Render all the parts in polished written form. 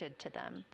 connected to them.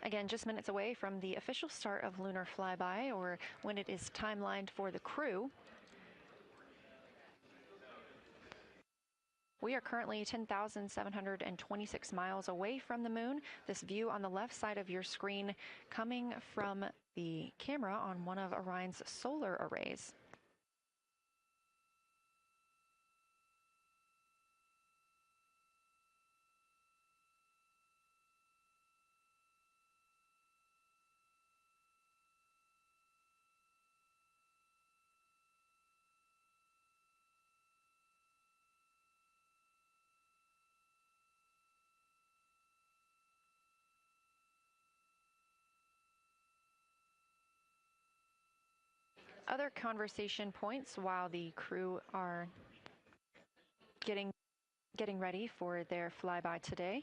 Again, just minutes away from the official start of lunar flyby, or when it is timelined for the crew. We are currently 10,726 miles away from the moon. This view on the left side of your screen coming from the camera on one of Orion's solar arrays. Other conversation points while the crew are getting ready for their flyby today.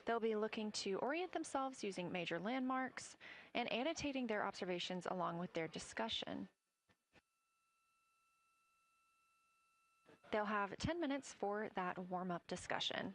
They'll be looking to orient themselves using major landmarks and annotating their observations along with their discussion. They'll have 10 minutes for that warm-up discussion.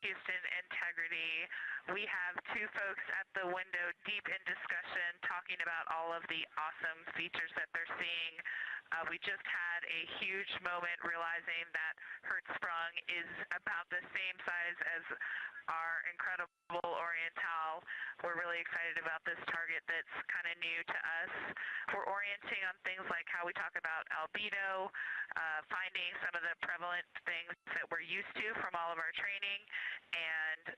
Houston integrity. We have two folks at the window deep in discussion talking about all of the awesome features that they're seeing. We just had a huge moment realizing that Hertzsprung is about the same size as our incredible Oriental. We're really excited about this target that's kind of new to us. We're orienting on things like how we talk about albedo, finding some of the prevalent things that we're used to from all of our training, and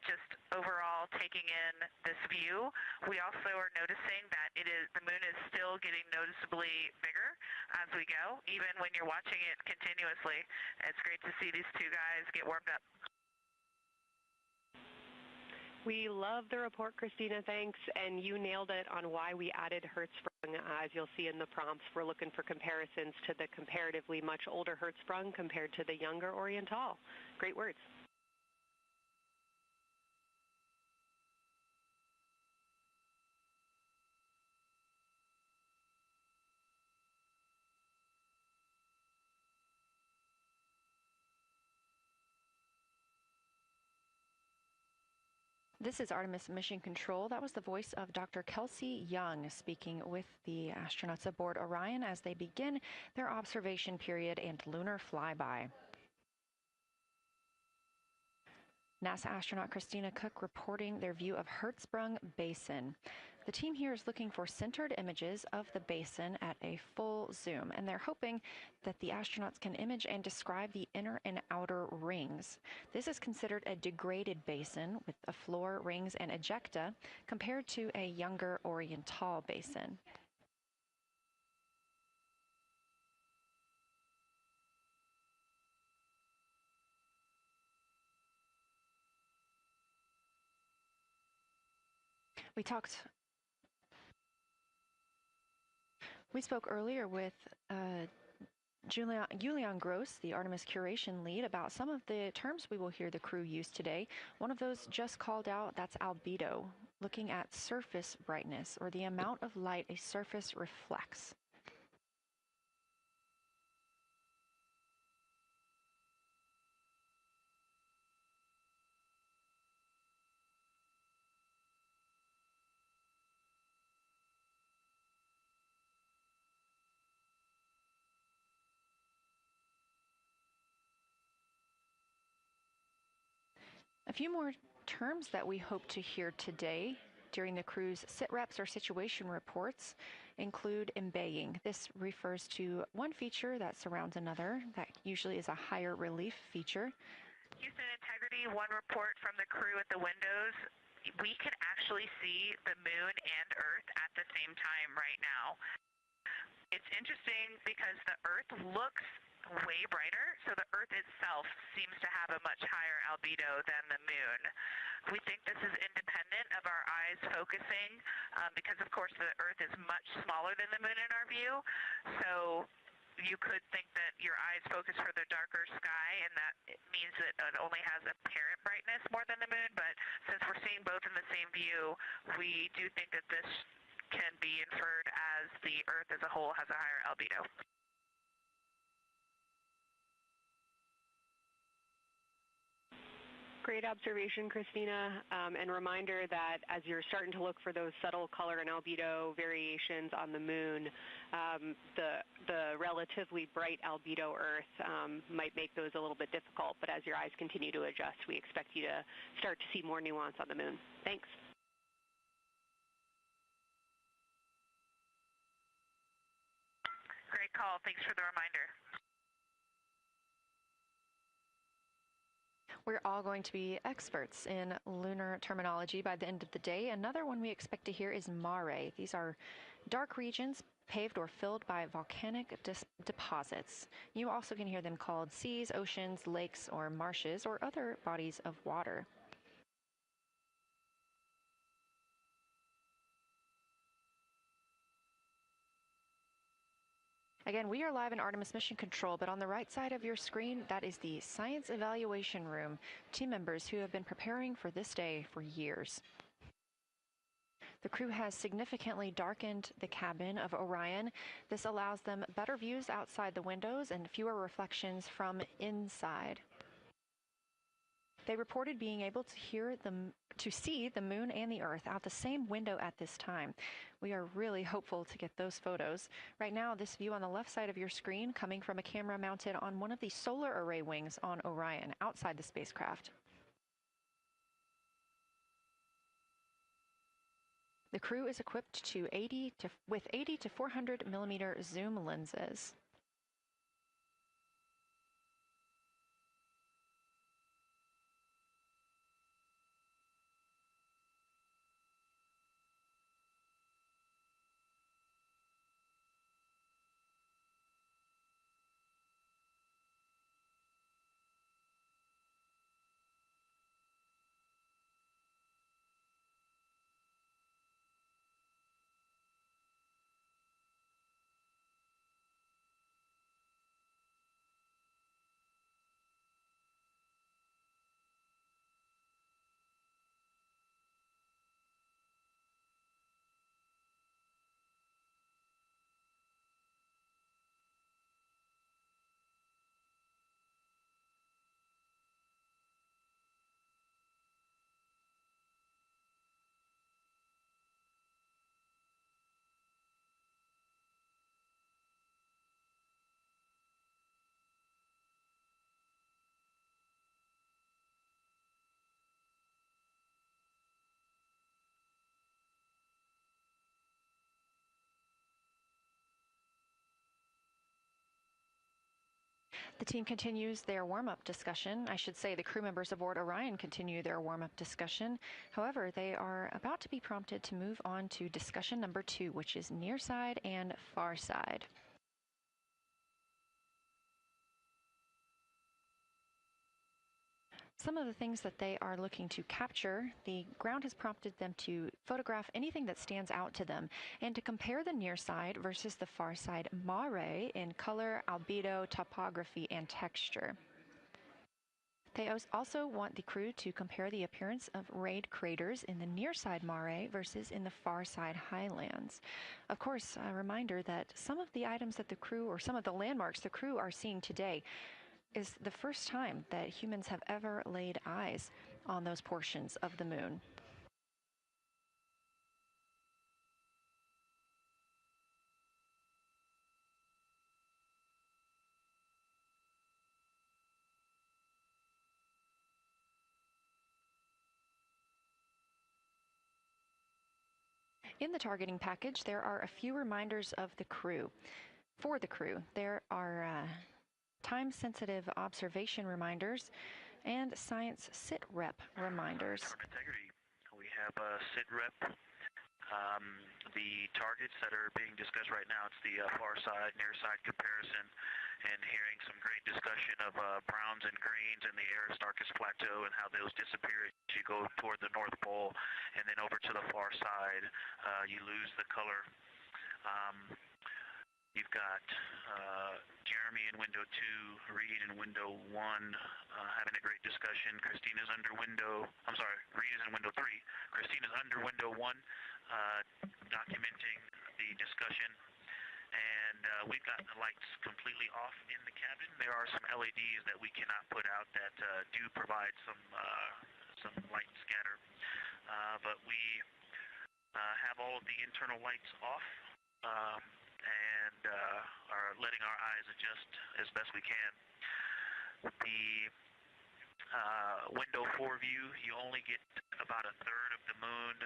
just overall taking in this view. We also are noticing that the moon is still getting noticeably bigger as we go, even when you're watching it continuously. It's great to see these two guys get warmed up. We love the report, Christina, thanks. And you nailed it on why we added Hertzsprung. As you'll see in the prompts, we're looking for comparisons to the comparatively much older Hertzsprung compared to the younger Oriental. Great words. This is Artemis Mission Control. That was the voice of Dr. Kelsey Young speaking with the astronauts aboard Orion as they begin their observation period and lunar flyby. NASA astronaut Christina Cook reporting their view of Hertzsprung Basin. The team here is looking for centered images of the basin at a full zoom, and they're hoping that the astronauts can image and describe the inner and outer rings. This is considered a degraded basin with a floor, rings, and ejecta compared to a younger Orion basin. We spoke earlier with Julian Gross, the Artemis curation lead, about some of the terms we will hear the crew use today. One of those just called out, that's albedo, looking at surface brightness, or the amount of light a surface reflects. A few more terms that we hope to hear today during the crew's sit-reps or situation reports include embaying. This refers to one feature that surrounds another. That usually is a higher relief feature. Houston Integrity, one report from the crew at the windows. We can actually see the moon and Earth at the same time right now. It's interesting because the Earth looks way brighter, so the Earth itself seems to have a much higher albedo than the moon. We think this is independent of our eyes focusing because, of course, the Earth is much smaller than the moon in our view, so you could think that your eyes focus for the darker sky, and that it means that it only has apparent brightness more than the moon, but since we're seeing both in the same view, we do think that this can be inferred as the Earth as a whole has a higher albedo. Great observation, Christina, and reminder that as you're starting to look for those subtle color and albedo variations on the moon, the relatively bright albedo Earth might make those a little bit difficult, but as your eyes continue to adjust, we expect you to start to see more nuance on the moon. Thanks. Great call. Thanks for the reminder. We're all going to be experts in lunar terminology by the end of the day. Another one we expect to hear is mare. These are dark regions paved or filled by volcanic deposits. You also can hear them called seas, oceans, lakes, or marshes, or other bodies of water. Again, we are live in Artemis Mission Control, but on the right side of your screen, that is the Science Evaluation Room, team members who have been preparing for this day for years. The crew has significantly darkened the cabin of Orion. This allows them better views outside the windows and fewer reflections from inside. They reported being able to see the moon and the Earth out the same window at this time. We are really hopeful to get those photos. Right now, this view on the left side of your screen coming from a camera mounted on one of the solar array wings on Orion outside the spacecraft. The crew is equipped with 80 to 400 millimeter zoom lenses. The team continues their warm-up discussion. I should say the crew members aboard Orion continue their warm-up discussion. However, they are about to be prompted to move on to discussion number 2, which is near side and far side. Some of the things that they are looking to capture, the ground has prompted them to photograph anything that stands out to them and to compare the near side versus the far side mare in color, albedo, topography, and texture. They also want the crew to compare the appearance of rayed craters in the near side mare versus in the far side highlands. Of course, a reminder that some of the items that the crew, or some of the landmarks the crew are seeing today, is the first time that humans have ever laid eyes on those portions of the moon. In the targeting package, there are a few reminders of the crew. For the crew, there are time-sensitive observation reminders and science sit-rep reminders. Integrity. We have a sit-rep. The targets that are being discussed right now, it's the far side, near side comparison, and hearing some great discussion of browns and greens in the Aristarchus Plateau and how those disappear as you go toward the North Pole, and then over to the far side, you lose the color. You've got Jeremy in window 2, Reed in window 1, having a great discussion. Christina's under window, I'm sorry, Reed is in window 3. Christina's under window 1, documenting the discussion. And we've got the lights completely off in the cabin. There are some LEDs that we cannot put out that do provide some light scatter. But we have all of the internal lights off. And are letting our eyes adjust as best we can. The window 4 view, you only get about a third of the moon.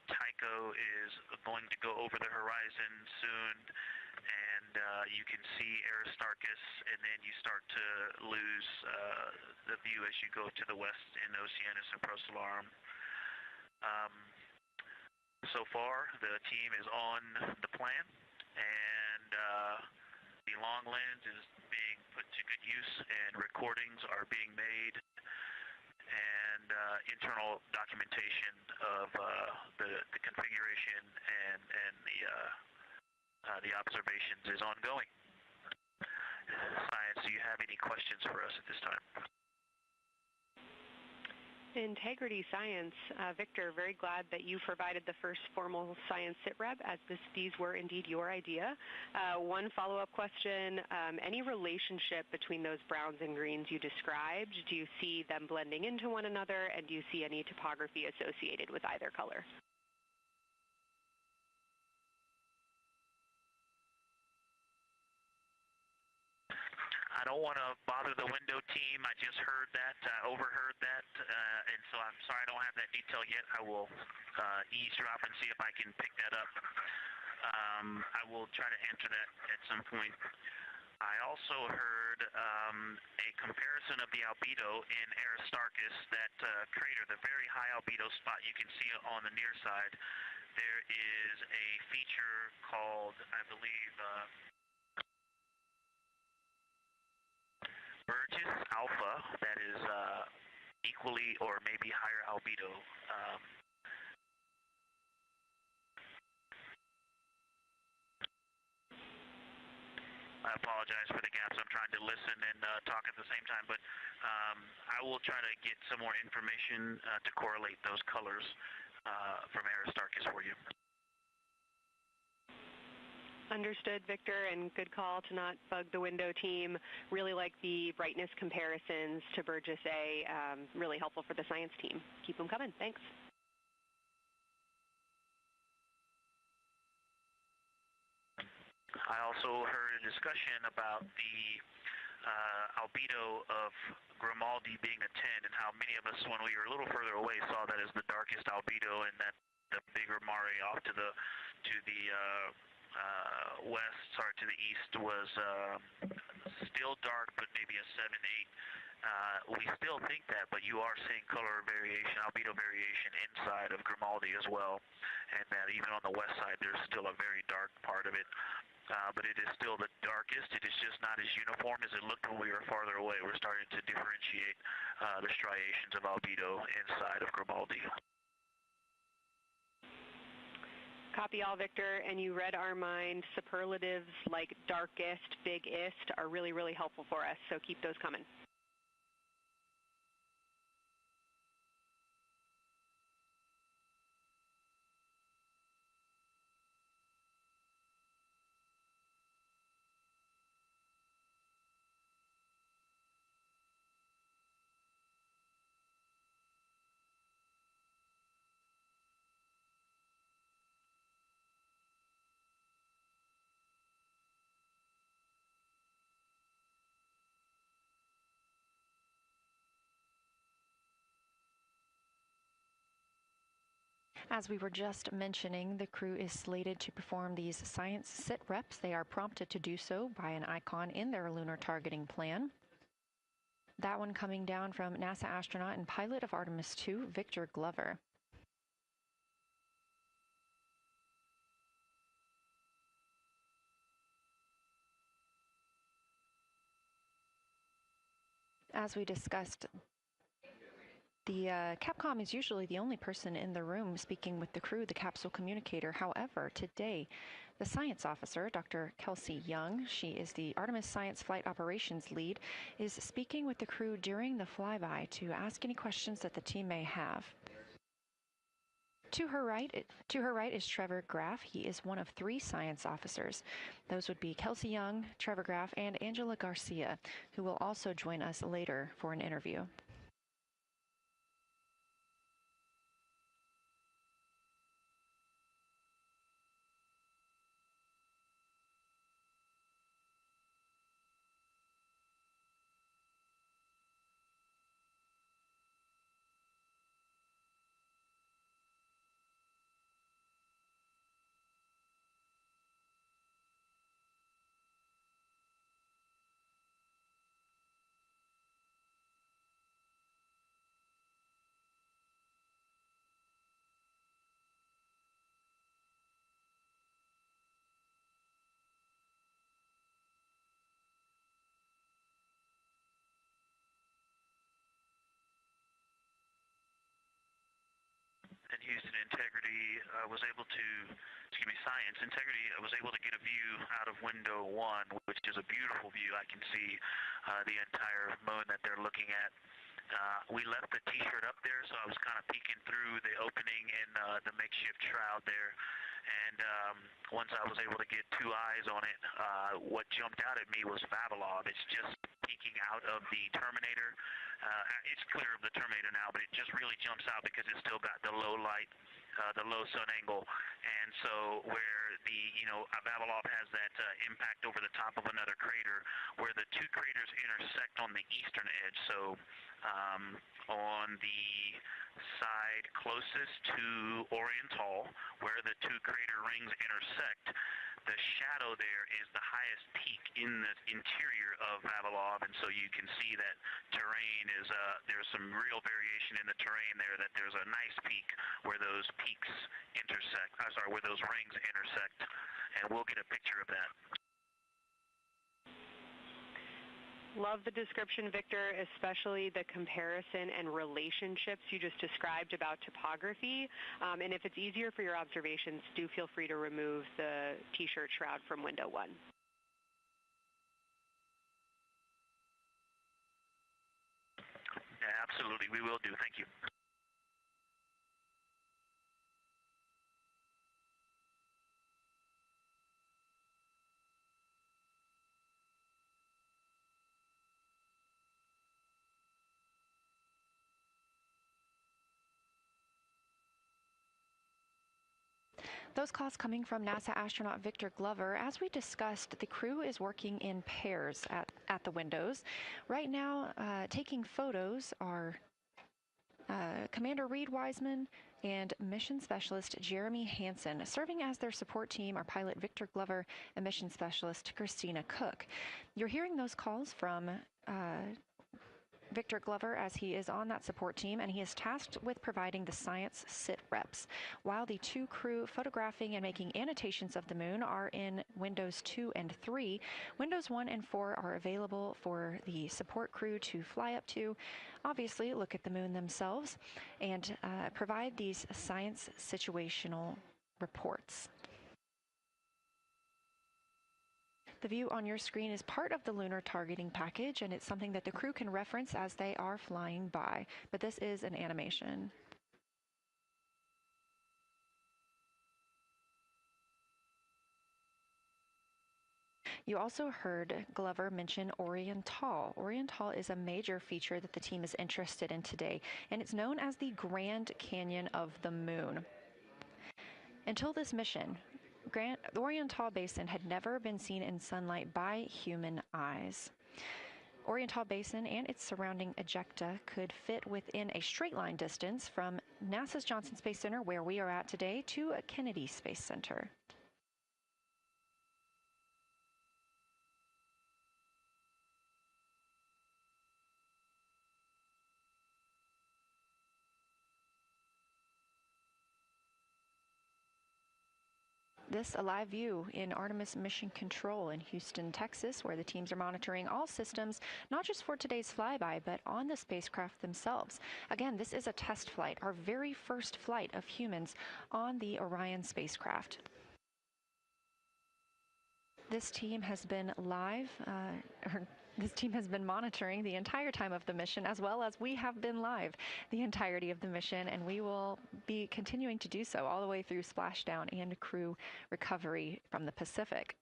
Tycho is going to go over the horizon soon, and you can see Aristarchus, and then you start to lose the view as you go to the west in Oceanus and Procellarum. So far, the team is on the plan, and the long lens is being put to good use, and recordings are being made, and internal documentation of the configuration and the observations is ongoing. Science, do you have any questions for us at this time? Integrity Science. Victor, very glad that you provided the first formal science sit-rep, as these were indeed your idea. One follow-up question, any relationship between those browns and greens you described? Do you see them blending into one another, and do you see any topography associated with either color? I don't want to bother the window team. I just heard that, overheard that, and so I'm sorry I don't have that detail yet. I will eavesdrop and see if I can pick that up. I will try to answer that at some point. I also heard a comparison of the albedo in Aristarchus, that crater, the very high albedo spot you can see on the near side. There is a feature called, I believe, Burgess Alpha, that is equally or maybe higher albedo. I apologize for the gaps. I'm trying to listen and talk at the same time, but I will try to get some more information to correlate those colors from Aristarchus for you. Understood, Victor, and good call to not bug the window team. Really like the brightness comparisons to Burgess A. Really helpful for the science team. Keep them coming. Thanks. I also heard a discussion about the albedo of Grimaldi being a 10, and how many of us, when we were a little further away, saw that as the darkest albedo, and that the bigger mare off to the west, sorry, to the east was still dark, but maybe a 7, 8. We still think that, but you are seeing color variation, albedo variation inside of Grimaldi as well, and that even on the west side there's still a very dark part of it. But it is still the darkest. It is just not as uniform as it looked when we were farther away. We're starting to differentiate the striations of albedo inside of Grimaldi. Copy all, Victor, and you read our mind. Superlatives like darkest, biggest are really, really helpful for us, so keep those coming. As we were just mentioning, the crew is slated to perform these science sit reps. They are prompted to do so by an icon in their lunar targeting plan. That one coming down from NASA astronaut and pilot of Artemis II, Victor Glover. As we discussed, the Capcom is usually the only person in the room speaking with the crew, the capsule communicator. However, today, the science officer, Dr. Kelsey Young, she is the Artemis Science Flight Operations Lead, is speaking with the crew during the flyby to ask any questions that the team may have. To her right is Trevor Graff. He is one of 3 science officers. Those would be Kelsey Young, Trevor Graff, and Angela Garcia, who will also join us later for an interview. And Houston Integrity Science Integrity was able to get a view out of window 1, which is a beautiful view. I can see the entire moon that they're looking at. We left the T-shirt up there, so I was kind of peeking through the opening in the makeshift shroud there. And once I was able to get 2 eyes on it, what jumped out at me was Vavilov. It's just peeking out of the Terminator. It's clear of the Terminator now, but it just really jumps out because it's still got the low light, the low sun angle. And so where the, Vavilov has that impact over the top of another crater, where the 2 craters intersect on the eastern edge. So on the side closest to Orion's Hall, where the 2 crater rings intersect, the shadow there is the highest peak in the interior of Vavilov, and so you can see that terrain is, there's some real variation in the terrain there, that there's a nice peak where those peaks intersect, where those rings intersect, and we'll get a picture of that. Love the description, Victor, especially the comparison and relationships you just described about topography. And if it's easier for your observations, do feel free to remove the T-shirt shroud from window 1. Yeah, absolutely. We will do. Thank you. Those calls coming from NASA astronaut Victor Glover. As we discussed, the crew is working in pairs at the windows. Right now, taking photos are Commander Reed Wiseman and Mission Specialist Jeremy Hansen. Serving as their support team are pilot Victor Glover and Mission Specialist Christina Cook. You're hearing those calls from Victor Glover as he is on that support team, and he is tasked with providing the science sit reps, while the two crew photographing and making annotations of the moon are in Windows 2 and 3. Windows 1 and 4 are available for the support crew to fly up to, obviously look at the moon themselves, and provide these science situational reports. The view on your screen is part of the lunar targeting package, and it's something that the crew can reference as they are flying by, but this is an animation. You also heard Glover mention Orion. Orion is a major feature that the team is interested in today, and it's known as the Grand Canyon of the Moon. Until this mission, the Orion Basin had never been seen in sunlight by human eyes. Orion Basin and its surrounding ejecta could fit within a straight line distance from NASA's Johnson Space Center, where we are at today, to Kennedy Space Center. This a live view in Artemis Mission Control in Houston, Texas, where the teams are monitoring all systems, not just for today's flyby, but on the spacecraft themselves. Again, this is a test flight, our very first flight of humans on the Orion spacecraft. This team has been monitoring the entire time of the mission, as well as we have been live the entirety of the mission, and we will be continuing to do so all the way through splashdown and crew recovery from the Pacific.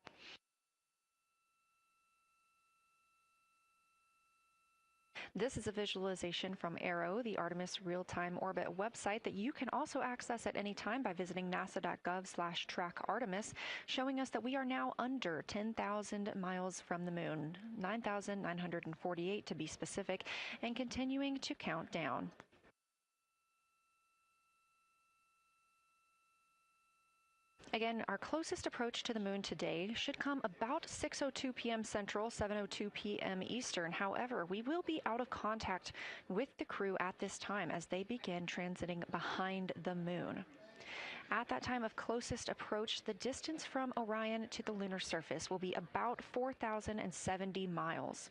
This is a visualization from ARROW, the Artemis Real-Time Orbit website that you can also access at any time by visiting nasa.gov/trackartemis, showing us that we are now under 10,000 miles from the moon, 9,948 to be specific, and continuing to count down. Again, our closest approach to the moon today should come about 6:02 p.m. Central, 7:02 p.m. Eastern. However, we will be out of contact with the crew at this time as they begin transiting behind the moon. At that time of closest approach, the distance from Orion to the lunar surface will be about 4,070 miles.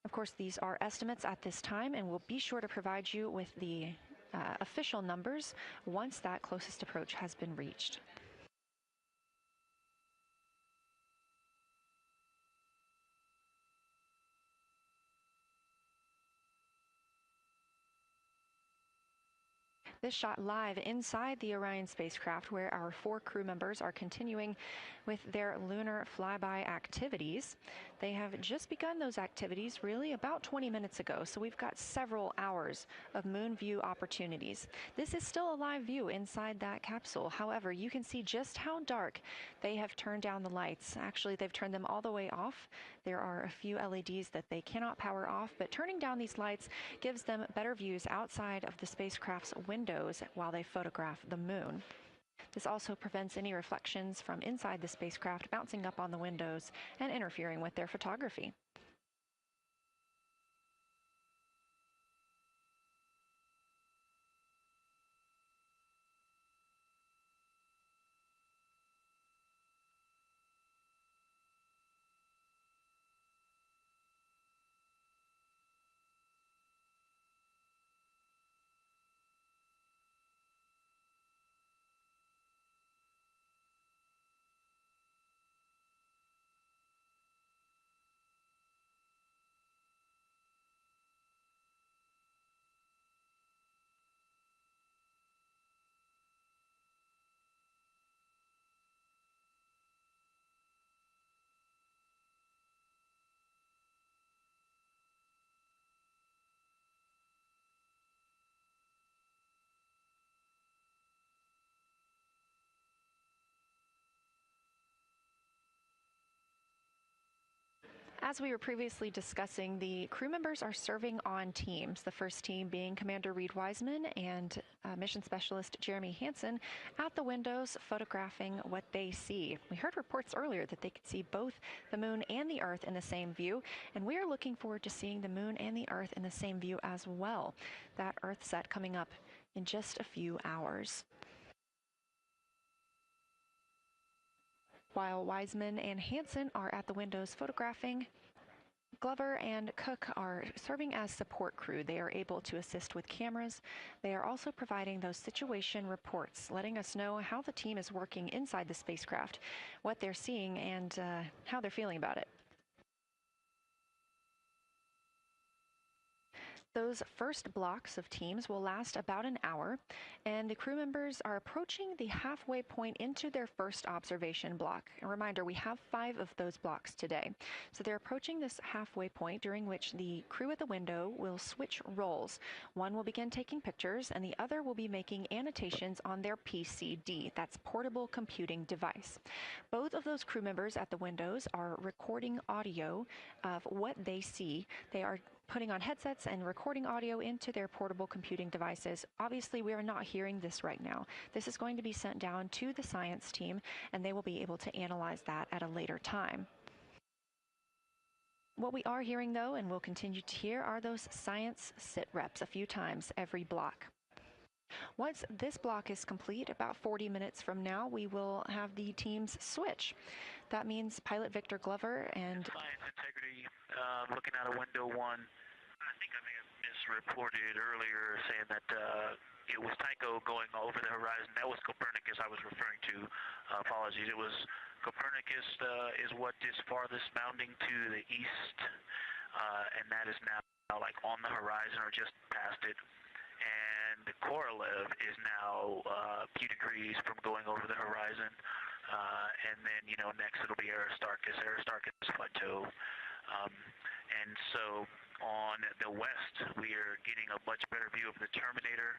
Of course, these are estimates at this time, and we'll be sure to provide you with the official numbers once that closest approach has been reached. This shot live inside the Orion spacecraft, where our 4 crew members are continuing with their lunar flyby activities. They have just begun those activities really about 20 minutes ago, so we've got several hours of moon view opportunities. This is still a live view inside that capsule. However, you can see just how dark they have turned down the lights. Actually, they've turned them all the way off. There are a few LEDs that they cannot power off, but turning down these lights gives them better views outside of the spacecraft's windows while they photograph the moon. This also prevents any reflections from inside the spacecraft bouncing up on the windows and interfering with their photography. As we were previously discussing, the crew members are serving on teams, the first team being Commander Reed Wiseman and Mission Specialist Jeremy Hansen at the windows photographing what they see. We heard reports earlier that they could see both the moon and the Earth in the same view, and we are looking forward to seeing the moon and the Earth in the same view as well. That Earth set coming up in just a few hours. While Wiseman and Hansen are at the windows photographing, Glover and Cook are serving as support crew. They are able to assist with cameras. They are also providing those situation reports, letting us know how the team is working inside the spacecraft, what they're seeing, and how they're feeling about it. Those first blocks of teams will last about an hour, and the crew members are approaching the halfway point into their first observation block. A reminder, we have 5 of those blocks today. So they're approaching this halfway point, during which the crew at the window will switch roles. One will begin taking pictures, and the other will be making annotations on their PCD, that's portable computing device. Both of those crew members at the windows are recording audio of what they see. They are putting on headsets and recording audio into their portable computing devices. Obviously, we are not hearing this right now. This is going to be sent down to the science team, and they will be able to analyze that at a later time. What we are hearing, though, and will continue to hear, are those science sit reps a few times every block. Once this block is complete, about 40 minutes from now, we will have the teams switch. That means pilot Victor Glover and Science integrity, looking out of window 1. I think I may have misreported earlier saying that it was Tycho going over the horizon. That was Copernicus I was referring to. Apologies. It was Copernicus is what is farthest mounting to the east, and that is now like on the horizon or just past it. And the Korolev is now a few degrees from going over the horizon. And then, next it'll be Aristarchus Plateau. And so on the west, we are getting a much better view of the Terminator.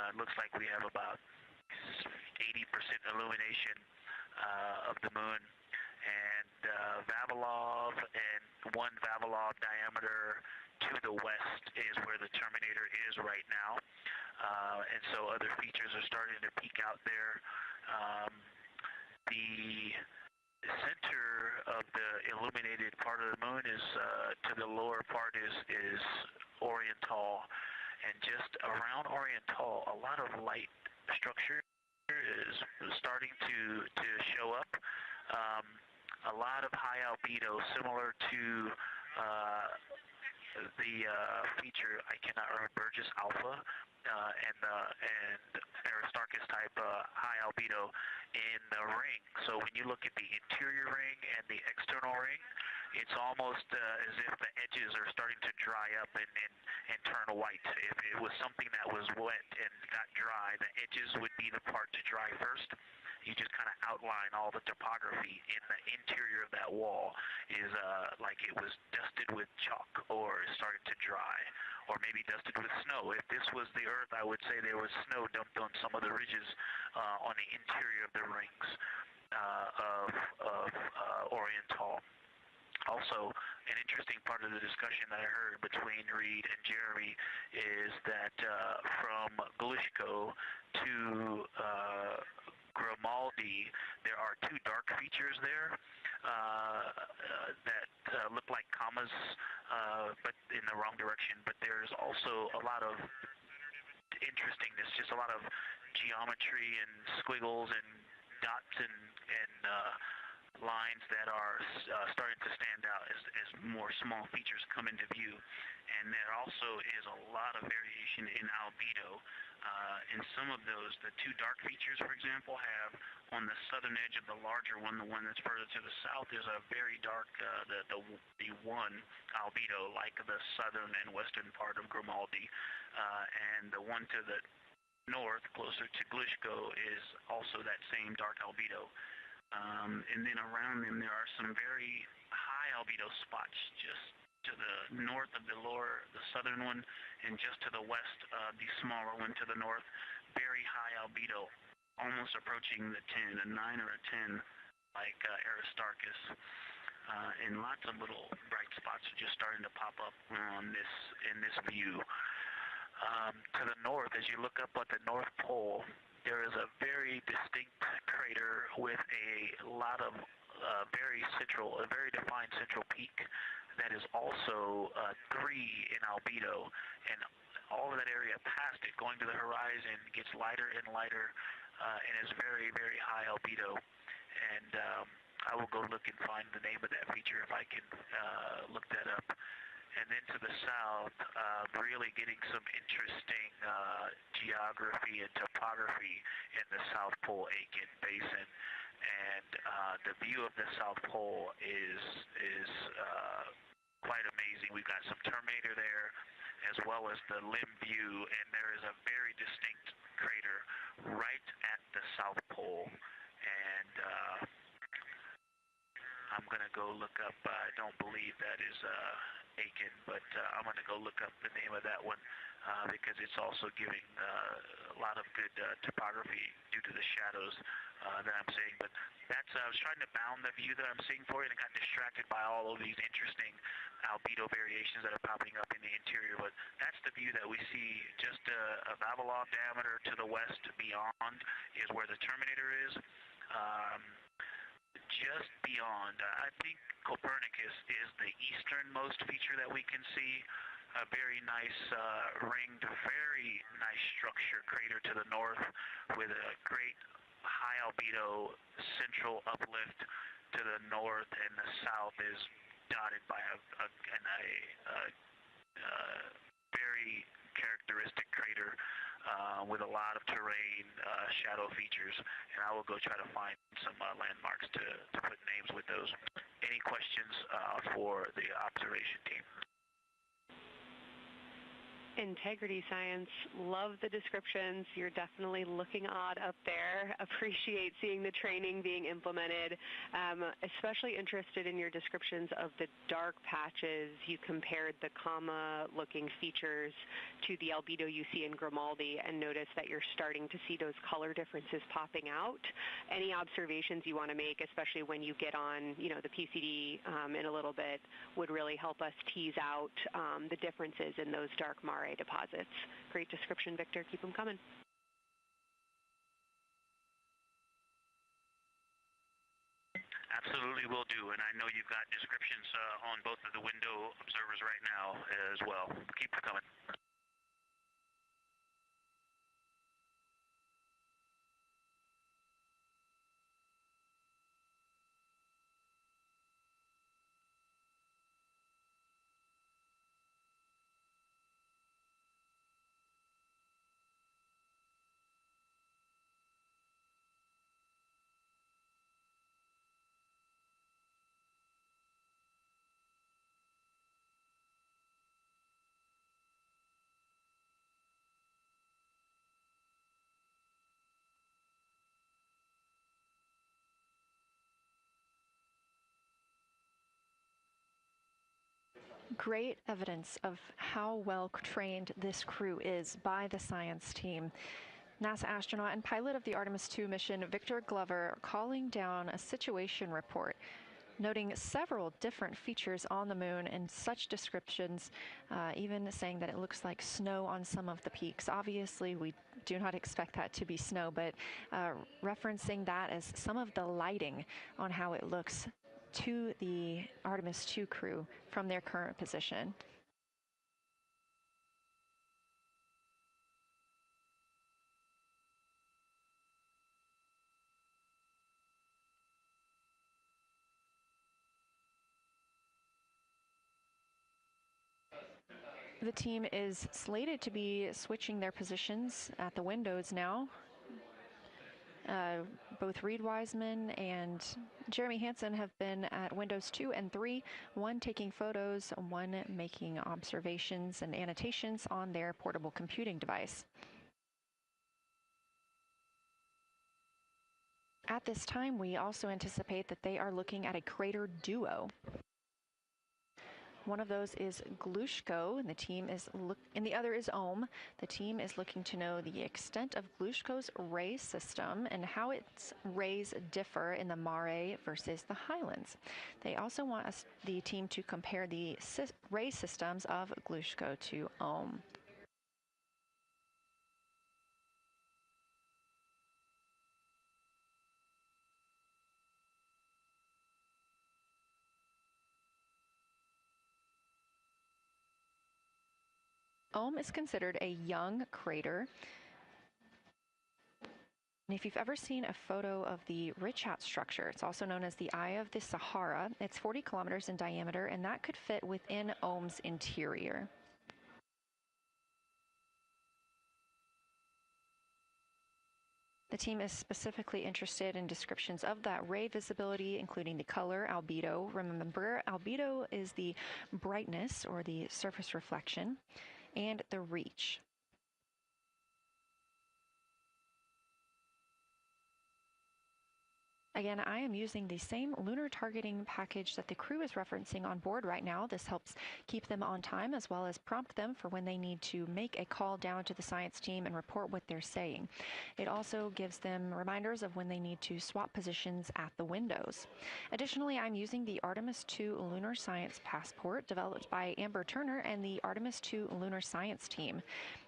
It looks like we have about 80% illumination of the moon. And Vavilov and 1 Vavilov diameter to the west is where the Terminator is right now. And so other features are starting to peek out there. The center of the illuminated part of the moon is to the lower part is Oriental, and just around Oriental, a lot of light structure is starting to show up. A lot of high albedo, similar to the feature, I cannot remember, Burgess Alpha and Aristarchus type high albedo in the ring. So when you look at the interior ring and the external ring, it's almost as if the edges are starting to dry up and turn white. If it was something that was wet and got dry, the edges would be the part to dry first. You just kind of outline all the topography in the interior of that wall is like it was dusted with chalk or is starting to dry, or maybe dusted with snow. If this was the Earth, I would say there was snow dumped on some of the ridges on the interior of the rings of Oriental. Also, an interesting part of the discussion that I heard between Reed and Jeremy is that from Glushko to Grimaldi, there are 2 dark features there that look like commas, but in the wrong direction. But there's also a lot of interestingness, just a lot of geometry and squiggles and dots and lines that are starting to stand out as more small features come into view. And there also is a lot of variation in albedo. In some of those, the 2 dark features, for example, have on the southern edge of the larger one, the one that's further to the south, is a very dark, the 1 albedo, like the southern and western part of Grimaldi. And the one to the north, closer to Glushko, is also that same dark albedo. And then around them there are some very high albedo spots just to the north of the southern one, and just to the west, the smaller one to the north. Very high albedo, almost approaching the 10, a 9 or a 10, like Aristarchus. and lots of little bright spots are just starting to pop up on in this view. To the north, as you look up at the North Pole, there is a very distinct crater with a lot of very defined central peak that is also 3 in albedo, and all of that area past it, going to the horizon, gets lighter and lighter, and is very, very high albedo. And I will go look and find the name of that feature if I can look that up. And then to the south, really getting some interesting geography and topography in the South Pole Aitken Basin. And the view of the South Pole is quite amazing. We've got some Terminator there, as well as the limb view, and there is a very distinct crater right at the South Pole. And I'm going to go look up, I don't believe that is Aiken, but I'm going to go look up the name of that one because it's also giving a lot of good topography due to the shadows that I'm seeing. But that's, I was trying to bound the view that I'm seeing for it and got distracted by all of these interesting albedo variations that are popping up in the interior. But that's the view that we see just a Vavilov diameter to the west beyond is where the Terminator is. Just beyond, I think Copernicus is the easternmost feature that we can see. A very nice ringed, very nice structure crater to the north with a great high albedo central uplift to the north, and the south is dotted by a very characteristic crater with a lot of terrain, shadow features, and I will go try to find some landmarks to put names with those. Any questions for the observation team? Integrity Science, love the descriptions. You're definitely looking odd up there. Appreciate seeing the training being implemented. Especially interested in your descriptions of the dark patches. You compared the comma-looking features to the albedo you see in Grimaldi and noticed that you're starting to see those color differences popping out. Any observations you want to make, especially when you get on, the PCD in a little bit, would really help us tease out the differences in those dark Mare deposits. Great description, Victor. Keep them coming. Absolutely will do, and I know you've got descriptions on both of the window observers right now as well. Keep them coming. Great evidence of how well trained this crew is by the science team. NASA astronaut and pilot of the Artemis II mission, Victor Glover, calling down a situation report, noting several different features on the moon and such descriptions, even saying that it looks like snow on some of the peaks. Obviously, we do not expect that to be snow, but referencing that as some of the lighting on how it looks to the Artemis II crew from their current position. The team is slated to be switching their positions at the windows now. Both Reed Wiseman and Jeremy Hansen have been at windows 2 and 3, one taking photos, one making observations and annotations on their portable computing device. At this time, we also anticipate that they are looking at a crater duo. One of those is Glushko, and the other is Ohm. The team is looking to know the extent of Glushko's ray system and how its rays differ in the Mare versus the Highlands. They also want the team to compare the ray systems of Glushko to Ohm. Ohm is considered a young crater. And if you've ever seen a photo of the Richat structure, it's also known as the Eye of the Sahara. It's 40 kilometers in diameter, and that could fit within Ohm's interior. The team is specifically interested in descriptions of that ray visibility, including the color, albedo. Remember, albedo is the brightness or the surface reflection, and the reach. Again, I am using the same lunar targeting package that the crew is referencing on board right now. This helps keep them on time as well as prompt them for when they need to make a call down to the science team and report what they're saying. It also gives them reminders of when they need to swap positions at the windows. Additionally, I'm using the Artemis II Lunar Science Passport developed by Amber Turner and the Artemis II Lunar Science team.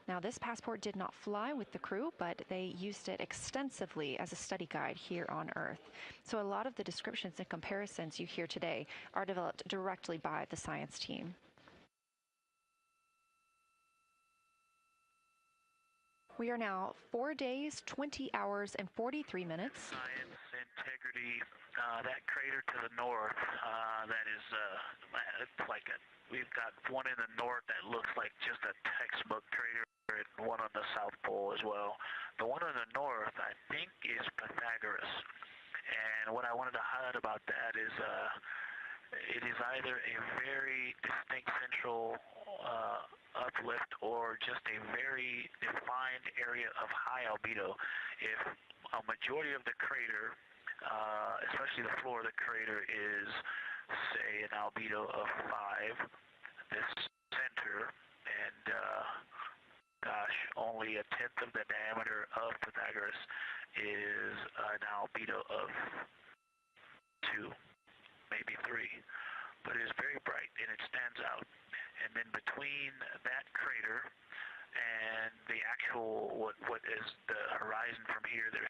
Now, this passport did not fly with the crew, but they used it extensively as a study guide here on Earth. So a lot of the descriptions and comparisons you hear today are developed directly by the science team. We are now 4 days, 20 hours, and 43 minutes. Science integrity, that crater to the north, that is, it's like we've got one in the north that looks like just a textbook crater, and one on the South Pole as well. The one on the north, I think, is Pythagoras. And what I wanted to highlight about that is it is either a very distinct central uplift or just a very defined area of high albedo. If a majority of the crater, especially the floor of the crater, is, say, an albedo of 5, this center, and gosh, only a tenth of the diameter of Pythagoras is an albedo of 2, maybe 3, but it is very bright and it stands out. And then between that crater and the actual, what is the horizon from here, there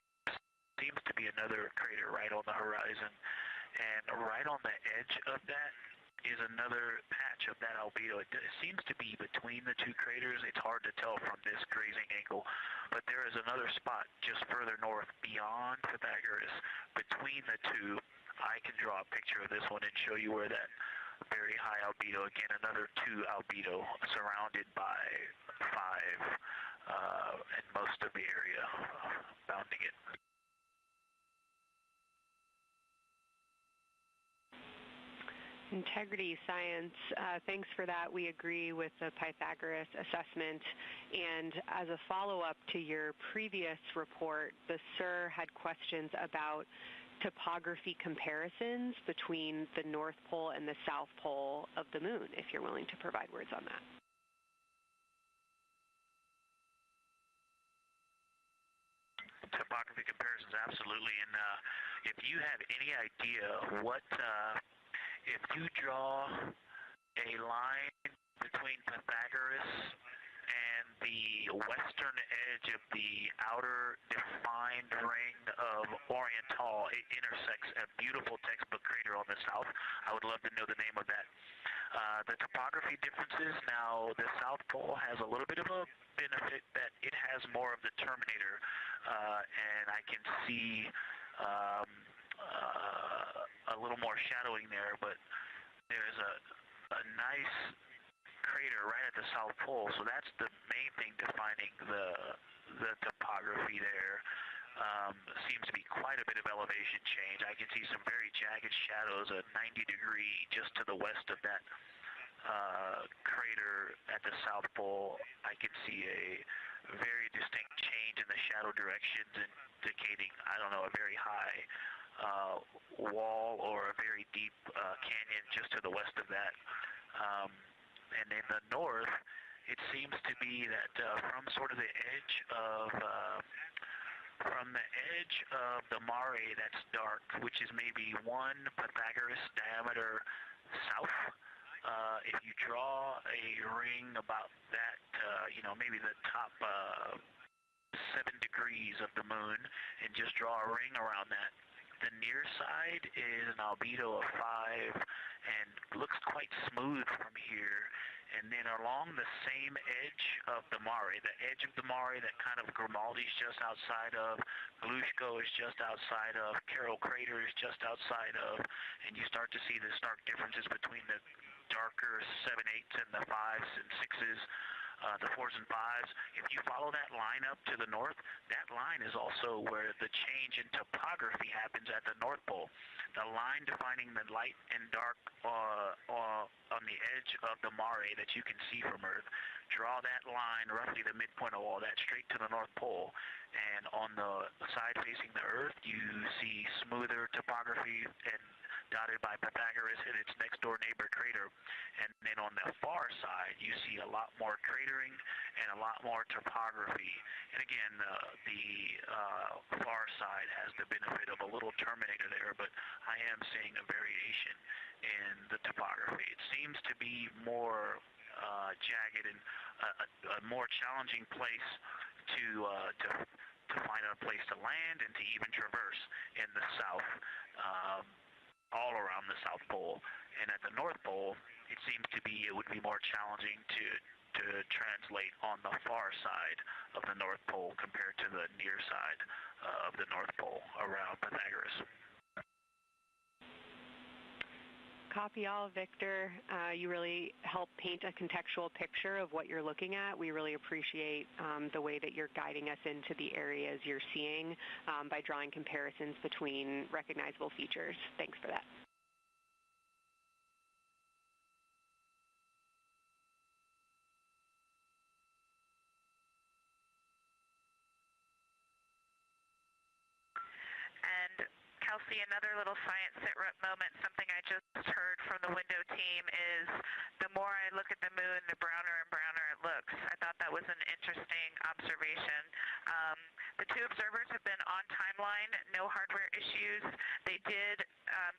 seems to be another crater right on the horizon, and right on the edge of that is another patch of that albedo. It seems to be between the two craters. It's hard to tell from this grazing angle, but there is another spot just further north beyond Pythagoras. Between the two, I can draw a picture of this one and show you where that very high albedo, again another 2 albedo surrounded by 5 and most of the area bounding it. Integrity Science, thanks for that. We agree with the Pythagoras assessment. And as a follow-up to your previous report, the SIR had questions about topography comparisons between the North Pole and the South Pole of the Moon, if you're willing to provide words on that. Topography comparisons, absolutely. And if you have any idea what... if you draw a line between Pythagoras and the western edge of the outer defined ring of Orion, it intersects a beautiful textbook crater on the south. I would love to know the name of that. The topography differences, now the South Pole has a little bit of a benefit that it has more of the terminator, and I can see a little more shadowing there, but there's a nice crater right at the South Pole, so that's the main thing defining the topography there. Seems to be quite a bit of elevation change. I can see some very jagged shadows, a 90-degree just to the west of that crater at the South Pole. I can see a very distinct change in the shadow directions, indicating, I don't know, a very high wall or a very deep canyon just to the west of that. And in the north, it seems to be that from sort of the edge of the mare that's dark, which is maybe 1 Pythagoras diameter south. If you draw a ring about that, maybe the top 7 degrees of the moon, and just draw a ring around that, the near side is an albedo of 5 and looks quite smooth from here. And then along the same edge of the mare, the edge of the mare that kind of Grimaldi's just outside of, Glushko is just outside of, Carroll Crater is just outside of, and you start to see the stark differences between the darker 7/8 and the 5s and 6s. The 4s and 5s. If you follow that line up to the north, that line is also where the change in topography happens at the North Pole. The line defining the light and dark on the edge of the mare that you can see from Earth. Draw that line, roughly the midpoint of all that, straight to the North Pole. And on the side facing the Earth, you see smoother topography and dotted by Pythagoras and its next door neighbor crater. And then on the far side, you see a lot more cratering and a lot more topography. And again, the far side has the benefit of a little terminator there, but I am seeing a variation in the topography. It seems to be more jagged and a more challenging place to find a place to land and to even traverse in the south. All around the South Pole, and at the North Pole, it would be more challenging to translate on the far side of the North Pole compared to the near side of the North Pole around Pythagoras. Copy all, Victor. You really help paint a contextual picture of what you're looking at. We really appreciate the way that you're guiding us into the areas you're seeing by drawing comparisons between recognizable features. Thanks for that. And Kelsey, another little science sit rep moment, something I just heard from the window team is the more I look at the moon, the browner and browner it looks. I thought that was an interesting observation. The 2 observers have been on timeline, no hardware issues. They did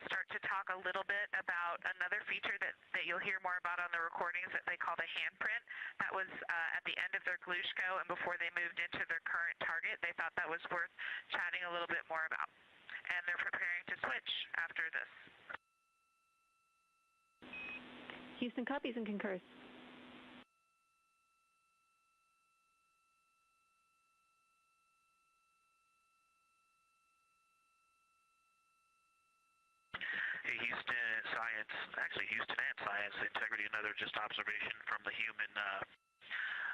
start to talk a little bit about another feature that you'll hear more about on the recordings that they call the handprint. That was at the end of their Glushko and before they moved into their current target. They thought that was worth chatting a little bit more about. And they're preparing to switch after this. Houston copies and concurs. Hey, Houston and Science Integrity, another just observation from the human.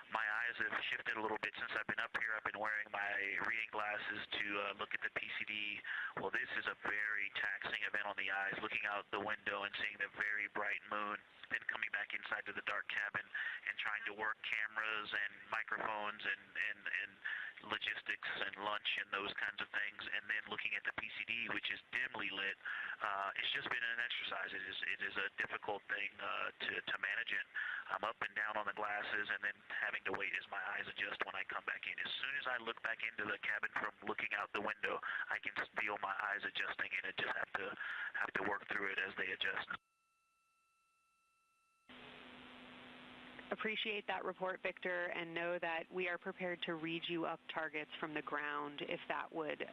My eyes have shifted a little bit since I've been up here. I've been wearing my reading glasses to look at the PCD. Well, this is a very taxing event on the eyes, looking out the window and seeing the very bright moon, then coming back inside to the dark cabin and trying to work cameras and microphones and logistics and lunch and those kinds of things, and then looking at the PCD, which is dimly lit. It's just been an exercise. It is a difficult thing to manage it. I'm up and down on the glasses and then having to wait as my eyes adjust when I come back in. As soon as I look back into the cabin from looking out the window, I can feel my eyes adjusting, and I just have to work through it as they adjust. Appreciate that report, Victor, and know that we are prepared to read you up targets from the ground if that would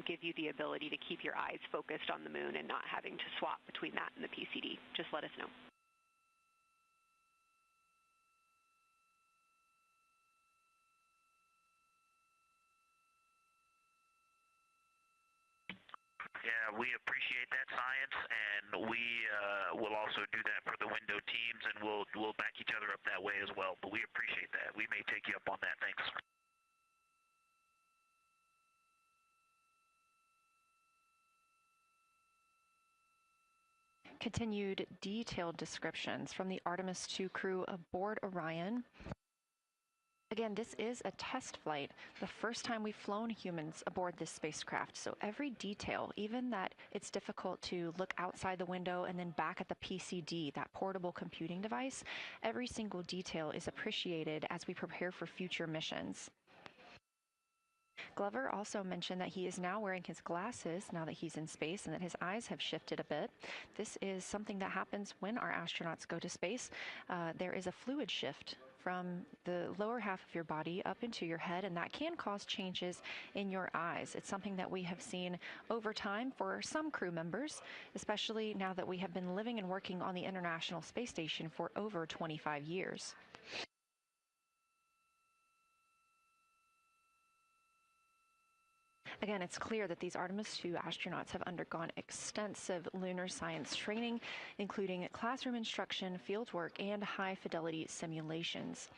give you the ability to keep your eyes focused on the moon and not having to swap between that and the PCD. Just let us know. Yeah, we appreciate that, Science, and we will also do that for the window teams, and we'll back each other up that way as well. But we appreciate that. We may take you up on that. Thanks. Continued detailed descriptions from the Artemis II crew aboard Orion Again, this is a test flight, the first time we've flown humans aboard this spacecraft. So every detail, even that it's difficult to look outside the window and then back at the PCD, that portable computing device, every single detail is appreciated as we prepare for future missions. Glover also mentioned that he is now wearing his glasses now that he's in space and that his eyes have shifted a bit. This is something that happens when our astronauts go to space. There is a fluid shift from the lower half of your body up into your head, and that can cause changes in your eyes. It's something that we have seen over time for some crew members, especially now that we have been living and working on the International Space Station for over 25 years. Again, it's clear that these Artemis II astronauts have undergone extensive lunar science training, including classroom instruction, fieldwork, and high-fidelity simulations.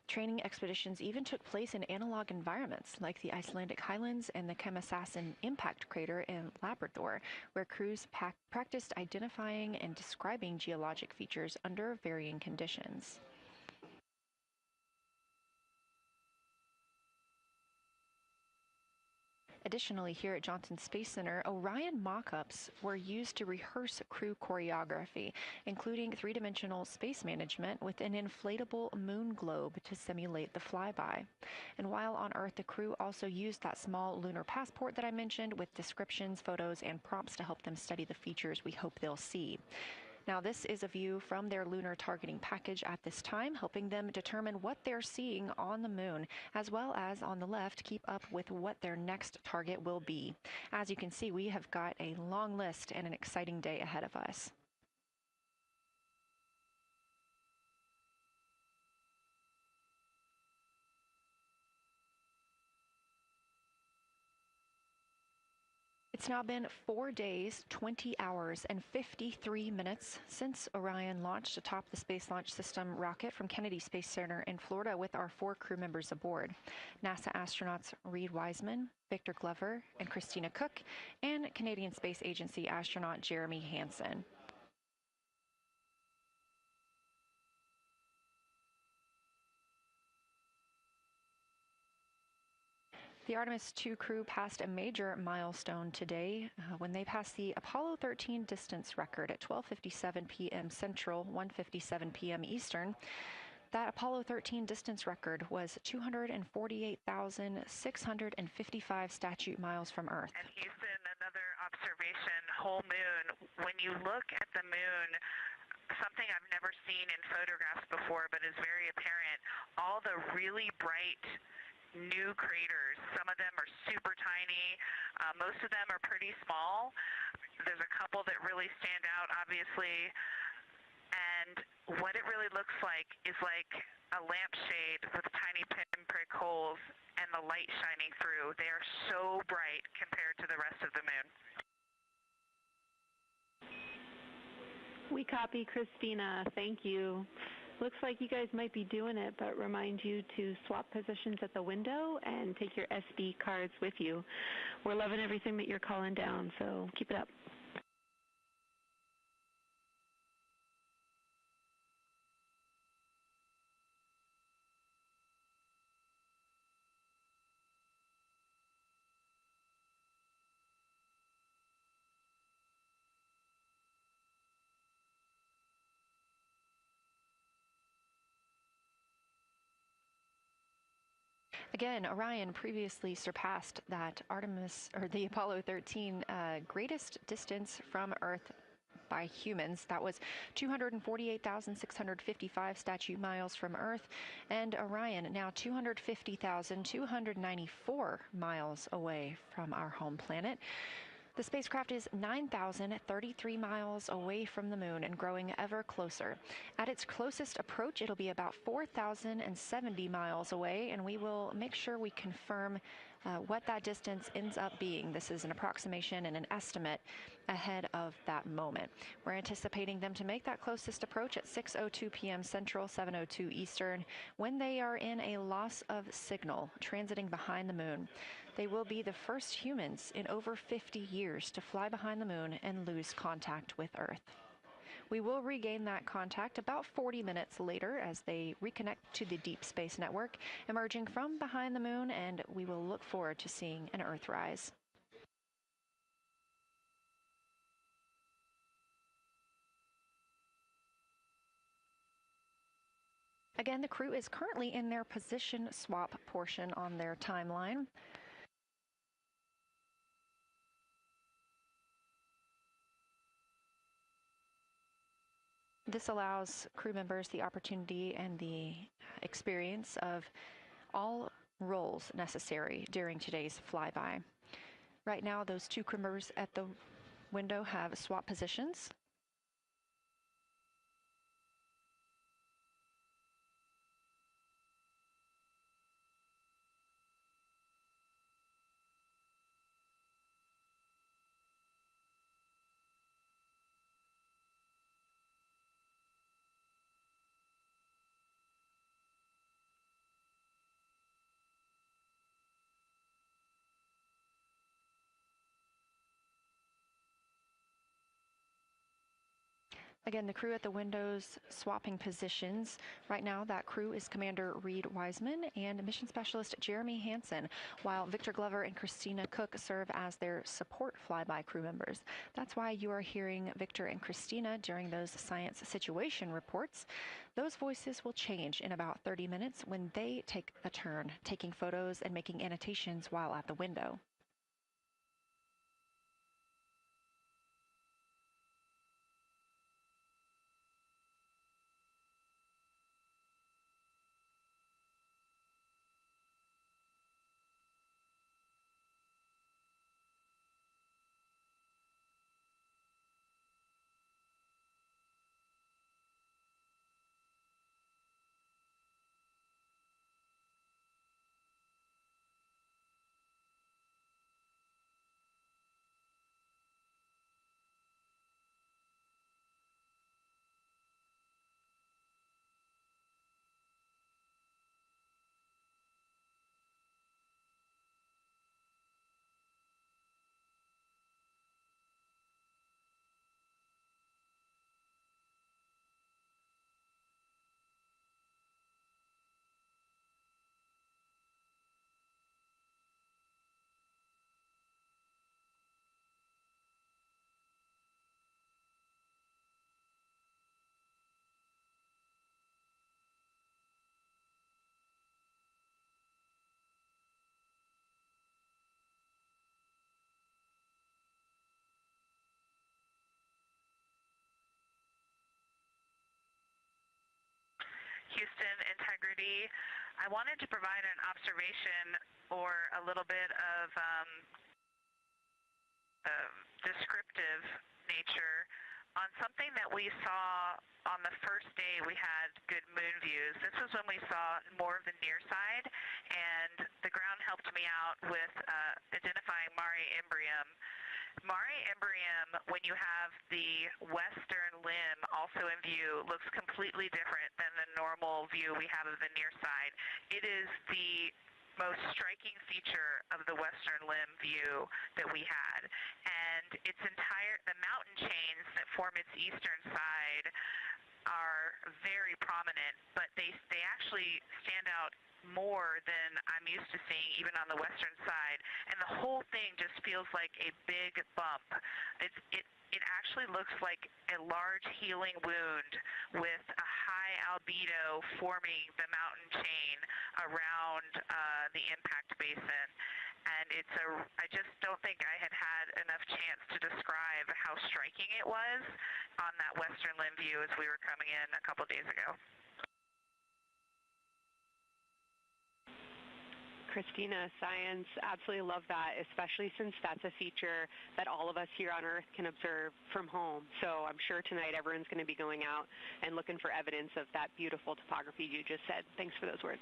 Training expeditions even took place in analog environments like the Icelandic Highlands and the Kemasassen impact crater in Labrador, where crews practiced identifying and describing geologic features under varying conditions. Additionally, here at Johnson Space Center, Orion mock-ups were used to rehearse crew choreography, including three-dimensional space management with an inflatable moon globe to simulate the flyby. And while on Earth, the crew also used that small lunar passport that I mentioned with descriptions, photos, and prompts to help them study the features we hope they'll see. Now, this is a view from their lunar targeting package at this time, helping them determine what they're seeing on the moon, as well as on the left, keep up with what their next target will be. As you can see, we have got a long list and an exciting day ahead of us. It's now been 4 days, 20 hours, and 53 minutes since Orion launched atop the Space Launch System rocket from Kennedy Space Center in Florida with our 4 crew members aboard. NASA astronauts Reed Wiseman, Victor Glover, and Christina Cook, and Canadian Space Agency astronaut Jeremy Hansen. The Artemis II crew passed a major milestone today when they passed the Apollo 13 distance record at 12:57 p.m. Central, 1:57 p.m. Eastern. That Apollo 13 distance record was 248,655 statute miles from Earth. And Houston, another observation, whole moon. When you look at the moon, something I've never seen in photographs before but is very apparent, all the really bright new craters. Some of them are super tiny. Most of them are pretty small. There's a couple that really stand out, obviously. And what it really looks like is like a lampshade with tiny pinprick holes and the light shining through. They are so bright compared to the rest of the moon. We copy, Christina. Thank you. Looks like you guys might be doing it, but remind you to swap positions at the window and take your SD cards with you. We're loving everything that you're calling down, so keep it up. Again, Orion previously surpassed that the Apollo 13 greatest distance from Earth by humans. That was 248,655 statute miles from Earth, and Orion now 250,294 miles away from our home planet. The spacecraft is 9,033 miles away from the moon and growing ever closer. At its closest approach, it'll be about 4,070 miles away, and we will make sure we confirm what that distance ends up being. This is an approximation and an estimate ahead of that moment. We're anticipating them to make that closest approach at 6:02 p.m. Central, 7:02 Eastern, when they are in a loss of signal, transiting behind the moon. They will be the first humans in over 50 years to fly behind the moon and lose contact with Earth. We will regain that contact about 40 minutes later as they reconnect to the Deep Space Network, emerging from behind the moon, and we will look forward to seeing an Earthrise. Again, the crew is currently in their position swap portion on their timeline. This allows crew members the opportunity and the experience of all roles necessary during today's flyby. Right now, those two crew members at the window have swap positions. Again, the crew at the windows swapping positions. Right now, that crew is Commander Reed Wiseman and Mission Specialist Jeremy Hansen, while Victor Glover and Christina Cook serve as their support flyby crew members. That's why you are hearing Victor and Christina during those science situation reports. Those voices will change in about 30 minutes when they take a turn, taking photos and making annotations while at the window. Houston integrity. I wanted to provide an observation or a little bit of descriptive nature on something that we saw on the first day we had good moon views. This was when we saw more of the near side, and the ground helped me out with identifying Mare Imbrium. Mare Imbrium, when you have the western limb also in view, looks completely different than the normal view we have of the near side. It is the most striking feature of the western limb view that we had. And the mountain chains that form its eastern side are very prominent, but they actually stand out more than I'm used to seeing even on the western side, and the whole thing just feels like a big bump. It actually looks like a large healing wound with a high albedo forming the mountain chain around the impact basin. And I just don't think I had enough chance to describe how striking it was on that western limb view as we were coming in a couple days ago. Christina, science, absolutely love that, especially since that's a feature that all of us here on Earth can observe from home. So I'm sure tonight everyone's going to be going out and looking for evidence of that beautiful topography you just said. Thanks for those words.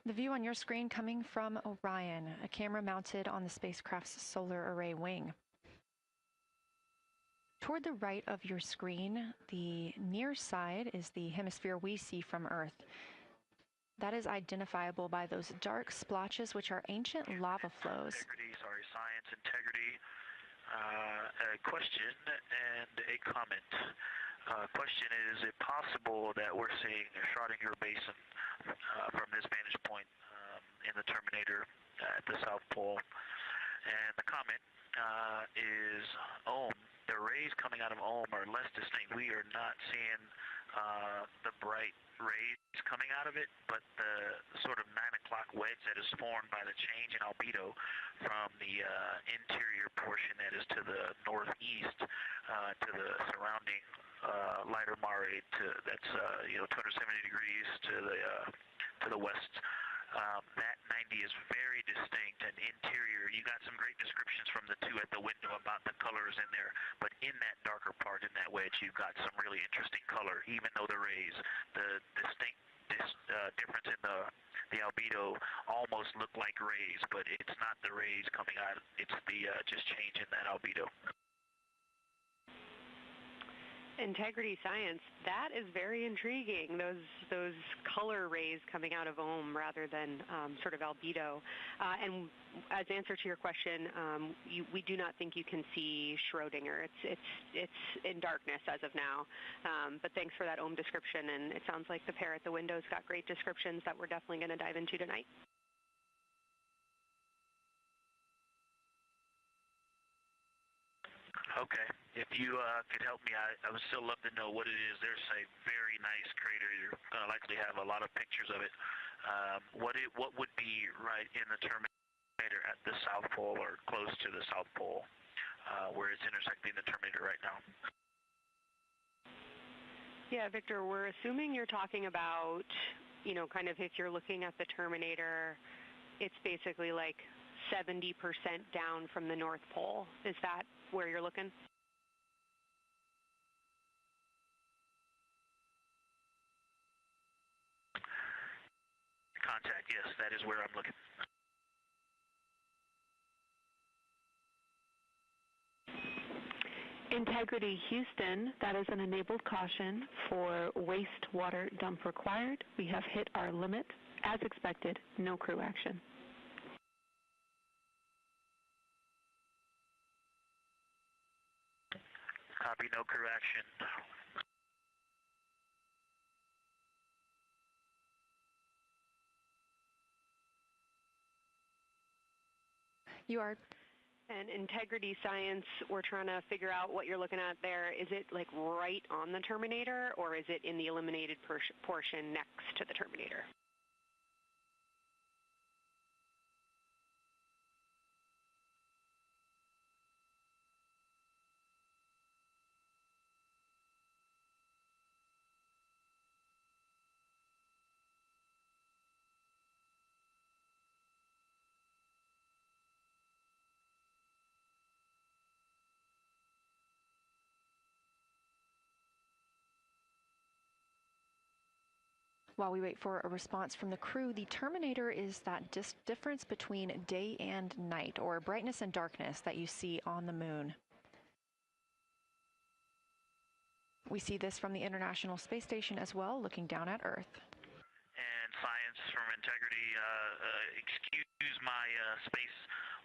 The view on your screen coming from Orion, a camera mounted on the spacecraft's solar array wing. Toward the right of your screen, the near side is the hemisphere we see from Earth. That is identifiable by those dark splotches, which are ancient lava flows. Science integrity. A question and a comment. Question is it possible that we're seeing a Schrodinger basin from this vantage point in the Terminator at the South Pole? And the comment is the rays coming out of are less distinct. We are not seeing the bright rays coming out of it, but the sort of 9 o'clock wedge that is formed by the change in albedo from the interior portion that is to the northeast to the surrounding lighter mare that's 270 degrees to the west. That 90 is very distinct and interior. You got some great descriptions from the two at the window about the colors in there, but in that darker part, in that wedge, you've got some really interesting color, even though the rays, the distinct difference in the albedo almost look like rays, but it's not the rays coming out, it's the just change in that albedo. Integrity Science, that is very intriguing, those color rays coming out of rather than sort of albedo. And as answer to your question, we do not think you can see Schrodinger. It's in darkness as of now. But thanks for that description, and it sounds like the pair at the window's got great descriptions that we're definitely going to dive into tonight. Okay. If you could help me, I would still love to know what it is. There's a very nice crater. You're going to likely have a lot of pictures of it. What would be right in the Terminator at the South Pole or close to the South Pole, where it's intersecting the Terminator right now? Yeah, Victor, we're assuming you're talking about, kind of if you're looking at the Terminator, it's basically like 70% down from the North Pole. Is that where you're looking? Contact, yes, that is where I'm looking. Integrity Houston, that is an enabled caution for wastewater dump required. We have hit our limit. As expected, no crew action. Copy, no crew action. You are. And Integrity Science, we're trying to figure out what you're looking at there. Is it like right on the Terminator, or is it in the illuminated portion next to the Terminator? While we wait for a response from the crew, the Terminator is that difference between day and night, or brightness and darkness, that you see on the moon. We see this from the International Space Station as well, looking down at Earth. And Science from Integrity, excuse my space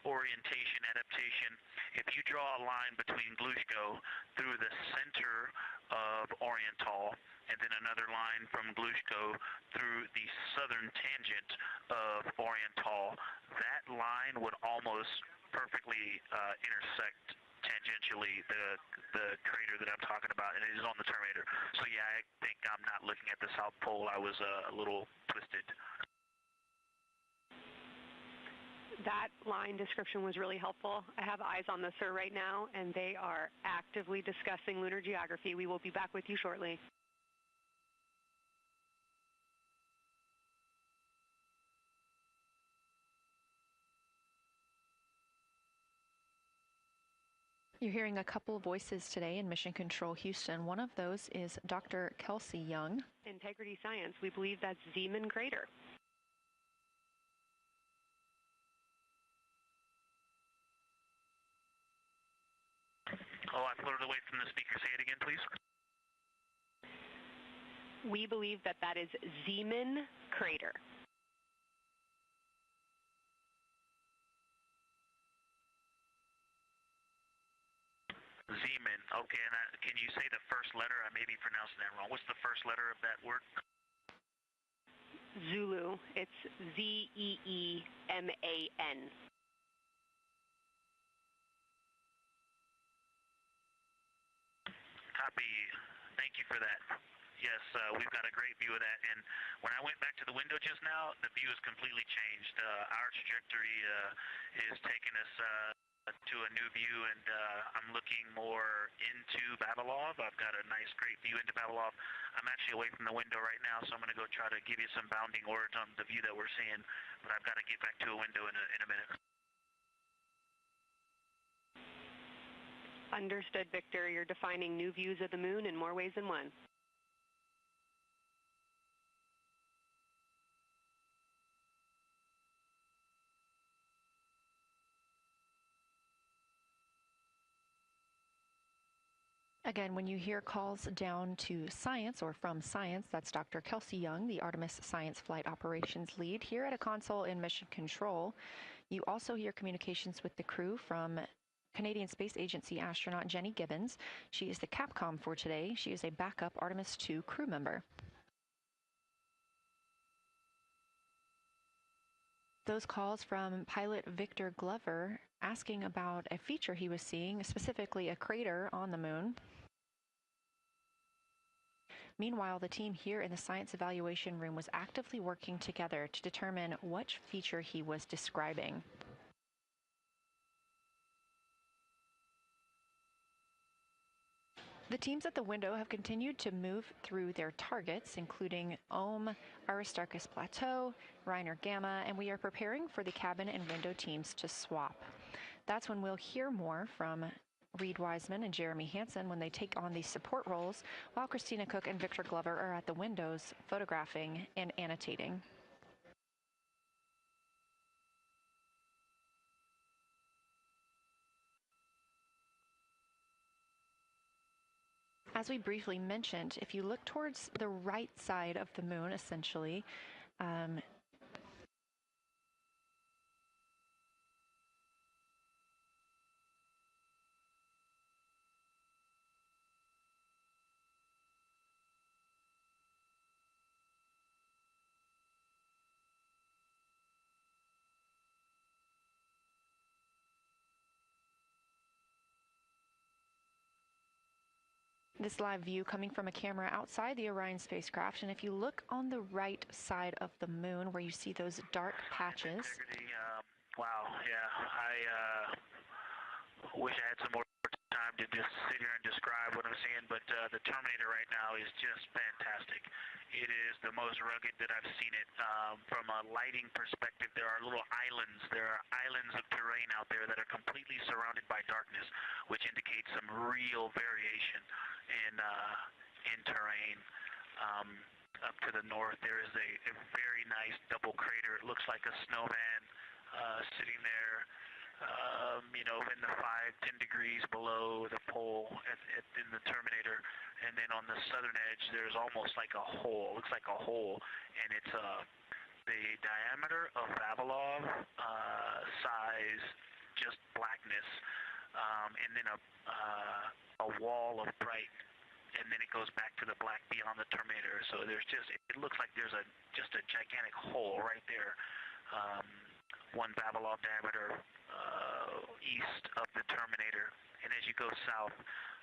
orientation adaptation. If you draw a line between Glushko through the center of Oriental, and then another line from Glushko through the southern tangent of Oriental, that line would almost perfectly intersect tangentially the crater that I'm talking about, and it is on the Terminator. So yeah, I think I'm not looking at the South Pole. I was a little twisted. That line description was really helpful. I have eyes on the SIR right now, and they are actively discussing lunar geography. We will be back with you shortly. You're hearing a couple voices today in Mission Control Houston. One of those is Dr. Kelsey Young. Integrity Science, we believe that's Zeeman Crater. Oh, I floated away from the speaker. Say it again, please. We believe that that is Zeeman crater. Zeeman. Okay, and can you say the first letter? I may be pronouncing that wrong. What's the first letter of that word? Zulu. It's Z-E-E-M-A-N. Copy. Thank you for that. Yes, we've got a great view of that. And when I went back to the window just now, the view has completely changed. Our trajectory is taking us to a new view, and I'm looking more into Babalov. I've got a nice, great view into Babalov. I'm actually away from the window right now, so I'm going to go try to give you some bounding words on the view that we're seeing. But I've got to get back to a window in a minute. Understood, Victor. You're defining new views of the moon in more ways than one. Again, when you hear calls down to science or from science, that's Dr. Kelsey Young, the Artemis Science Flight Operations Lead here at a console in Mission Control. You also hear communications with the crew from Canadian Space Agency astronaut Jenny Gibbons. She is the Capcom for today. She is a backup Artemis II crew member. Those calls from pilot Victor Glover asking about a feature he was seeing, specifically a crater on the moon. Meanwhile, the team here in the science evaluation room was actively working together to determine which feature he was describing. The teams at the window have continued to move through their targets, including Ohm, Aristarchus Plateau, Reiner Gamma, and we are preparing for the cabin and window teams to swap. That's when we'll hear more from Reed Wiseman and Jeremy Hansen when they take on these support roles, while Christina Cook and Victor Glover are at the windows photographing and annotating. As we briefly mentioned, if you look towards the right side of the moon, essentially, this live view coming from a camera outside the Orion spacecraft, and if you look on the right side of the moon where you see those dark patches. Wow, yeah, I wish I had some more time to just sit here and describe what I'm seeing, but the Terminator right now is just fantastic. It is the most rugged that I've seen it. From a lighting perspective, there are little islands. There are islands of terrain out there that are completely surrounded by darkness, which indicates some real variation in terrain. Up to the north, there is a very nice double crater. It looks like a snowman sitting there, in the 5-10 degrees below the pole in the Terminator. And then on the southern edge, there's almost like a hole. It looks like a hole, and it's the diameter of Vavilov size, just blackness, and then a wall of bright, and then it goes back to the black beyond the Terminator. So there's it looks like there's just a gigantic hole right there, 1 Vavilov diameter east of the Terminator. And as you go south,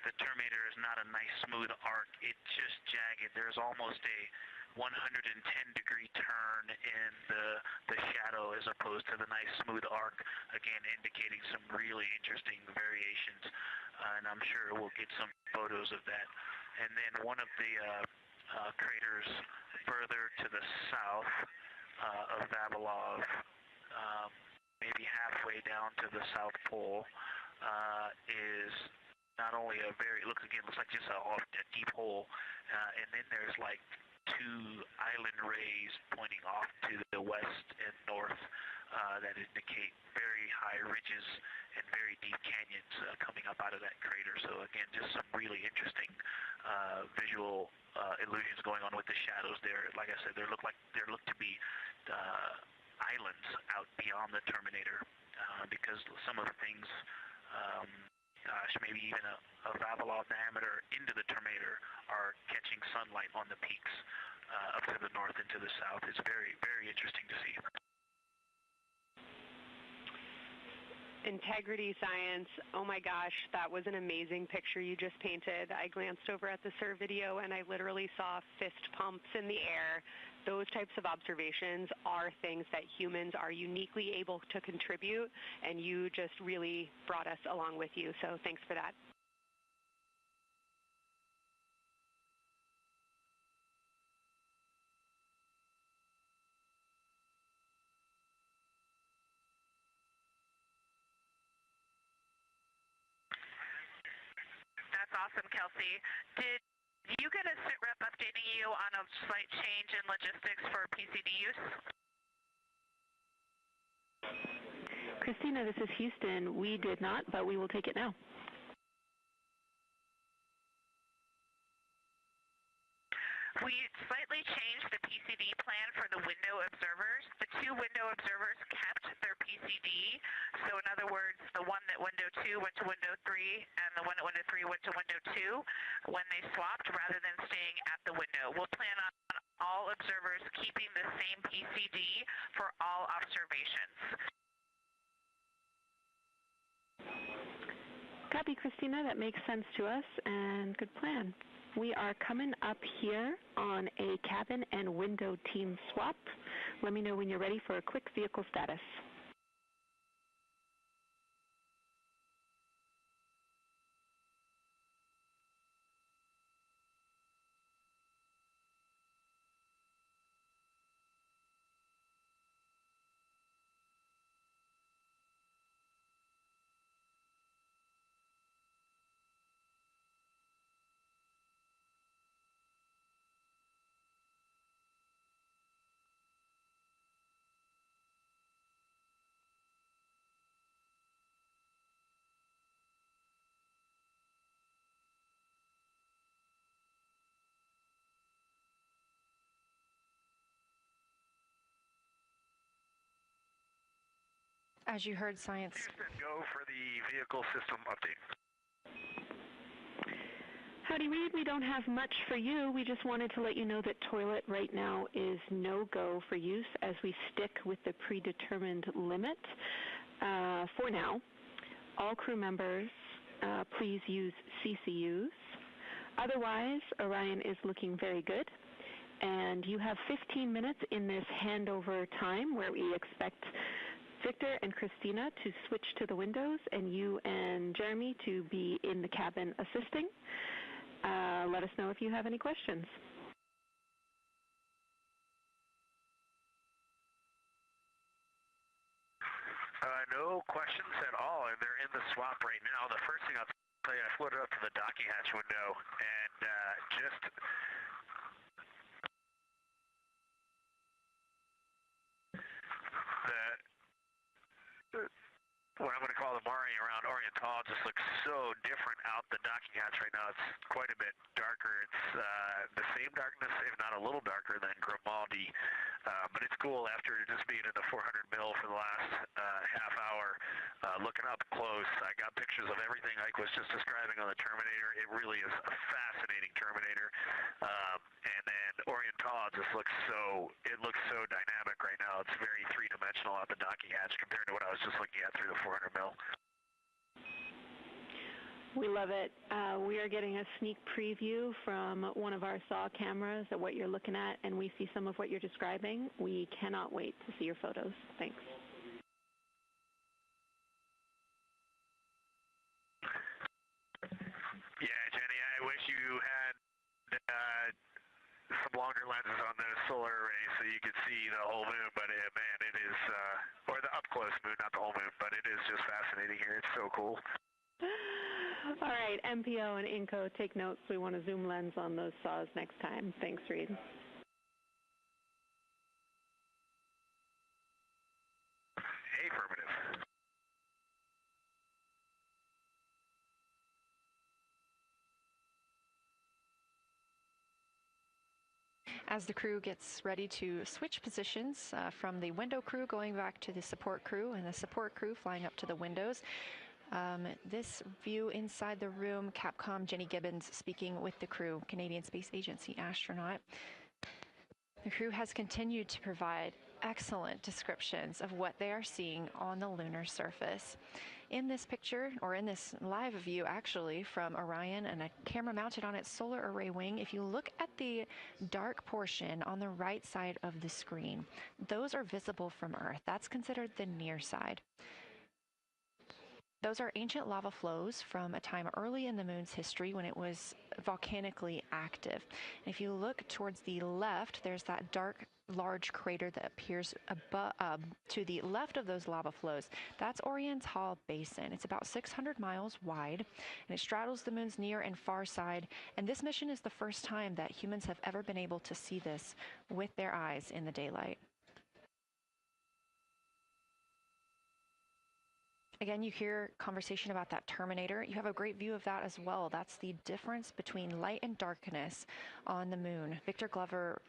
the Terminator is not a nice smooth arc. It's just jagged. There's almost a 110-degree turn in the shadow as opposed to the nice smooth arc, again indicating some really interesting variations. And I'm sure we'll get some photos of that. And then one of the craters further to the south of Vavilov, maybe halfway down to the South Pole, is not only looks like just a deep hole, and then there's like 2 island rays pointing off to the west and north that indicate very high ridges and very deep canyons coming up out of that crater. So again, just some really interesting visual illusions going on with the shadows there. Like I said, there look to be islands out beyond the terminator because some of the things, gosh, maybe even a Vavilov diameter into the terminator are catching sunlight on the peaks up to the north and to the south. It's very, very interesting to see. Integrity science, oh my gosh, that was an amazing picture you just painted. I glanced over at the SIR video and I literally saw fist pumps in the air. Those types of observations are things that humans are uniquely able to contribute, and you just really brought us along with you, so thanks for that. That's awesome, Kelsey. Did you get a sit rep updating you on a slight change in logistics for PCD use? Christina, this is Houston. We did not, but we will take it now. We slightly changed the PCD plan for the window observers. The two window observers kept their PCD. So in other words, the one that window 2 went to window 3 and the one that window 3 went to window 2 when they swapped rather than staying at the window. We'll plan on all observers keeping the same PCD for all observations. Copy, Christina. That makes sense to us, and good plan. We are coming up here on a cabin and window team swap. Let me know when you're ready for a quick vehicle status. As you heard, science. Houston, go for the vehicle system update. Howdy, Reed. We don't have much for you. We just wanted to let you know that toilet right now is no-go for use as we stick with the predetermined limit for now. All crew members, please use CCUs. Otherwise, Orion is looking very good. And you have 15 minutes in this handover time where we expect Victor and Christina to switch to the windows and you and Jeremy to be in the cabin assisting. Let us know if you have any questions. No questions at all, and they're in the swap right now. The first thing I'll tell you, I floated up to the docking hatch window and just what I'm going to call the Mari around Orion just looks so different out the docking hatch right now. It's quite a bit darker. It's the same darkness, if not a little darker than Grimaldi, but it's cool after just being in the 400 mil for the last half hour. Looking up close, I got pictures of everything Ike was just describing on the Terminator. It really is a fascinating Terminator. And then Orion just looks so dynamic right now. It's very three-dimensional out the docking hatch compared to what I was just looking at through the 400 mil. We love it. We are getting a sneak preview from one of our SAW cameras at what you're looking at, and we see some of what you're describing. We cannot wait to see your photos. Thanks. Yeah, Jenny, I wish you had some longer lenses on the solar array so you could see the whole moon, but man, it is, or the up-close moon, not the whole moon, but it is just fascinating here. It's so cool. All right, MPO and INCO, take notes. We want a zoom lens on those saws next time. Thanks, Reed. Hey, As the crew gets ready to switch positions from the window crew going back to the support crew and the support crew flying up to the windows, this view inside the room, Capcom Jenny Gibbons speaking with the crew, Canadian Space Agency astronaut. The crew has continued to provide excellent descriptions of what they are seeing on the lunar surface. In this picture, or in this live view actually, from Orion and a camera mounted on its solar array wing, if you look at the dark portion on the right side of the screen, those are visible from Earth. That's considered the near side. Those are ancient lava flows from a time early in the moon's history when it was volcanically active. And if you look towards the left, there's that dark, large crater that appears to the left of those lava flows. That's Orion's Hall Basin. It's about 600 miles wide, and it straddles the moon's near and far side. And this mission is the first time that humans have ever been able to see this with their eyes in the daylight. Again, you hear conversation about that terminator. You have a great view of that as well. That's the difference between light and darkness on the moon. Victor Glover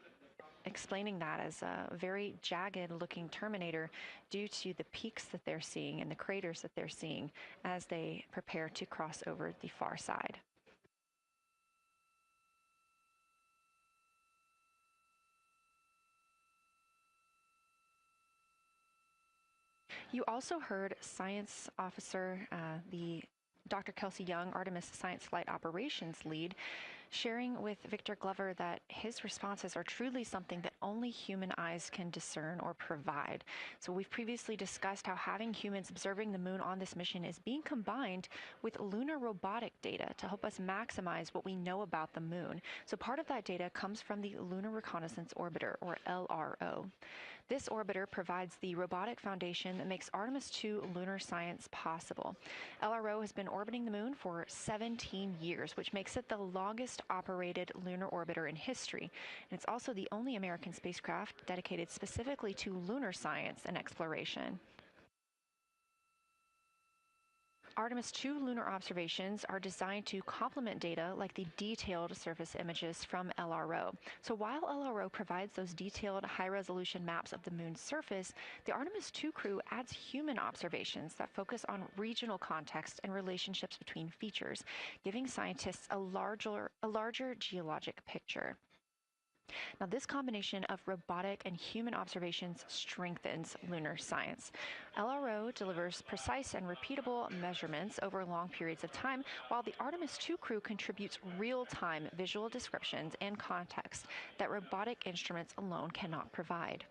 explaining that as a very jagged looking terminator due to the peaks that they're seeing and the craters that they're seeing as they prepare to cross over the far side. You also heard science officer, the Dr. Kelsey Young, Artemis Science Flight Operations lead, sharing with Victor Glover that his responses are truly something that only human eyes can discern or provide. So we've previously discussed how having humans observing the moon on this mission is being combined with lunar robotic data to help us maximize what we know about the moon. So part of that data comes from the Lunar Reconnaissance Orbiter, or LRO. This orbiter provides the robotic foundation that makes Artemis II lunar science possible. LRO has been orbiting the moon for 17 years, which makes it the longest operated lunar orbiter in history. And it's also the only American spacecraft dedicated specifically to lunar science and exploration. Artemis II lunar observations are designed to complement data like the detailed surface images from LRO. So while LRO provides those detailed high-resolution maps of the moon's surface, the Artemis II crew adds human observations that focus on regional context and relationships between features, giving scientists a larger geologic picture. Now, this combination of robotic and human observations strengthens lunar science. LRO delivers precise and repeatable measurements over long periods of time, while the Artemis II crew contributes real-time visual descriptions and context that robotic instruments alone cannot provide.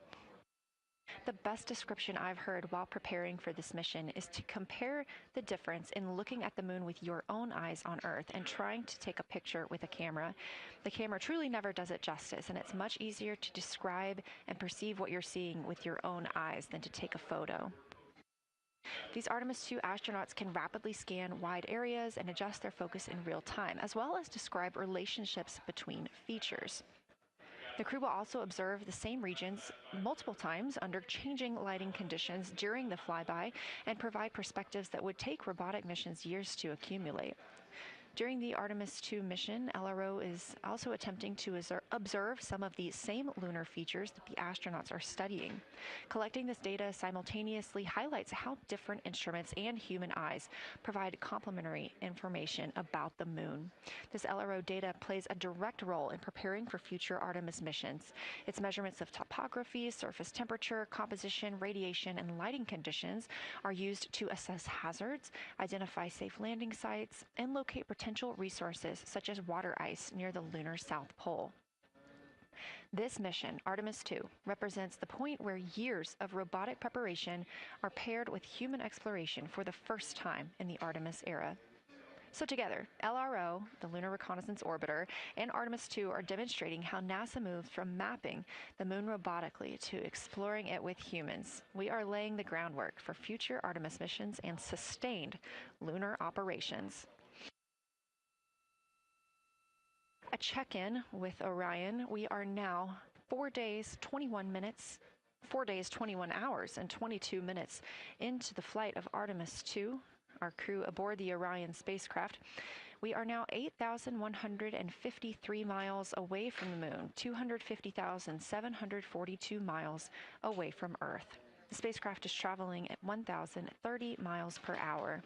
The best description I've heard while preparing for this mission is to compare the difference in looking at the moon with your own eyes on Earth and trying to take a picture with a camera. The camera truly never does it justice, and it's much easier to describe and perceive what you're seeing with your own eyes than to take a photo. These Artemis II astronauts can rapidly scan wide areas and adjust their focus in real time, as well as describe relationships between features. The crew will also observe the same regions multiple times under changing lighting conditions during the flyby and provide perspectives that would take robotic missions years to accumulate. During the Artemis II mission, LRO is also attempting to observe some of the same lunar features that the astronauts are studying. Collecting this data simultaneously highlights how different instruments and human eyes provide complementary information about the moon. This LRO data plays a direct role in preparing for future Artemis missions. Its measurements of topography, surface temperature, composition, radiation, and lighting conditions are used to assess hazards, identify safe landing sites, and locate potential resources such as water ice near the lunar South Pole. This mission, Artemis II, represents the point where years of robotic preparation are paired with human exploration for the first time in the Artemis era. So together, LRO, the Lunar Reconnaissance Orbiter, and Artemis II are demonstrating how NASA moves from mapping the moon robotically to exploring it with humans. We are laying the groundwork for future Artemis missions and sustained lunar operations. A check-in with Orion. We are now 4 days, 21 hours, and 22 minutes into the flight of Artemis II, our crew aboard the Orion spacecraft. We are now 8,153 miles away from the moon, 250,742 miles away from Earth. The spacecraft is traveling at 1,030 miles per hour.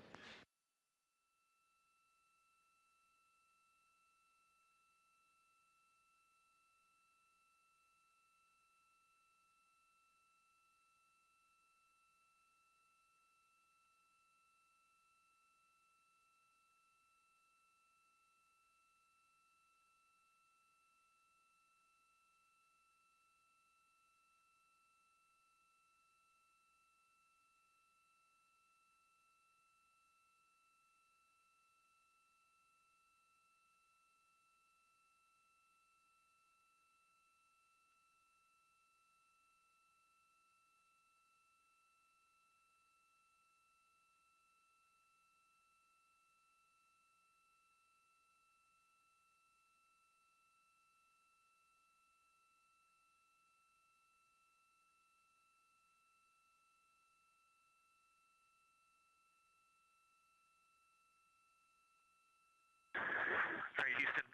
All right, Houston,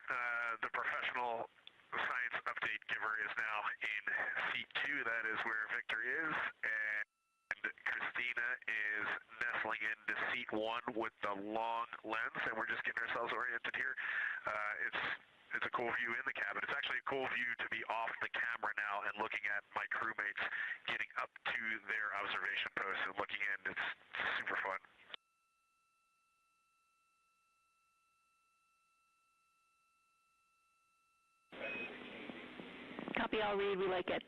the professional science update giver is now in seat 2. That is where Victor is, and Christina is nestling into seat 1 with the long lens, and we're just getting ourselves oriented here. It's a cool view in the cabin. It's actually a cool view to be off the camera now and looking at my crewmates getting up to their observation post and looking in. It's super fun. Copy all, Reed. We like it.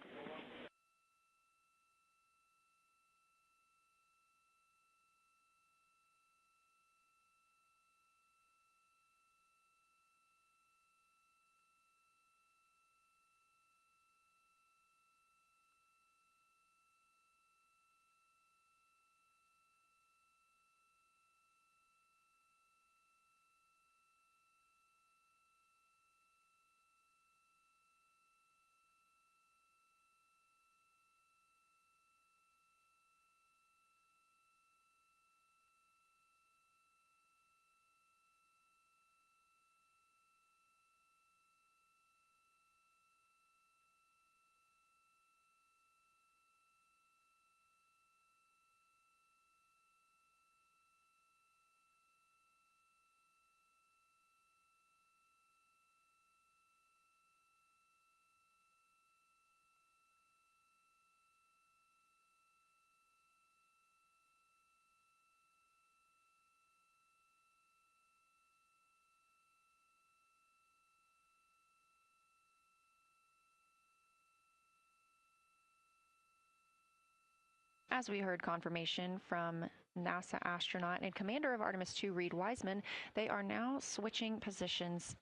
As we heard confirmation from NASA astronaut and commander of Artemis II, Reed Wiseman, they are now switching positions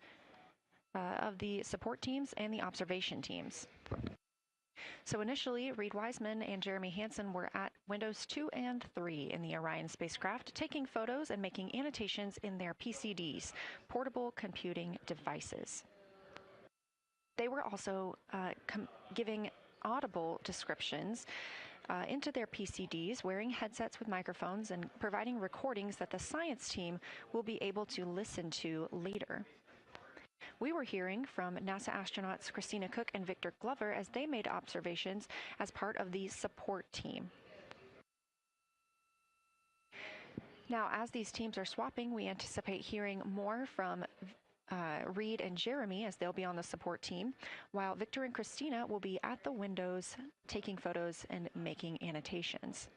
of the support teams and the observation teams. So initially, Reed Wiseman and Jeremy Hansen were at windows 2 and 3 in the Orion spacecraft, taking photos and making annotations in their PCDs, portable computing devices. They were also giving audible descriptions into their PCDs, wearing headsets with microphones and providing recordings that the science team will be able to listen to later. We were hearing from NASA astronauts Christina Cook and Victor Glover as they made observations as part of the support team. Now, as these teams are swapping, we anticipate hearing more from Reed and Jeremy as they'll be on the support team, while Victor and Christina will be at the windows taking photos and making annotations.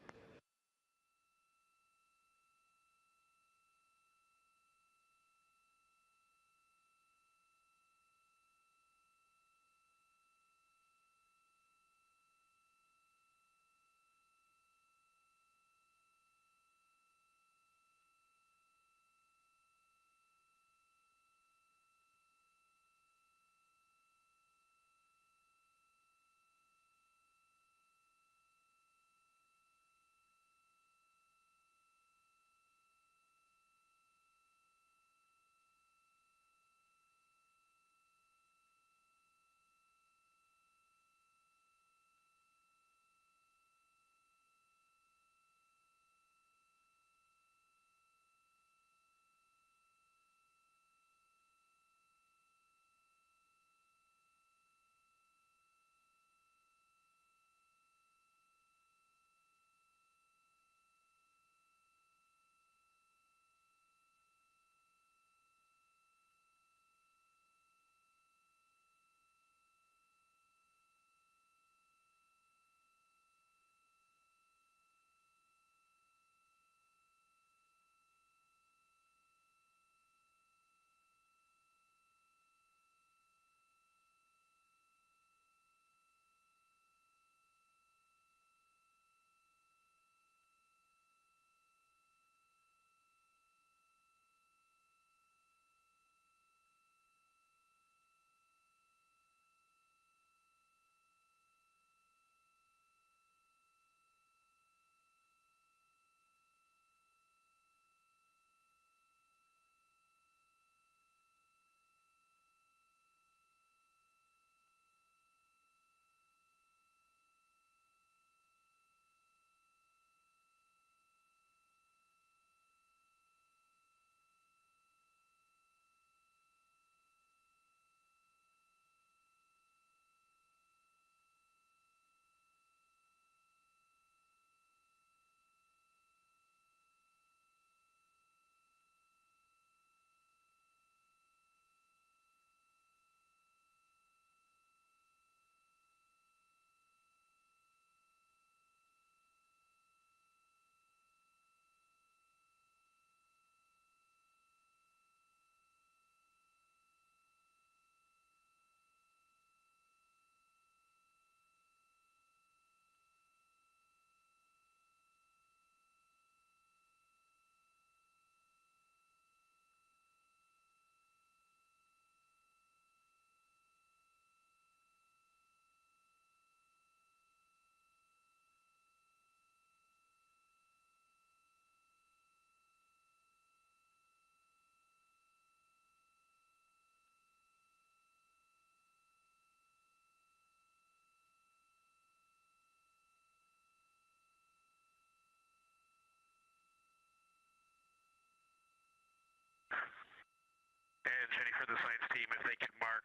for the science team if they can mark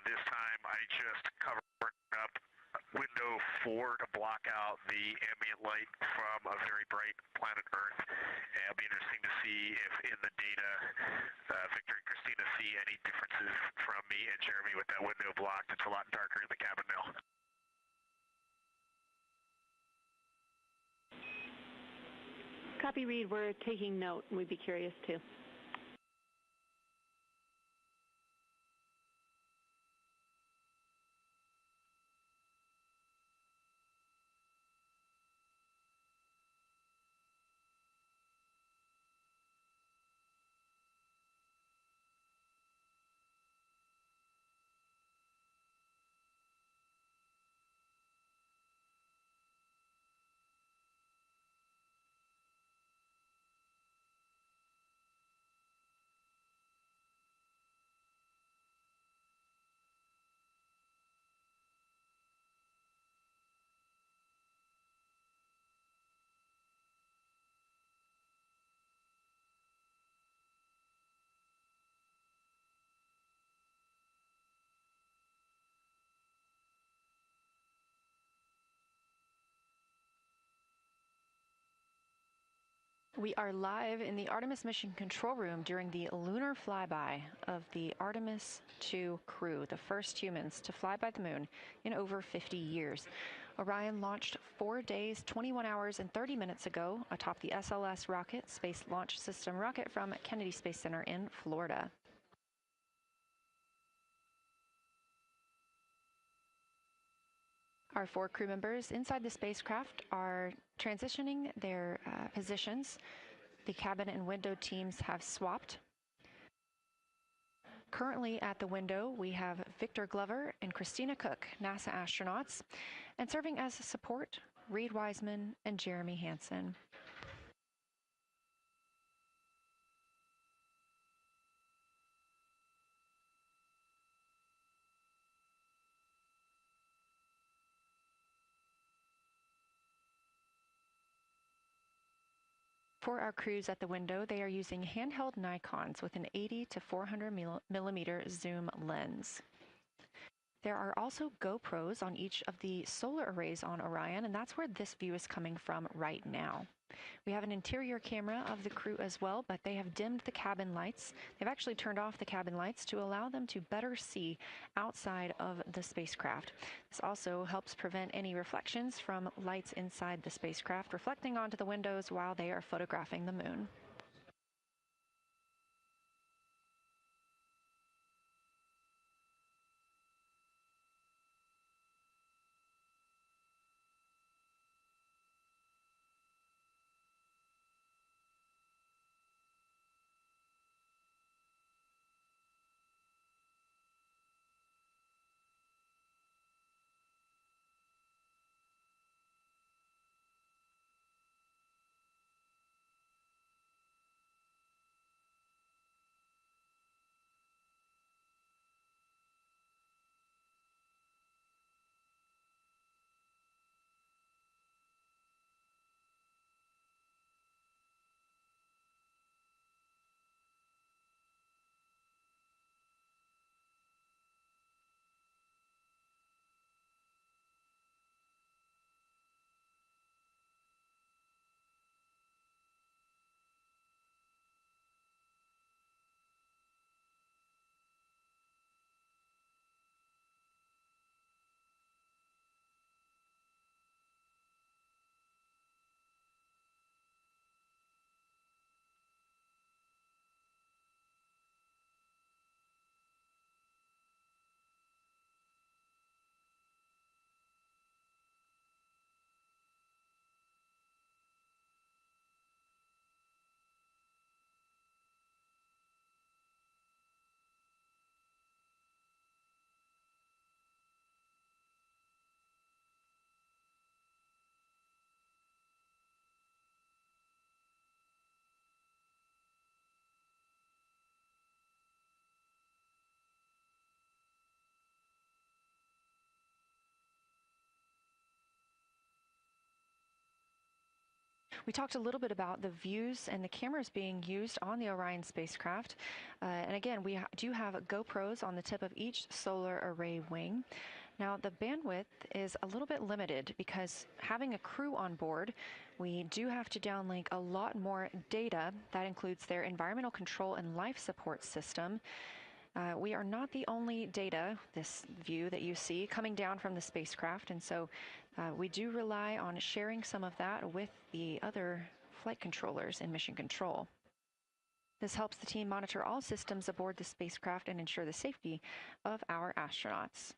this time. I just covered up window 4 to block out the ambient light from a very bright planet Earth. And it'll be interesting to see if in the data Victor and Christina see any differences from me and Jeremy with that window blocked. It's a lot darker in the cabin now. Copy, Reed. We're taking note, and we'd be curious too. We are live in the Artemis mission control room during the lunar flyby of the Artemis II crew, the first humans to fly by the moon in over 50 years. Orion launched 4 days, 21 hours, and 30 minutes ago atop the SLS rocket, Space Launch System rocket from Kennedy Space Center in Florida. Our 4 crew members inside the spacecraft are transitioning their positions. The cabin and window teams have swapped. Currently at the window, we have Victor Glover and Christina Cook, NASA astronauts, and serving as support, Reed Wiseman and Jeremy Hansen. For our crews at the window, they are using handheld Nikons with an 80 to 400 millimeter zoom lens. There are also GoPros on each of the solar arrays on Orion, and that's where this view is coming from right now. We have an interior camera of the crew as well, but they have dimmed the cabin lights. They've actually turned off the cabin lights to allow them to better see outside of the spacecraft. This also helps prevent any reflections from lights inside the spacecraft reflecting onto the windows while they are photographing the moon. We talked a little bit about the views and the cameras being used on the Orion spacecraft. And again, we do have GoPros on the tip of each solar array wing. Now, the bandwidth is a little bit limited because having a crew on board, we do have to downlink a lot more data. That includes their environmental control and life support system. We are not the only data, this view that you see, coming down from the spacecraft, and so we do rely on sharing some of that with the other flight controllers in mission control. This helps the team monitor all systems aboard the spacecraft and ensure the safety of our astronauts.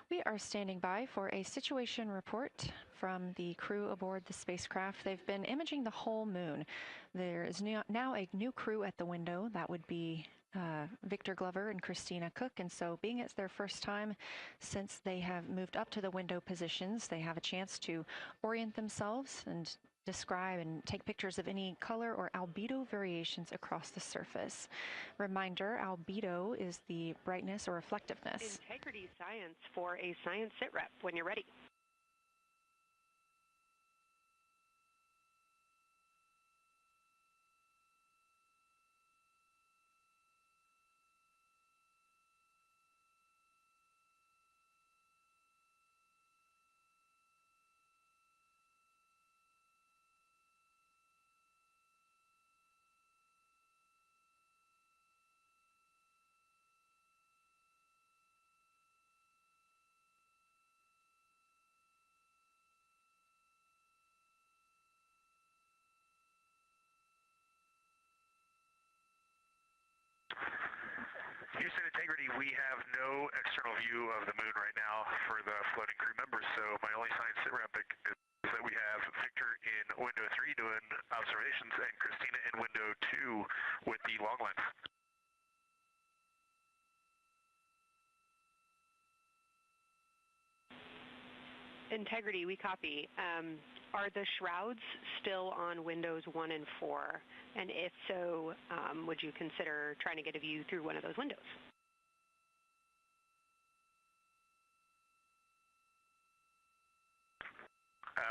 We are standing by for a situation report from the crew aboard the spacecraft. They've been imaging the whole moon. There is now a new crew at the window. That would be Victor Glover and Christina Cook, and so being it's their first time since they have moved up to the window positions, they have a chance to orient themselves and describe and take pictures of any color or albedo variations across the surface. Reminder, albedo is the brightness or reflectiveness. Integrity science for a science sit rep when you're ready. Houston Integrity, we have no external view of the moon right now for the floating crew members, so my only science sit rep is that we have Victor in window 3 doing observations and Christina in window 2 with the long lens. Integrity, we copy. Are the shrouds still on windows 1 and 4? And if so, would you consider trying to get a view through one of those windows?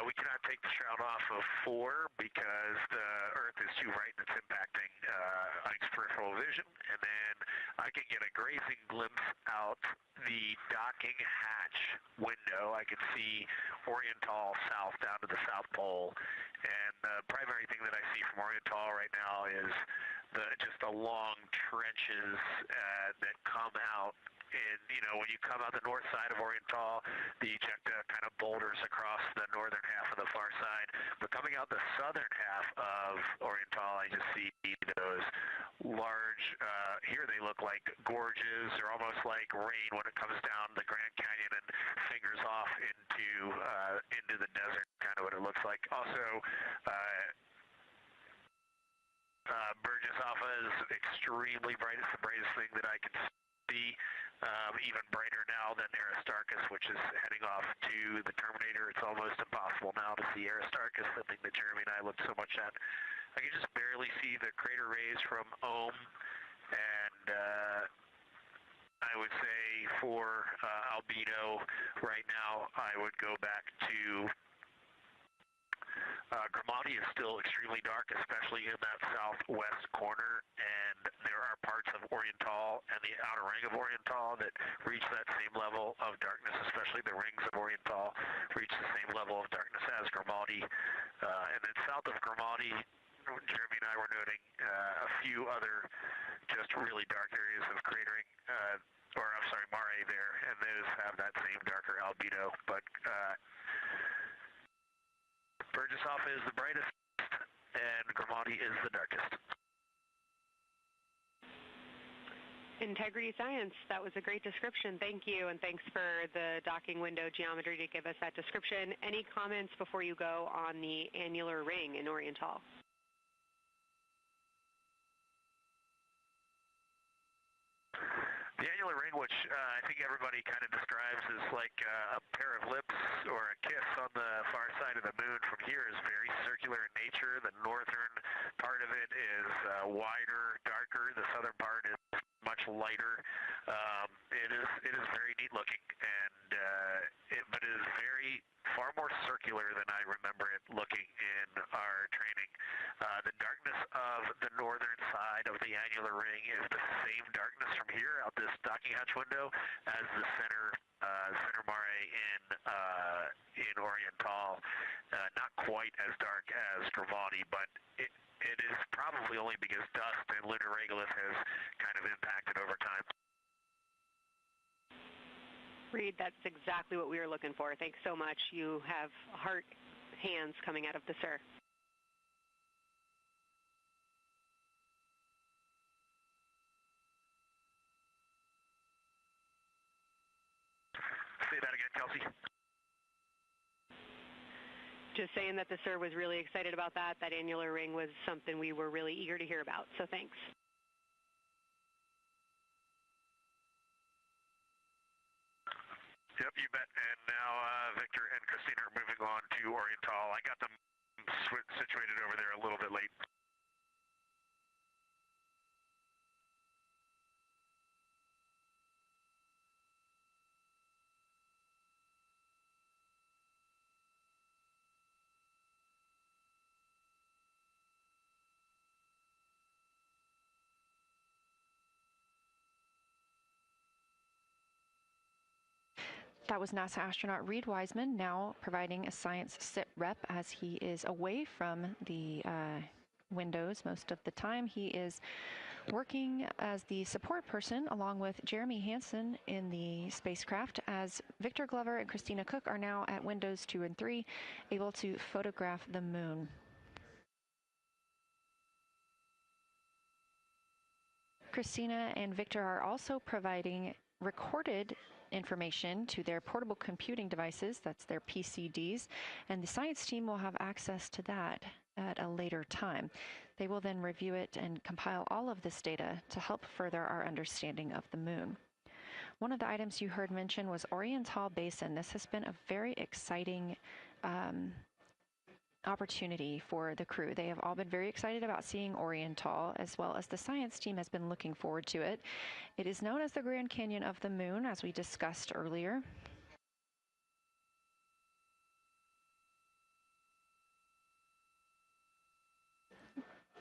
We cannot take the shroud off of 4 because the Earth is too bright and it's impacting Ike's peripheral vision. And then I can get a grazing glimpse out the docking hatch window. I can see Oriental south down to the South Pole. And the primary thing that I see from Oriental right now is just the long trenches that come out. And, you know, when you come out the north side of Oriental, the ejecta kind of boulders across the northern half of the far side. But coming out the southern half of Oriental, I just see those large, here they look like gorges. They're almost like rain when it comes down the Grand Canyon and fingers off into the desert, kind of what it looks like. Also, Burgess Alpha is extremely bright. It's the brightest thing that I can see. Even brighter now than Aristarchus, which is heading off to the Terminator. It's almost impossible now to see Aristarchus, the thing that Jeremy and I looked so much at. I can just barely see the crater rays from Ohm, and I would say for albedo right now, I would go back to Grimati is still extremely dark, especially in that southwest corner, and there are parts of Oriental and the outer ring of Oriental that reach that same level of darkness, especially the rings of Oriental reach the same level of darkness as Grimati. And then south of Grimati, Jeremy and I were noting a few other just really dark areas of cratering, mare there, and those have that same darker albedo, but Burgesshoff is the brightest, and Grimati is the darkest. Integrity Science, that was a great description. Thank you, and thanks for the docking window geometry to give us that description. Any comments before you go on the annular ring in Oriental? The annular ring, which I think everybody kind of describes as like a pair of lips or a kiss on the far side of the moon from here, is very circular in nature. The northern part of it is wider, darker. The southern part is much lighter. It is very neat looking, and but it is far more circular than I remember it looking in our training. The darkness of the northern side of the annular ring is the same darkness from here out this docking hatch window as the center mare in Oriental. Not quite as dark as Grimati, but it is probably only because dust and lunar regolith has kind of impacted over time. Reed, that's exactly what we were looking for. Thanks so much. You have heart hands coming out of the SIR. Say that again, Kelsey. Just saying that the SIR was really excited about that. That annular ring was something we were really eager to hear about, so thanks. Yep, you bet. And now Victor and Christina are moving on to Oriental. I got them situated over there a little bit late. That was NASA astronaut Reed Wiseman, now providing a science sit rep as he is away from the windows most of the time. He is working as the support person along with Jeremy Hansen in the spacecraft, as Victor Glover and Christina Cook are now at windows 2 and 3, able to photograph the moon. Christina and Victor are also providing recorded information to their portable computing devices, that's their PCDs, and the science team will have access to that at a later time. They will then review it and compile all of this data to help further our understanding of the moon. One of the items you heard mentioned was Oriental Basin. This has been a very exciting opportunity for the crew. They have all been very excited about seeing Oriental, as well as the science team has been looking forward to it. It is known as the Grand Canyon of the Moon, as we discussed earlier.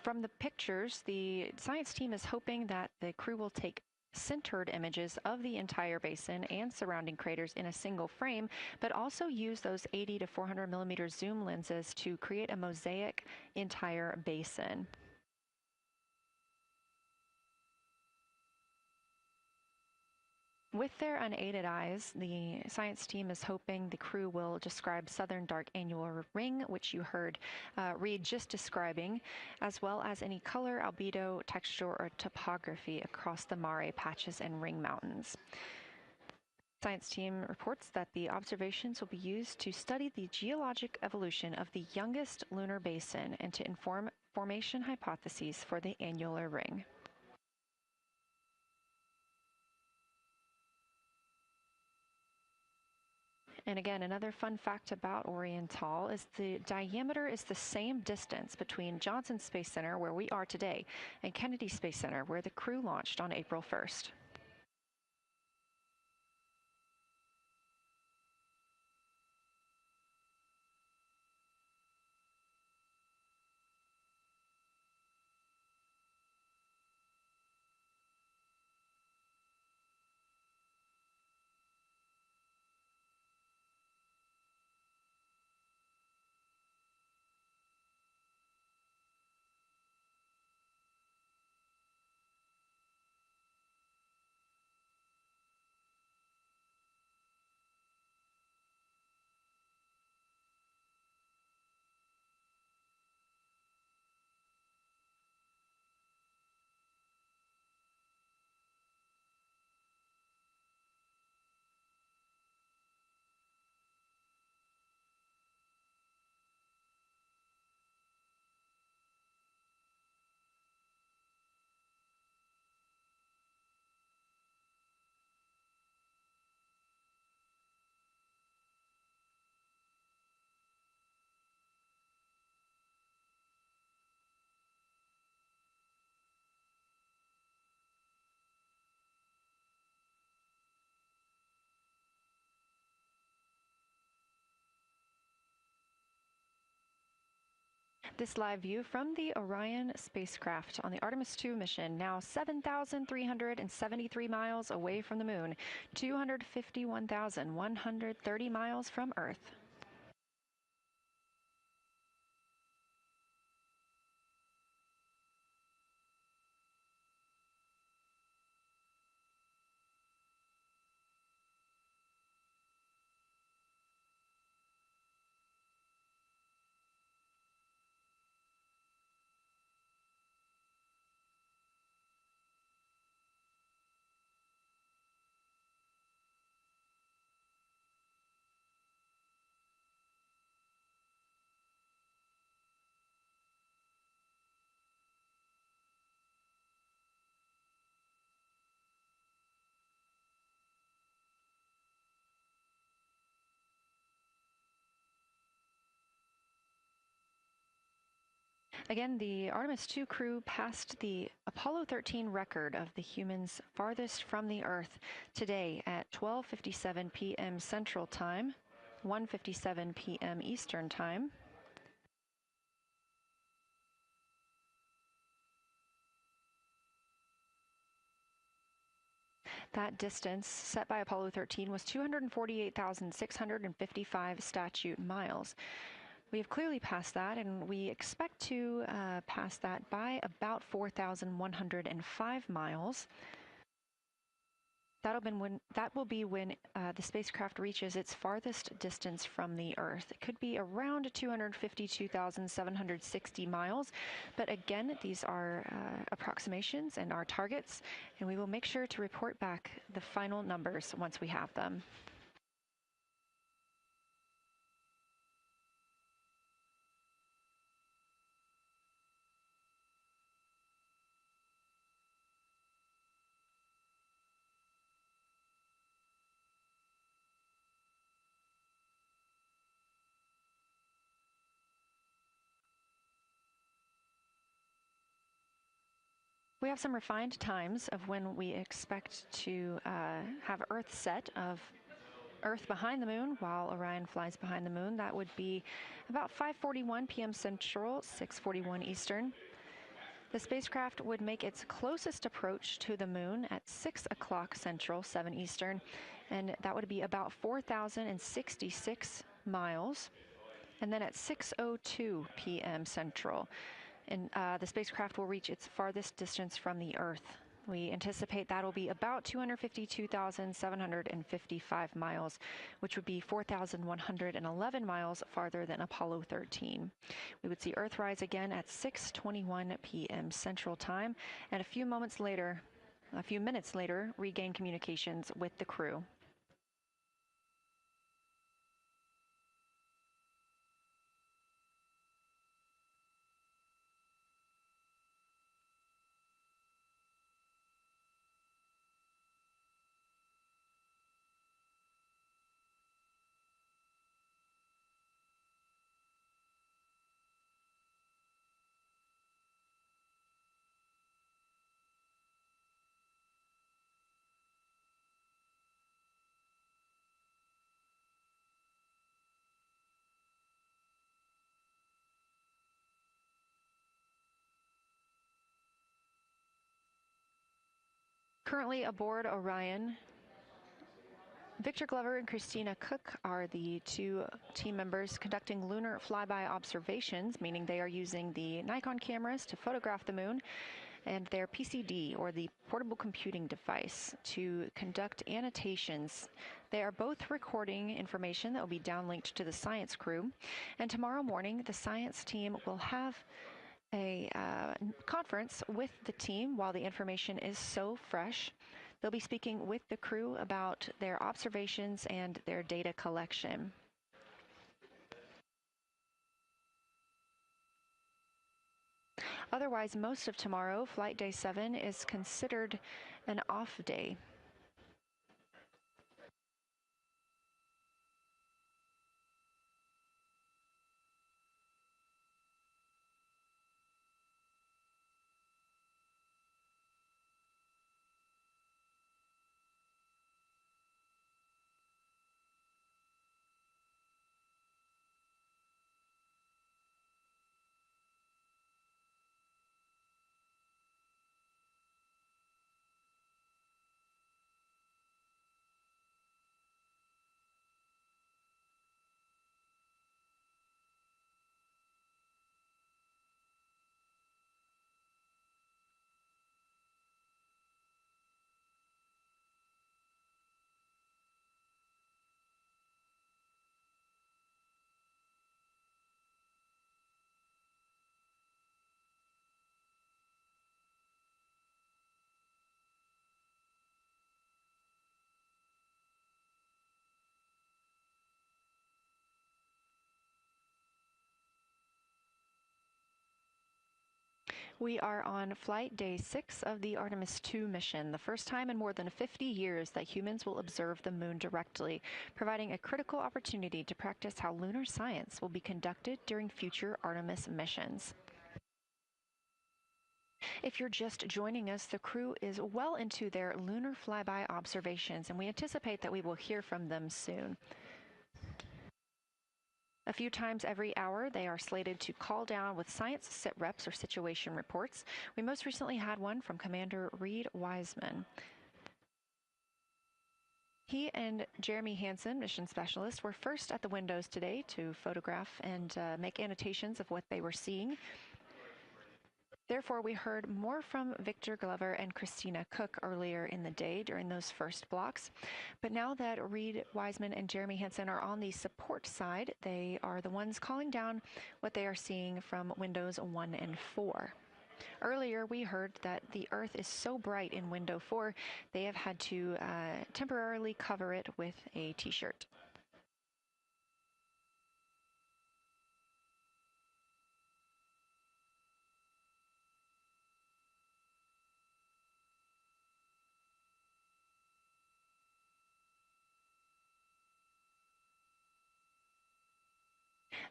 From the pictures, the science team is hoping that the crew will take centered images of the entire basin and surrounding craters in a single frame, but also use those 80 to 400 millimeter zoom lenses to create a mosaic entire basin. With their unaided eyes, the science team is hoping the crew will describe southern dark annular ring, which you heard Reed just describing, as well as any color, albedo, texture, or topography across the mare patches and ring mountains. Science team reports that the observations will be used to study the geologic evolution of the youngest lunar basin and to inform formation hypotheses for the annular ring. And again, another fun fact about Oriental is the diameter is the same distance between Johnson Space Center, where we are today, and Kennedy Space Center, where the crew launched on April 1st. This live view from the Orion spacecraft on the Artemis II mission, now 7,373 miles away from the moon, 251,130 miles from Earth. Again, the Artemis II crew passed the Apollo 13 record of the humans farthest from the Earth today at 12:57 p.m. Central Time, 1:57 p.m. Eastern Time. That distance set by Apollo 13 was 248,655 statute miles. We have clearly passed that, and we expect to pass that by about 4,105 miles. That will be when the spacecraft reaches its farthest distance from the Earth. It could be around 252,760 miles, but again, these are approximations and our targets, and we will make sure to report back the final numbers once we have them. We have some refined times of when we expect to have Earth set of Earth behind the moon while Orion flies behind the moon. That would be about 5:41 p.m. Central, 6:41 Eastern. The spacecraft would make its closest approach to the moon at 6 o'clock Central, 7 Eastern, and that would be about 4,066 miles. And then at 6:02 p.m. Central, and the spacecraft will reach its farthest distance from the Earth. We anticipate that'll be about 252,755 miles, which would be 4,111 miles farther than Apollo 13. We would see Earthrise again at 6:21 p.m. Central Time, and a few minutes later, regain communications with the crew. Currently aboard Orion, Victor Glover and Christina Cook are the two team members conducting lunar flyby observations, meaning they are using the Nikon cameras to photograph the moon, and their PCD, or the portable computing device, to conduct annotations. They are both recording information that will be downlinked to the science crew, and tomorrow morning the science team will have a conference with the team while the information is so fresh. They'll be speaking with the crew about their observations and their data collection. Otherwise, most of tomorrow, flight day 7, is considered an off day. We are on flight day 6 of the Artemis II mission, the first time in more than 50 years that humans will observe the moon directly, providing a critical opportunity to practice how lunar science will be conducted during future Artemis missions. If you're just joining us, the crew is well into their lunar flyby observations, and we anticipate that we will hear from them soon. A few times every hour, they are slated to call down with science sit reps or situation reports. We most recently had one from Commander Reed Wiseman. He and Jeremy Hansen, mission specialist, were first at the windows today to photograph and make annotations of what they were seeing. Therefore, we heard more from Victor Glover and Christina Cook earlier in the day during those first blocks. But now that Reed Wiseman and Jeremy Hansen are on the support side, they are the ones calling down what they are seeing from windows 1 and 4. Earlier, we heard that the Earth is so bright in window 4, they have had to temporarily cover it with a t-shirt.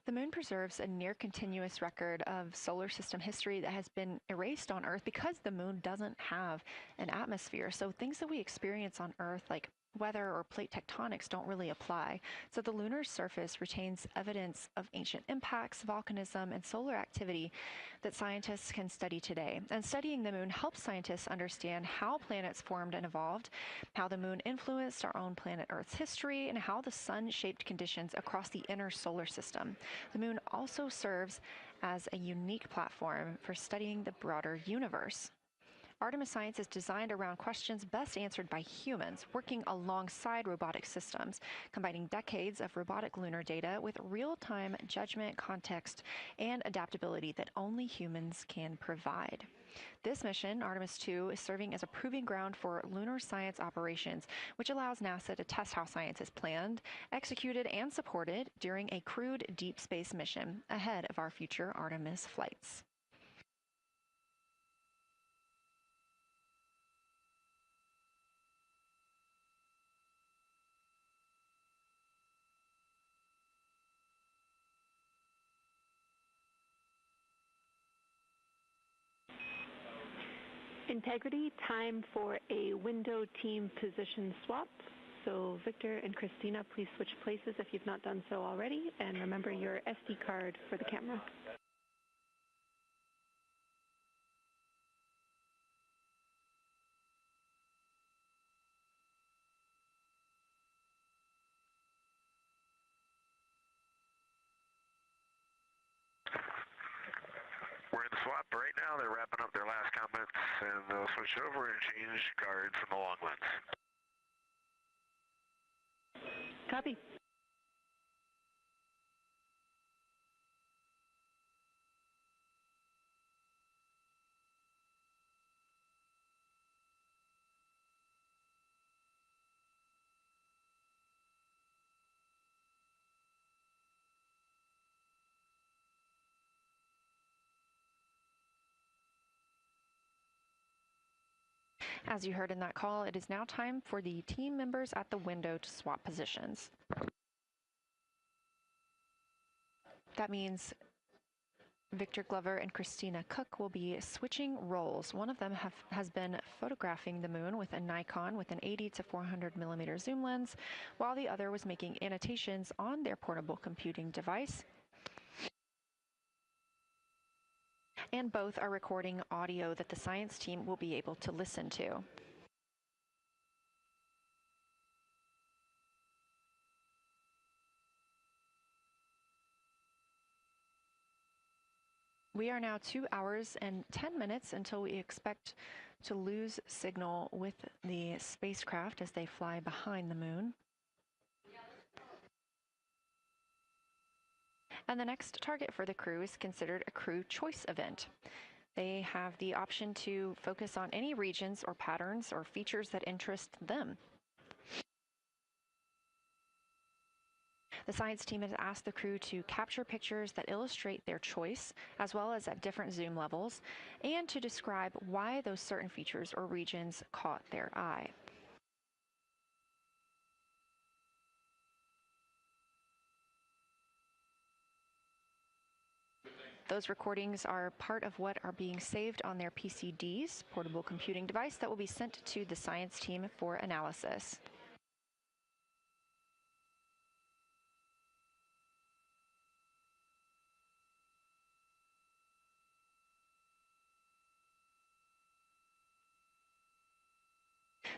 The moon preserves a near-continuous record of solar system history that has been erased on Earth because the moon doesn't have an atmosphere. So things that we experience on Earth, like weather or plate tectonics, don't really apply. So the lunar surface retains evidence of ancient impacts, volcanism, and solar activity that scientists can study today. And studying the moon helps scientists understand how planets formed and evolved, how the moon influenced our own planet Earth's history, and how the sun shaped conditions across the inner solar system. The moon also serves as a unique platform for studying the broader universe. Artemis science is designed around questions best answered by humans, working alongside robotic systems, combining decades of robotic lunar data with real-time judgment, context, and adaptability that only humans can provide. This mission, Artemis II, is serving as a proving ground for lunar science operations, which allows NASA to test how science is planned, executed, and supported during a crewed deep space mission ahead of our future Artemis flights. Integrity, time for a window team position swap. So Victor and Christina, please switch places if you've not done so already, and remember your SD card for the camera. We're in the swap right now. They're wrapping up their last comments, and they'll switch over and change guard from the long lens. Copy. As you heard in that call, it is now time for the team members at the window to swap positions. That means Victor Glover and Christina Cook will be switching roles. One of them has been photographing the moon with a Nikon with an 80 to 400 millimeter zoom lens, while the other was making annotations on their portable computing device. And both are recording audio that the science team will be able to listen to. We are now 2 hours and 10 minutes until we expect to lose signal with the spacecraft as they fly behind the moon. And the next target for the crew is considered a crew choice event. They have the option to focus on any regions or patterns or features that interest them. The science team has asked the crew to capture pictures that illustrate their choice, as well as at different zoom levels, and to describe why those certain features or regions caught their eye. Those recordings are part of what are being saved on their PCDs, portable computing device that will be sent to the science team for analysis.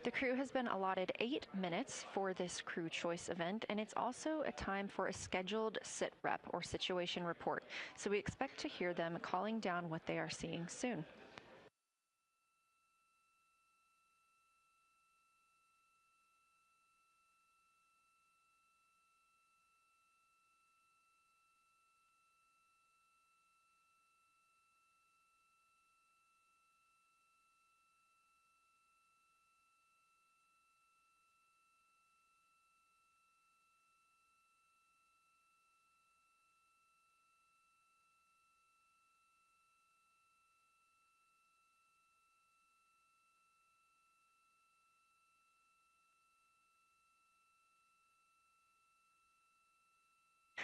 The crew has been allotted 8 minutes for this crew choice event, and it's also a time for a scheduled sit rep or situation report. So we expect to hear them calling down what they are seeing soon.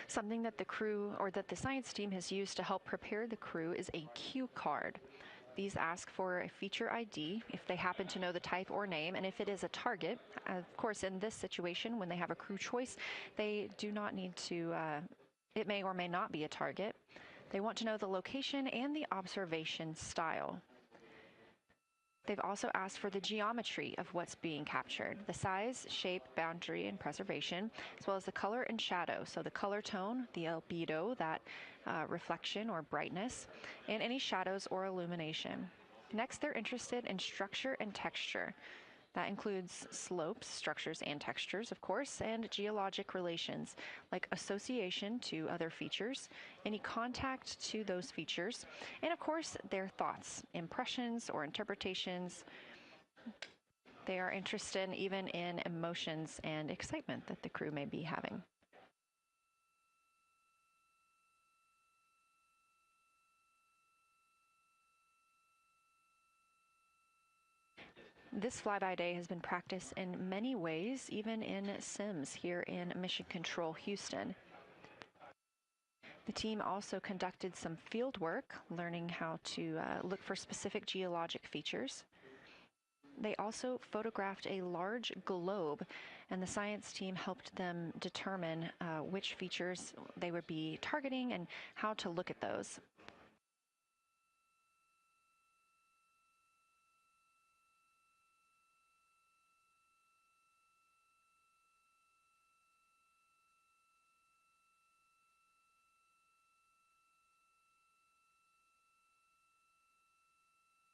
Something that the crew or that the science team has used to help prepare the crew is a cue card. These ask for a feature ID if they happen to know the type or name, and if it is a target. Of course, in this situation, when they have a crew choice, they do not need to, it may or may not be a target. They want to know the location and the observation style. They've also asked for the geometry of what's being captured, the size, shape, boundary, and preservation, as well as the color and shadow, so the color tone, the albedo, that reflection or brightness, and any shadows or illumination. Next, they're interested in structure and texture. That includes slopes, structures, and textures, of course, and geologic relations, like association to other features, any contact to those features, and of course, their thoughts, impressions, or interpretations. They are interested even in emotions and excitement that the crew may be having. This flyby day has been practiced in many ways, even in sims here in Mission Control Houston. The team also conducted some field work, learning how to look for specific geologic features. They also photographed a large globe, and the science team helped them determine which features they would be targeting and how to look at those.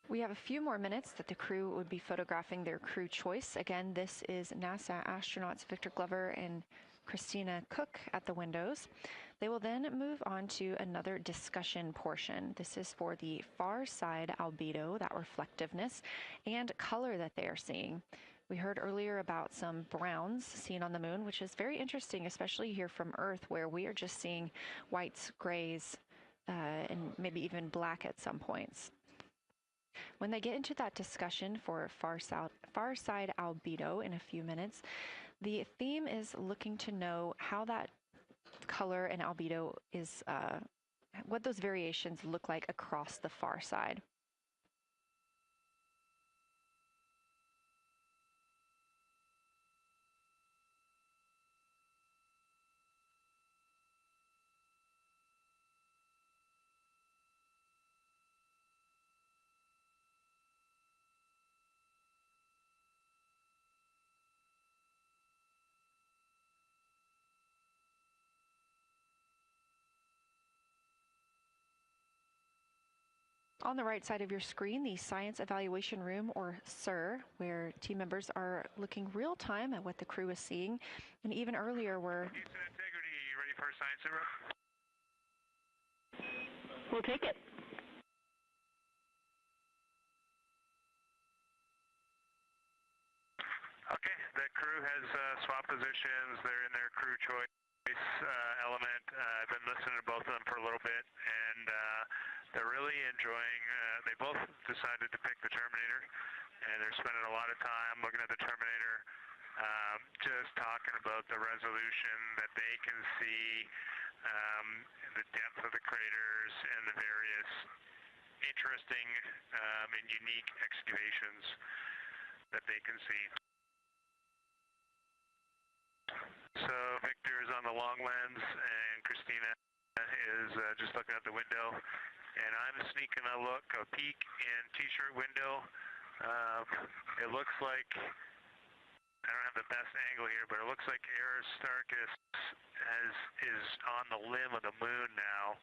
We have a few more minutes that the crew would be photographing their crew choice. Again, this is NASA astronauts Victor Glover and Christina Cook at the windows. They will then move on to another discussion portion. This is for the far side albedo, that reflectiveness, and color that they are seeing. We heard earlier about some browns seen on the moon, which is very interesting, especially here from Earth, where we are just seeing whites, grays, and maybe even black at some points. When they get into that discussion for far side albedo in a few minutes, the theme is looking to know how that color and albedo is, what those variations look like across the far side. On the right side of your screen, the Science Evaluation Room, or SIR, where team members are looking real time at what the crew is seeing. And even earlier, we're... Houston Integrity, you ready for science zero? We'll take it. Okay, the crew has swapped positions. They're in their crew choice. nice element. I've been listening to both of them for a little bit, and they're really enjoying, they both decided to pick the Terminator, and they're spending a lot of time looking at the Terminator, just talking about the resolution that they can see, the depth of the craters, and the various interesting and unique excavations that they can see. So Victor is on the long lens, and Christina is just looking out the window, and I'm sneaking a peek in T-shirt window. It looks like, I don't have the best angle here, but it looks like Aristarchus is on the limb of the moon now.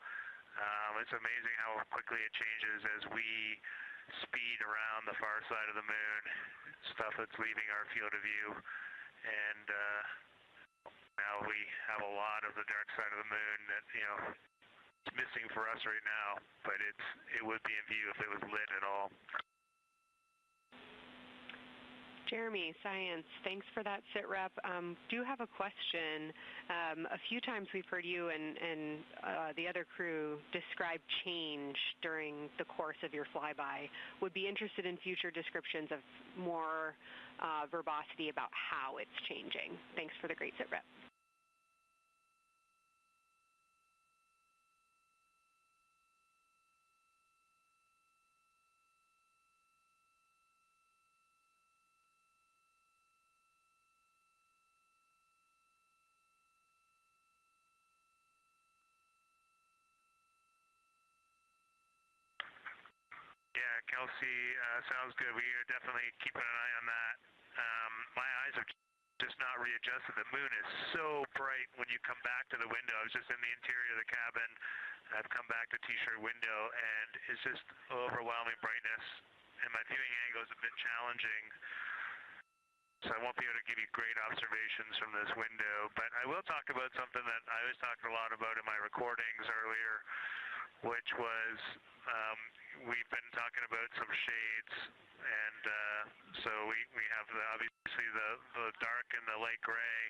It's amazing how quickly it changes as we speed around the far side of the moon, stuff that's leaving our field of view, and now we have a lot of the dark side of the moon that, you know, it's missing for us right now, but it would be in view if it was lit at all. Jeremy, Science, thanks for that sit rep. Do have a question. A few times we've heard you and the other crew describe change during the course of your flyby. Would be interested in future descriptions of more verbosity about how it's changing. Thanks for the great sit rep. Yeah, Kelsey, sounds good. We are definitely keeping an eye on that. My eyes are just not readjusted. The moon is so bright when you come back to the window. I was just in the interior of the cabin. I've come back to T-shirt window, and it's just overwhelming brightness, and my viewing angle is a bit challenging, so I won't be able to give you great observations from this window. But I will talk about something that I was talking a lot about in my recordings earlier, which was we've been talking about some shades, and so we have obviously the dark and the light gray,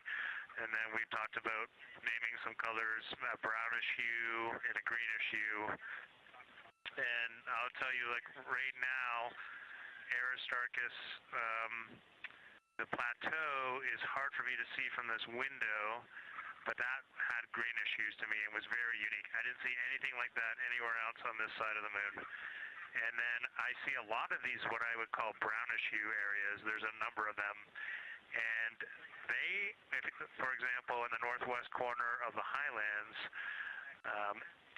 and then we've talked about naming some colors, a brownish hue and a greenish hue. And I'll tell you, like right now, Aristarchus, the plateau is hard for me to see from this window, but that had greenish hues to me and was very unique. I didn't see anything like that anywhere else on this side of the moon. And then I see a lot of these, what I would call brownish hue areas. There's a number of them. And they, for example, in the northwest corner of the highlands,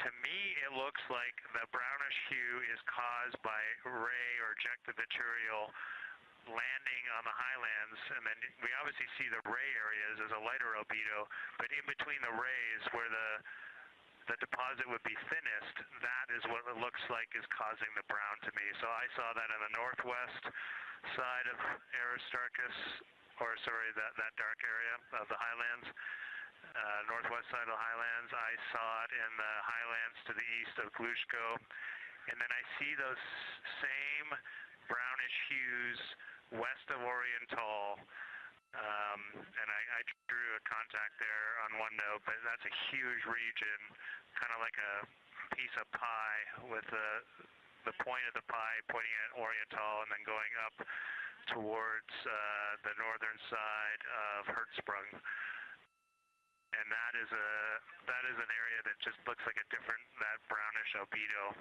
to me it looks like the brownish hue is caused by ray or ejected material landing on the highlands, and then we obviously see the ray areas as a lighter albedo, but in between the rays where the deposit would be thinnest, that is what it looks like is causing the brown to me. So I saw that in the northwest side of Aristarchus, or sorry, that dark area of the highlands, northwest side of the highlands. I saw it in the highlands to the east of Glushko, and then I see those same brownish hues west of Oriental, and I drew a contact there on OneNote, but that's a huge region, kind of like a piece of pie with the point of the pie pointing at Oriental and then going up towards the northern side of Hertzsprung. And that is an area that just looks like a different, that brownish albedo.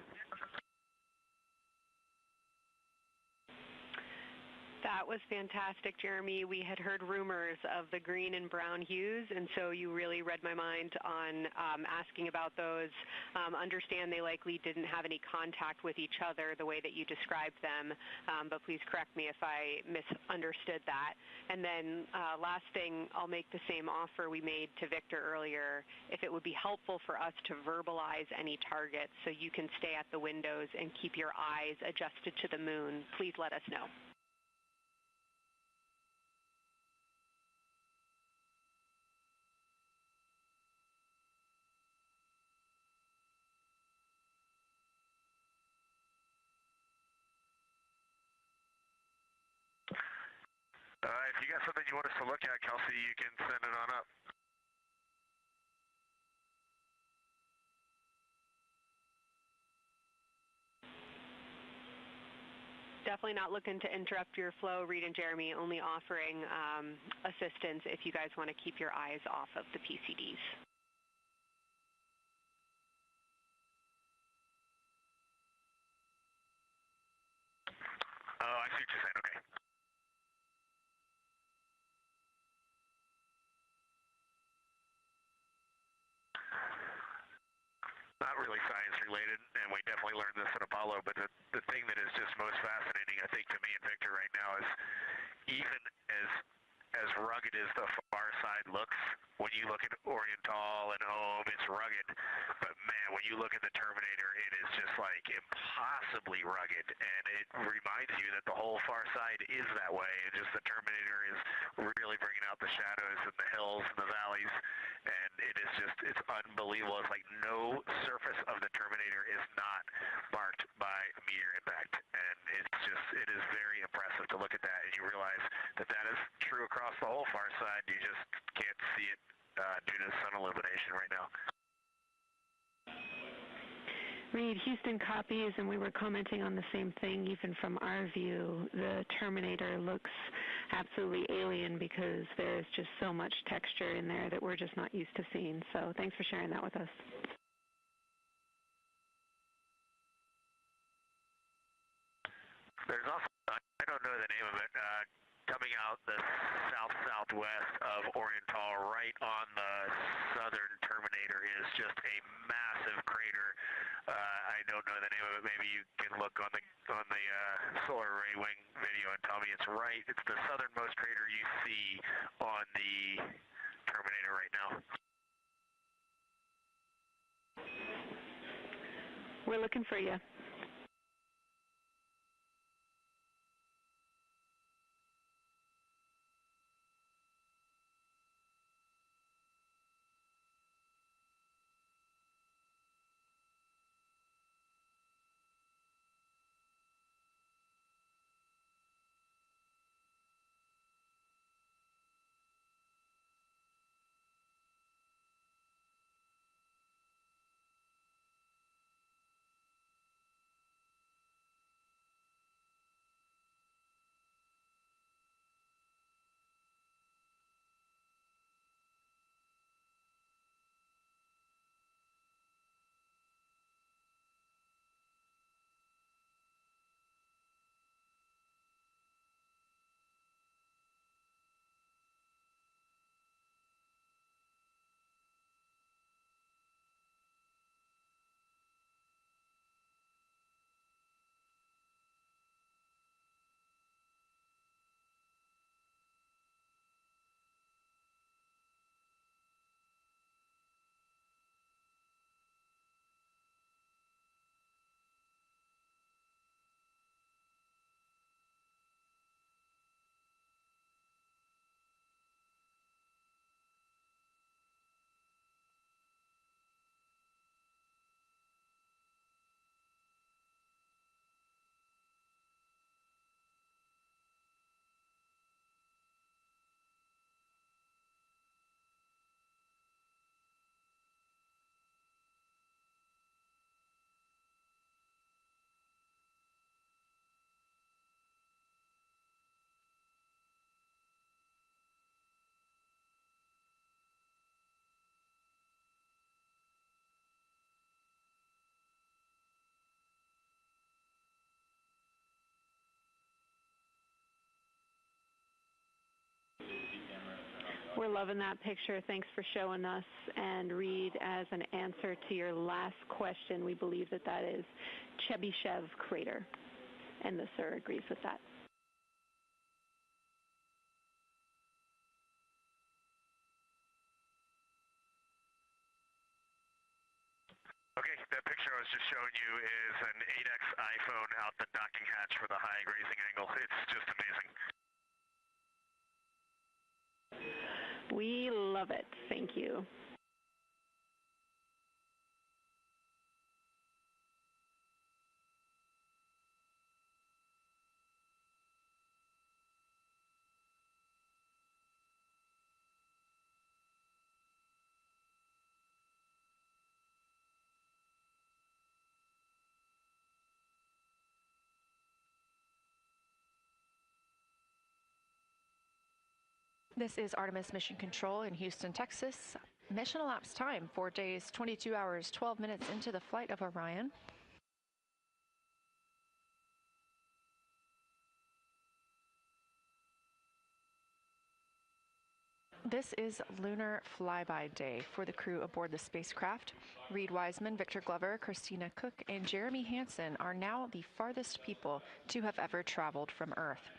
That was fantastic, Jeremy. We had heard rumors of the green and brown hues, and so you really read my mind on asking about those. Understand they likely didn't have any contact with each other the way that you described them, but please correct me if I misunderstood that. And then last thing, I'll make the same offer we made to Victor earlier. If it would be helpful for us to verbalize any targets so you can stay at the windows and keep your eyes adjusted to the moon, please let us know. If you got something you want us to look at, Kelsey, you can send it on up. Definitely not looking to interrupt your flow, Reed and Jeremy, only offering assistance if you guys want to keep your eyes off of the PCDs. Oh, I see what you're saying, okay. Not really science related, and we definitely learned this at Apollo, but the thing that is just most fascinating, I think, to me and Victor right now is even as rugged as the far side looks, when you look at Oriental and Home, it's rugged, but man, when you look at the Terminator, it is just like impossibly rugged, and it reminds you that the whole far side is that way, and just the Terminator is really bringing out the shadows and the hills and the valleys, and it is just, it's unbelievable. It's like no surface of the Terminator is not marked by meteor impact, and it's just, it is very impressive to look at that, and you realize that that is true across the whole far side. You just can't see it due to sun illumination right now. Reed, Houston copies, and we were commenting on the same thing. Even from our view, the Terminator looks absolutely alien because there's just so much texture in there that we're just not used to seeing. So thanks for sharing that with us. There's also, I don't know the name of it, coming out the south-southwest of Oriental, right on the southern Terminator, is just a massive crater. I don't know the name of it. Maybe you can look on the solar array wing video and tell me it's right. It's the southernmost crater you see on the Terminator right now. We're looking for you. We're loving that picture. Thanks for showing us. And Reed, as an answer to your last question, we believe that that is Chebyshev crater. And the sir agrees with that. Okay, that picture I was just showing you is an 8X iPhone out the docking hatch for the high grazing angle. It's just amazing. We love it. Thank you. This is Artemis Mission Control in Houston, Texas. Mission elapsed time, 4 days, 22 hours, 12 minutes into the flight of Orion. This is lunar flyby day for the crew aboard the spacecraft. Reed Wiseman, Victor Glover, Christina Cook, and Jeremy Hansen are now the farthest people to have ever traveled from Earth.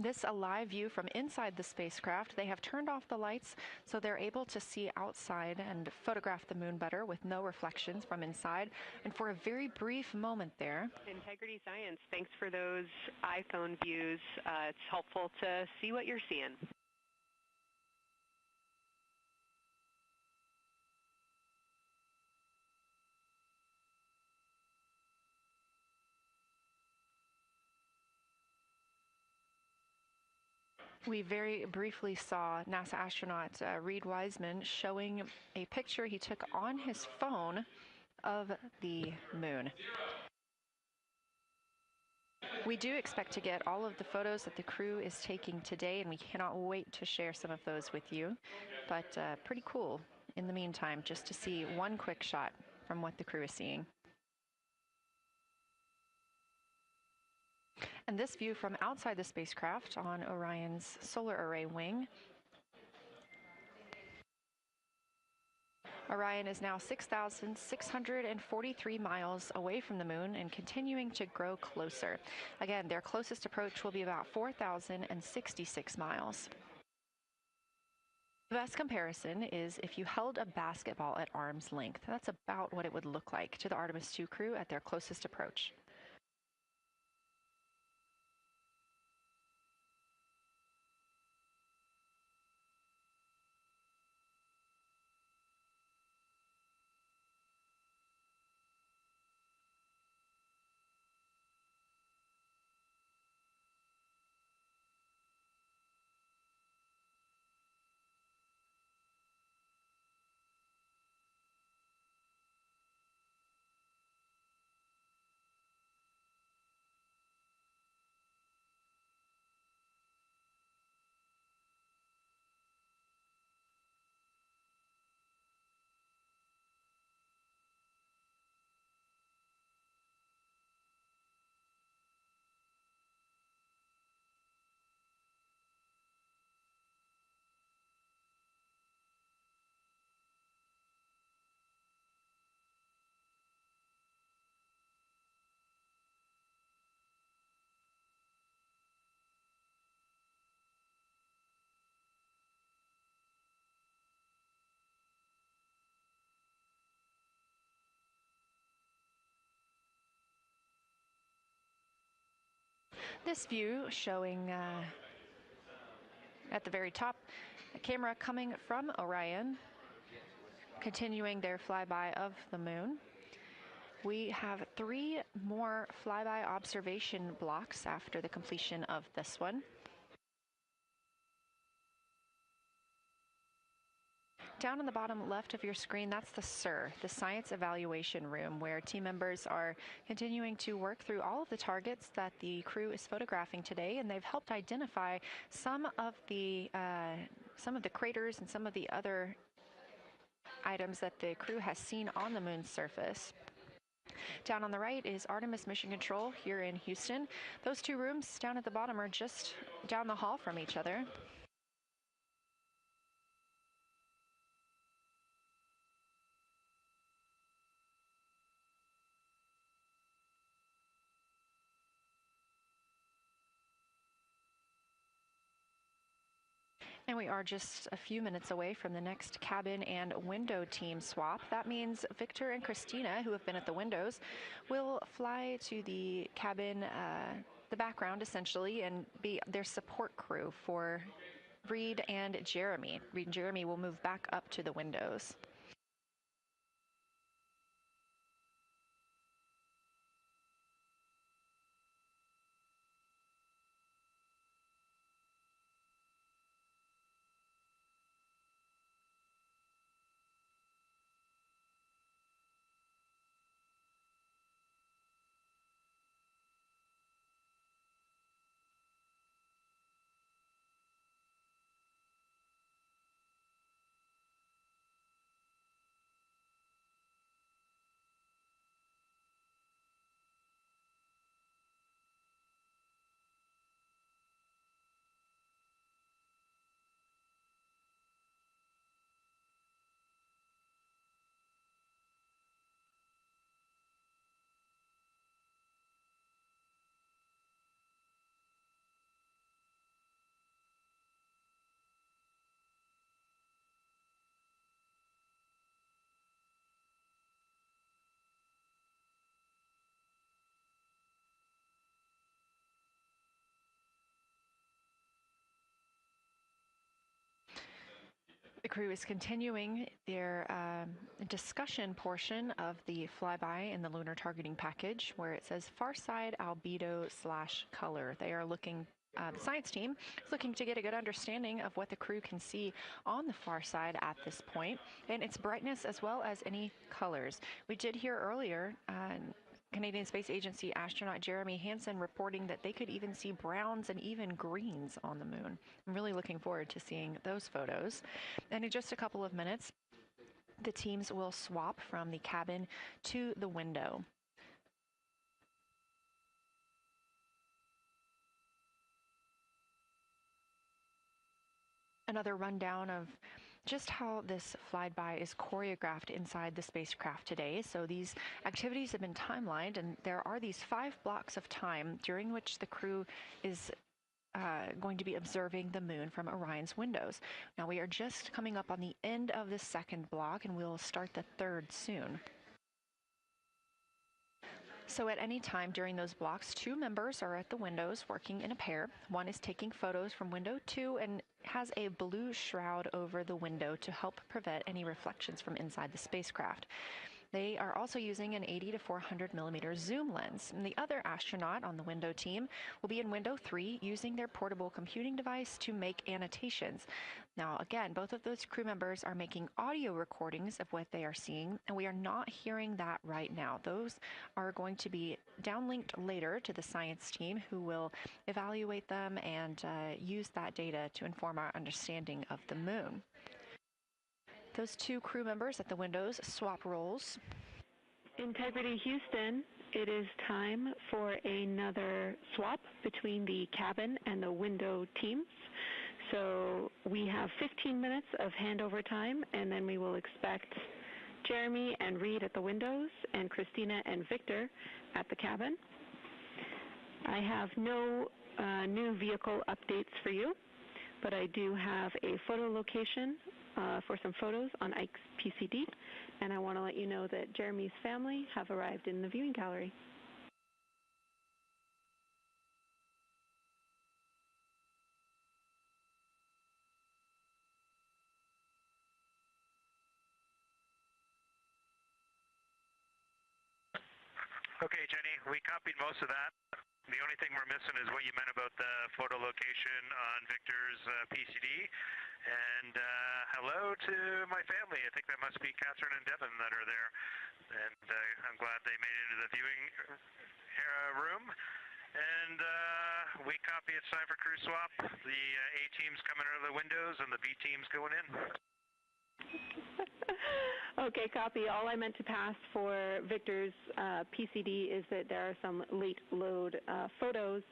This a live view from inside the spacecraft. They have turned off the lights so they're able to see outside and photograph the moon better with no reflections from inside. And for a very brief moment there, Integrity Science, thanks for those iPhone views. It's helpful to see what you're seeing. we very briefly saw NASA astronaut Reed Wiseman showing a picture he took on his phone of the moon. We do expect to get all of the photos that the crew is taking today, and we cannot wait to share some of those with you. But pretty cool in the meantime, just to see one quick shot from what the crew is seeing. And this view from outside the spacecraft on Orion's solar array wing. Orion is now 6,643 miles away from the moon and continuing to grow closer. Again, their closest approach will be about 4,066 miles. The best comparison is if you held a basketball at arm's length. That's about what it would look like to the Artemis II crew at their closest approach. This view showing at the very top, a camera coming from Orion, continuing their flyby of the moon. We have 3 more flyby observation blocks after the completion of this one. Down on the bottom left of your screen, that's the SIR, the Science Evaluation Room, where team members are continuing to work through all of the targets that the crew is photographing today, and they've helped identify some of the craters and some of the other items that the crew has seen on the moon's surface. Down on the right is Artemis Mission Control here in Houston. Those 2 rooms down at the bottom are just down the hall from each other. And we are just a few minutes away from the next cabin and window team swap. That means Victor and Christina, who have been at the windows, will fly to the cabin, the background essentially, and be their support crew for Reed and Jeremy. Reed and Jeremy will move back up to the windows. crew is continuing their discussion portion of the flyby in the lunar targeting package, where it says far side albedo/color. They are looking, the science team is looking to get a good understanding of what the crew can see on the far side at this point, and its brightness as well as any colors. We did hear earlier Canadian Space Agency astronaut Jeremy Hansen reporting that they could even see browns and even greens on the moon. I'm really looking forward to seeing those photos. And in just a couple of minutes, the teams will swap from the cabin to the window. Another rundown of just how this flyby is choreographed inside the spacecraft today. So these activities have been timelined, and there are these 5 blocks of time during which the crew is going to be observing the moon from Orion's windows. Now we are just coming up on the end of the second block, and we'll start the third soon. So at any time during those blocks, 2 members are at the windows working in a pair. One is taking photos from window 2 and has a blue shroud over the window to help prevent any reflections from inside the spacecraft. They are also using an 80 to 400 millimeter zoom lens. And the other astronaut on the window team will be in window 3 using their portable computing device to make annotations. Now, again, both of those crew members are making audio recordings of what they are seeing, and we are not hearing that right now. Those are going to be downlinked later to the science team, who will evaluate them and use that data to inform our understanding of the moon. Those 2 crew members at the windows swap roles. Integrity Houston, it is time for another swap between the cabin and the window teams. So we have 15 minutes of handover time, and then we will expect Jeremy and Reed at the windows and Christina and Victor at the cabin. I have no new vehicle updates for you, but I do have a photo location for some photos on Ike's PCD, and I want to let you know that Jeremy's family have arrived in the viewing gallery. Okay, Jenny, we copied most of that. The only thing we're missing is what you meant about the photo location on Victor's PCD. And hello to my family. I think that must be Catherine and Devin that are there. And I'm glad they made it into the viewing room. And we copy. It's time for crew swap. The A team's coming out of the windows and the B team's going in. Okay, copy. All I meant to pass for Victor's PCD is that there are some late load photos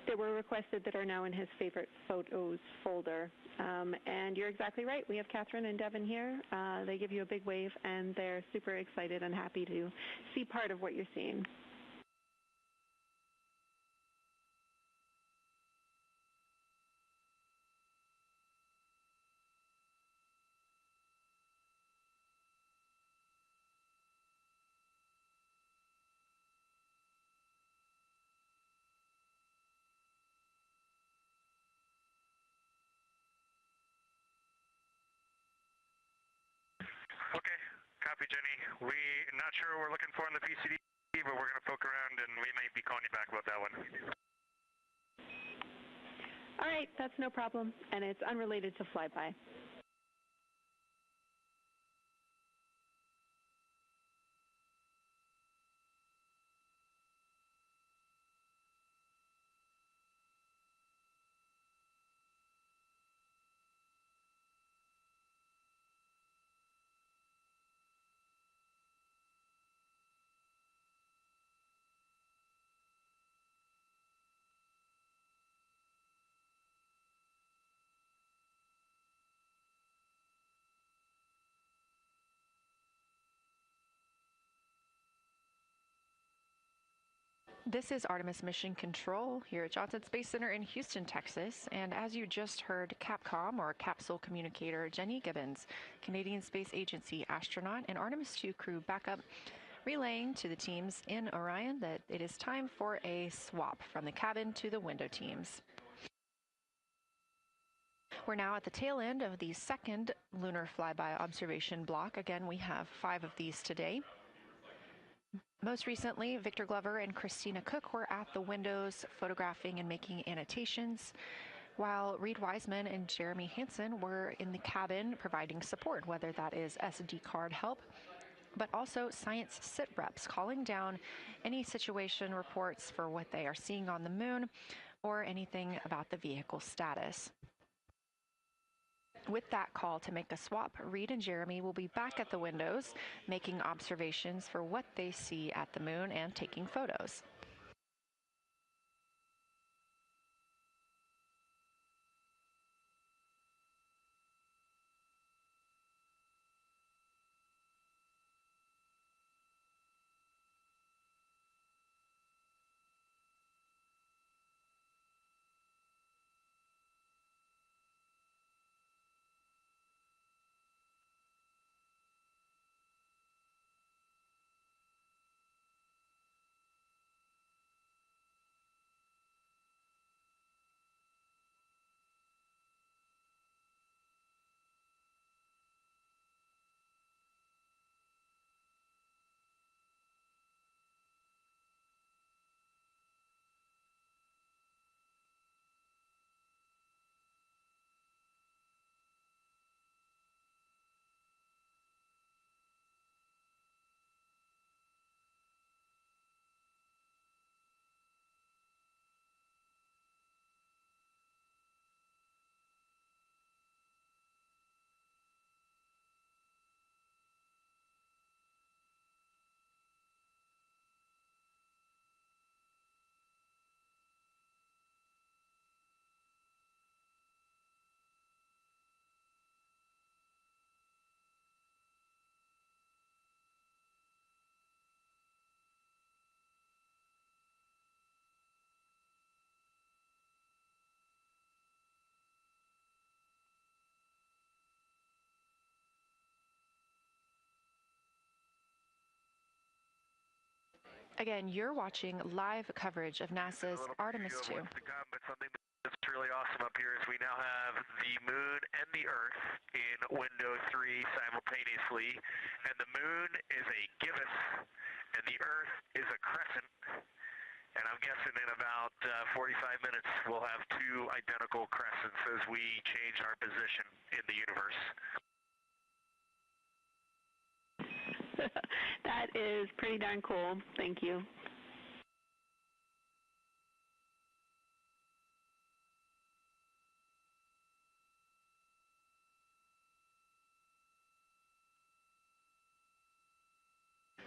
that were requested that are now in his favorite photos folder. And you're exactly right. We have Catherine and Devin here. They give you a big wave, and they're super excited and happy to see part of what you're seeing. Okay, copy, Jenny. We're not sure what we're looking for in the PCD, but we're going to poke around, and we may be calling you back about that one. All right, that's no problem, and it's unrelated to flyby. This is Artemis Mission Control here at Johnson Space Center in Houston, Texas. And as you just heard, Capcom, or Capsule Communicator Jenny Gibbons, Canadian Space Agency astronaut and Artemis II crew backup, relaying to the teams in Orion that it is time for a swap from the cabin to the window teams. We're now at the tail end of the second lunar flyby observation block. Again, we have 5 of these today. Most recently, Victor Glover and Christina Cook were at the windows photographing and making annotations, while Reed Wiseman and Jeremy Hansen were in the cabin providing support, whether that is SD card help, but also science sit reps, calling down any situation reports for what they are seeing on the moon or anything about the vehicle status. With that call to make a swap, Reed and Jeremy will be back at the windows, making observations for what they see at the moon and taking photos. Again, you're watching live coverage of NASA's Artemis II. But something that's really awesome up here is we now have the moon and the Earth in window 3 simultaneously, and the moon is a gibbous, and the Earth is a crescent. And I'm guessing in about 45 minutes we'll have 2 identical crescents as we change our position in the universe. That is pretty darn cool. Thank you.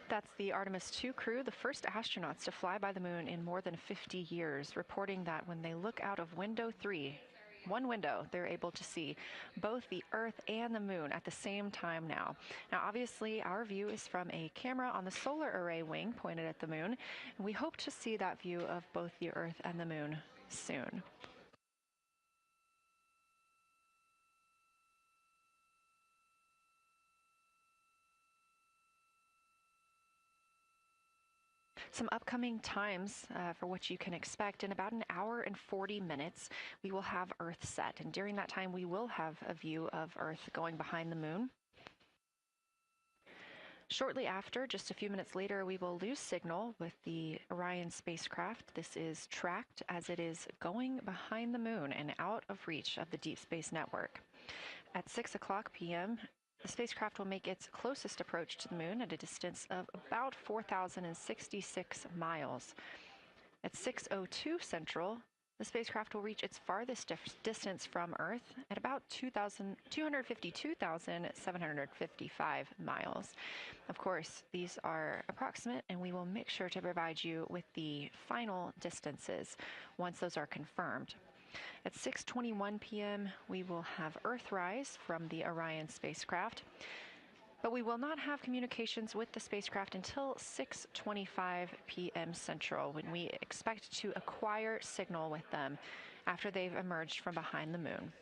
That's the Artemis II crew, the first astronauts to fly by the moon in more than 50 years, reporting that when they look out of window 3, one window, they're able to see both the Earth and the moon at the same time now. Now, obviously, our view is from a camera on the solar array wing pointed at the moon, and we hope to see that view of both the Earth and the moon soon. Some upcoming times for what you can expect. In about an hour and 40 minutes, we will have Earth set. And during that time, we will have a view of Earth going behind the moon. Shortly after, just a few minutes later, we will lose signal with the Orion spacecraft. This is tracked as it is going behind the moon and out of reach of the Deep Space Network. At 6 o'clock p.m., the spacecraft will make its closest approach to the moon at a distance of about 4,066 miles. At 6:02 Central, the spacecraft will reach its farthest distance from Earth at about 252,755 miles. Of course, these are approximate, and we will make sure to provide you with the final distances once those are confirmed. At 6:21 p.m., we will have Earthrise from the Orion spacecraft, but we will not have communications with the spacecraft until 6:25 p.m. Central, when we expect to acquire signal with them after they've emerged from behind the moon.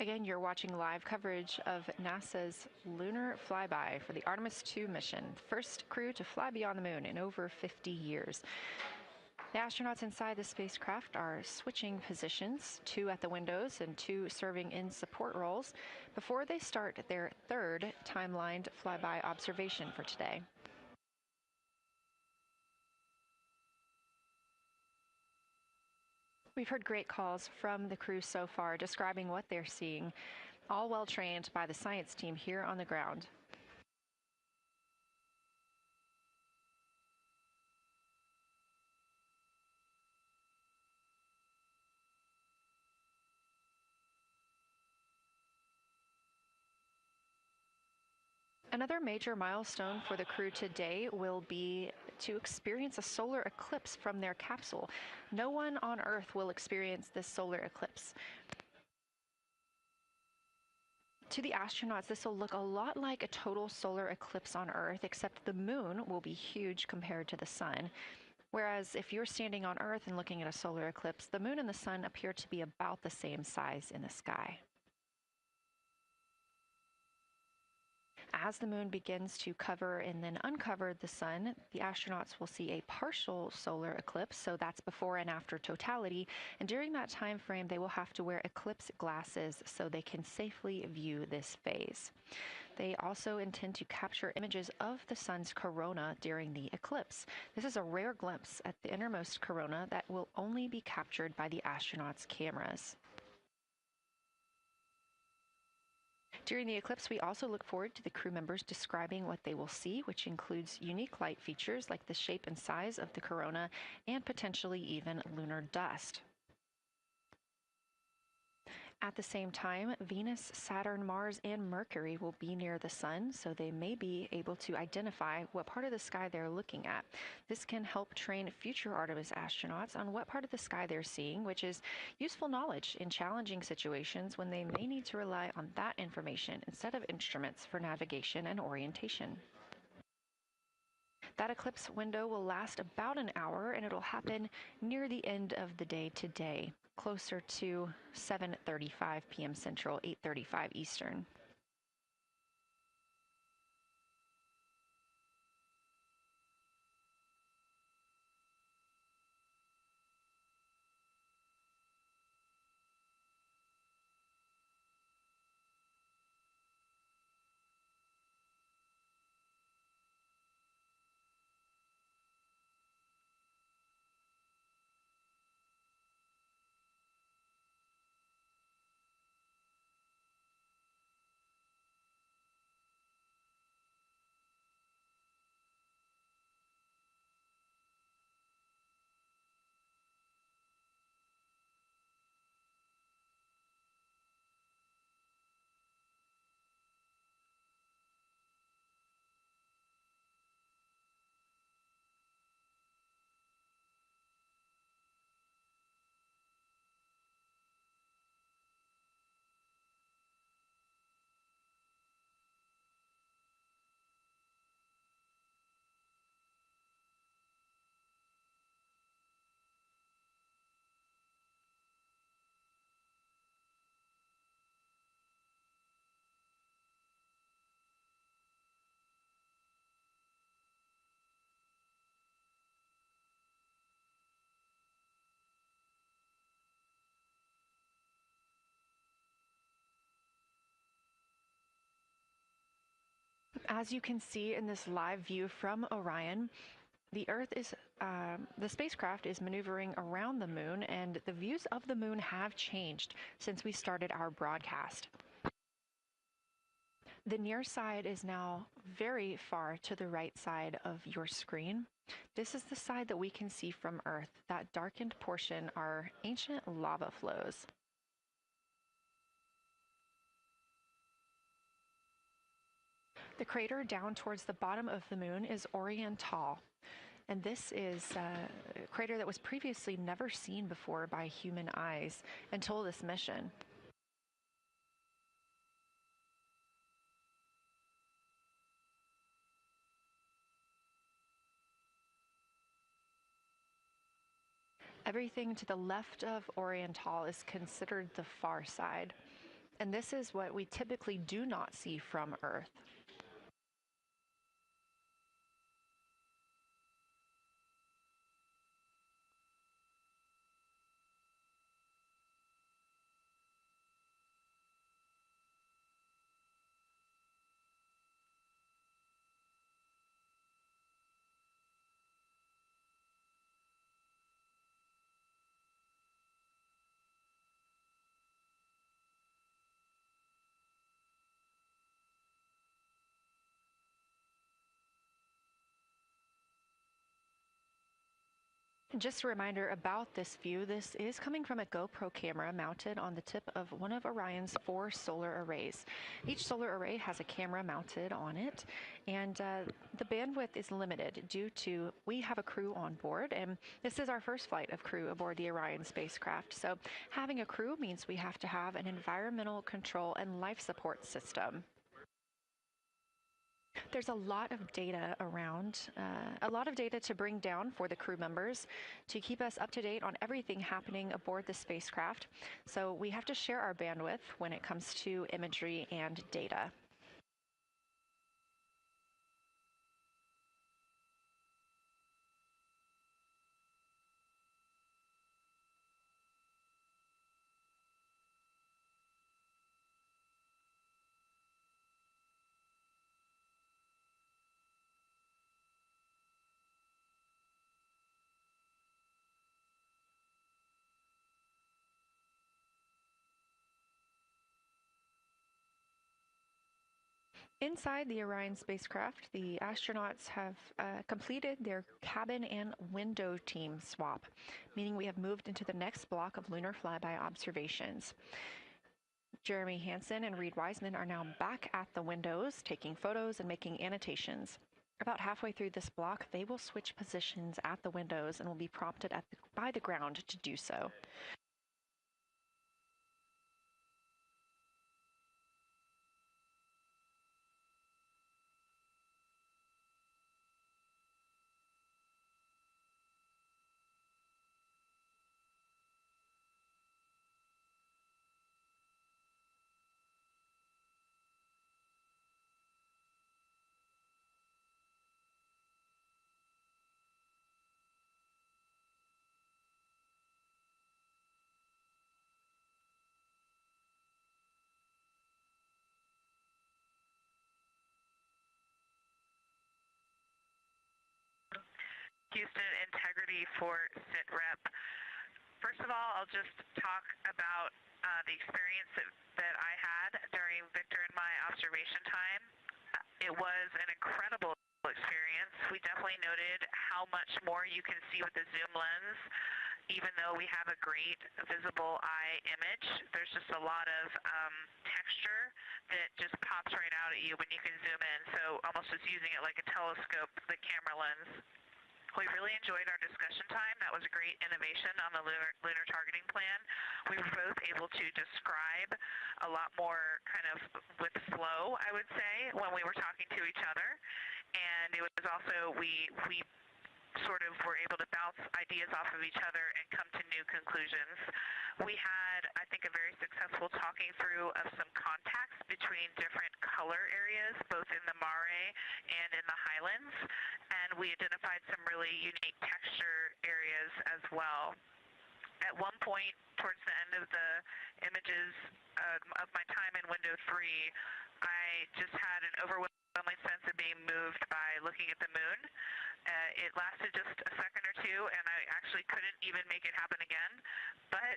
Again, you're watching live coverage of NASA's lunar flyby for the Artemis II mission, first crew to fly beyond the moon in over 50 years. The astronauts inside the spacecraft are switching positions, 2 at the windows and 2 serving in support roles, before they start their third timelined flyby observation for today. We've heard great calls from the crew so far describing what they're seeing, all well trained by the science team here on the ground. Another major milestone for the crew today will be to experience a solar eclipse from their capsule. No one on Earth will experience this solar eclipse. To the astronauts, this will look a lot like a total solar eclipse on Earth, except the moon will be huge compared to the sun. Whereas if you're standing on Earth and looking at a solar eclipse, the moon and the sun appear to be about the same size in the sky. As the moon begins to cover and then uncover the sun, the astronauts will see a partial solar eclipse, so that's before and after totality, and during that time frame they will have to wear eclipse glasses so they can safely view this phase. They also intend to capture images of the sun's corona during the eclipse. This is a rare glimpse at the innermost corona that will only be captured by the astronauts' cameras. During the eclipse, we also look forward to the crew members describing what they will see, which includes unique light features like the shape and size of the corona and potentially even lunar dust. At the same time, Venus, Saturn, Mars, and Mercury will be near the sun, so they may be able to identify what part of the sky they're looking at. This can help train future Artemis astronauts on what part of the sky they're seeing, which is useful knowledge in challenging situations when they may need to rely on that information instead of instruments for navigation and orientation. That eclipse window will last about an hour, and it'll happen near the end of the day today, closer to 7:35 p.m. Central, 8:35 Eastern. As you can see in this live view from Orion, the spacecraft is maneuvering around the moon, and the views of the moon have changed since we started our broadcast. The near side is now very far to the right side of your screen. This is the side that we can see from Earth. That darkened portion are ancient lava flows. The crater down towards the bottom of the moon is Orion, and this is a crater that was previously never seen before by human eyes until this mission. Everything to the left of Orion is considered the far side. And this is what we typically do not see from Earth. Just a reminder about this view, this is coming from a GoPro camera mounted on the tip of one of Orion's 4 solar arrays. Each solar array has a camera mounted on it, and the bandwidth is limited due to we have a crew on board, and this is our first flight of crew aboard the Orion spacecraft. So having a crew means we have to have an environmental control and life support system. There's a lot of data around, a lot of data to bring down for the crew members to keep us up to date on everything happening aboard the spacecraft. So we have to share our bandwidth when it comes to imagery and data. Inside the Orion spacecraft, the astronauts have completed their cabin and window team swap, meaning we have moved into the next block of lunar flyby observations. Jeremy Hansen and Reed Wiseman are now back at the windows, taking photos and making annotations. About halfway through this block, they will switch positions at the windows and will be prompted by the ground to do so. Houston integrity for SITREP. First of all, I'll just talk about the experience that I had during Victor and my observation time. It was an incredible experience. We definitely noted how much more you can see with the zoom lens. Even though we have a great visible eye image, there's just a lot of texture that just pops right out at you when you can zoom in. So almost just using it like a telescope, the camera lens. We really enjoyed our discussion time. That was a great innovation on the lunar targeting plan. We were both able to describe a lot more kind of with flow, I would say, when we were talking to each other. And it was also, we sort of were able to bounce ideas off of each other and come to new conclusions. We had, I think, a very successful talking through of some contacts between different color areas, both in the mare and in the highlands, and we identified some really unique texture areas as well. At one point, towards the end of the images of my time in window 3, I just had an overwhelming sense of being moved by looking at the moon. It lasted just a second or two, and I actually couldn't even make it happen again. But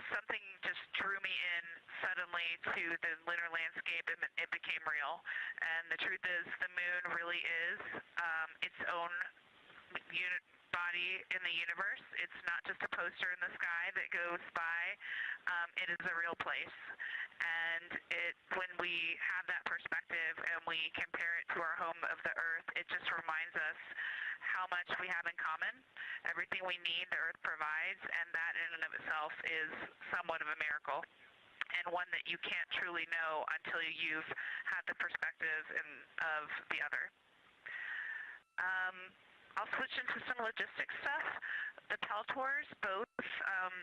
something just drew me in suddenly to the lunar landscape, and it became real. And the truth is, the moon really is its own body in the universe. It's not just a poster in the sky that goes by. It is a real place. And when we have that perspective and we compare it to our home of the Earth, it just reminds us how much we have in common. Everything we need, the Earth provides, and that in and of itself is somewhat of a miracle, and one that you can't truly know until you've had the perspective of the other. I'll switch into some logistics stuff. The Peltors, both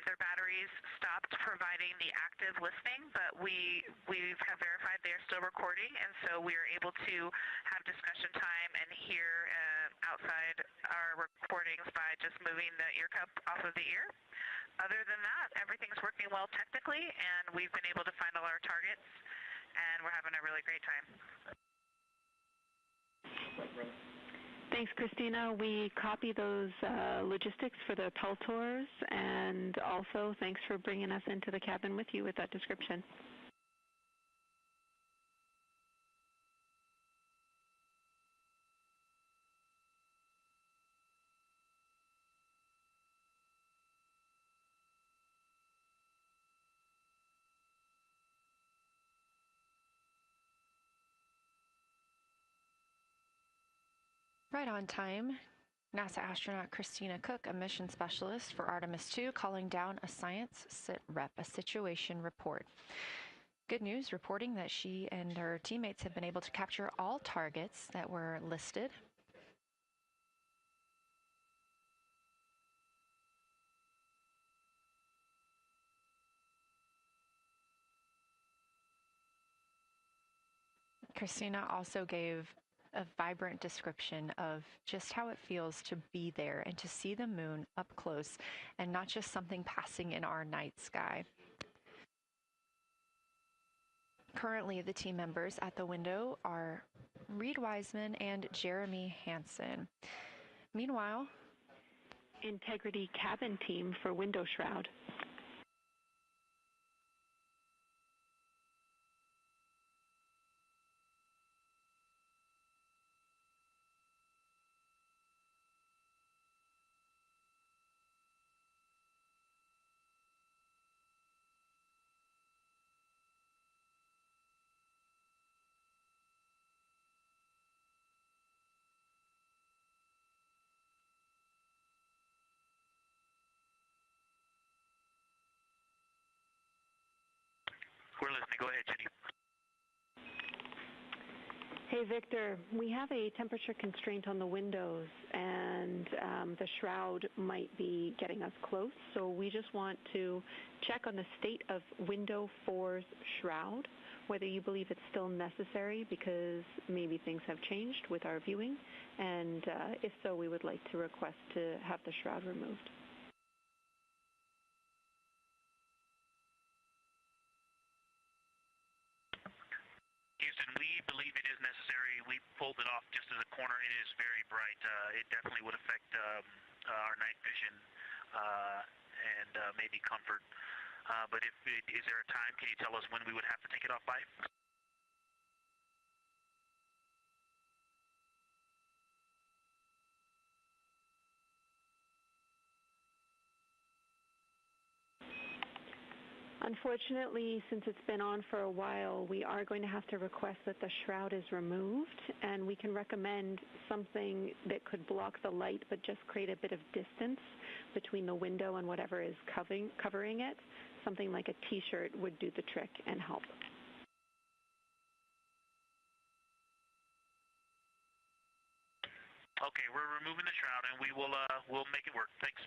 their batteries stopped providing the active listening, but we have verified they're still recording, and so we are able to have discussion time and hear outside our recordings by just moving the ear cup off of the ear. Other than that, everything's working well technically, and we've been able to find all our targets, and we're having a really great time. Thanks, Christina. We copy those logistics for the Peltors, and also thanks for bringing us into the cabin with you with that description. Right on time. NASA astronaut Christina Cook, a mission specialist for Artemis II, calling down a science sit rep, a situation report. Good news, reporting that she and her teammates have been able to capture all targets that were listed. Christina also gave a vibrant description of just how it feels to be there and to see the moon up close and not just something passing in our night sky. Currently, the team members at the window are Reed Wiseman and Jeremy Hansen. Meanwhile, Integrity cabin team for window shroud. We're listening. Go ahead, Jenny. Hey, Victor, we have a temperature constraint on the windows, and the shroud might be getting us close, so we just want to check on the state of window 4's shroud, whether you believe it's still necessary because maybe things have changed with our viewing, and if so, we would like to request to have the shroud removed. Houston, we believe it is necessary. We pulled it off just as a corner. It is very bright. It definitely would affect our night vision and maybe comfort. But is there a time? Can you tell us when we would have to take it off by? Unfortunately, since it's been on for a while, we are going to have to request that the shroud is removed, and we can recommend something that could block the light but just create a bit of distance between the window and whatever is covering it. Something like a t-shirt would do the trick and help. Okay, we're removing the shroud, and we'll make it work. Thanks.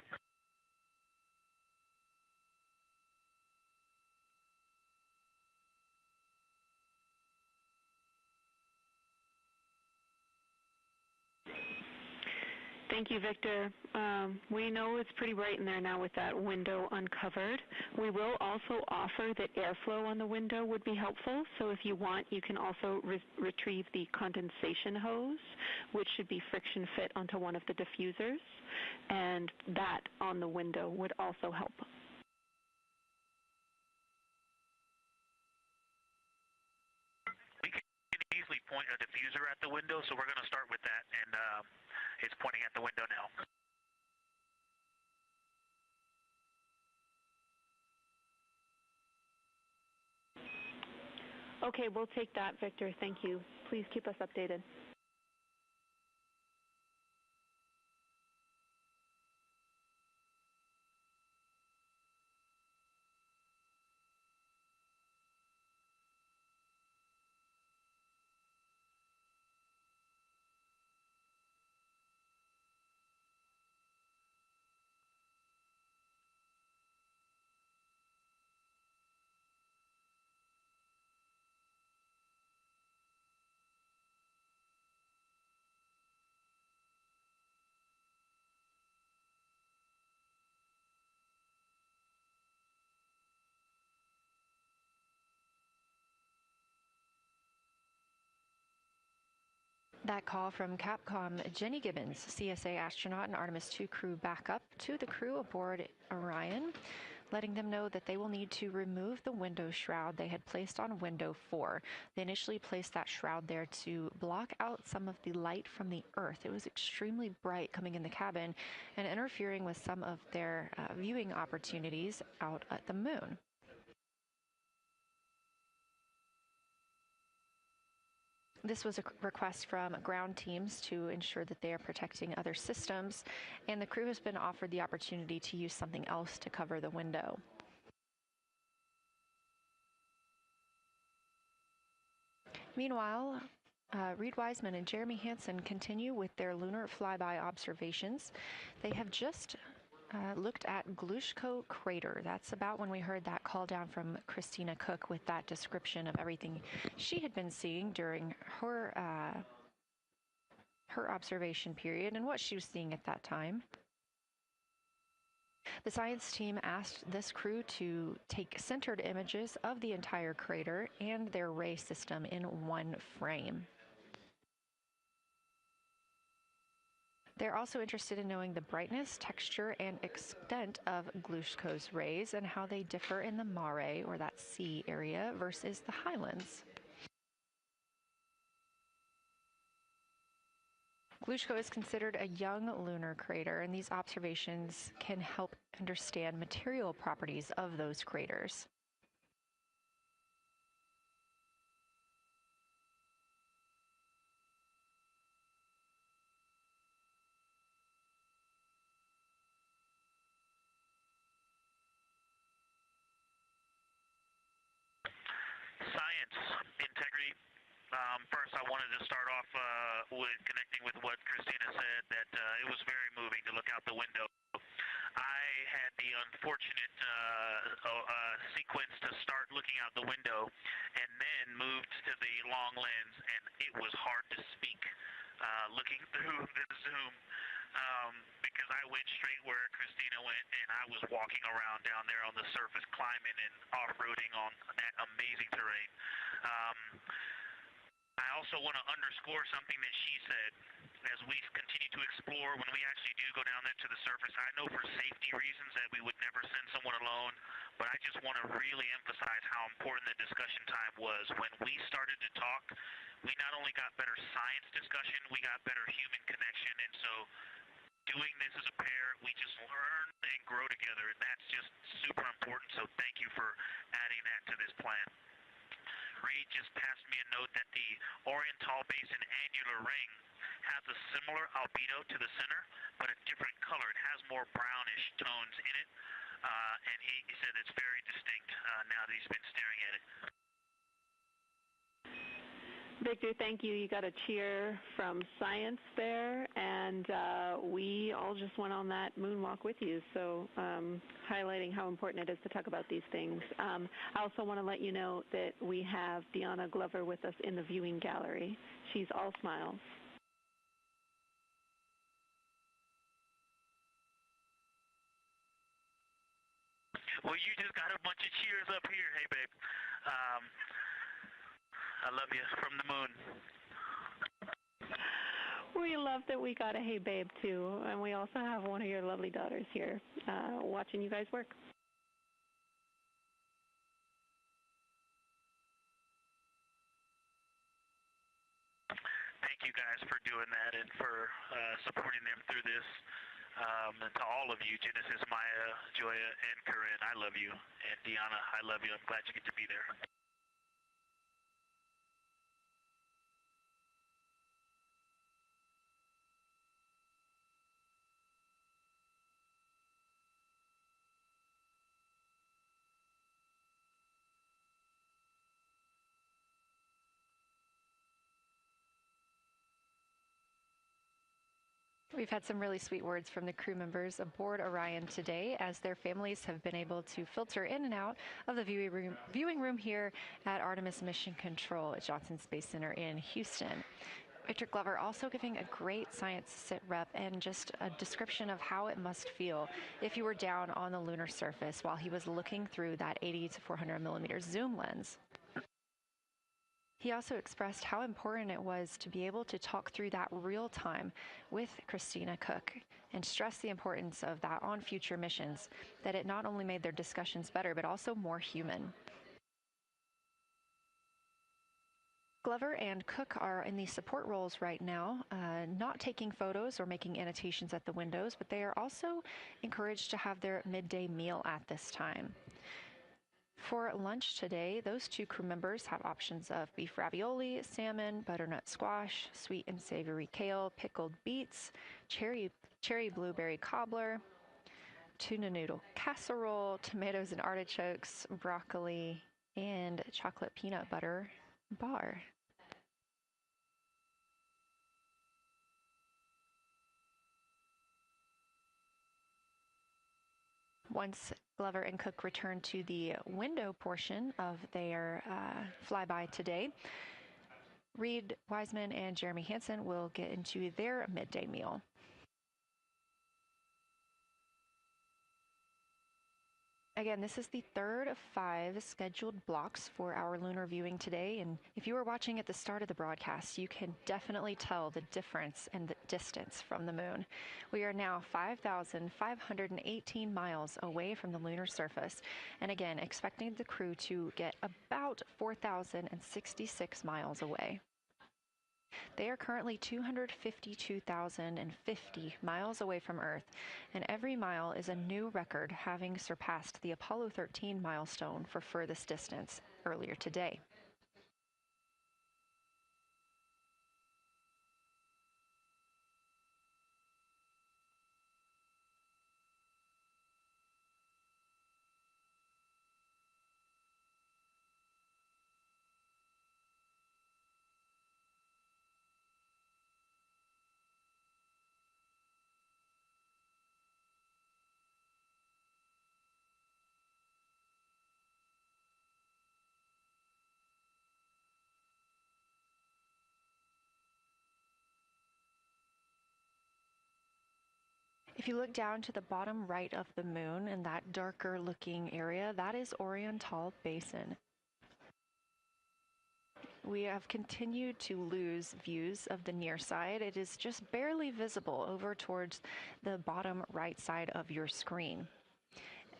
Thank you, Victor. We know it's pretty bright in there now with that window uncovered. We will also offer that airflow on the window would be helpful. So if you want, you can also retrieve the condensation hose, which should be friction fit onto one of the diffusers. And that on the window would also help. We can easily point a diffuser at the window, so we're going to start with that, and it's pointing at the window now. Okay, we'll take that, Victor. Thank you. Please keep us updated. That call from Capcom Jenny Gibbons, CSA astronaut and Artemis II crew backup, to the crew aboard Orion, letting them know that they will need to remove the window shroud they had placed on window 4. They initially placed that shroud there to block out some of the light from the Earth. It was extremely bright coming in the cabin and interfering with some of their viewing opportunities out at the moon. This was a request from ground teams to ensure that they are protecting other systems, and the crew has been offered the opportunity to use something else to cover the window. Meanwhile, Reed Wiseman and Jeremy Hansen continue with their lunar flyby observations. They have just looked at Glushko crater. That's about when we heard that call down from Christina Cook with that description of everything she had been seeing during her observation period and what she was seeing at that time. The science team asked this crew to take centered images of the entire crater and their ray system in one frame. They're also interested in knowing the brightness, texture, and extent of Glushko's rays and how they differ in the mare, or that sea area, versus the highlands. Glushko is considered a young lunar crater, and these observations can help understand material properties of those craters. Science, integrity. First, I wanted to start off with connecting with what Christina said, that it was very moving to look out the window. I had the unfortunate sequence to start looking out the window and then moved to the long lens, and it was hard to speak looking through the zoom because I went straight where Christina went, and I was walking around down there on the surface, climbing and off-roading on that amazing terrain. I also want to underscore something that she said. As we continue to explore, when we actually do go down there to the surface, I know for safety reasons that we would never send someone alone, but I just want to really emphasize how important the discussion time was. When we started to talk, we not only got better science discussion, we got better human connection, and so doing this as a pair, we just learn and grow together, and that's just super important, so thank you for adding that to this plan. Reed just passed me a note that the Orion Tall Basin annular ring has a similar albedo to the center, but a different color. It has more brownish tones in it, and he said it's very distinct now that he's been staring at it. Victor, thank you. You got a cheer from science there, and we all just went on that moonwalk with you, so highlighting how important it is to talk about these things. I also want to let you know that we have Deanna Glover with us in the viewing gallery. She's all smiles. Well, you just got a bunch of cheers up here. Hey, babe. I love you from the moon. We love that we got a hey babe too, and we also have one of your lovely daughters here watching you guys work. Thank you guys for doing that and for supporting them through this. And to all of you, Genesis, Maya, Joya, and Corinne, I love you. And Deanna, I love you. I'm glad you get to be there. We've had some really sweet words from the crew members aboard Orion today, as their families have been able to filter in and out of the viewing room here at Artemis Mission Control at Johnson Space Center in Houston. Victor Glover also giving a great science sit rep and just a description of how it must feel if you were down on the lunar surface while he was looking through that 80 to 400 millimeter zoom lens. He also expressed how important it was to be able to talk through that real time with Christina Cook and stressed the importance of that on future missions, that it not only made their discussions better, but also more human. Glover and Cook are in the support roles right now, not taking photos or making annotations at the windows, but they are also encouraged to have their midday meal at this time. For lunch today, those two crew members have options of beef ravioli, salmon, butternut squash, sweet and savory kale, pickled beets, cherry blueberry cobbler, tuna noodle casserole, tomatoes and artichokes, broccoli, and chocolate peanut butter bar. Once Glover and Cook return to the window portion of their flyby today, Reed Wiseman and Jeremy Hansen will get into their midday meal. Again, this is the third of 5 scheduled blocks for our lunar viewing today, and if you were watching at the start of the broadcast, you can definitely tell the difference in the distance from the moon. We are now 5,518 miles away from the lunar surface, and again, expecting the crew to get about 4,066 miles away. They are currently 252,050 miles away from Earth, and every mile is a new record, having surpassed the Apollo 13 milestone for furthest distance earlier today. If you look down to the bottom right of the moon in that darker looking area, that is Orion Basin. We have continued to lose views of the near side. It is just barely visible over towards the bottom right side of your screen.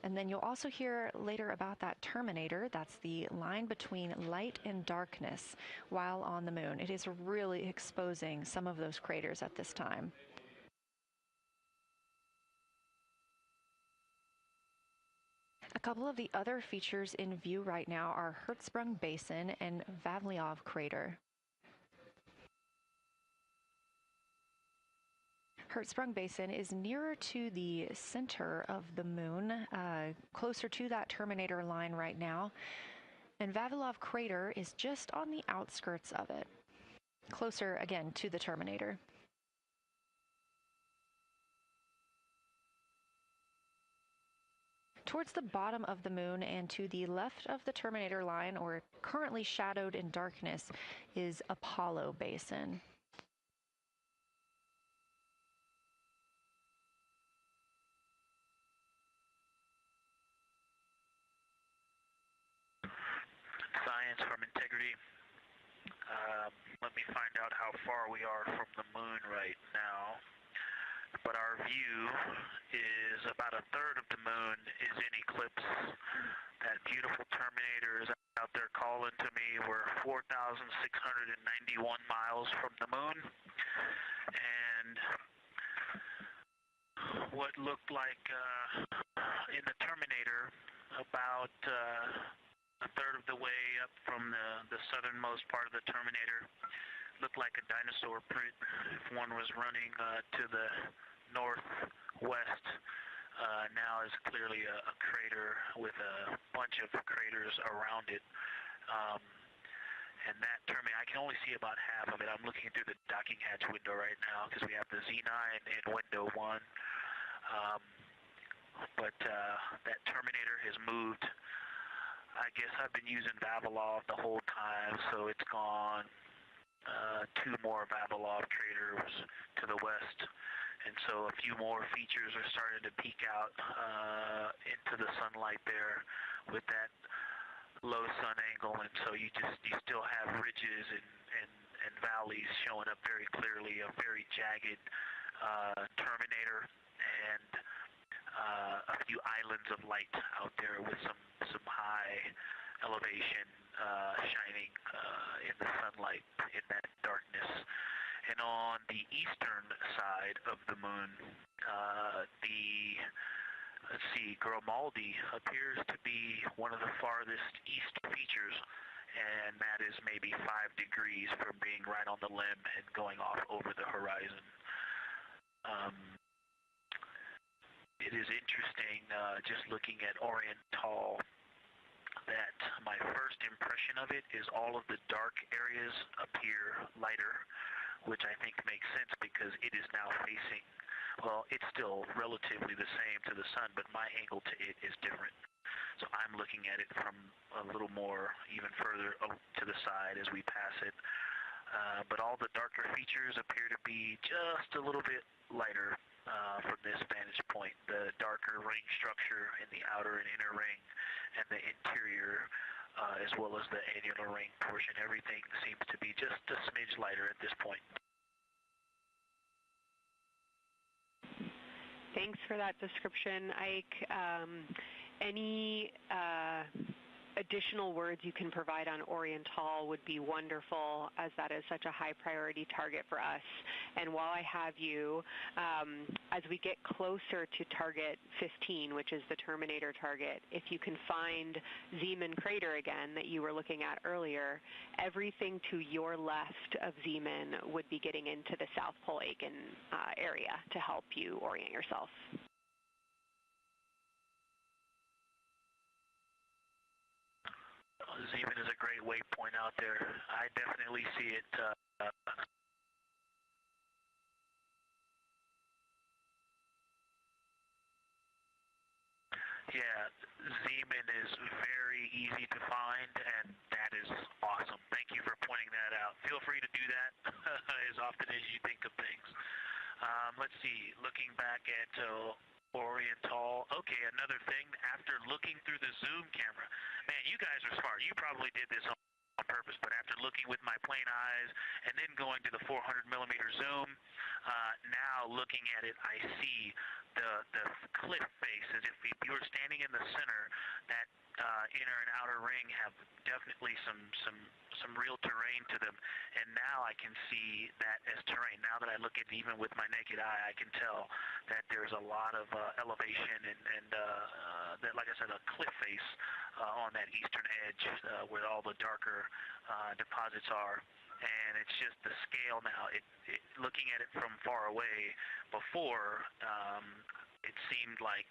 And then you'll also hear later about that terminator. That's the line between light and darkness while on the moon. It is really exposing some of those craters at this time. A couple of the other features in view right now are Hertzsprung Basin and Vavilov Crater. Hertzsprung Basin is nearer to the center of the moon, closer to that terminator line right now, and Vavilov Crater is just on the outskirts of it, closer again to the terminator. Towards the bottom of the moon and to the left of the terminator line, or currently shadowed in darkness, is Apollo Basin. Science from integrity. Let me find out how far we are from the moon right now. But our view is about a third of the moon is in eclipse. That beautiful terminator is out there calling to me. We're 4,691 miles from the moon. And what looked like in the terminator about a third of the way up from the southernmost part of the terminator looked like a dinosaur print if one was running to the northwest. Now is clearly a crater with a bunch of craters around it. And that terminator, I can only see about half of it. I'm looking through the docking hatch window right now because we have the Z9 in window 1. But that terminator has moved. I guess I've been using Vavilov the whole time, so it's gone 2 more Vavilov craters to the west. And so a few more features are starting to peek out into the sunlight there with that low sun angle, and so you still have ridges and valleys showing up very clearly, a very jagged terminator, and a few islands of light out there with some high elevation shining in the sunlight in that darkness. And on the eastern side of the moon, let's see, Grimaldi appears to be one of the farthest east features, and that is maybe 5 degrees from being right on the limb and going off over the horizon. It is interesting, just looking at Oriental, that my first impression of it is all of the dark areas appear lighter, which I think makes sense because it is now facing, well, it's still relatively the same to the sun, but my angle to it is different. So I'm looking at it from a little more, even further to the side as we pass it. But all the darker features appear to be just a little bit lighter from this vantage point. The darker ring structure in the outer and inner ring and the interior, as well as the annular ring portion, everything seems to be just a smidge lighter at this point. Thanks for that description, Ike. Any additional words you can provide on Oriental would be wonderful, as that is such a high priority target for us. And while I have you, as we get closer to target 15, which is the Terminator target, if you can find Zeeman crater again that you were looking at earlier, everything to your left of Zeeman would be getting into the South Pole Aiken area to help you orient yourself. Zeeman is a great waypoint out there. I definitely see it. Yeah, Zeeman is very easy to find, and that is awesome. Thank you for pointing that out. Feel free to do that as often as you think of things. Let's see, looking back at Oriental. Okay, another thing, after looking through the zoom camera, man, you guys are smart. You probably did this on purpose, but after looking with my plain eyes and then going to the 400 millimeter zoom, now looking at it, I see the cliff face as if you were standing in the center. That inner and outer ring have definitely some real terrain to them, and now I can see that as terrain. Now that I look at it even with my naked eye, I can tell that there's a lot of elevation and that, like I said, a cliff face on that eastern edge where all the darker deposits are. And it's just the scale now. Looking at it from far away before, it seemed like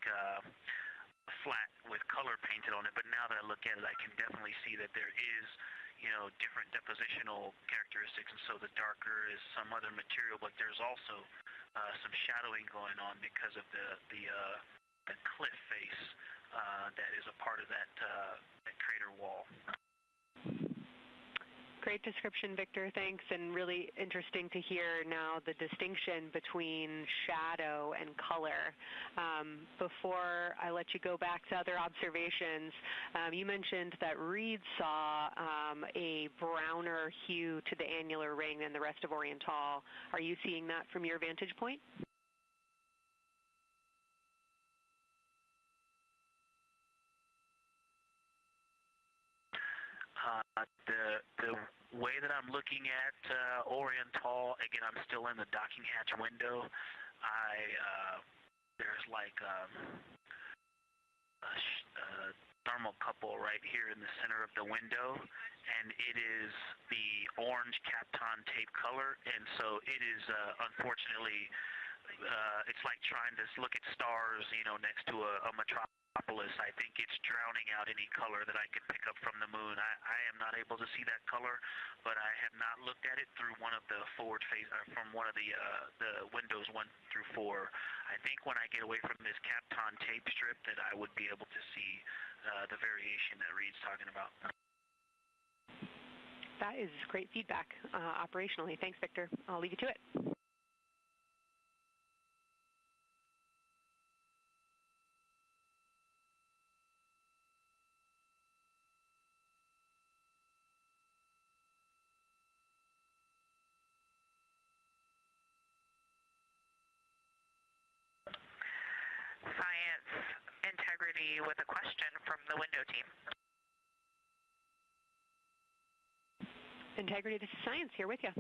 flat with color painted on it, but now that I look at it, I can definitely see that there is, different depositional characteristics, and so the darker is some other material, but there's also some shadowing going on because of the cliff face that is a part of that crater wall. Great description, Victor. Thanks, and really interesting to hear now the distinction between shadow and color. Before I let you go back to other observations, you mentioned that Reed saw a browner hue to the annular ring than the rest of Oriental. Are you seeing that from your vantage point? The way that I'm looking at Oriental, again, I'm still in the docking hatch window. There's like a thermocouple right here in the center of the window, and it is the orange Kapton tape color, and so it is unfortunately, it's like trying to look at stars, next to a metropolis. I think it's drowning out any color that I could pick up from the moon. I am not able to see that color, but I have not looked at it through one of the forward face, from one of the windows 1 through 4. I think when I get away from this Kapton tape strip that I would be able to see the variation that Reed's talking about. That is great feedback operationally. Thanks, Victor. I'll leave you to it. Integrity with a question from the window team. Integrity, this is Science here with you.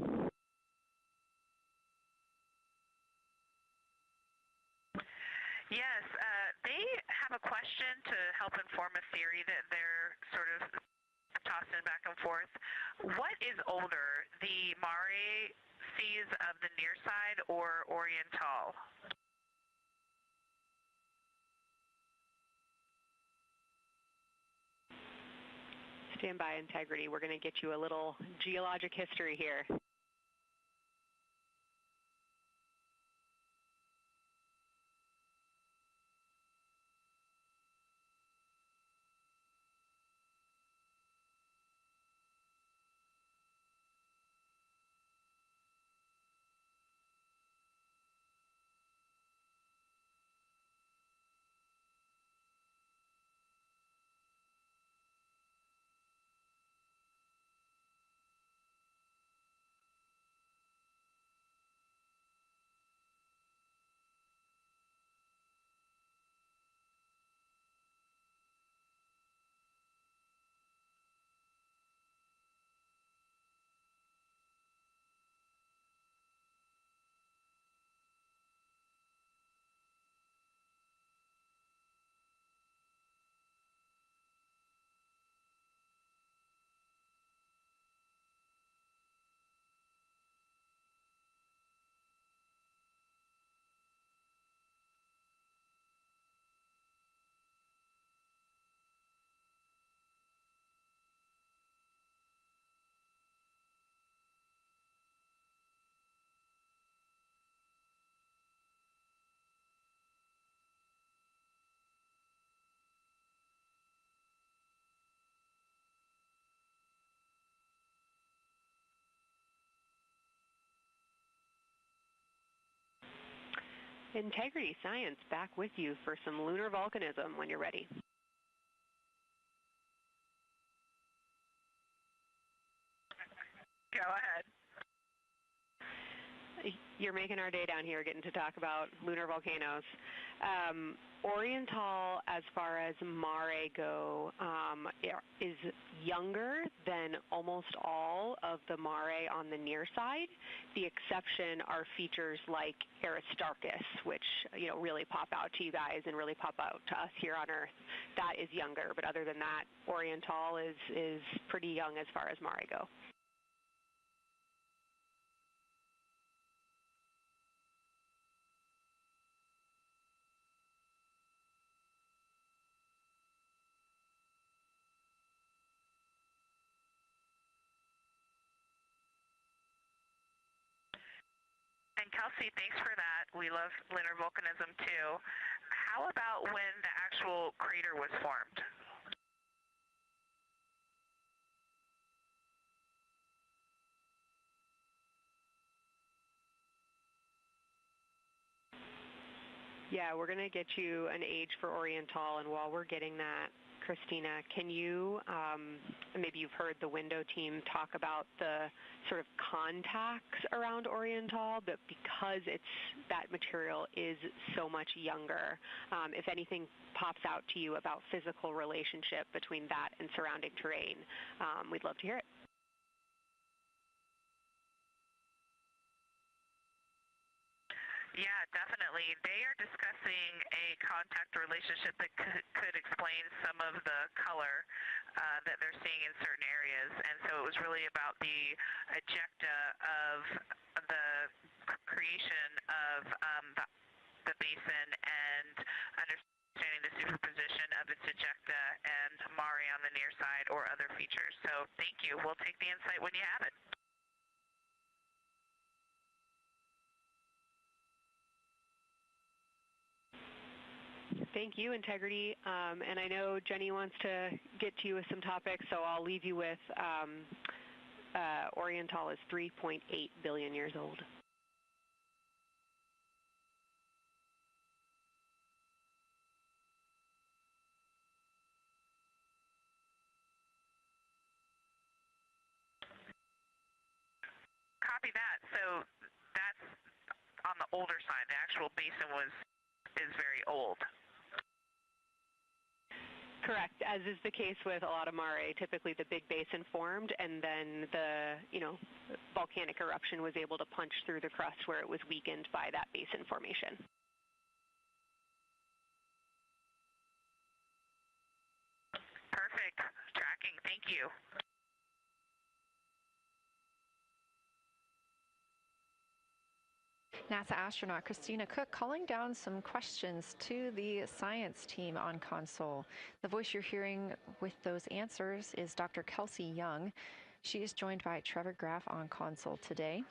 Yes, they have a question to help inform a theory that they're sort of tossing back and forth. What is older, the Mare seas of the near side or Oriental? Stand by, Integrity. We're going to get you a little geologic history here. Integrity Science back with you for some lunar volcanism when you're ready. Go ahead. You're making our day down here getting to talk about lunar volcanoes. Oriental, as far as Mare go, is younger than almost all of the Mare on the near side. The exception are features like Aristarchus, which really pop out to you guys and really pop out to us here on Earth. That is younger, but other than that, Oriental is pretty young as far as Mare go. And Kelsey, thanks for that. We love lunar volcanism too. How about when the actual crater was formed? Yeah, we're going to get you an age for Oriental, and while we're getting that, Christina, can you, maybe you've heard the window team talk about the sort of contacts around Oriental, but because that material is so much younger, if anything pops out to you about physical relationship between that and surrounding terrain, we'd love to hear it. Yeah, definitely. They are discussing a contact relationship that could explain some of the color that they're seeing in certain areas. And so it was really about the ejecta of the creation of the basin and understanding the superposition of its ejecta and Mare on the near side or other features. So thank you. We'll take the insight when you have it. Thank you, Integrity. And I know Jenny wants to get to you with some topics, so I'll leave you with Oriental is 3.8 billion years old. Copy that. So that's on the older side. The actual basin is very old. Correct. As is the case with a lot of mare, typically the big basin formed, and then the volcanic eruption was able to punch through the crust where it was weakened by that basin formation. Perfect. Tracking. Thank you. NASA astronaut Christina Cook calling down some questions to the science team on console. The voice you're hearing with those answers is Dr. Kelsey Young. She is joined by Trevor Graff on console today.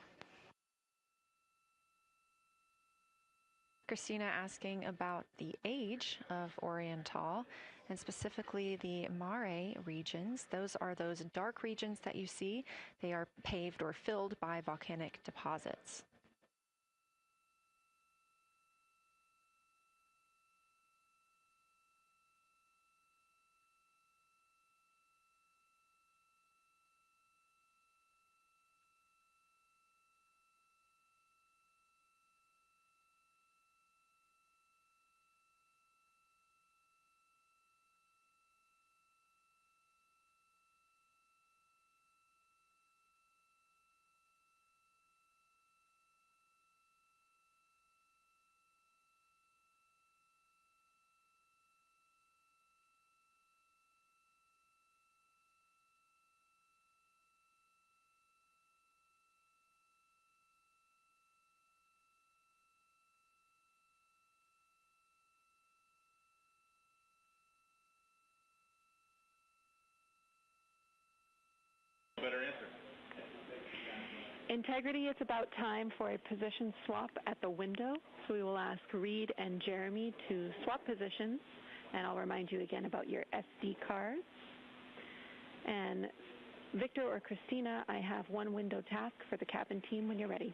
Christina asking about the age of Orion and specifically the mare regions. Those are those dark regions that you see. They are paved or filled by volcanic deposits. Better answer. Integrity, it's about time for a position swap at the window. So we will ask Reed and Jeremy to swap positions, and I'll remind you again about your SD cards. And Victor or Christina, I have one window task for the cabin team when you're ready.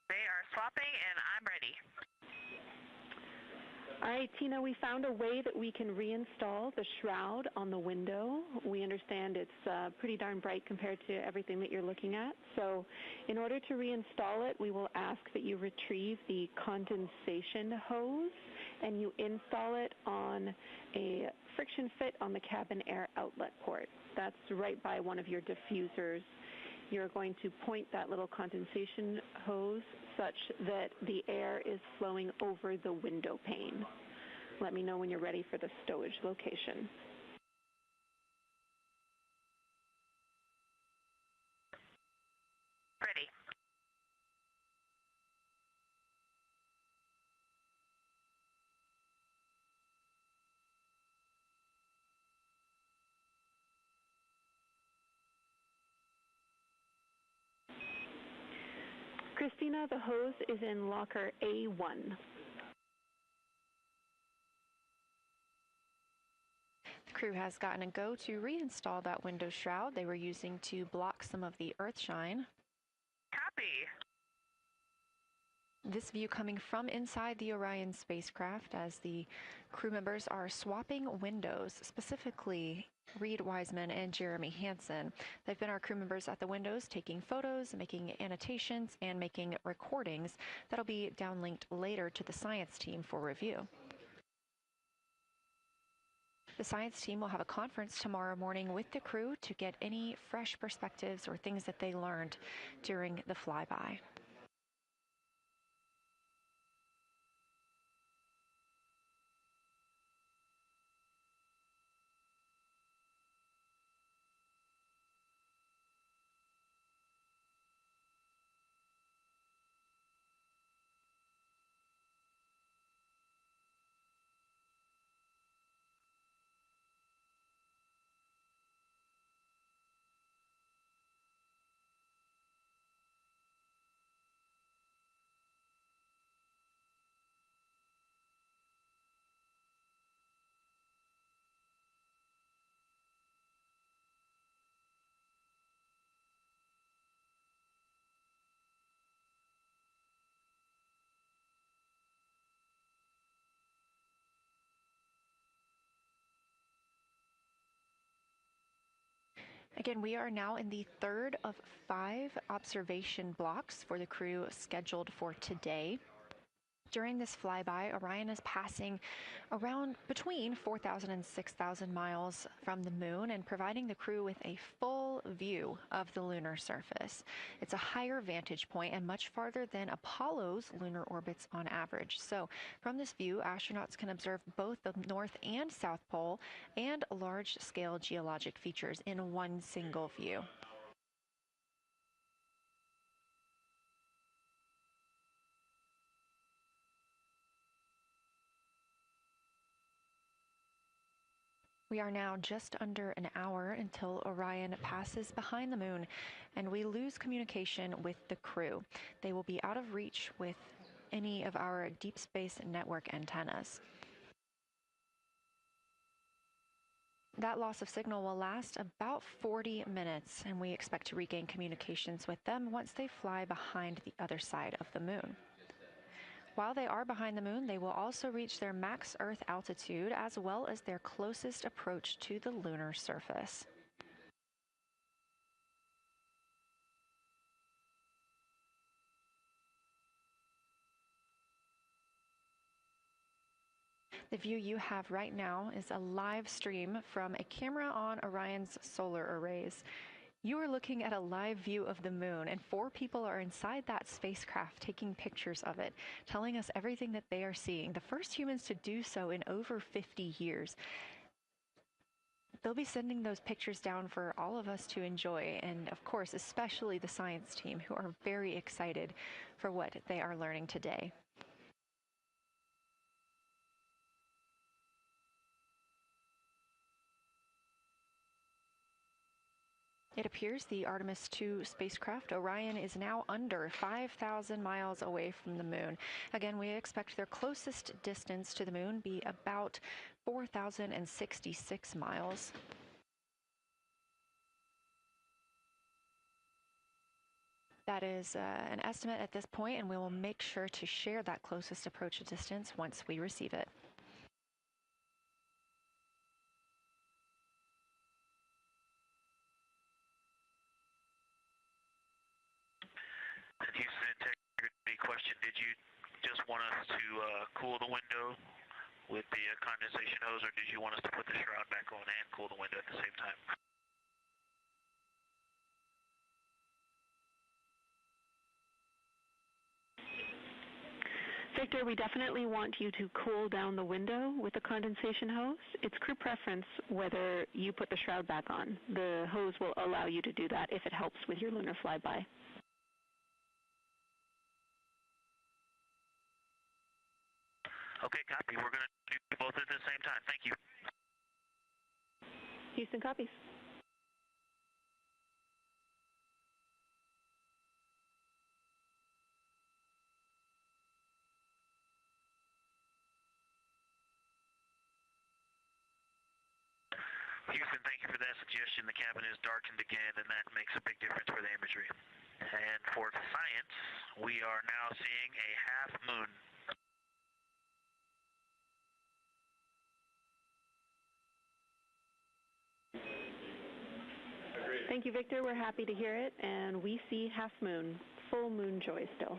They are swapping, and I'm ready. All right, Tina, we found a way that we can reinstall the shroud on the window. We understand it's pretty darn bright compared to everything that you're looking at. So in order to reinstall it, we will ask that you retrieve the condensation hose and you install it on a friction fit on the cabin air outlet port. That's right by one of your diffusers. You're going to point that little condensation hose such that the air is flowing over the window pane. Let me know when you're ready for the stowage location. Ready. Christina, the hose is in locker A1. The crew has gotten a go to reinstall that window shroud they were using to block some of the earth shine. Copy. This view coming from inside the Orion spacecraft as the crew members are swapping windows, specifically Reed Wiseman and Jeremy Hansen. They've been our crew members at the windows taking photos, making annotations, and making recordings that'll be downlinked later to the science team for review. The science team will have a conference tomorrow morning with the crew to get any fresh perspectives or things that they learned during the flyby. Again, we are now in the third of 5 observation blocks for the crew scheduled for today. During this flyby, Orion is passing around between 4,000 and 6,000 miles from the moon and providing the crew with a full view of the lunar surface. It's a higher vantage point and much farther than Apollo's lunar orbits on average. So from this view, astronauts can observe both the North and South Pole and large-scale geologic features in one single view. We are now just under an hour until Orion passes behind the moon, and we lose communication with the crew. They will be out of reach with any of our deep space network antennas. That loss of signal will last about 40 minutes, and we expect to regain communications with them once they fly behind the other side of the moon. While they are behind the moon, they will also reach their max Earth altitude as well as their closest approach to the lunar surface. The view you have right now is a live stream from a camera on Orion's solar arrays. You are looking at a live view of the moon, and 4 people are inside that spacecraft taking pictures of it, telling us everything that they are seeing. The first humans to do so in over 50 years. They'll be sending those pictures down for all of us to enjoy, and of course, especially the science team, who are very excited for what they are learning today. It appears the Artemis II spacecraft, Orion, is now under 5,000 miles away from the moon. Again, we expect their closest distance to the moon be about 4,066 miles. That is an estimate at this point, and we will make sure to share that closest approach distance once we receive it. Houston, integrity question. Did you just want us to cool the window with the condensation hose, or did you want us to put the shroud back on and cool the window at the same time? Victor, we definitely want you to cool down the window with the condensation hose. It's crew preference whether you put the shroud back on. The hose will allow you to do that if it helps with your lunar flyby. Okay, copy. We're going to do both at the same time. Thank you. Houston copies. Houston, thank you for that suggestion. The cabin is darkened again, and that makes a big difference for the imagery. And for science, we are now seeing a half moon. Thank you, Victor. We're happy to hear it, and we see half moon, full moon joy still.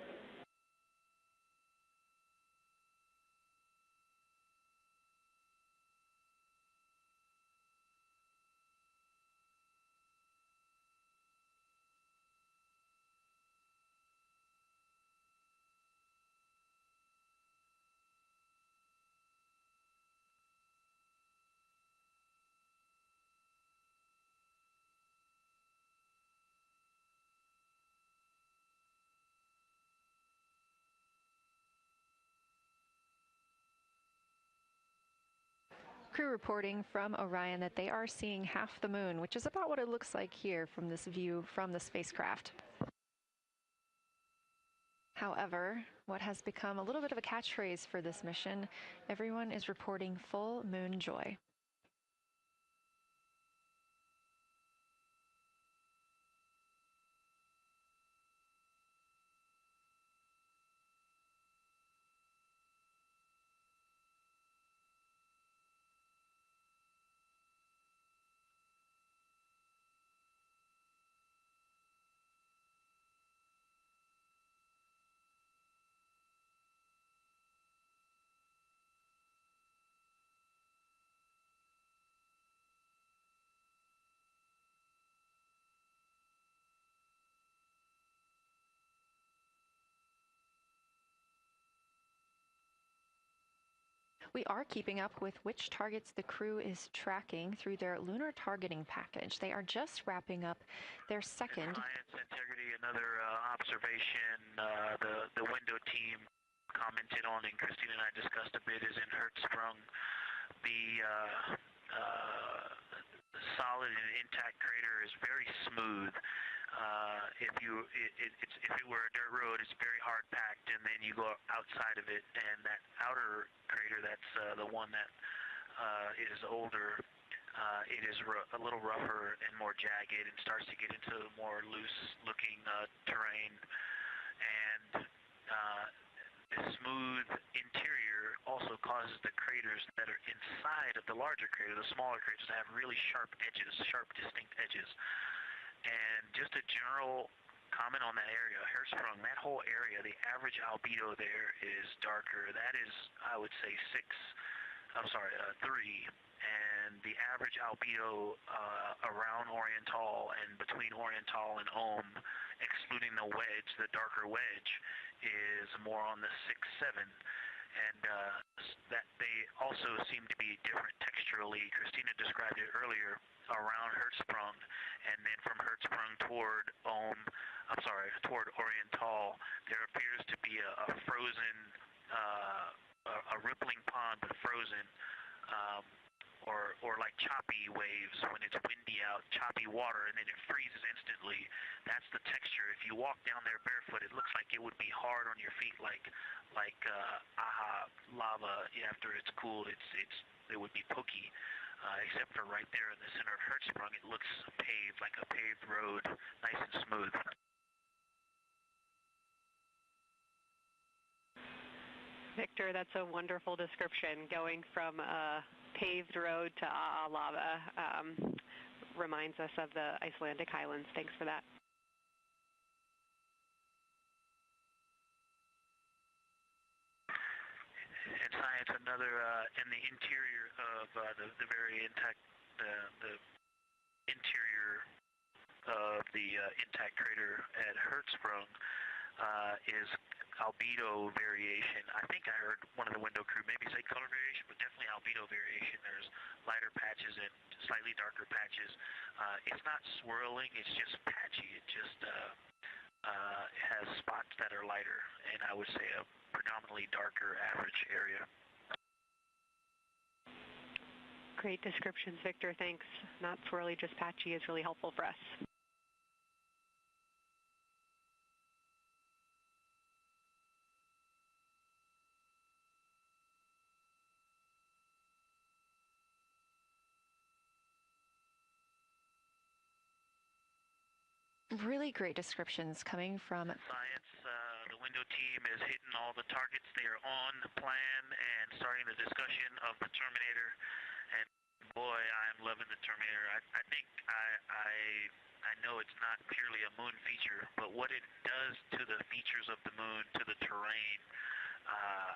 Crew reporting from Orion that they are seeing half the moon, which is about what it looks like here from this view from the spacecraft. However, what has become a little bit of a catchphrase for this mission, everyone is reporting full moon joy. We are keeping up with which targets the crew is tracking through their lunar targeting package. They are just wrapping up their second. Science integrity, another observation the window team commented on and Christine and I discussed a bit is in Hertzsprung. The solid and intact crater is very smooth. If it were a dirt road, it's very hard packed, and then you go outside of it, and that outer crater, that's the one that is older. It is a little rougher and more jagged, and starts to get into more loose-looking terrain. And the smooth interior also causes the craters that are inside of the larger crater, the smaller craters, to have really sharp edges, sharp, distinct edges. And just a general comment on that area, Hertzsprung, that whole area, the average albedo there is darker. That is, I would say, 3. And the average albedo around Oriental and between Oriental and Ohm, excluding the wedge, the darker wedge, is more on the 6-7. And that they also seem to be different texturally. Christina described it earlier around Hertzsprung, and then from Hertzsprung toward Oriental, there appears to be a frozen, a rippling pond, but frozen, or like choppy waves when it's windy out, choppy water, and then it freezes instantly. That's the texture. If you walk down there barefoot, it looks like it would be hard on your feet, like lava. After it's cooled, it would be pokey. Except for right there in the center of Hertzsprung, it looks paved, like a paved road, nice and smooth. Victor, that's a wonderful description. Going from a paved road to lava reminds us of the Icelandic highlands. Thanks for that. And science, another in the interior of the very intact, the interior of the intact crater at Hertzsprung is albedo variation. I think I heard one of the window crew maybe say color variation, but definitely albedo variation. There's lighter patches and slightly darker patches. It's not swirling, it's just patchy. It just has spots that are lighter, and I would say a predominantly darker average area. Great descriptions, Victor. Thanks. Not swirly, just patchy is really helpful for us. Really great descriptions coming from Science, the window team is hitting all the targets. They are on plan and starting the discussion of the Terminator. And boy, I'm loving the Terminator. I think I know it's not purely a moon feature, but what it does to the features of the moon, to the terrain,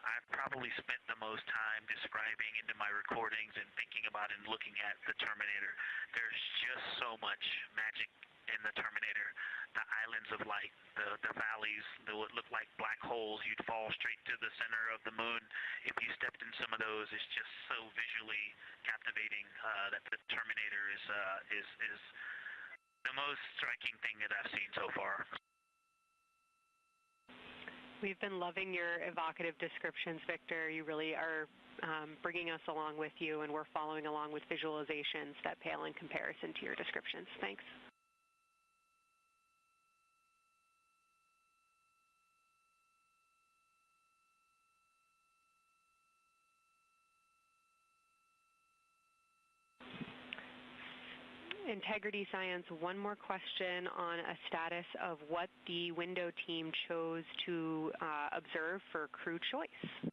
I've probably spent the most time describing into my recordings and thinking about and looking at the Terminator. There's just so much magic in the Terminator. The islands of light, the valleys that would look like black holes. You'd fall straight to the center of the moon if you stepped in some of those. It's just so visually captivating that the Terminator is the most striking thing that I've seen so far. We've been loving your evocative descriptions, Victor. You really are bringing us along with you, and we're following along with visualizations that pale in comparison to your descriptions. Thanks. Integrity Science, one more question on a status of what the window team chose to observe for crew choice.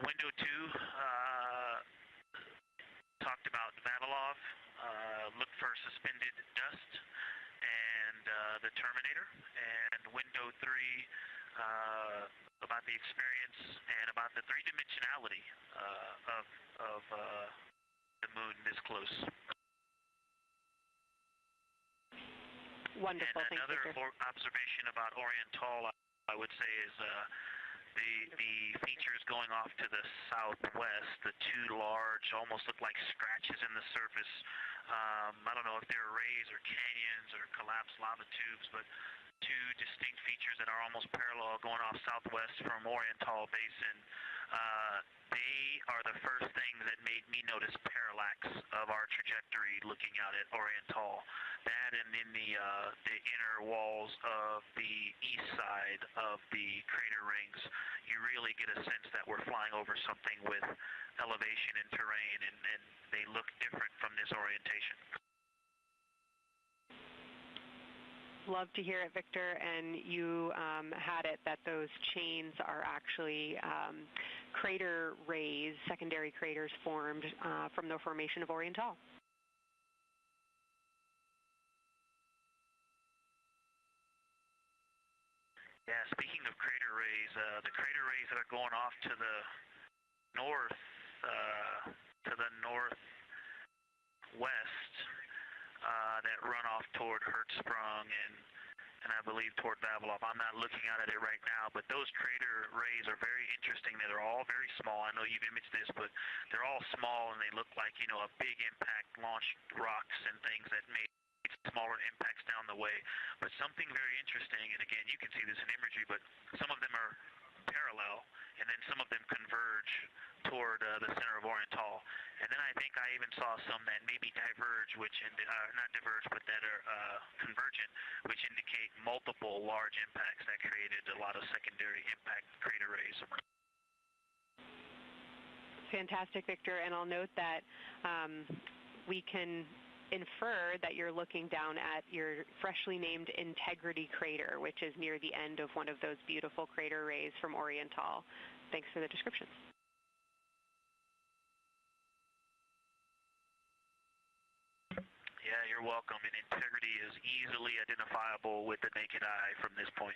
Window 2 talked about Vavilov, look for suspended dust, and the Terminator. And window 3 about the experience and about the three-dimensionality of the moon this close. Wonderful. And another Thank you, observation about Orion Tall, I would say, is the features going off to the southwest, the two large, almost look like scratches in the surface. I don't know if they're rays or canyons or collapsed lava tubes, but two distinct features that are almost parallel going off southwest from Orion Tall Basin. They are the first things that made me notice parallax of our trajectory looking out at Orion Tall. That and in the inner walls of the east side of the crater rings, you really get a sense that we're flying over something with elevation and terrain, and they look different from this orientation. Love to hear it, Victor. And you had it that those chains are actually crater rays, secondary craters formed from the formation of Orion Tall. Yeah, speaking of crater rays, the crater rays that are going off to the northwest, that run off toward Hertzsprung and I believe toward Vavilov. I'm not looking at it right now, but those crater rays are very interesting. They're all very small. I know you've imaged this, but they're all small and they look like, you know, a big impact launched rocks and things that made smaller impacts down the way. But something very interesting, and again, you can see this in imagery, but some of them are parallel, and then some of them converge toward the center of Orion Tall. And then I think I even saw some that maybe diverge, which not diverge, but that are convergent, which indicate multiple large impacts that created a lot of secondary impact crater rays. Fantastic, Victor. And I'll note that we can infer that you're looking down at your freshly named Integrity crater, which is near the end of one of those beautiful crater rays from Orion Tall. Thanks for the description. Yeah, you're welcome. And Integrity is easily identifiable with the naked eye from this point.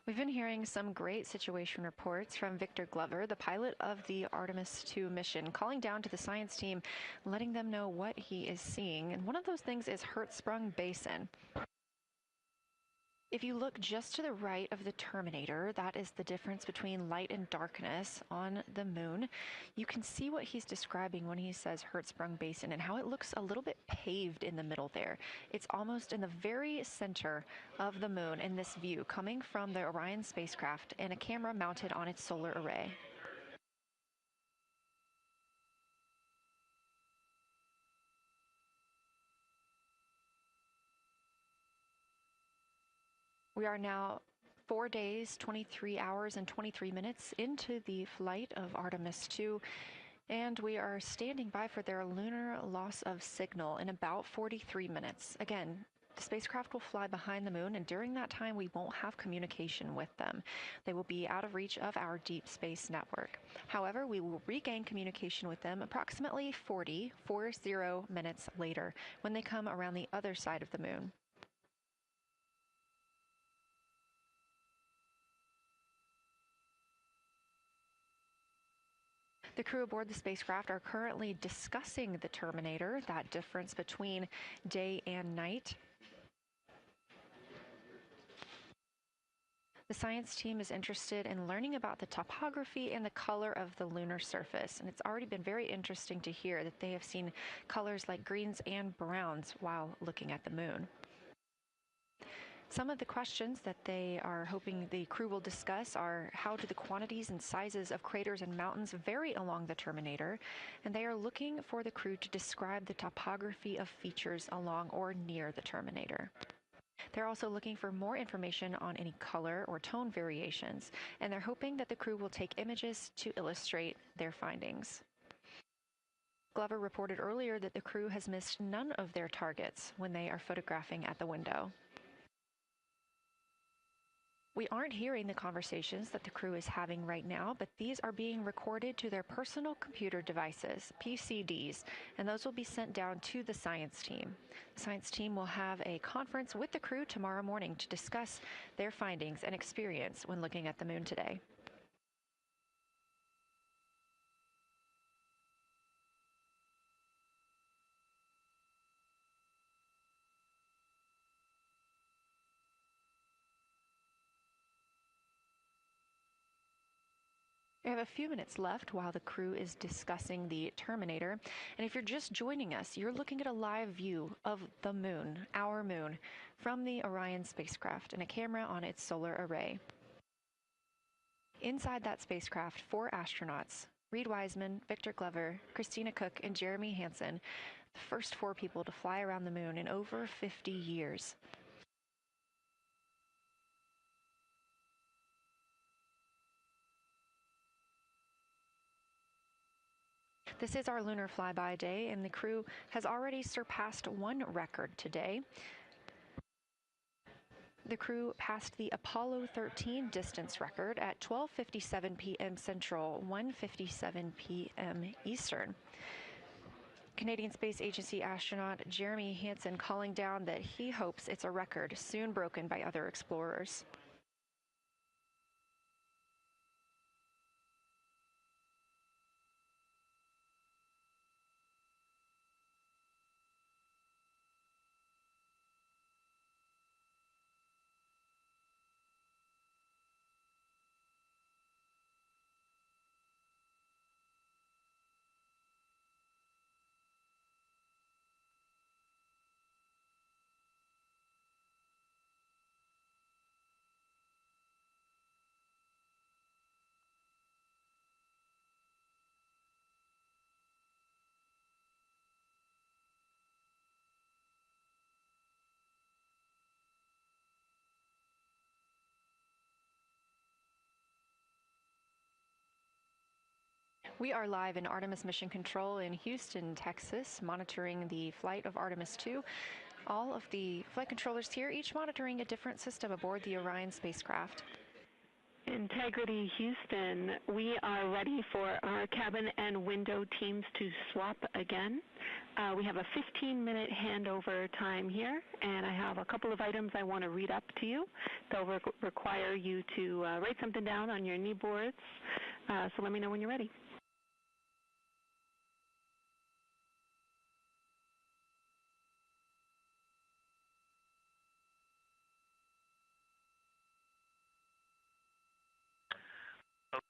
We've been hearing some great situation reports from Victor Glover, the pilot of the Artemis II mission, calling down to the science team, letting them know what he is seeing. And one of those things is Hertzsprung Basin. If you look just to the right of the Terminator, that is the difference between light and darkness on the moon. You can see what he's describing when he says Hertzsprung Basin and how it looks a little bit paved in the middle there. It's almost in the very center of the moon in this view, coming from the Orion spacecraft and a camera mounted on its solar array. We are now 4 days, 23 hours, and 23 minutes into the flight of Artemis II, and we are standing by for their lunar loss of signal in about 43 minutes. Again, the spacecraft will fly behind the moon, and during that time, we won't have communication with them. They will be out of reach of our deep space network. However, we will regain communication with them approximately 40 minutes later when they come around the other side of the moon. The crew aboard the spacecraft are currently discussing the Terminator, that difference between day and night. The science team is interested in learning about the topography and the color of the lunar surface, and it's already been very interesting to hear that they have seen colors like greens and browns while looking at the moon. Some of the questions that they are hoping the crew will discuss are how do the quantities and sizes of craters and mountains vary along the terminator, and they are looking for the crew to describe the topography of features along or near the terminator. They're also looking for more information on any color or tone variations, and they're hoping that the crew will take images to illustrate their findings. Glover reported earlier that the crew has missed none of their targets when they are photographing at the window. We aren't hearing the conversations that the crew is having right now, but these are being recorded to their personal computer devices, PCDs, and those will be sent down to the science team. The science team will have a conference with the crew tomorrow morning to discuss their findings and experience when looking at the moon today. We have a few minutes left while the crew is discussing the terminator, and if you're just joining us, you're looking at a live view of the moon, our moon, from the Orion spacecraft and a camera on its solar array. Inside that spacecraft, 4 astronauts, Reed Wiseman, Victor Glover, Christina Cook, and Jeremy Hansen, the first 4 people to fly around the moon in over 50 years. This is our lunar flyby day, and the crew has already surpassed one record today. The crew passed the Apollo 13 distance record at 12:57 p.m. Central, 1:57 p.m. Eastern. Canadian Space Agency astronaut Jeremy Hansen calling down that he hopes it's a record soon broken by other explorers. We are live in Artemis Mission Control in Houston, Texas, monitoring the flight of Artemis II. All of the flight controllers here, each monitoring a different system aboard the Orion spacecraft. Integrity Houston, we are ready for our cabin and window teams to swap again. We have a 15-minute handover time here, and I have a couple of items I want to read up to you. They'll require you to write something down on your knee boards, so let me know when you're ready.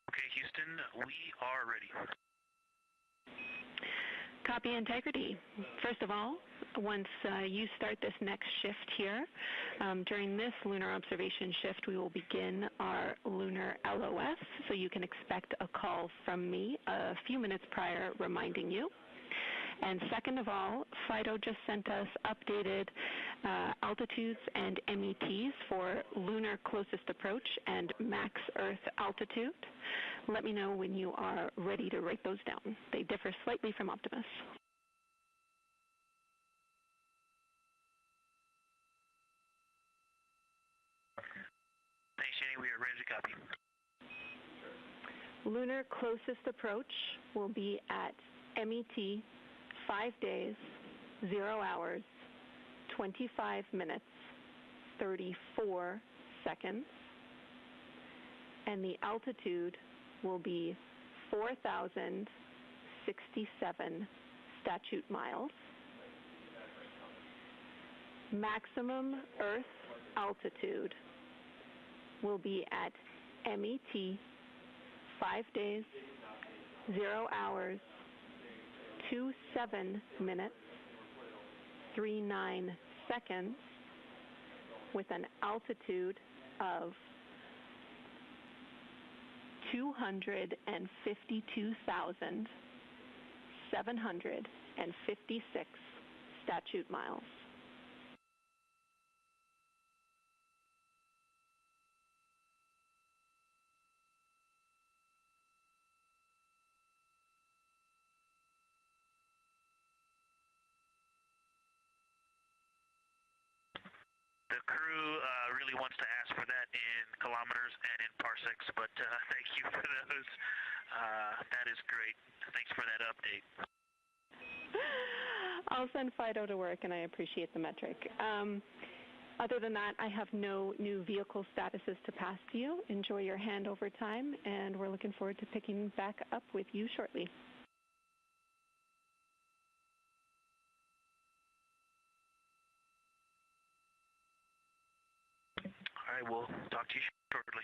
Okay, Houston, we are ready. Copy Integrity. First of all, once you start this next shift here, during this lunar observation shift, we will begin our lunar LOS, so you can expect a call from me a few minutes prior reminding you. And second of all, FIDO just sent us updated altitudes and METs for lunar closest approach and max Earth altitude. Let me know when you are ready to write those down. They differ slightly from Optimus. Thanks, Jenny. We are ready to copy. Lunar closest approach will be at MET 5 days, 0 hours, 25 minutes, 34 seconds, and the altitude will be 4,067 statute miles. Maximum Earth altitude will be at MET 5 days, 0 hours, 27 minutes, 39 seconds with an altitude of 252,756 statute miles. The crew really wants to ask for that in kilometers and in parsecs, but thank you for those. That is great. Thanks for that update. I'll send Fido to work, and I appreciate the metric. Other than that, I have no new vehicle statuses to pass to you. Enjoy your handover time, and we're looking forward to picking back up with you shortly. All right, we'll talk to you shortly.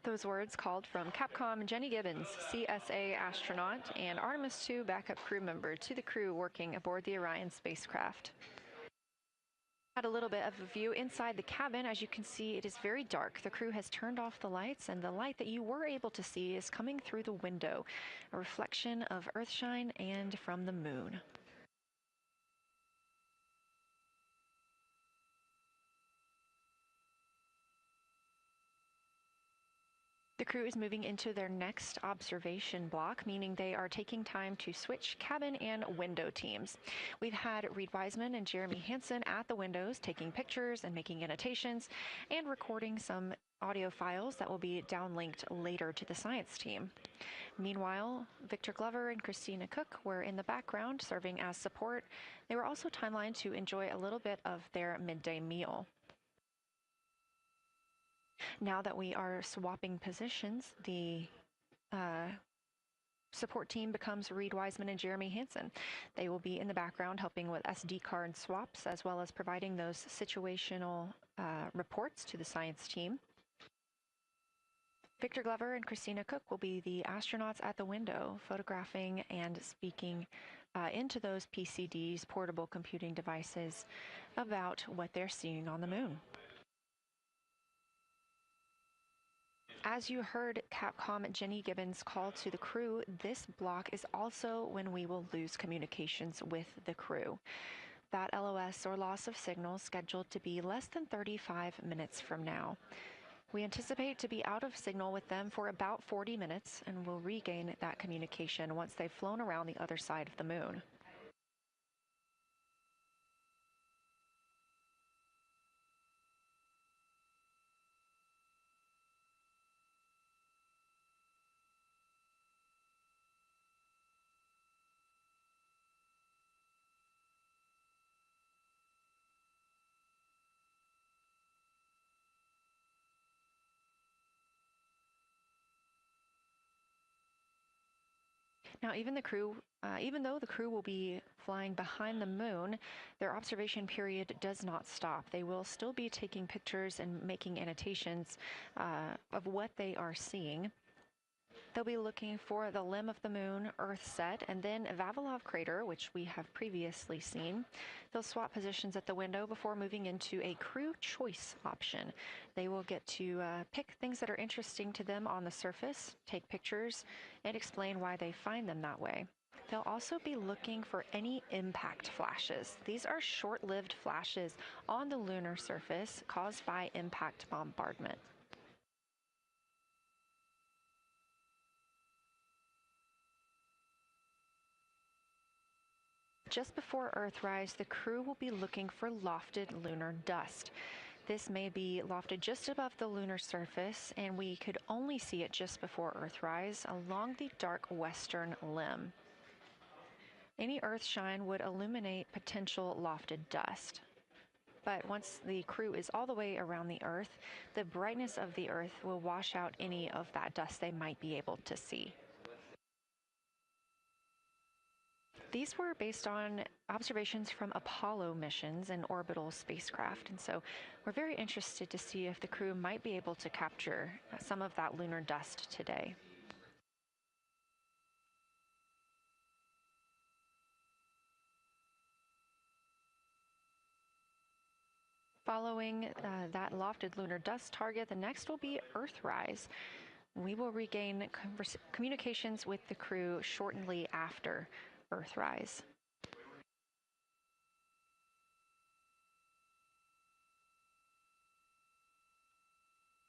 Those words called from Capcom Jenny Gibbons, CSA astronaut and Artemis II backup crew member, to the crew working aboard the Orion spacecraft. Had a little bit of a view inside the cabin. As you can see, it is very dark. The crew has turned off the lights, and the light that you were able to see is coming through the window, a reflection of Earthshine and from the moon. The crew is moving into their next observation block, meaning they are taking time to switch cabin and window teams. We've had Reed Wiseman and Jeremy Hansen at the windows taking pictures and making annotations and recording some audio files that will be downlinked later to the science team. Meanwhile, Victor Glover and Christina Cook were in the background serving as support. They were also timelined to enjoy a little bit of their midday meal. Now that we are swapping positions, the support team becomes Reed Wiseman and Jeremy Hansen. They will be in the background helping with SD card swaps, as well as providing those situational reports to the science team. Victor Glover and Christina Cook will be the astronauts at the window, photographing and speaking into those PCDs, portable computing devices, about what they're seeing on the moon. As you heard Capcom Jenny Gibbons call to the crew, this block is also when we will lose communications with the crew. That LOS, or loss of signal, scheduled to be less than 35 minutes from now. We anticipate to be out of signal with them for about 40 minutes, and will regain that communication once they've flown around the other side of the moon. Now, even though the crew will be flying behind the moon, their observation period does not stop. They will still be taking pictures and making annotations of what they are seeing. They'll be looking for the limb of the moon, Earth set, and then Vavilov crater, which we have previously seen. They'll swap positions at the window before moving into a crew choice option. They will get to pick things that are interesting to them on the surface, take pictures, and explain why they find them that way. They'll also be looking for any impact flashes. These are short-lived flashes on the lunar surface caused by impact bombardment. Just before Earthrise, the crew will be looking for lofted lunar dust. This may be lofted just above the lunar surface, and we could only see it just before Earthrise along the dark western limb. Any Earthshine would illuminate potential lofted dust. But once the crew is all the way around the Earth, the brightness of the Earth will wash out any of that dust they might be able to see. These were based on observations from Apollo missions and orbital spacecraft, and so we're very interested to see if the crew might be able to capture some of that lunar dust today. Following that lofted lunar dust target, the next will be Earthrise. We will regain communications with the crew shortly after Earthrise.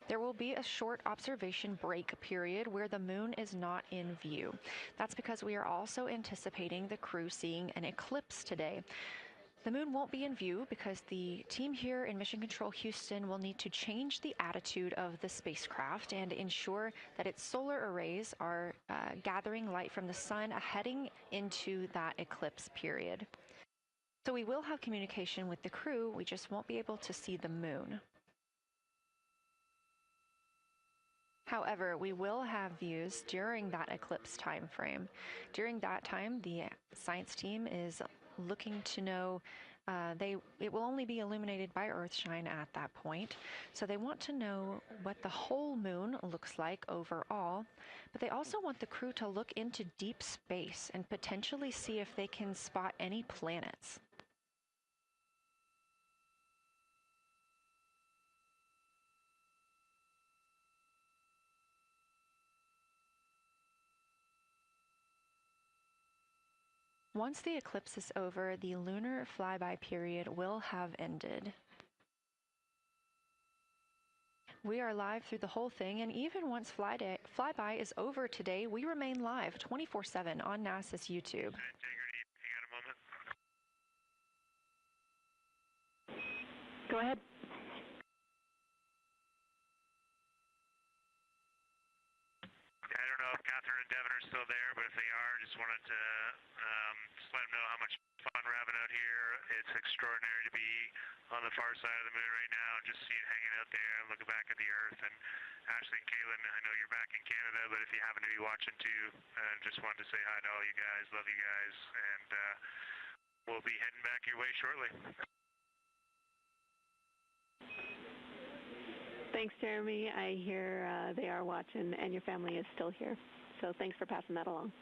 There will be a short observation break period where the moon is not in view. That's because we are also anticipating the crew seeing an eclipse today. The moon won't be in view because the team here in Mission Control Houston will need to change the attitude of the spacecraft and ensure that its solar arrays are gathering light from the sun heading into that eclipse period. So we will have communication with the crew, we just won't be able to see the moon. However, we will have views during that eclipse time frame. During that time, the science team is looking to know it will only be illuminated by Earthshine at that point, so they want to know what the whole moon looks like overall, but they also want the crew to look into deep space and potentially see if they can spot any planets. Once the eclipse is over, the lunar flyby period will have ended. We are live through the whole thing, and even once flyby is over today, we remain live 24/7 on NASA's YouTube. Integrity, you got a moment? Go ahead. I don't know if Catherine and Devin are still there, but if they are, just wanted to just let them know how much fun we're having out here. It's extraordinary to be on the far side of the moon right now, just see it hanging out there and looking back at the Earth. And Ashley and Kaylin, I know you're back in Canada, but if you happen to be watching too, just wanted to say hi to all you guys. Love you guys, and we'll be heading back your way shortly. Thanks, Jeremy. I hear they are watching, and your family is still here. So thanks for passing that along.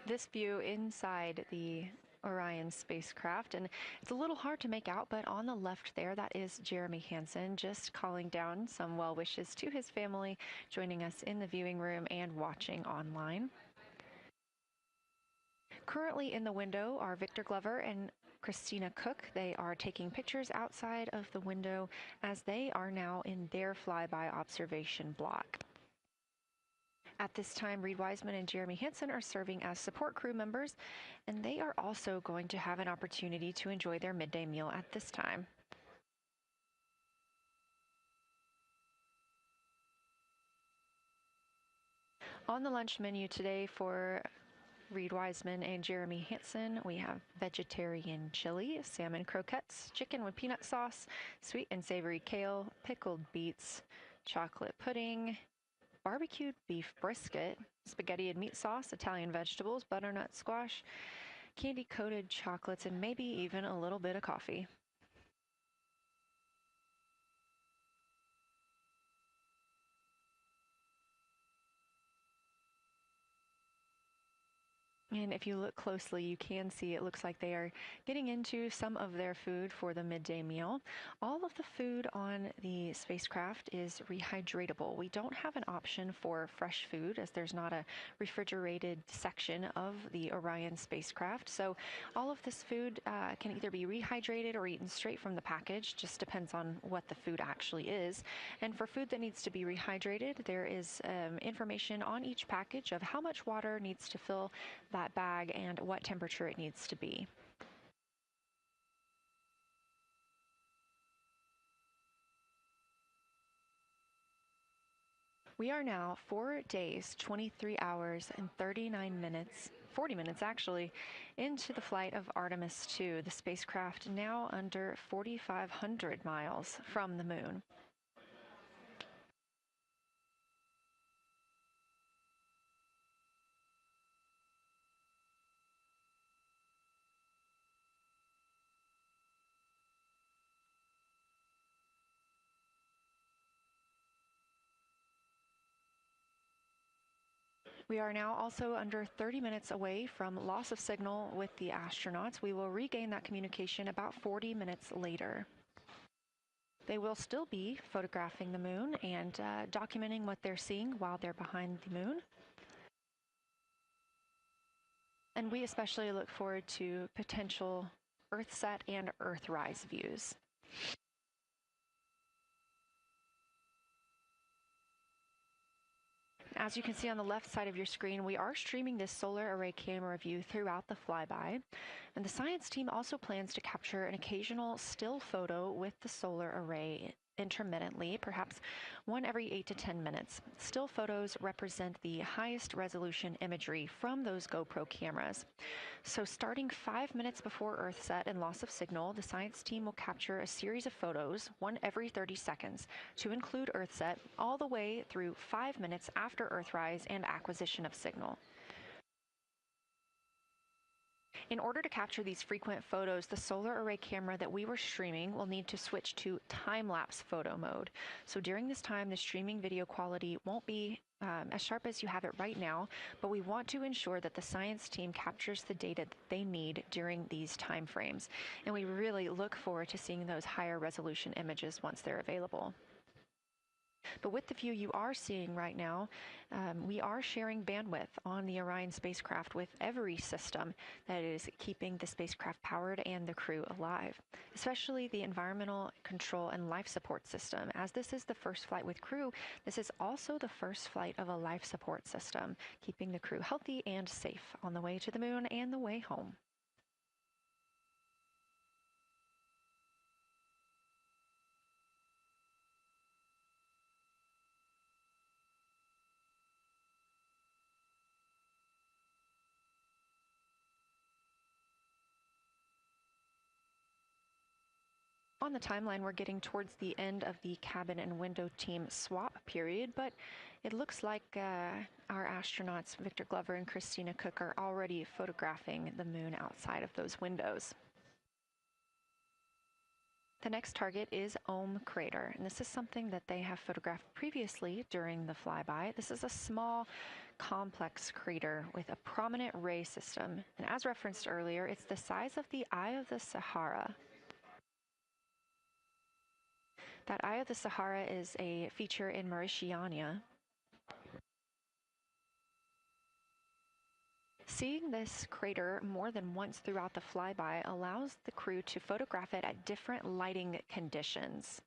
This view inside the Orion spacecraft, and it's a little hard to make out, but on the left there, that is Jeremy Hansen just calling down some well wishes to his family, joining us in the viewing room and watching online. Currently in the window are Victor Glover and Christina Cook. They are taking pictures outside of the window as they are now in their flyby observation block. At this time, Reed Wiseman and Jeremy Hansen are serving as support crew members, and they are also going to have an opportunity to enjoy their midday meal at this time. On the lunch menu today for Reed Wiseman and Jeremy Hansen, we have vegetarian chili, salmon croquettes, chicken with peanut sauce, sweet and savory kale, pickled beets, chocolate pudding, barbecued beef brisket, spaghetti and meat sauce, Italian vegetables, butternut squash, candy-coated chocolates, and maybe even a little bit of coffee. And if you look closely, you can see it looks like they are getting into some of their food for the midday meal. All of the food on the spacecraft is rehydratable. We don't have an option for fresh food as there's not a refrigerated section of the Orion spacecraft. So all of this food can either be rehydrated or eaten straight from the package, just depends on what the food actually is. And for food that needs to be rehydrated, there is information on each package of how much water needs to fill that bag and what temperature it needs to be. We are now 4 days, 23 hours, and 39 minutes, 40 minutes actually, into the flight of Artemis II, the spacecraft now under 4,500 miles from the moon. We are now also under 30 minutes away from loss of signal with the astronauts. We will regain that communication about 40 minutes later. They will still be photographing the moon and documenting what they're seeing while they're behind the moon. And we especially look forward to potential Earthset and Earthrise views. As you can see on the left side of your screen, we are streaming this solar array camera view throughout the flyby. And the science team also plans to capture an occasional still photo with the solar array intermittently, perhaps one every 8 to 10 minutes. Still photos represent the highest resolution imagery from those GoPro cameras. So starting 5 minutes before Earthset and loss of signal, the science team will capture a series of photos, one every 30 seconds, to include Earthset, all the way through 5 minutes after Earthrise and acquisition of signal. In order to capture these frequent photos, the solar array camera that we were streaming will need to switch to time-lapse photo mode. So during this time, the streaming video quality won't be as sharp as you have it right now, but we want to ensure that the science team captures the data that they need during these time frames. And we really look forward to seeing those higher resolution images once they're available. But with the view you are seeing right now, we are sharing bandwidth on the Orion spacecraft with every system that is keeping the spacecraft powered and the crew alive, especially the environmental control and life support system. As this is the first flight with crew, this is also the first flight of a life support system, keeping the crew healthy and safe on the way to the moon and the way home. On the timeline, we're getting towards the end of the cabin and window team swap period, but it looks like our astronauts, Victor Glover and Christina Cook, are already photographing the moon outside of those windows. The next target is Ohm Crater, and this is something that they have photographed previously during the flyby. This is a small, complex crater with a prominent ray system, and as referenced earlier, it's the size of the Eye of the Sahara. That Eye of the Sahara is a feature in Mauritania. Seeing this crater more than once throughout the flyby allows the crew to photograph it at different lighting conditions.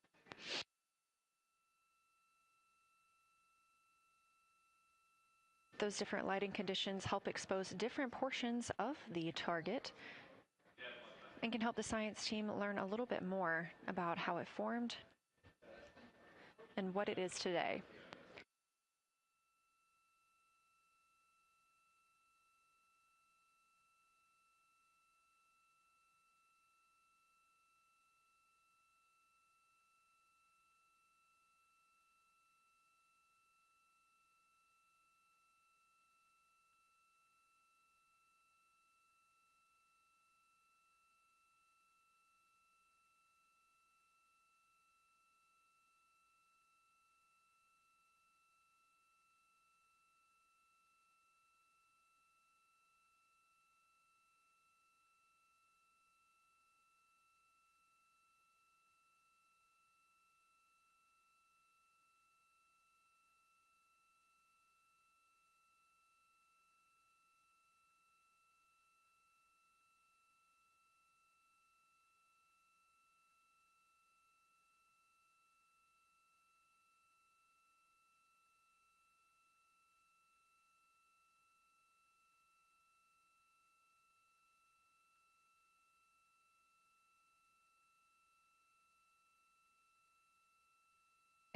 Those different lighting conditions help expose different portions of the target and can help the science team learn a little bit more about how it formed and what it is today.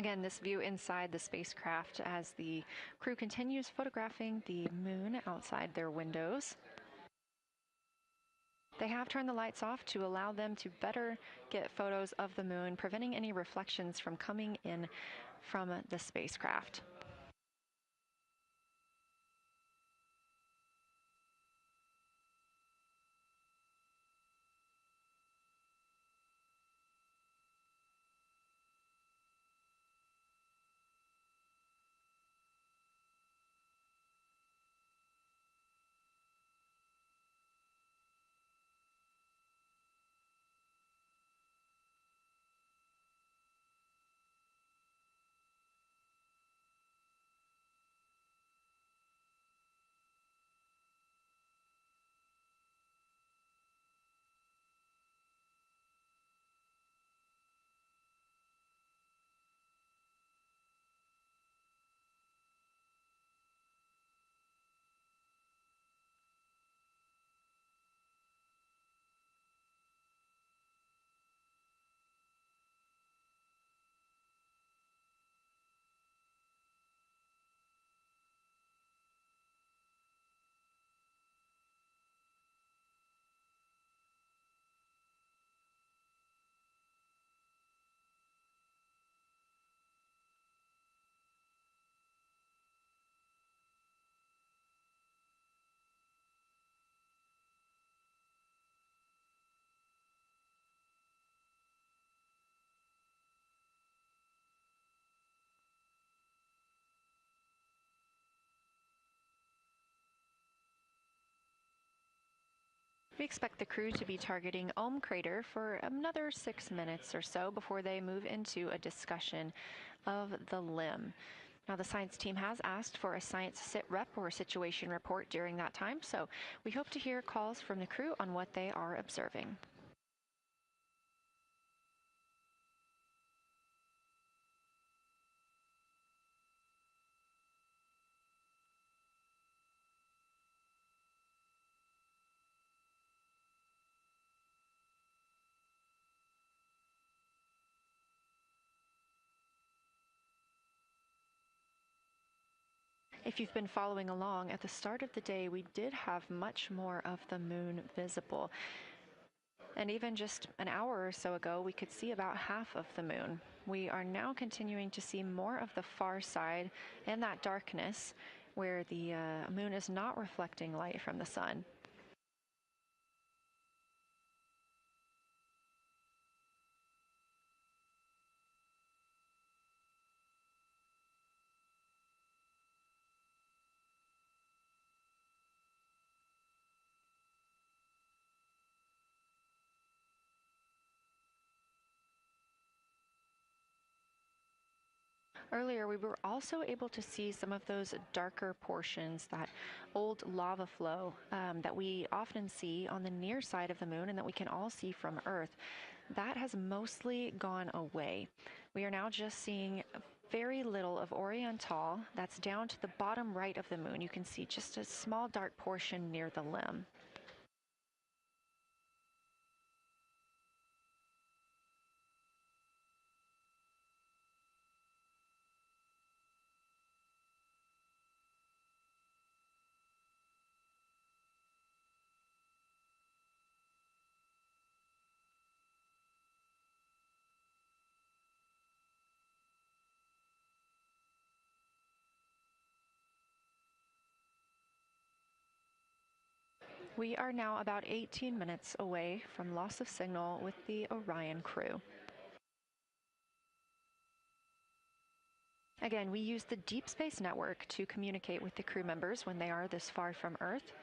Again, this view inside the spacecraft as the crew continues photographing the moon outside their windows. They have turned the lights off to allow them to better get photos of the moon, preventing any reflections from coming in from the spacecraft. We expect the crew to be targeting Ohm Crater for another 6 minutes or so before they move into a discussion of the limb. Now, the science team has asked for a science sit rep or a situation report during that time, so we hope to hear calls from the crew on what they are observing. If you've been following along, at the start of the day, we did have much more of the moon visible. And even just an hour or so ago, we could see about half of the moon. We are now continuing to see more of the far side and that darkness where the moon is not reflecting light from the sun. Earlier, we were also able to see some of those darker portions, that old lava flow that we often see on the near side of the moon and that we can all see from Earth. That has mostly gone away. We are now just seeing very little of Orion Tall. That's down to the bottom right of the moon. You can see just a small dark portion near the limb. We are now about 18 minutes away from loss of signal with the Orion crew. Again, we use the Deep Space Network to communicate with the crew members when they are this far from Earth.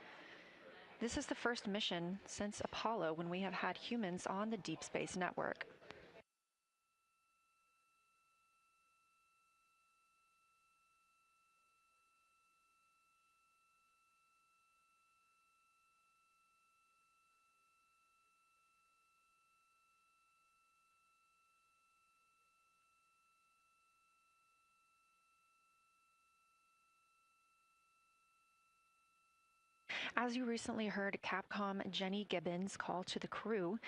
This is the first mission since Apollo when we have had humans on the Deep Space Network. As you recently heard Capcom Jenny Gibbons call to the crew,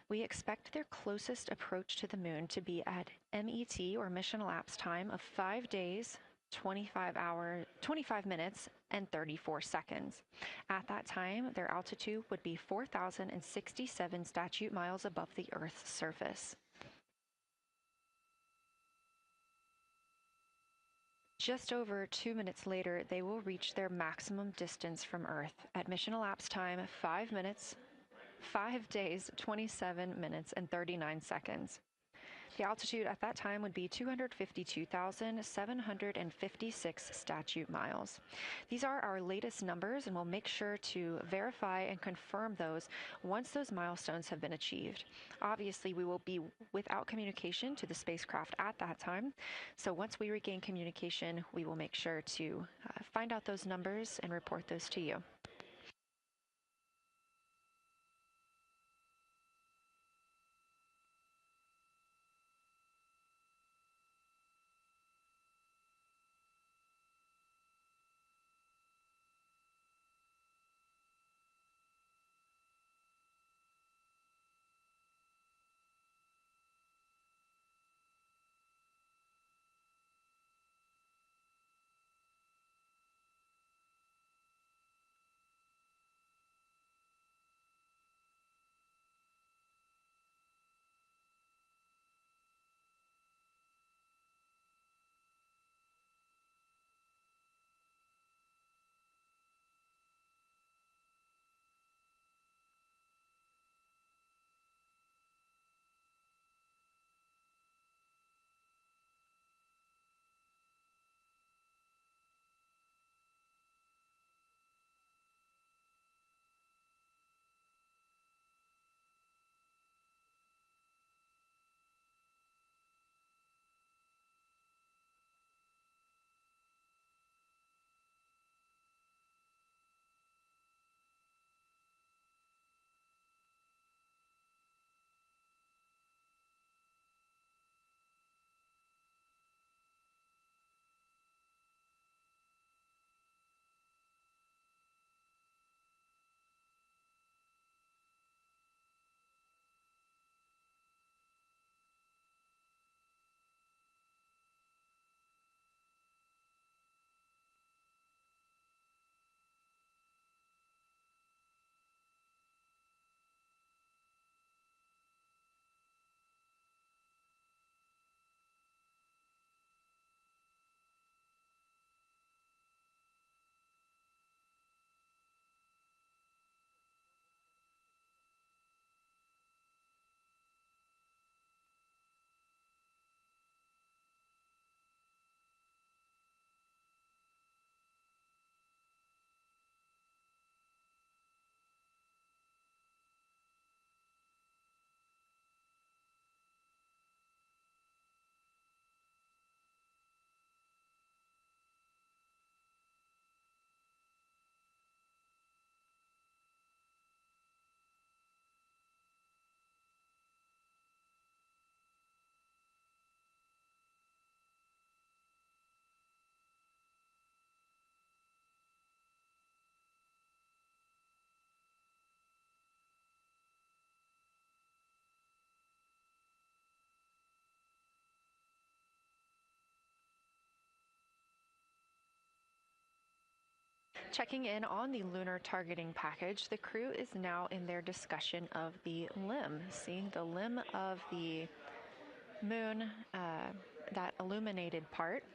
We expect their closest approach to the moon to be at MET, or mission elapsed time, of 5 days, 25 minutes, and 34 seconds. At that time, their altitude would be 4,067 statute miles above the Earth's surface. Just over 2 minutes later, they will reach their maximum distance from Earth. At mission elapsed time, 5 minutes, 5 days, 27 minutes, and 39 seconds. The altitude at that time would be 252,756 statute miles. These are our latest numbers, and we'll make sure to verify and confirm those once those milestones have been achieved. Obviously, we will be without communication to the spacecraft at that time, so once we regain communication, we will make sure to find out those numbers and report those to you. Checking in on the lunar targeting package, the crew is now in their discussion of the limb. See, the limb of the moon, that illuminated part.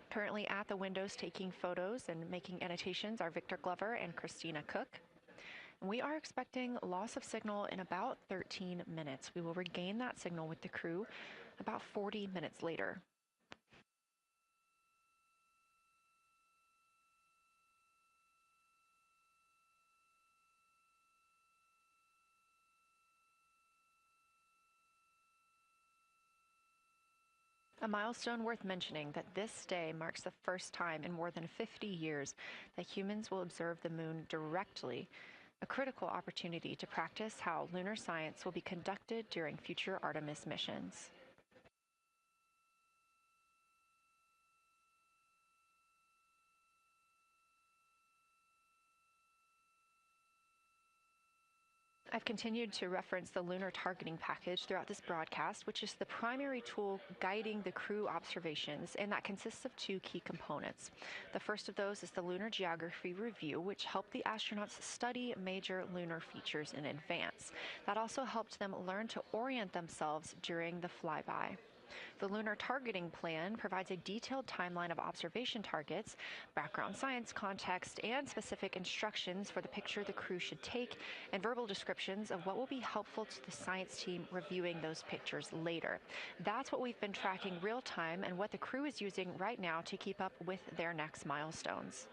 Currently at the windows taking photos and making annotations are Victor Glover and Christina Cook. We are expecting loss of signal in about 13 minutes. We will regain that signal with the crew about 40 minutes later. A milestone worth mentioning that this day marks the first time in more than 50 years that humans will observe the moon directly, a critical opportunity to practice how lunar science will be conducted during future Artemis missions. I've continued to reference the lunar targeting package throughout this broadcast, which is the primary tool guiding the crew observations, and that consists of two key components. The first of those is the Lunar Geography Review, which helped the astronauts study major lunar features in advance. That also helped them learn to orient themselves during the flyby. The Lunar Targeting Plan provides a detailed timeline of observation targets, background science context, and specific instructions for the picture the crew should take, and verbal descriptions of what will be helpful to the science team reviewing those pictures later. That's what we've been tracking real time and what the crew is using right now to keep up with their next milestones.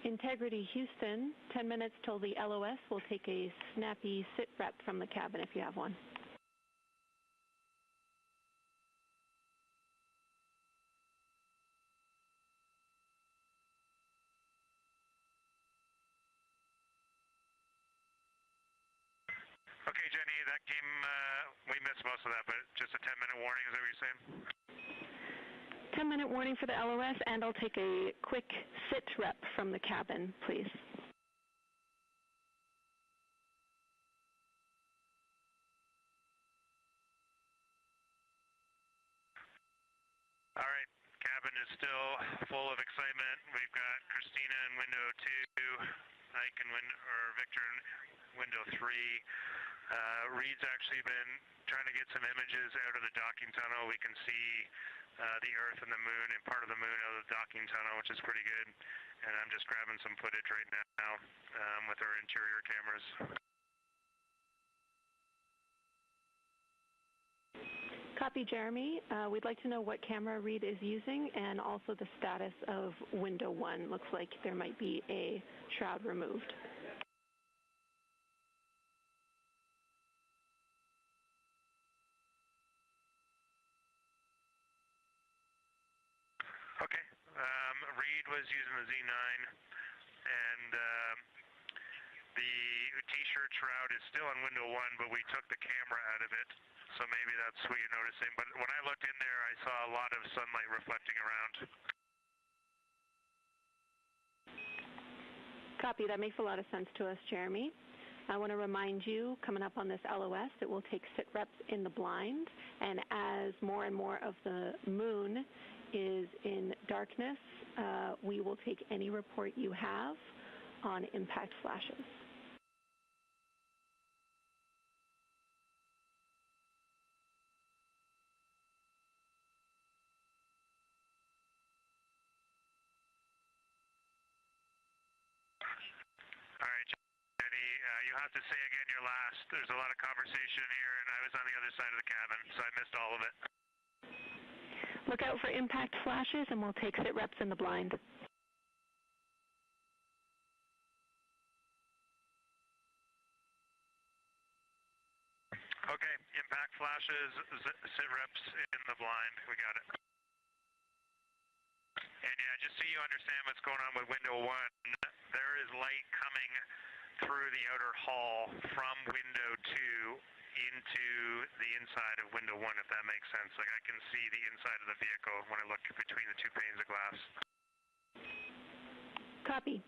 Integrity Houston, 10 minutes till the LOS. We'll take a snappy sit rep from the cabin if you have one. Okay, Jenny, that came, we missed most of that, but just a 10-minute warning, is that what you're saying? 10-minute warning for the LOS, and I'll take a quick sit rep from the cabin, please. All right, cabin is still full of excitement. We've got Christina in window 2, Ike in Victor in window 3. Reed's actually been trying to get some images out of the docking tunnel. We can see the Earth and the Moon and part of the Moon out of the docking tunnel, which is pretty good. And I'm just grabbing some footage right now with our interior cameras. Copy, Jeremy. We'd like to know what camera Reed is using and also the status of window 1. Looks like there might be a shroud removed. Okay. Reed was using the Z9, and the T-shirt shroud is still on window 1, but we took the camera out of it, so maybe that's what you're noticing. But when I looked in there, I saw a lot of sunlight reflecting around. Copy. That makes a lot of sense to us, Jeremy. I want to remind you, coming up on this LOS, that we'll take sit reps in the blind, and as more and more of the moon is in darkness, we will take any report you have on impact flashes. All right, Jenny, you'll have to say again your last. There's a lot of conversation here, and I was on the other side of the cabin, so I missed all of it. Look out for impact flashes, and we'll take sit reps in the blind. Okay, impact flashes, sit reps in the blind. We got it. And yeah, just so you understand what's going on with window 1, there is light coming through the outer hall from window 2 into the inside of window 1, if that makes sense. Like I can see the inside of the vehicle when I look between the two panes of glass. Copy.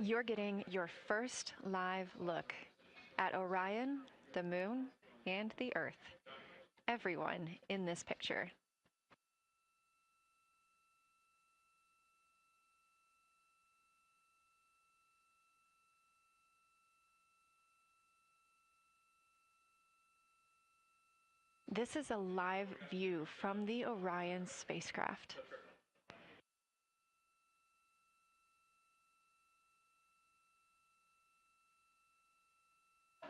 You're getting your first live look at Orion, the Moon, and the Earth. Everyone in this picture. This is a live view from the Orion spacecraft.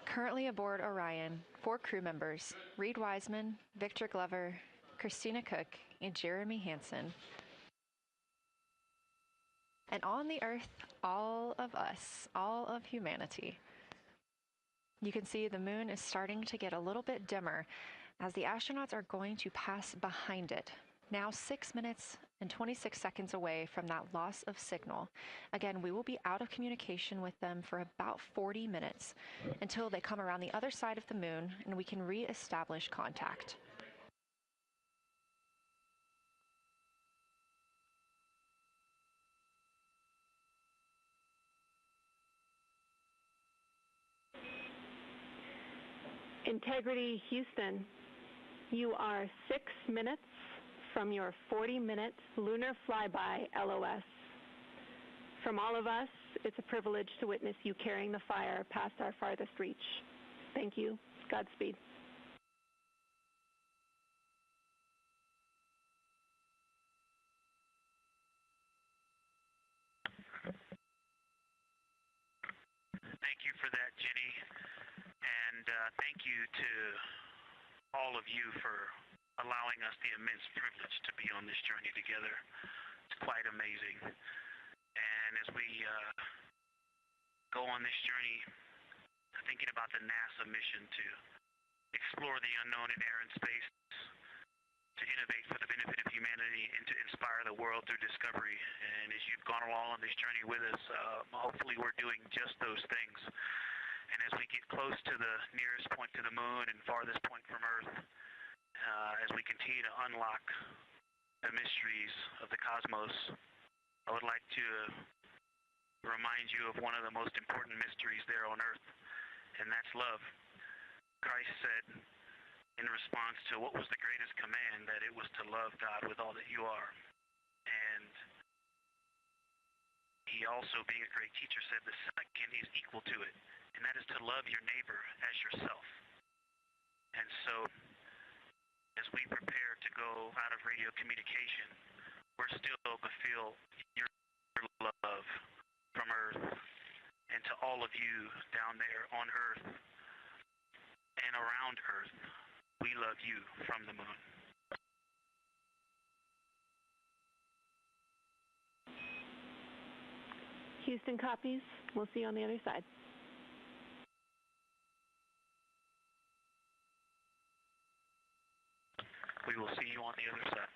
Currently aboard Orion, 4 crew members, Reed Wiseman, Victor Glover, Christina Cook, and Jeremy Hansen. And on the Earth, all of us, all of humanity. You can see the moon is starting to get a little bit dimmer as the astronauts are going to pass behind it. Now 6 minutes and 26 seconds away from that loss of signal. Again, we will be out of communication with them for about 40 minutes until they come around the other side of the moon and we can re-establish contact. Integrity Houston, you are 6 minutes from your 40-minute lunar flyby LOS. From all of us, it's a privilege to witness you carrying the fire past our farthest reach. Thank you. Godspeed. Thank you for that, Jenny. And thank you to all of you for allowing us the immense privilege to be on this journey together. It's quite amazing. And as we go on this journey, thinking about the NASA mission to explore the unknown in air and space, to innovate for the benefit of humanity, and to inspire the world through discovery. And as you've gone along on this journey with us, hopefully we're doing just those things. And as we get close to the nearest point to the moon and farthest point from Earth, as we continue to unlock the mysteries of the cosmos, I would like to remind you of one of the most important mysteries there on Earth, and that's love. Christ said in response to what was the greatest command, that it was to love God with all that you are. And he also, being a great teacher, said the second is equal to it, and that is to love your neighbor as yourself. And so, as we prepare to go out of radio communication, we're still to feel your love from Earth, and to all of you down there on Earth and around Earth, we love you from the moon. Houston copies. We'll see you on the other side. We will see you on the other side.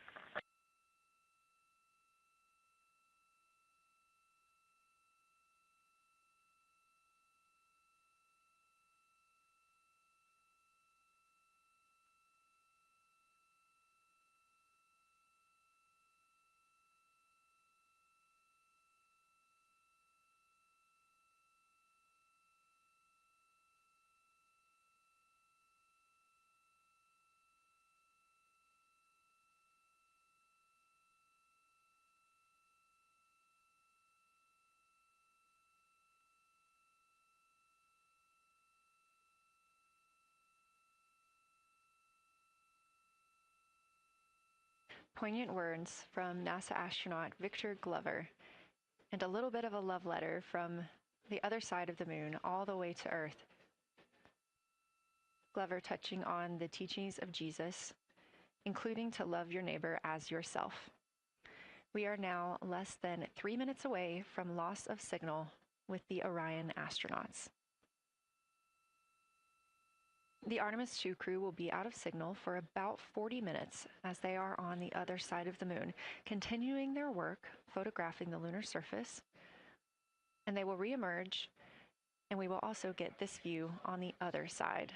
Poignant words from NASA astronaut Victor Glover, and a little bit of a love letter from the other side of the moon all the way to Earth. Glover touching on the teachings of Jesus, including to love your neighbor as yourself. We are now less than 3 minutes away from loss of signal with the Orion astronauts. The Artemis II crew will be out of signal for about 40 minutes as they are on the other side of the moon, continuing their work photographing the lunar surface, and they will reemerge, and we will also get this view on the other side.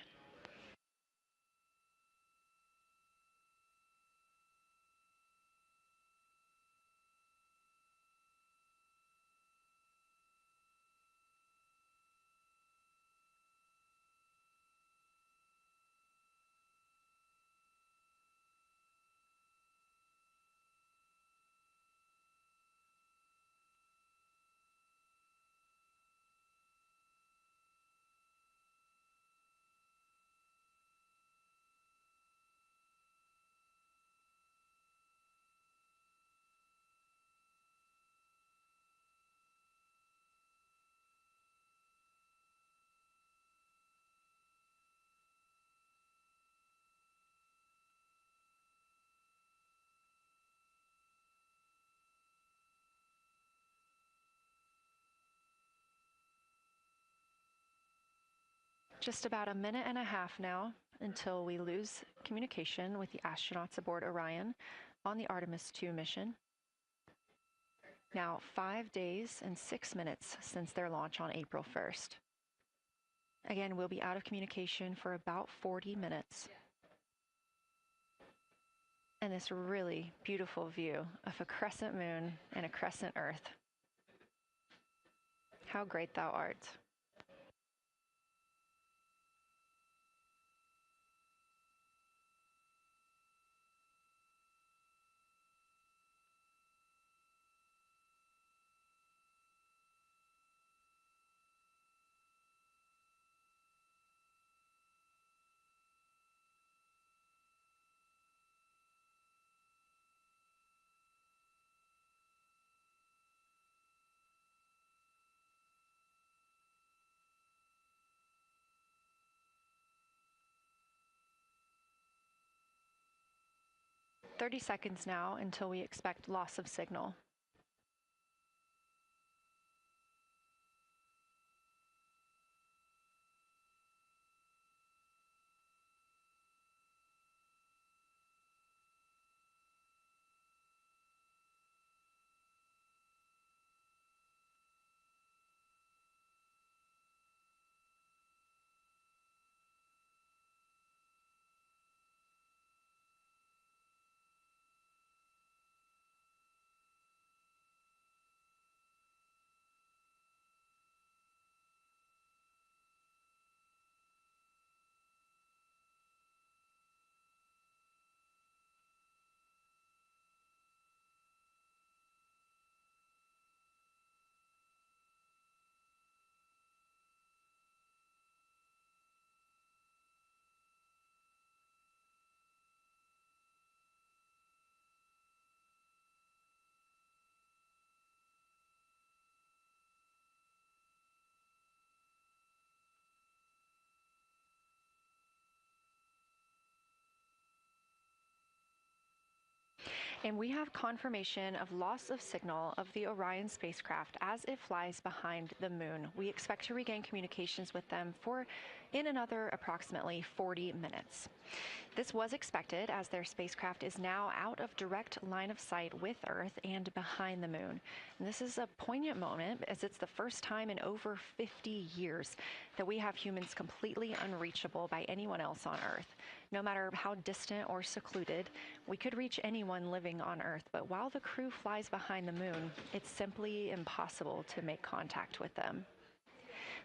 Just about a minute and a half now until we lose communication with the astronauts aboard Orion on the Artemis II mission. Now 5 days and 6 minutes since their launch on April 1st. Again, we'll be out of communication for about 40 minutes. And this really beautiful view of a crescent moon and a crescent Earth. How great thou art. "30 seconds now until we expect loss of signal. And we have confirmation of loss of signal of the Orion spacecraft as it flies behind the moon. We expect to regain communications with them in another approximately 40 minutes. This was expected as their spacecraft is now out of direct line of sight with Earth and behind the moon. And this is a poignant moment as it's the first time in over 50 years that we have humans completely unreachable by anyone else on Earth. No matter how distant or secluded, we could reach anyone living on Earth, but while the crew flies behind the moon, it's simply impossible to make contact with them.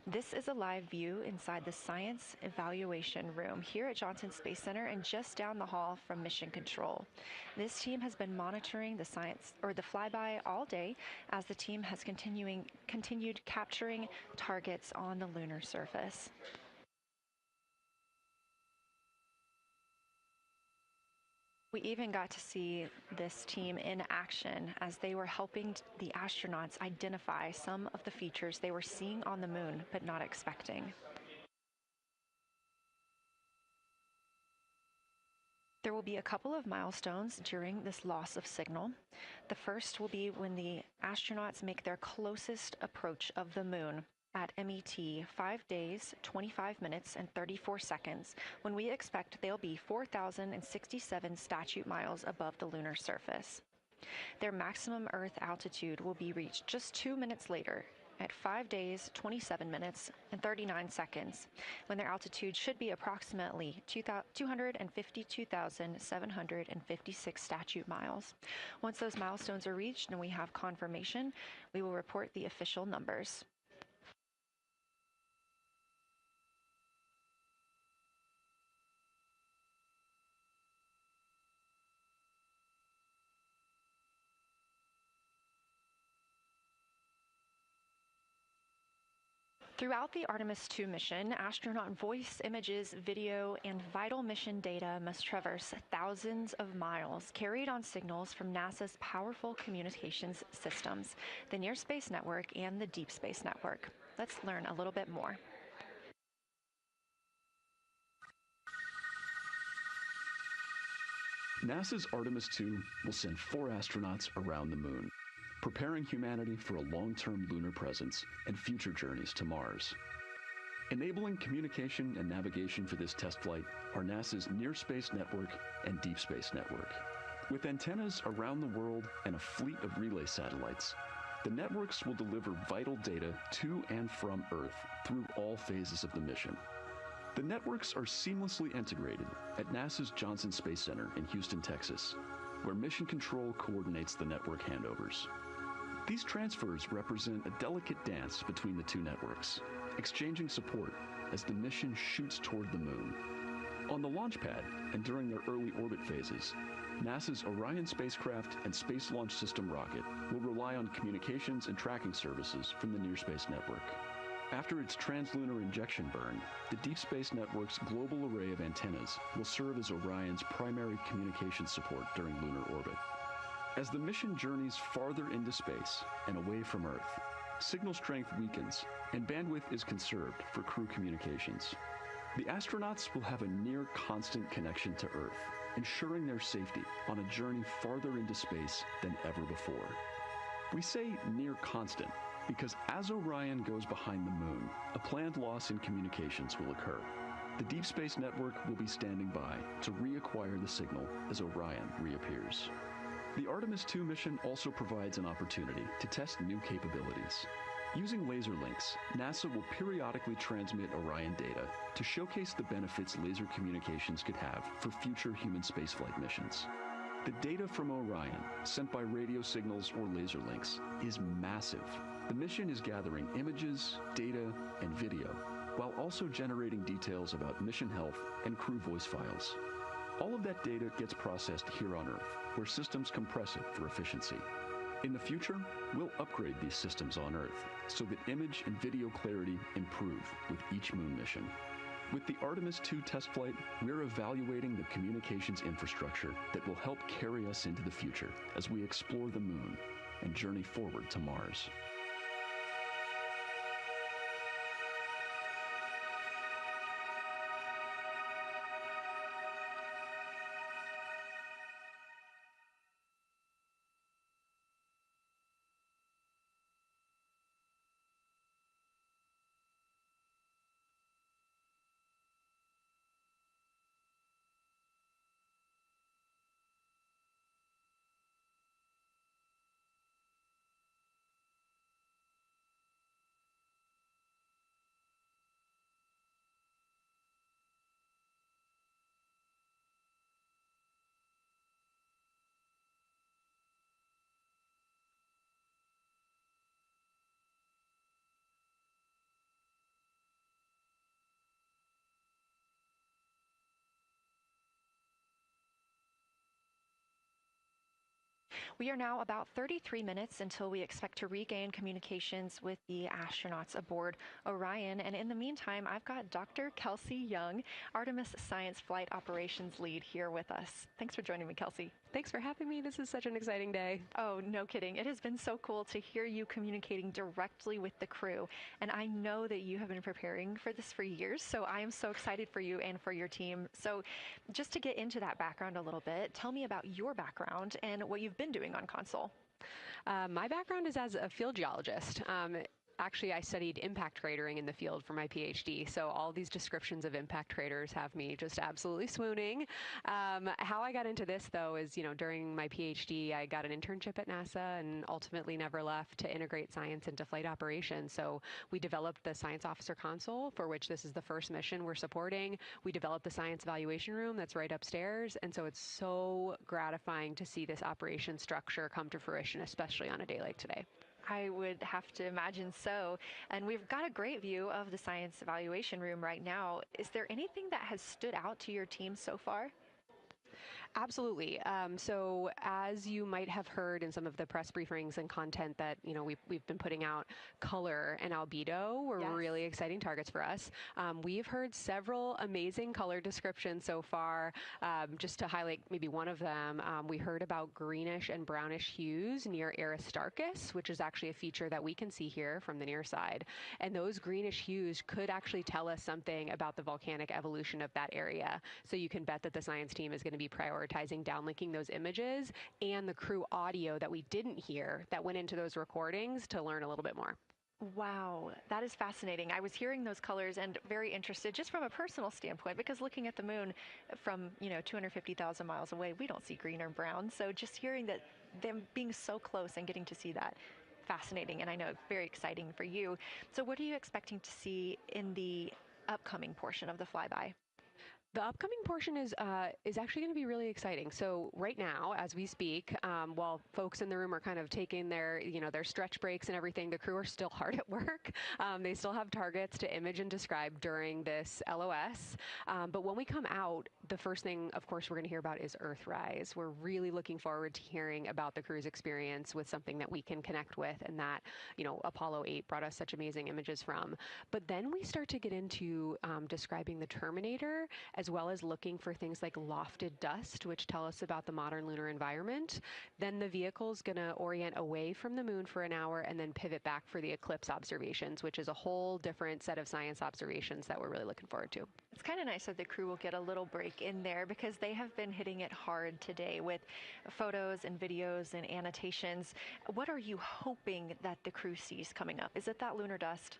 This is a live view inside the Science Evaluation Room here at Johnson Space Center and just down the hall from Mission Control. This team has been monitoring the flyby all day as the team has continued capturing targets on the lunar surface. We even got to see this team in action as they were helping the astronauts identify some of the features they were seeing on the moon but not expecting. There will be a couple of milestones during this loss of signal. The first will be when the astronauts make their closest approach of the moon. at MET 5 days, 25 minutes, and 34 seconds, when we expect they'll be 4,067 statute miles above the lunar surface. Their maximum Earth altitude will be reached just 2 minutes later, at 5 days, 27 minutes, and 39 seconds, when their altitude should be approximately 252,756 statute miles. Once those milestones are reached and we have confirmation, we will report the official numbers. Throughout the Artemis II mission, astronaut voice, images, video, and vital mission data must traverse thousands of miles, carried on signals from NASA's powerful communications systems, the Near Space Network and the Deep Space Network. Let's learn a little bit more. NASA's Artemis II will send 4 astronauts around the moon, preparing humanity for a long-term lunar presence and future journeys to Mars. Enabling communication and navigation for this test flight are NASA's Near Space Network and Deep Space Network. With antennas around the world and a fleet of relay satellites, the networks will deliver vital data to and from Earth through all phases of the mission. The networks are seamlessly integrated at NASA's Johnson Space Center in Houston, Texas, where Mission Control coordinates the network handovers. These transfers represent a delicate dance between the 2 networks, exchanging support as the mission shoots toward the moon. On the launch pad and during their early orbit phases, NASA's Orion spacecraft and Space Launch System rocket will rely on communications and tracking services from the Near Space Network. After its translunar injection burn, the Deep Space Network's global array of antennas will serve as Orion's primary communication support during lunar orbit. As the mission journeys farther into space and away from Earth, signal strength weakens and bandwidth is conserved for crew communications. The astronauts will have a near constant connection to Earth, ensuring their safety on a journey farther into space than ever before. We say near constant because as Orion goes behind the moon, a planned loss in communications will occur. The Deep Space Network will be standing by to reacquire the signal as Orion reappears. The Artemis II mission also provides an opportunity to test new capabilities. Using laser links, NASA will periodically transmit Orion data to showcase the benefits laser communications could have for future human spaceflight missions. The data from Orion, sent by radio signals or laser links, is massive. The mission is gathering images, data, and video, while also generating details about mission health and crew voice files. All of that data gets processed here on Earth, where systems compress it for efficiency. In the future, we'll upgrade these systems on Earth so that image and video clarity improve with each moon mission. With the Artemis II test flight, we're evaluating the communications infrastructure that will help carry us into the future as we explore the moon and journey forward to Mars. We are now about 33 minutes until we expect to regain communications with the astronauts aboard Orion. And in the meantime, I've got Dr. Kelsey Young, Artemis Science Flight Operations Lead, here with us. Thanks for joining me, Kelsey. Thanks for having me. This is such an exciting day. Oh, no kidding. It has been so cool to hear you communicating directly with the crew. And I know that you have been preparing for this for years, so I am so excited for you and for your team. So just to get into that background a little bit, tell me about your background and what you've been doing on console. My background is as a field geologist. Actually, I studied impact cratering in the field for my PhD, so all these descriptions of impact craters have me just absolutely swooning. How I got into this, though, is, during my PhD, I got an internship at NASA and ultimately never left to integrate science into flight operations. So we developed the Science Officer Console, for which this is the first mission we're supporting. We developed the Science Evaluation Room that's right upstairs, and so it's so gratifying to see this operation structure come to fruition, especially on a day like today. I would have to imagine so. And we've got a great view of the science evaluation room right now. Is there anything that has stood out to your team so far? Absolutely. So as you might have heard in some of the press briefings and content that, we've been putting out, color and albedo were really exciting targets for us. We've heard several amazing color descriptions so far. Just to highlight maybe one of them, we heard about greenish and brownish hues near Aristarchus, which is actually a feature that we can see here from the near side. And those greenish hues could actually tell us something about the volcanic evolution of that area. So you can bet that the science team is going to be prioritizing downlinking those images and the crew audio that we didn't hear that went into those recordings to learn a little bit more. Wow, that is fascinating. I was hearing those colors and very interested just from a personal standpoint, because looking at the moon from, 250,000 miles away, we don't see green or brown. So just hearing that, them being so close and getting to see that, fascinating, and I know very exciting for you. So what are you expecting to see in the upcoming portion of the flyby? The upcoming portion is actually going to be really exciting. So right now, as we speak, while folks in the room are kind of taking their stretch breaks and everything, the crew are still hard at work. They still have targets to image and describe during this LOS. But when we come out, the first thing, of course, we're going to hear about is Earthrise. We're really looking forward to hearing about the crew's experience with something that we can connect with and that, Apollo 8 brought us such amazing images from. But then we start to get into describing the Terminator, as well as looking for things like lofted dust, which tell us about the modern lunar environment. Then the vehicle's going to orient away from the moon for an hour and then pivot back for the eclipse observations, which is a whole different set of science observations that we're really looking forward to. It's kind of nice that the crew will get a little break in there, because they have been hitting it hard today with photos and videos and annotations. What are you hoping that the crew sees coming up? Is it that lunar dust?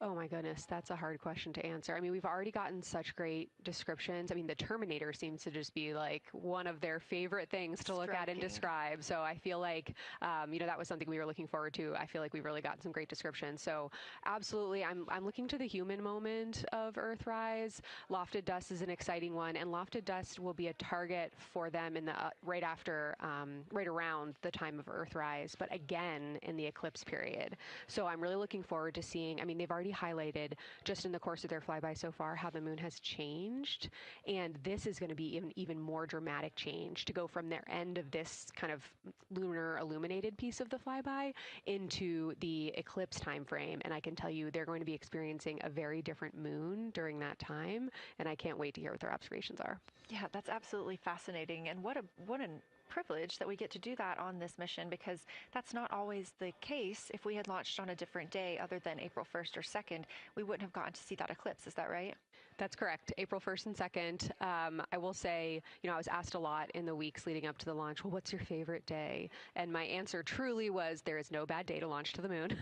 Oh my goodness, that's a hard question to answer. I mean, we've already gotten such great descriptions. I mean, the Terminator seems to just be like one of their favorite things to look at and describe. So I feel like, that was something we were looking forward to. I feel like we've really gotten some great descriptions. So absolutely, I'm looking to the human moment of Earthrise. Lofted dust is an exciting one, and lofted dust will be a target for them in the right around the time of Earthrise, but again in the eclipse period. So I'm really looking forward to seeing. I mean, they've already highlighted just in the course of their flyby so far how the moon has changed, and this is going to be an even more dramatic change to go from their end of this kind of lunar illuminated piece of the flyby into the eclipse time frame. And I can tell you they're going to be experiencing a very different moon during that time, and I can't wait to hear what their observations are. Yeah, that's absolutely fascinating, and what a privilege that we get to do that on this mission, because that's not always the case. If we had launched on a different day other than April 1st or 2nd, we wouldn't have gotten to see that eclipse. Is that right? That's correct. April 1st and 2nd. I will say, I was asked a lot in the weeks leading up to the launch, well, what's your favorite day? And my answer truly was, there is no bad day to launch to the moon.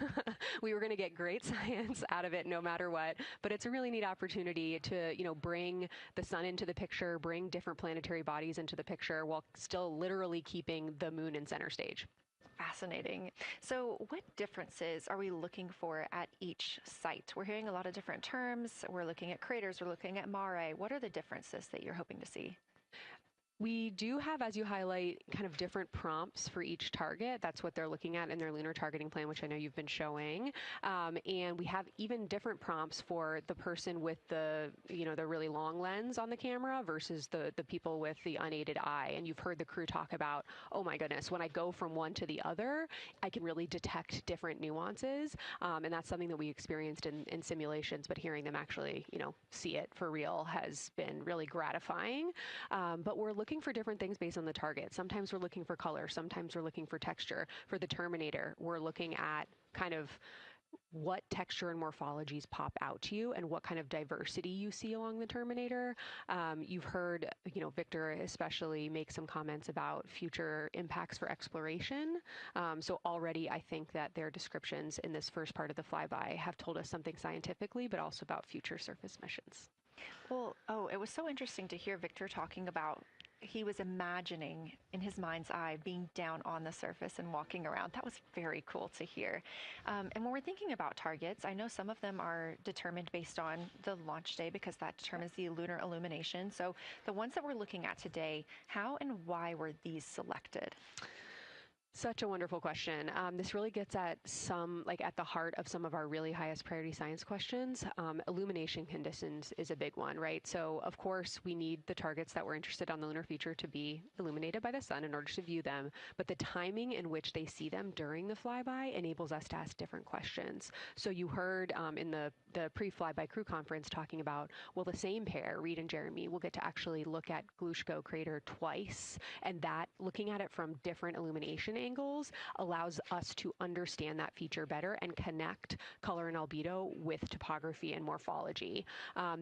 We were going to get great science out of it no matter what, but it's a really neat opportunity to, bring the sun into the picture, bring different planetary bodies into the picture while still literally keeping the moon in center stage. Fascinating. So what differences are we looking for at each site? We're hearing a lot of different terms. We're looking at craters. We're looking at mare. What are the differences that you're hoping to see? We do have, as you highlight, kind of different prompts for each target. That's what they're looking at in their lunar targeting plan, which I know you've been showing. And we have even different prompts for the person with the really long lens on the camera versus the people with the unaided eye. And you've heard the crew talk about, oh my goodness, when I go from one to the other, I can really detect different nuances. And that's something that we experienced in simulations, but hearing them actually, see it for real has been really gratifying. But we're looking for different things based on the target. Sometimes we're looking for color. Sometimes we're looking for texture. For the Terminator, we're looking at kind of what texture and morphologies pop out to you and what kind of diversity you see along the Terminator. You've heard, Victor especially make some comments about future impacts for exploration. So already I think that their descriptions in this first part of the flyby have told us something scientifically, but also about future surface missions. Well, it was so interesting to hear Victor talking about he was imagining in his mind's eye being down on the surface and walking around. That was very cool to hear. And when we're thinking about targets, I know some of them are determined based on the launch day because that determines the lunar illumination. So the ones that we're looking at today, how and why were these selected? Such a wonderful question. This really gets at at the heart of some of our really highest priority science questions. Illumination conditions is a big one, right? So, of course, we need the targets that we're interested on the lunar future to be illuminated by the sun in order to view them. But the timing in which they see them during the flyby enables us to ask different questions. So you heard in the pre-flyby crew conference talking about, well, the same pair, Reed and Jeremy, will get to actually look at Glushko crater twice, and that looking at it from different illumination angles allows us to understand that feature better and connect color and albedo with topography and morphology.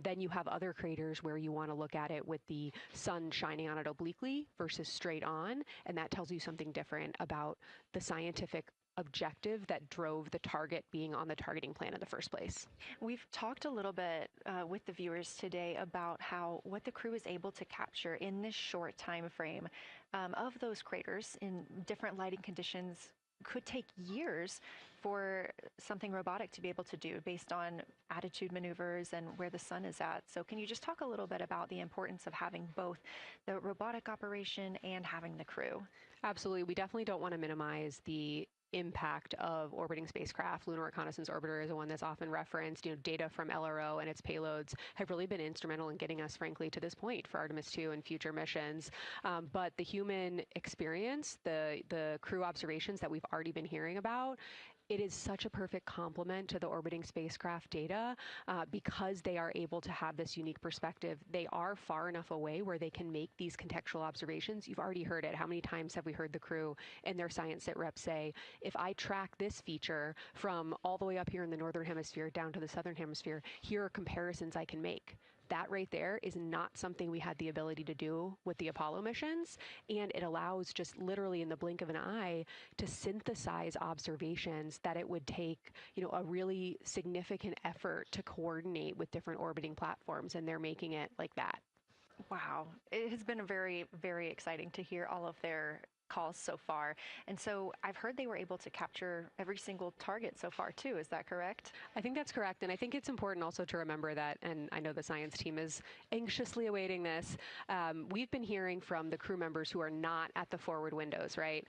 Then you have other craters where you want to look at it with the sun shining on it obliquely versus straight on, and that tells you something different about the scientific objective that drove the target being on the targeting plan in the first place. We've talked a little bit with the viewers today about what the crew is able to capture in this short time frame of those craters in different lighting conditions. Could take years for something robotic to be able to do based on attitude maneuvers and where the sun is at. So can you just talk a little bit about the importance of having both the robotic operation and having the crew? Absolutely. We definitely don't want to minimize the impact of orbiting spacecraft. Lunar Reconnaissance Orbiter is the one that's often referenced. Data from LRO and its payloads have really been instrumental in getting us, frankly, to this point for Artemis II and future missions. But the human experience, the crew observations that we've already been hearing about, it is such a perfect complement to the orbiting spacecraft data because they are able to have this unique perspective. They are far enough away where they can make these contextual observations. You've already heard it. How many times have we heard the crew and their science sit reps say, if I track this feature from all the way up here in the northern hemisphere down to the southern hemisphere, here are comparisons I can make. That right there is not something we had the ability to do with the Apollo missions, and it allows just literally in the blink of an eye to synthesize observations that it would take, a really significant effort to coordinate with different orbiting platforms, and they're making it like that. Wow. It has been very, very exciting to hear all of their calls so far. And so I've heard they were able to capture every single target so far too. Is that correct? I think that's correct. And I think it's important also to remember that, and I know the science team is anxiously awaiting this, we've been hearing from the crew members who are not at the forward windows, right?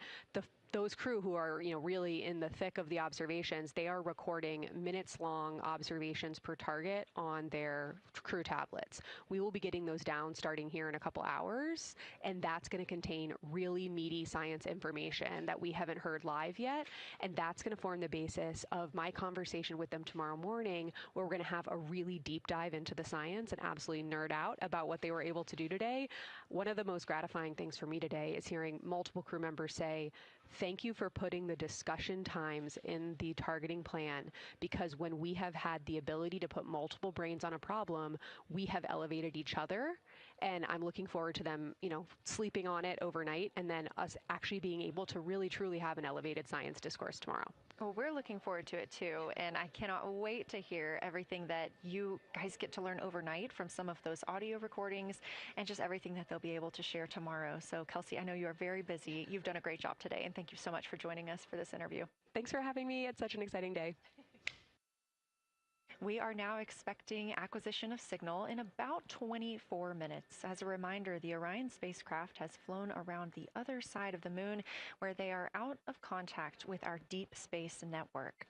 Those crew who are, really in the thick of the observations, they are recording minutes-long observations per target on their crew tablets. We will be getting those down starting here in a couple hours, and that's going to contain really meaty science information that we haven't heard live yet, and that's going to form the basis of my conversation with them tomorrow morning, where we're going to have a really deep dive into the science and absolutely nerd out about what they were able to do today. One of the most gratifying things for me today is hearing multiple crew members say, thank you for putting the discussion times in the targeting plan, because when we have had the ability to put multiple brains on a problem, we have elevated each other. And I'm looking forward to them, sleeping on it overnight and then us actually being able to really, truly have an elevated science discourse tomorrow. Well, we're looking forward to it too, and I cannot wait to hear everything that you guys get to learn overnight from some of those audio recordings and just everything that they'll be able to share tomorrow. So, Kelsey, I know you are very busy. You've done a great job today, and thank you so much for joining us for this interview. Thanks for having me. It's such an exciting day. We are now expecting acquisition of signal in about 24 minutes. As a reminder, the Orion spacecraft has flown around the other side of the moon, where they are out of contact with our deep space network.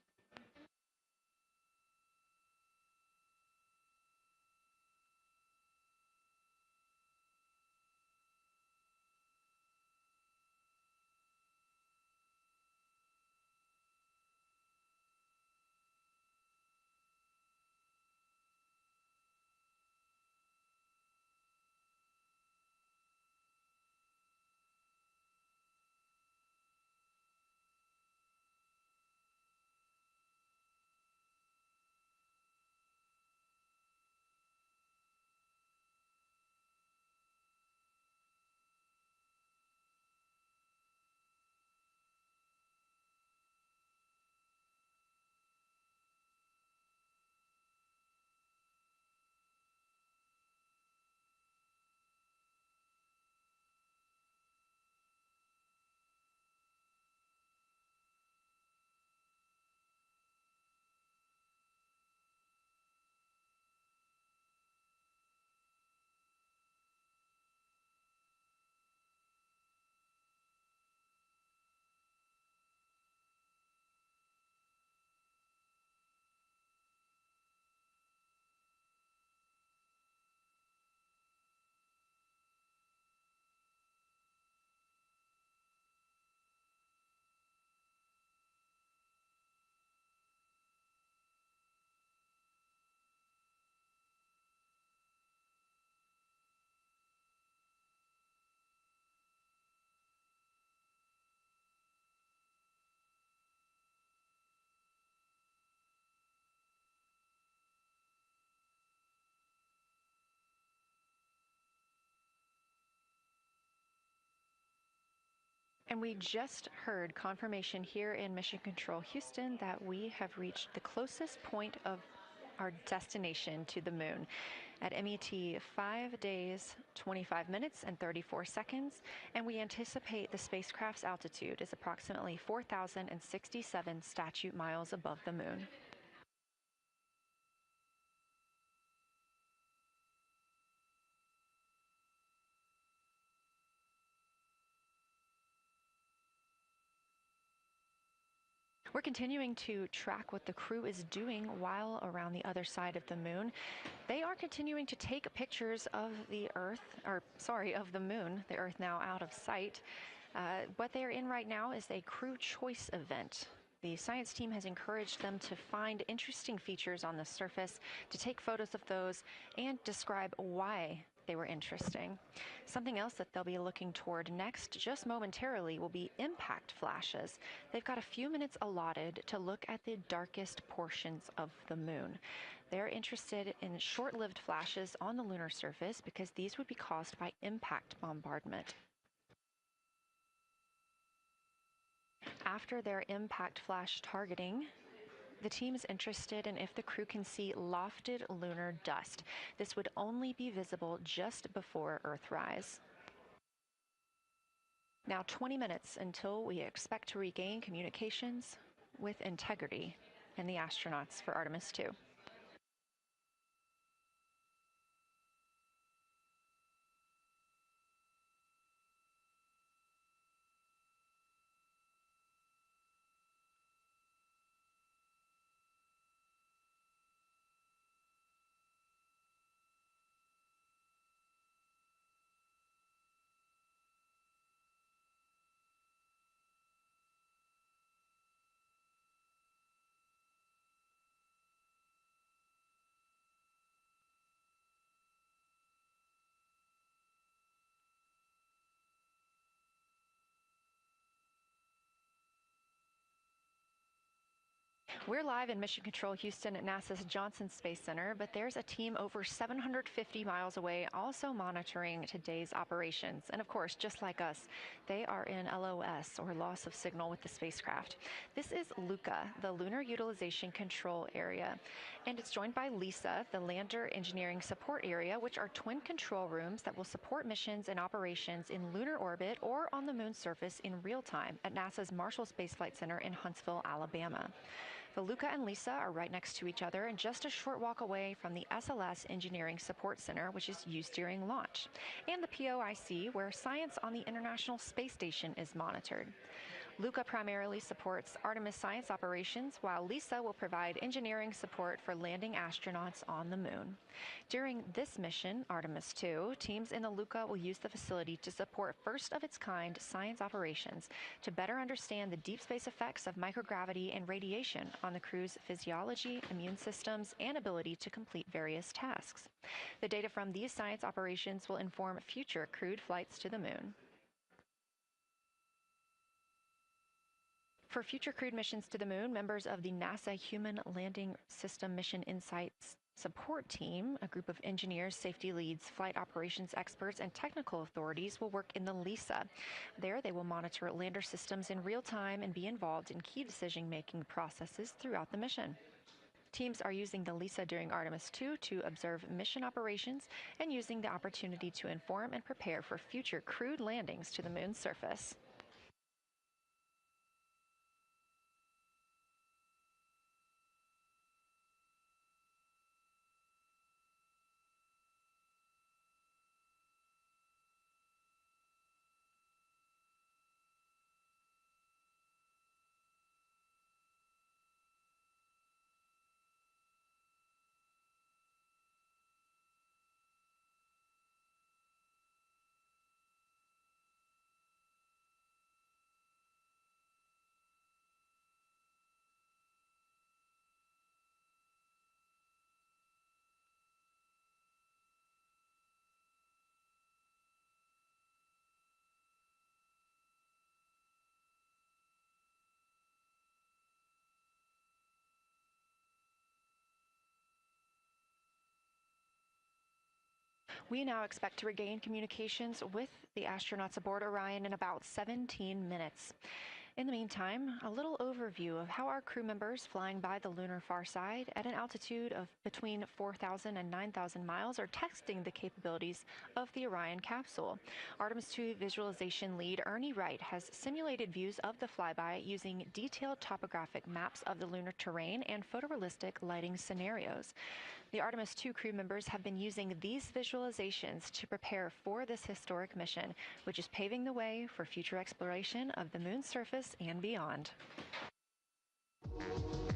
And we just heard confirmation here in Mission Control Houston that we have reached the closest point of our destination to the moon at MET 5 days, 25 minutes, and 34 seconds, and we anticipate the spacecraft's altitude is approximately 4,067 statute miles above the moon. We're continuing to track what the crew is doing while around the other side of the moon. They are continuing to take pictures of the of the moon, the Earth now out of sight. What they are in right now is a crew choice event. The science team has encouraged them to find interesting features on the surface, to take photos of those, and describe why they were interesting. Something else that they'll be looking toward next, just momentarily, will be impact flashes. They've got a few minutes allotted to look at the darkest portions of the moon. They're interested in short-lived flashes on the lunar surface because these would be caused by impact bombardment. After their impact flash targeting, the team is interested in if the crew can see lofted lunar dust. This would only be visible just before Earthrise. Now 20 minutes until we expect to regain communications with integrity and the astronauts for Artemis II. We're live in Mission Control Houston at NASA's Johnson Space Center, but there's a team over 750 miles away also monitoring today's operations. And of course, just like us, they are in LOS, or loss of signal, with the spacecraft. This is LUCA, the Lunar Utilization Control Area, and it's joined by LISA, the Lander Engineering Support Area, which are twin control rooms that will support missions and operations in lunar orbit or on the moon's surface in real time at NASA's Marshall Space Flight Center in Huntsville, Alabama. The LUCA and LISA are right next to each other and just a short walk away from the SLS Engineering Support Center, which is used during launch, and the POIC, where science on the International Space Station is monitored. LUCA primarily supports Artemis science operations, while LISA will provide engineering support for landing astronauts on the moon. During this mission, Artemis II, teams in the LUCA will use the facility to support first-of-its-kind science operations to better understand the deep space effects of microgravity and radiation on the crew's physiology, immune systems, and ability to complete various tasks. The data from these science operations will inform future crewed flights to the moon. For future crewed missions to the moon, members of the NASA Human Landing System Mission Insights Support Team, a group of engineers, safety leads, flight operations experts, and technical authorities, will work in the LISA. There, they will monitor lander systems in real time and be involved in key decision-making processes throughout the mission. Teams are using the LISA during Artemis II to observe mission operations and using the opportunity to inform and prepare for future crewed landings to the moon's surface. We now expect to regain communications with the astronauts aboard Orion in about 17 minutes. In the meantime, a little overview of how our crew members flying by the lunar far side at an altitude of between 4,000 and 9,000 miles are testing the capabilities of the Orion capsule. Artemis II visualization lead Ernie Wright has simulated views of the flyby using detailed topographic maps of the lunar terrain and photorealistic lighting scenarios. The Artemis II crew members have been using these visualizations to prepare for this historic mission, which is paving the way for future exploration of the moon's surface and beyond.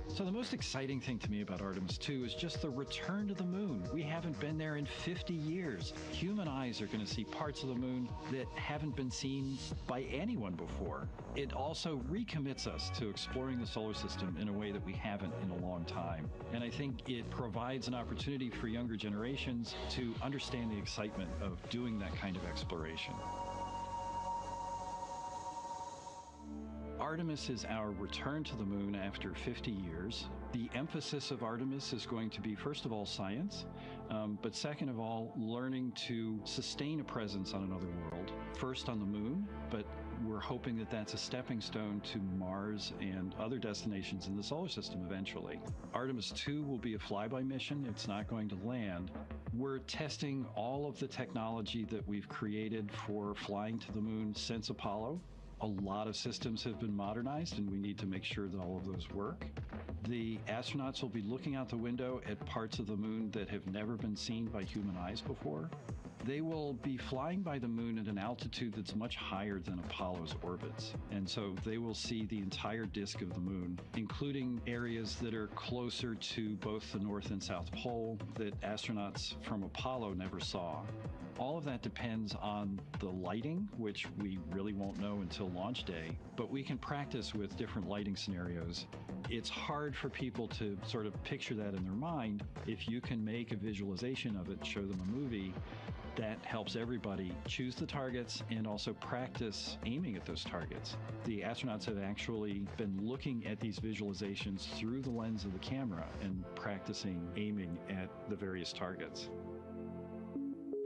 So the most exciting thing to me about Artemis II is just the return to the moon. We haven't been there in 50 years. Human eyes are going to see parts of the moon that haven't been seen by anyone before. It also recommits us to exploring the solar system in a way that we haven't in a long time. And I think it provides an opportunity for younger generations to understand the excitement of doing that kind of exploration. Artemis is our return to the moon after 50 years. The emphasis of Artemis is going to be, first of all, science, but second of all, learning to sustain a presence on another world. First on the moon, but we're hoping that that's a stepping stone to Mars and other destinations in the solar system eventually. Artemis II will be a flyby mission. It's not going to land. We're testing all of the technology that we've created for flying to the moon since Apollo. A lot of systems have been modernized, and we need to make sure that all of those work. The astronauts will be looking out the window at parts of the moon that have never been seen by human eyes before. They will be flying by the moon at an altitude that's much higher than Apollo's orbits. And so they will see the entire disk of the moon, including areas that are closer to both the North and South Pole that astronauts from Apollo never saw. All of that depends on the lighting, which we really won't know until launch day, but we can practice with different lighting scenarios. It's hard for people to sort of picture that in their mind. If you can make a visualization of it, show them a movie, that helps everybody choose the targets and also practice aiming at those targets. The astronauts have actually been looking at these visualizations through the lens of the camera and practicing aiming at the various targets.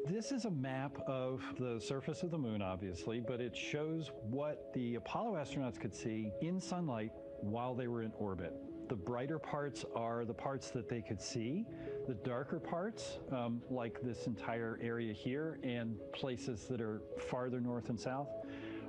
This is a map of the surface of the moon, obviously, but it shows what the Apollo astronauts could see in sunlight while they were in orbit. The brighter parts are the parts that they could see. The darker parts, like this entire area here and places that are farther north and south,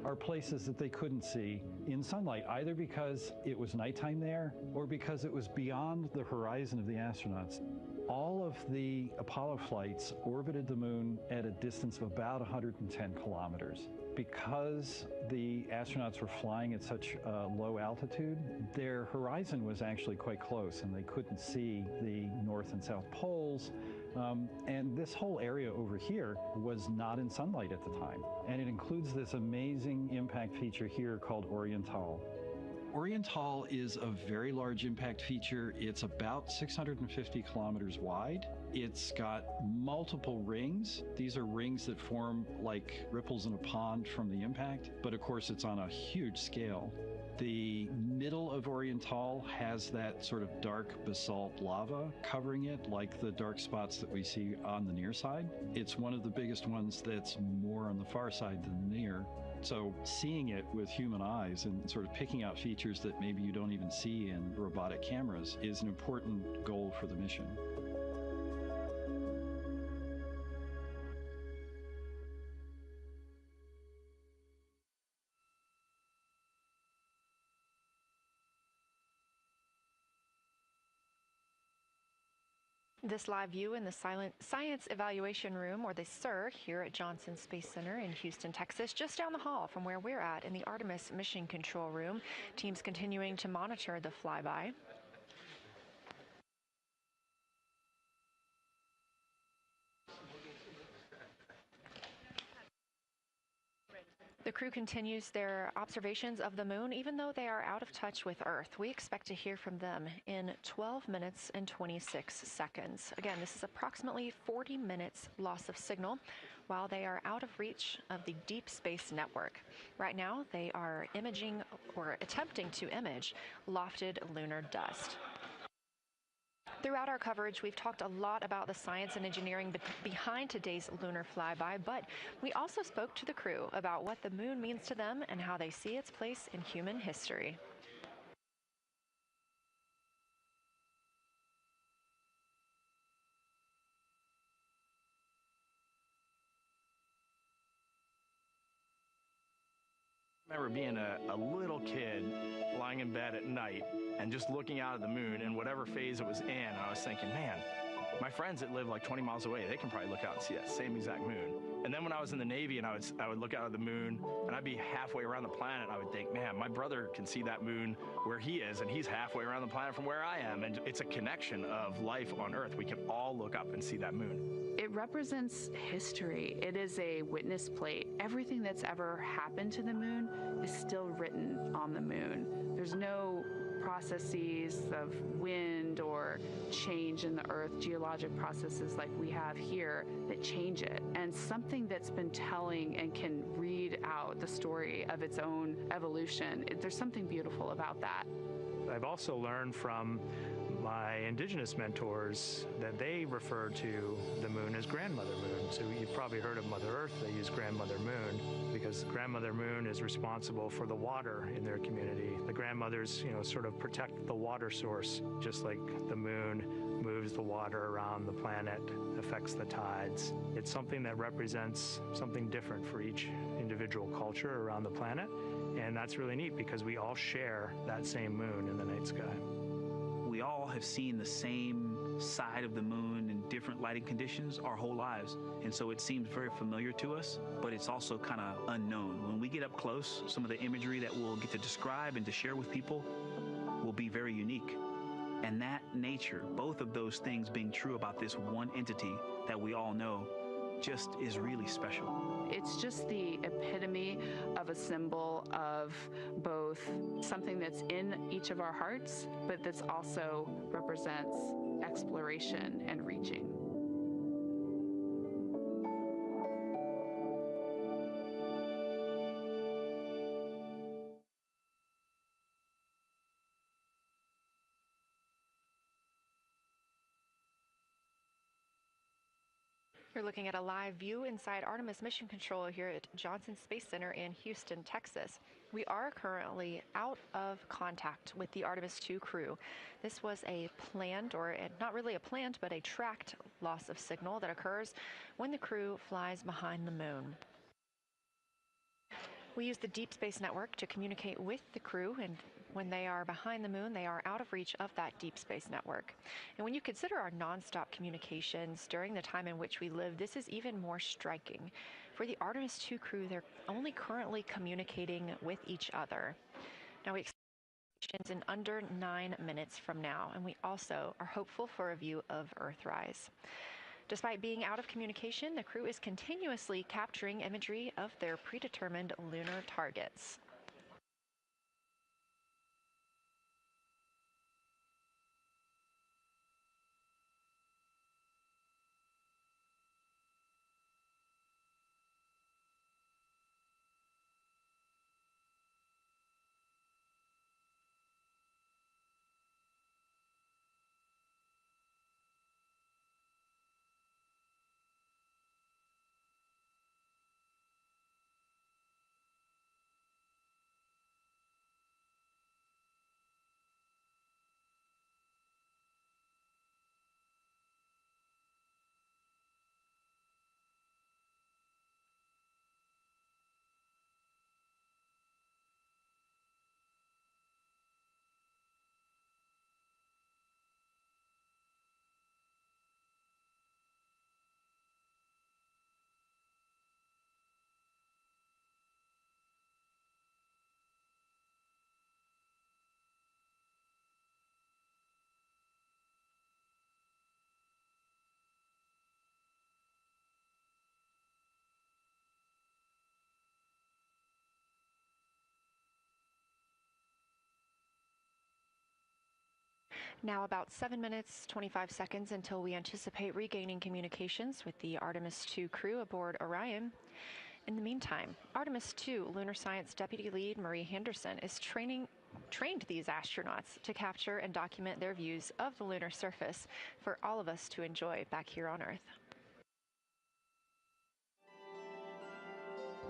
are places that they couldn't see in sunlight, either because it was nighttime there or because it was beyond the horizon of the astronauts. All of the Apollo flights orbited the moon at a distance of about 110 kilometers. Because the astronauts were flying at such a low altitude, their horizon was actually quite close, and they couldn't see the North and South poles. And this whole area over here was not in sunlight at the time. And it includes this amazing impact feature here called Orion. Orion is a very large impact feature. It's about 650 kilometers wide. It's got multiple rings. These are rings that form like ripples in a pond from the impact, but of course it's on a huge scale. The middle of Orion has that sort of dark basalt lava covering it, like the dark spots that we see on the near side. It's one of the biggest ones that's more on the far side than the near. So seeing it with human eyes and sort of picking out features that maybe you don't even see in robotic cameras is an important goal for the mission. This live view in the Science Evaluation Room, or the SIR, here at Johnson Space Center in Houston, Texas, just down the hall from where we're at in the Artemis Mission Control Room. Teams continuing to monitor the flyby. The crew continues their observations of the moon, even though they are out of touch with Earth. We expect to hear from them in 12 minutes and 26 seconds. Again, this is approximately 40 minutes loss of signal while they are out of reach of the Deep Space Network. Right now, they are imaging or attempting to image lofted lunar dust. Throughout our coverage, we've talked a lot about the science and engineering behind today's lunar flyby, but we also spoke to the crew about what the moon means to them and how they see its place in human history. I remember being a little kid lying in bed at night and just looking out at the moon in whatever phase it was in, and I was thinking, man, my friends that live like 20 miles away, they can probably look out and see that same exact moon. And then when I was in the Navy and I would look out at the moon and I'd be halfway around the planet, I would think, man, my brother can see that moon where he is and he's halfway around the planet from where I am. And it's a connection of life on Earth. We can all look up and see that moon. It represents history. It is a witness plate. Everything that's ever happened to the moon is still written on the moon. There's no processes of wind or change in the Earth, geologic processes like we have here that change it. And something that's been telling and can read out the story of its own evolution, there's something beautiful about that. I've also learned from my indigenous mentors that they refer to the moon as Grandmother Moon. So you've probably heard of Mother Earth. They use Grandmother Moon because Grandmother Moon is responsible for the water in their community. The grandmothers, sort of protect the water source, just like the moon moves the water around the planet, affects the tides. It's something that represents something different for each individual culture around the planet. And that's really neat because we all share that same moon in the night sky. We all have seen the same side of the moon in different lighting conditions our whole lives. And so it seems very familiar to us, but it's also kind of unknown. When we get up close, some of the imagery that we'll get to describe and to share with people will be very unique. And that nature, both of those things being true about this one entity that we all know, just is really special. It's just the epitome of a symbol of both something that's in each of our hearts, but that's also represents exploration and reaching. You're looking at a live view inside Artemis Mission Control here at Johnson Space Center in Houston, Texas. We are currently out of contact with the Artemis II crew. This was a planned, or not really a planned, but a tracked loss of signal that occurs when the crew flies behind the moon. We use the Deep Space Network to communicate with the crew, and when they are behind the moon, they are out of reach of that Deep Space Network. And when you consider our nonstop communications during the time in which we live, this is even more striking. For the Artemis II crew, they're only currently communicating with each other. Now, we expect missions in under 9 minutes from now, and we also are hopeful for a view of Earthrise. Despite being out of communication, the crew is continuously capturing imagery of their predetermined lunar targets. Now about 7 minutes, 25 seconds until we anticipate regaining communications with the Artemis II crew aboard Orion. In the meantime, Artemis II lunar science deputy lead Marie Henderson is trained these astronauts to capture and document their views of the lunar surface for all of us to enjoy back here on Earth.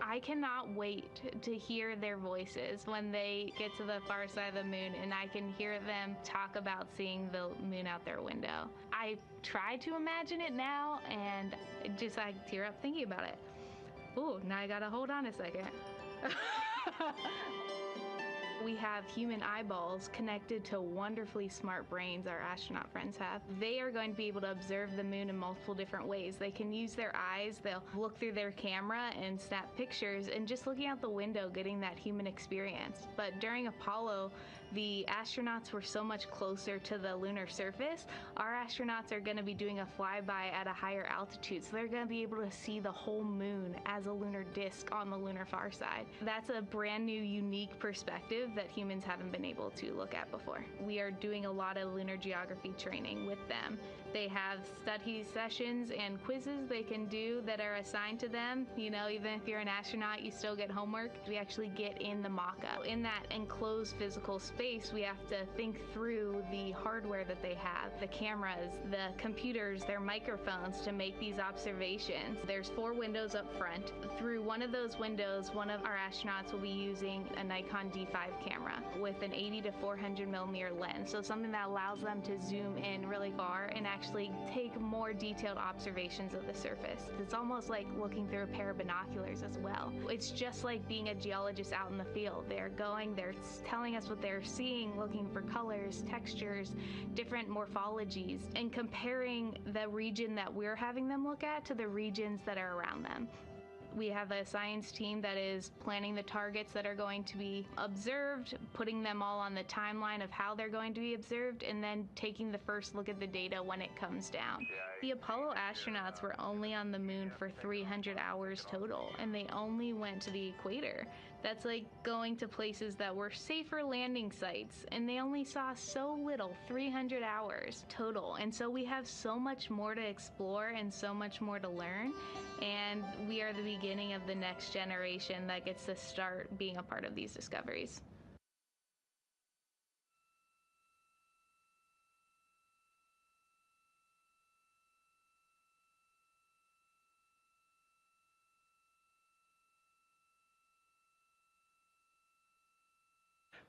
I cannot wait to hear their voices when they get to the far side of the moon and I can hear them talk about seeing the moon out their window. I try to imagine it now and just I tear up thinking about it. Ooh, now I gotta hold on a second. We have human eyeballs connected to wonderfully smart brains our astronaut friends have. They are going to be able to observe the moon in multiple different ways. They can use their eyes, they'll look through their camera and snap pictures, and just looking out the window getting that human experience. But during Apollo, the astronauts were so much closer to the lunar surface. Our astronauts are going to be doing a flyby at a higher altitude, so they're going to be able to see the whole moon as a lunar disk on the lunar far side. That's a brand new, unique perspective that humans haven't been able to look at before. We are doing a lot of lunar geography training with them. They have study sessions and quizzes they can do that are assigned to them. You know, even if you're an astronaut, you still get homework. We actually get in the mock-up. In that enclosed physical space, we have to think through the hardware that they have, the cameras, the computers, their microphones to make these observations. There's 4 windows up front. Through one of those windows, one of our astronauts will be using a Nikon D5 camera with an 80 to 400 millimeter lens. So something that allows them to zoom in really far and actually take more detailed observations of the surface. It's almost like looking through a pair of binoculars as well. It's just like being a geologist out in the field. They're telling us what they're seeing, looking for colors, textures, different morphologies, and comparing the region that we're having them look at to the regions that are around them. We have a science team that is planning the targets that are going to be observed, putting them all on the timeline of how they're going to be observed, and then taking the first look at the data when it comes down. The Apollo astronauts were only on the moon for 300 hours total, and they only went to the equator. That's like going to places that were safer landing sites, and they only saw so little, 300 hours total. And so we have so much more to explore and so much more to learn, and we are the beginning of the next generation that gets to start being a part of these discoveries.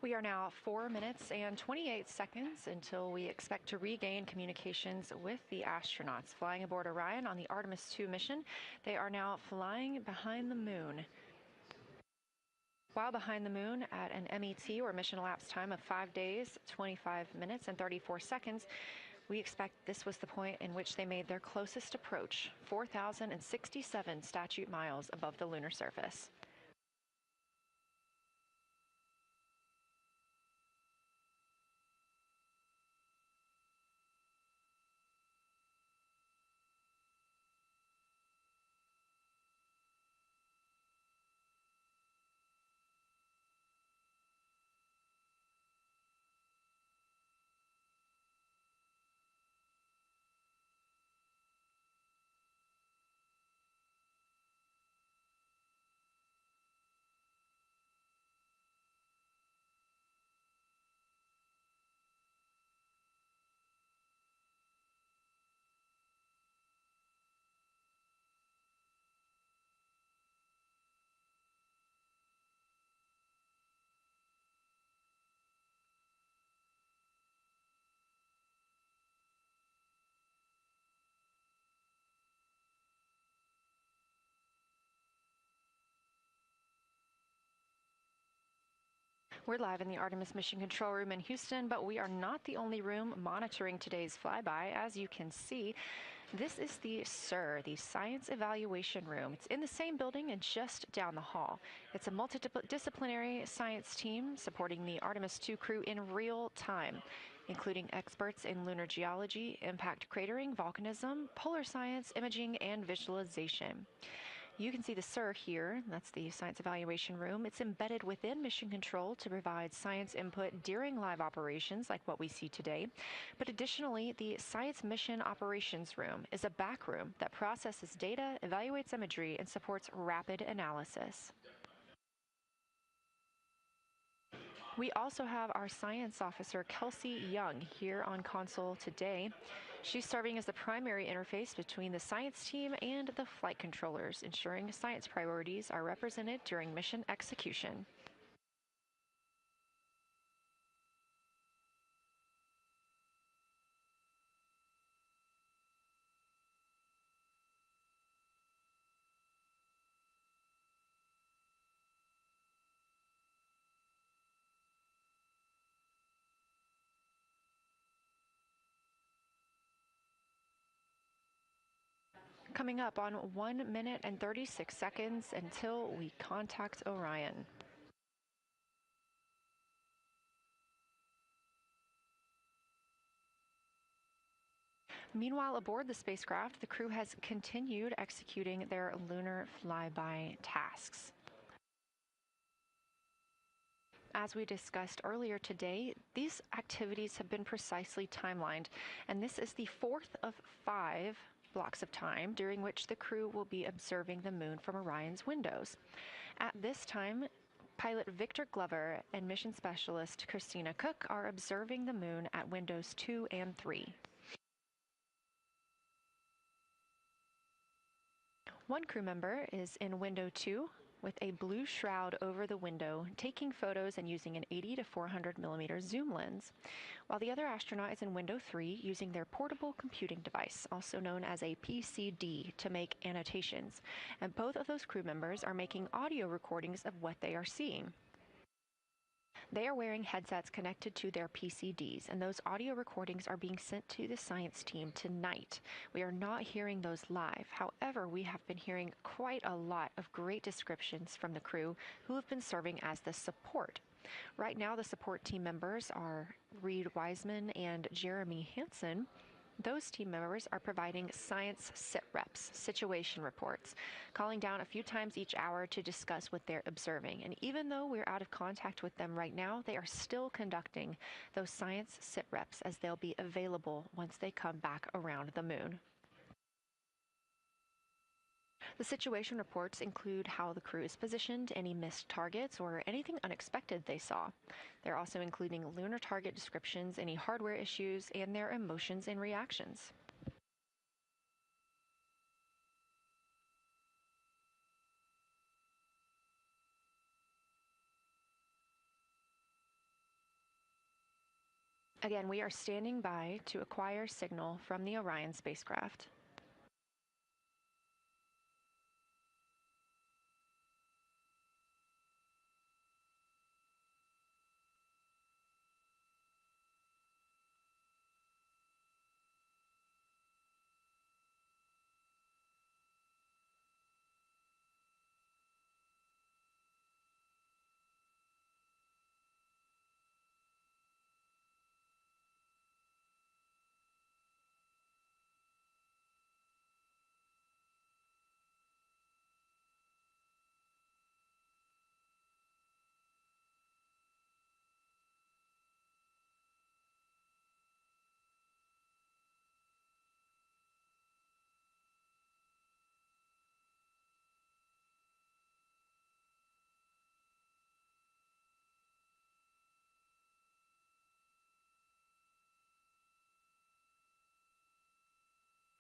We are now 4 minutes and 28 seconds until we expect to regain communications with the astronauts flying aboard Orion on the Artemis II mission. They are now flying behind the moon. While behind the moon at an MET, or mission elapsed time, of 5 days, 25 minutes, and 34 seconds, we expect this was the point in which they made their closest approach, 4,067 statute miles above the lunar surface. We're live in the Artemis Mission Control Room in Houston, but we are not the only room monitoring today's flyby. As you can see, this is the SIR, the Science Evaluation Room. It's in the same building and just down the hall. It's a multidisciplinary science team supporting the Artemis II crew in real time, including experts in lunar geology, impact cratering, volcanism, polar science, imaging, and visualization. You can see the SIR here. That's the Science Evaluation Room. It's embedded within Mission Control to provide science input during live operations like what we see today. But additionally, the Science Mission Operations Room is a back room that processes data, evaluates imagery, and supports rapid analysis. We also have our science officer, Kelsey Young, here on console today. She's serving as the primary interface between the science team and the flight controllers, ensuring science priorities are represented during mission execution. Coming up on 1 minute and 36 seconds until we contact Orion. Meanwhile, aboard the spacecraft, the crew has continued executing their lunar flyby tasks. As we discussed earlier today, these activities have been precisely timelined, and this is the fourth of 5 blocks of time during which the crew will be observing the moon from Orion's windows. At this time, pilot Victor Glover and mission specialist Christina Cook are observing the moon at windows 2 and 3. One crew member is in window 2 with a blue shroud over the window, taking photos and using an 80 to 400 millimeter zoom lens, while the other astronaut is in window 3 using their portable computing device, also known as a PCD, to make annotations. And both of those crew members are making audio recordings of what they are seeing. They are wearing headsets connected to their PCDs, and those audio recordings are being sent to the science team tonight. We are not hearing those live. However, we have been hearing quite a lot of great descriptions from the crew who have been serving as the support. Right now, the support team members are Reed Wiseman and Jeremy Hansen. Those team members are providing science sit reps, situation reports, calling down a few times each hour to discuss what they're observing. And even though we're out of contact with them right now, they are still conducting those science sit reps as they'll be available once they come back around the moon. The situation reports include how the crew is positioned, any missed targets, or anything unexpected they saw. They're also including lunar target descriptions, any hardware issues, and their emotions and reactions. Again, we are standing by to acquire signal from the Orion spacecraft.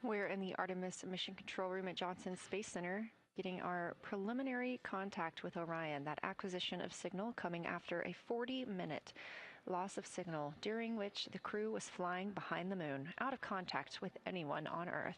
We're in the Artemis Mission Control Room at Johnson Space Center, getting our preliminary contact with Orion, that acquisition of signal coming after a 40-minute loss of signal, during which the crew was flying behind the moon, out of contact with anyone on Earth.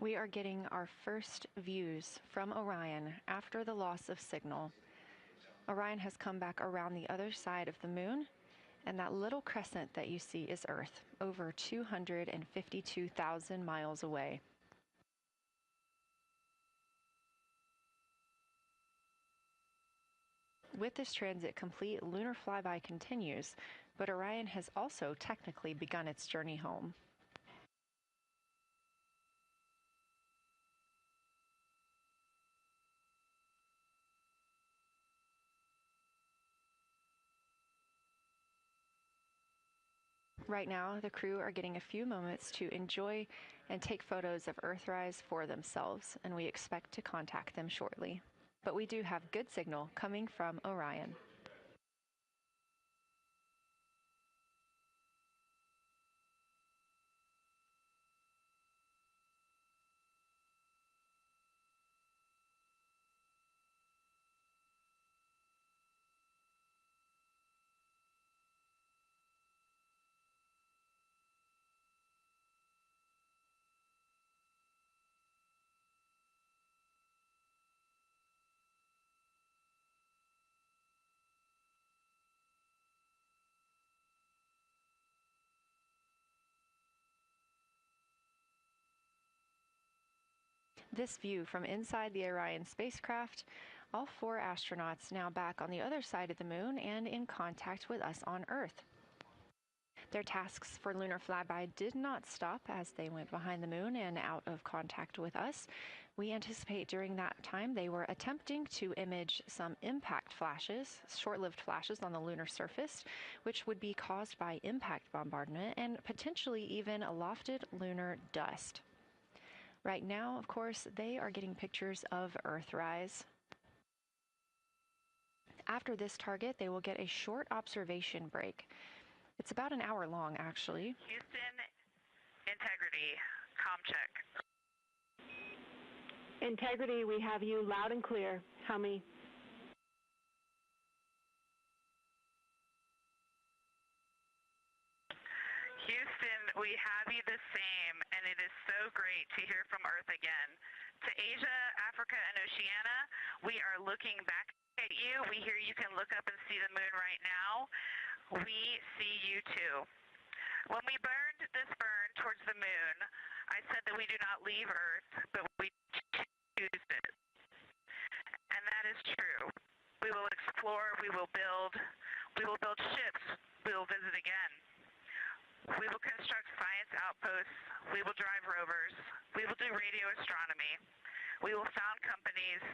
We are getting our first views from Orion after the loss of signal. Orion has come back around the other side of the moon, and that little crescent that you see is Earth, over 252,000 miles away. With this transit complete, lunar flyby continues, but Orion has also technically begun its journey home. Right now, the crew are getting a few moments to enjoy and take photos of Earthrise for themselves, and we expect to contact them shortly. But we do have good signal coming from Orion. This view from inside the Orion spacecraft, all 4 astronauts now back on the other side of the moon and in contact with us on Earth. Their tasks for lunar flyby did not stop as they went behind the moon and out of contact with us. We anticipate during that time they were attempting to image some impact flashes, short-lived flashes on the lunar surface, which would be caused by impact bombardment and potentially even lofted lunar dust. Right now, of course, they are getting pictures of Earthrise. After this target, they will get a short observation break. It's about an hour long, actually. Houston, integrity, comm check. Integrity, we have you loud and clear. How many? Houston, we have you the same, and it is so great to hear from Earth again. To Asia, Africa, and Oceania, we are looking back at you. We hear you can look up and see the moon right now. We see you too. When we burned this burn towards the moon, I said that we do not leave Earth, but we choose it. And that is true. We will explore, we will build ships, we will visit again. We will construct science outposts, we will drive rovers, we will do radio astronomy, we will found companies,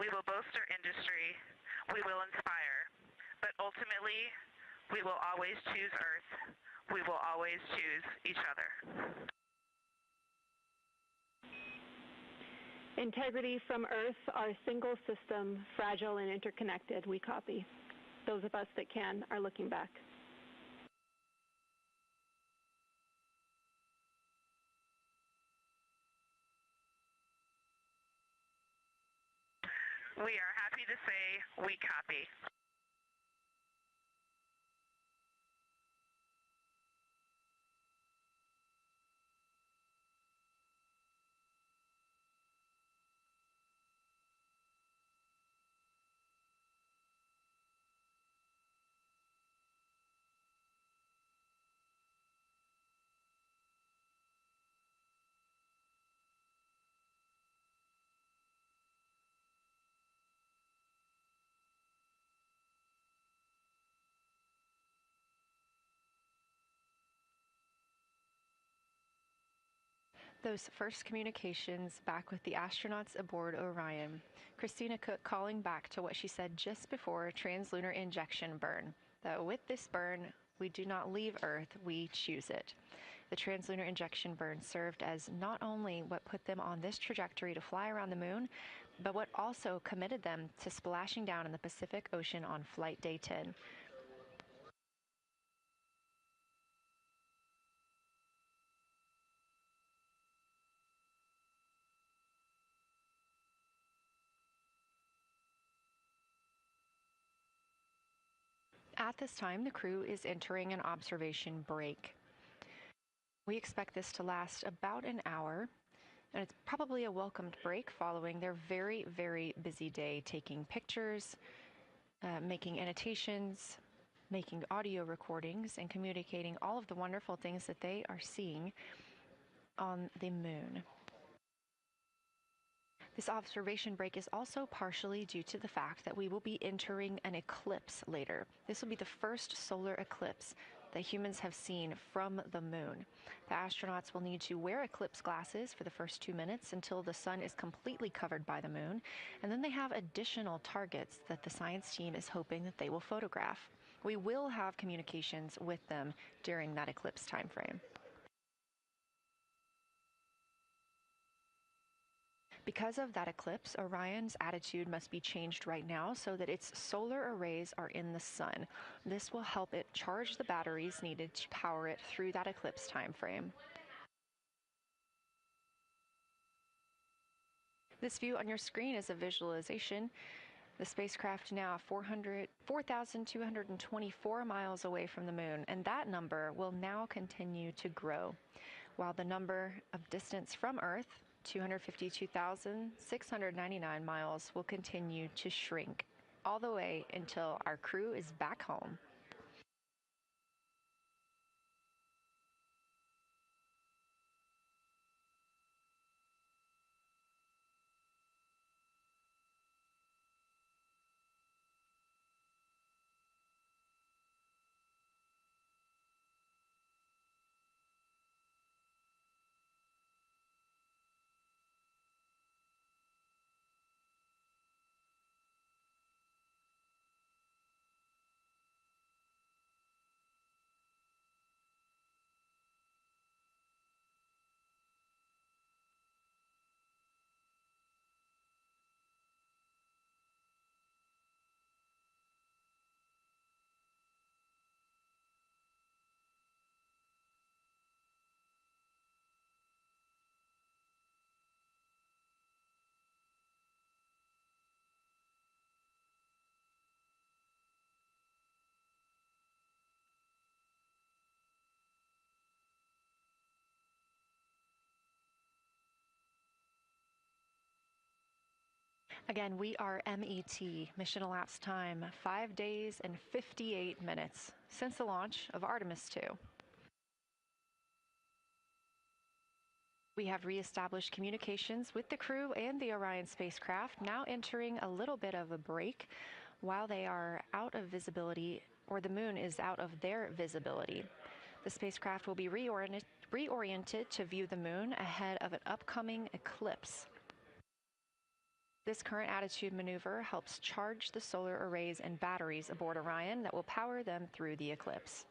we will bolster industry, we will inspire. But ultimately, we will always choose Earth. We will always choose each other. Integrity from Earth, our single system, fragile and interconnected. We copy. Those of us that can are looking back. We are happy to say we copy. Those first communications back with the astronauts aboard Orion. Christina Cook calling back to what she said just before translunar injection burn, that with this burn, we do not leave Earth, we choose it. The translunar injection burn served as not only what put them on this trajectory to fly around the moon, but what also committed them to splashing down in the Pacific Ocean on Flight Day 10. At this time, the crew is entering an observation break. We expect this to last about an hour, And it's probably a welcomed break following their very, very busy day taking pictures, making annotations, making audio recordings, and communicating all of the wonderful things that they are seeing on the moon. This observation break is also partially due to the fact that we will be entering an eclipse later. This will be the first solar eclipse that humans have seen from the moon. The astronauts will need to wear eclipse glasses for the first 2 minutes until the sun is completely covered by the moon, and then they have additional targets that the science team is hoping that they will photograph. We will have communications with them during that eclipse time frame. Because of that eclipse, Orion's attitude must be changed right now so that its solar arrays are in the sun. This will help it charge the batteries needed to power it through that eclipse time frame. This view on your screen is a visualization. The spacecraft now 4,224 miles away from the moon, and that number will now continue to grow, while the number of distance from Earth, 252,699 miles, will continue to shrink all the way until our crew is back home. Again, we are MET, mission elapsed time, 5 days and 58 minutes since the launch of Artemis II. We have reestablished communications with the crew and the Orion spacecraft, now entering a little bit of a break while they are out of visibility, or the moon is out of their visibility. The spacecraft will be reoriented to view the moon ahead of an upcoming eclipse. This current attitude maneuver helps charge the solar arrays and batteries aboard Orion that will power them through the eclipse.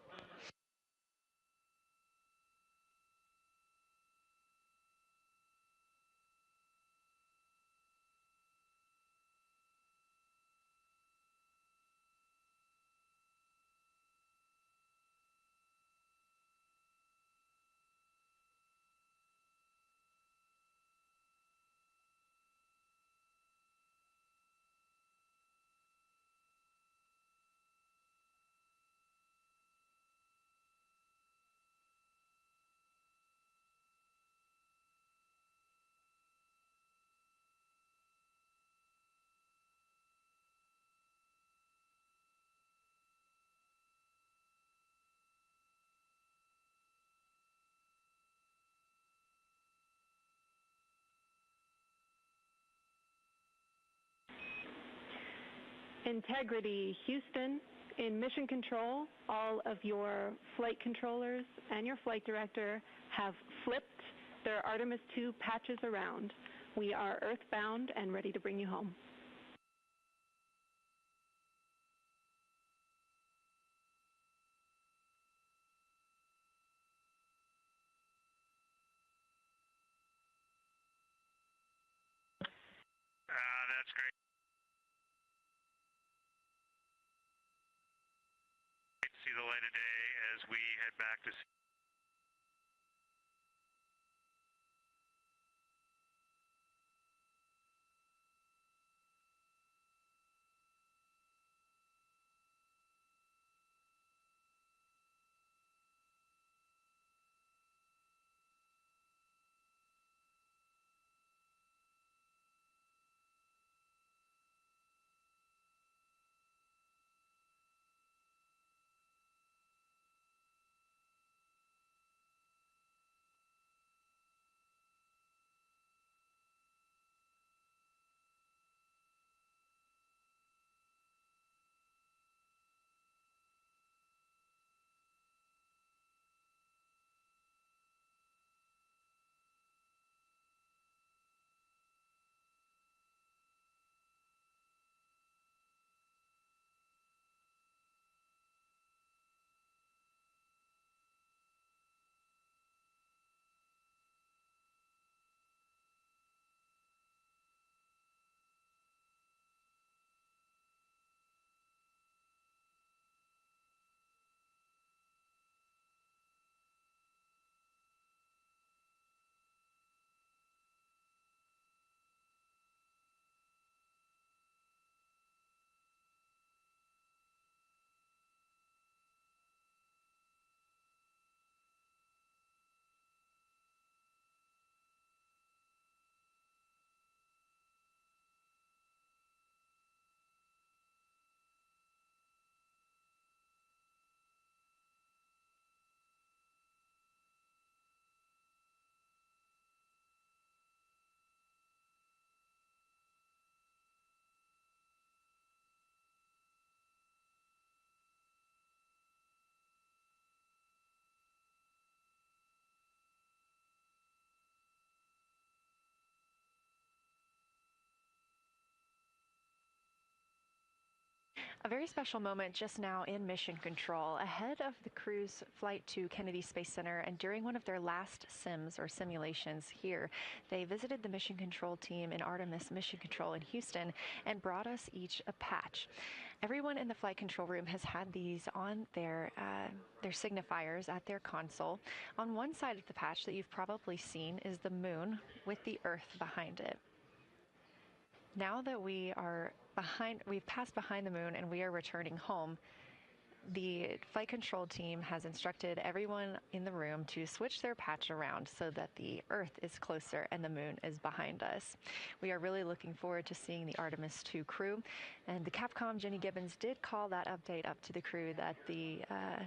Integrity, Houston. In mission control, all of your flight controllers and your flight director have flipped their Artemis II patches around. We are earthbound and ready to bring you home. That's great. See the light of day as we head back to A very special moment just now in mission control. Ahead of the crew's flight to Kennedy Space Center and during one of their last sims or simulations here, they visited the mission control team in Artemis Mission Control in Houston and brought us each a patch. Everyone in the flight control room has had these on their signifiers at their console. On one side of the patch that you've probably seen is the moon with the Earth behind it. Now that we've passed behind the moon and we are returning home, the flight control team has instructed everyone in the room to switch their patch around so that the Earth is closer and the moon is behind us. We are really looking forward to seeing the Artemis II crew, and the Capcom Jenny Gibbons did call that update up to the crew that the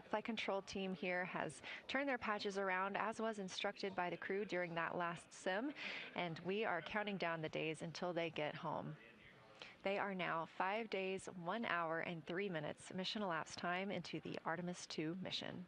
flight control team here has turned their patches around as was instructed by the crew during that last sim, and we are counting down the days until they get home. They are now 5 days, 1 hour, and 3 minutes mission elapsed time into the Artemis II mission.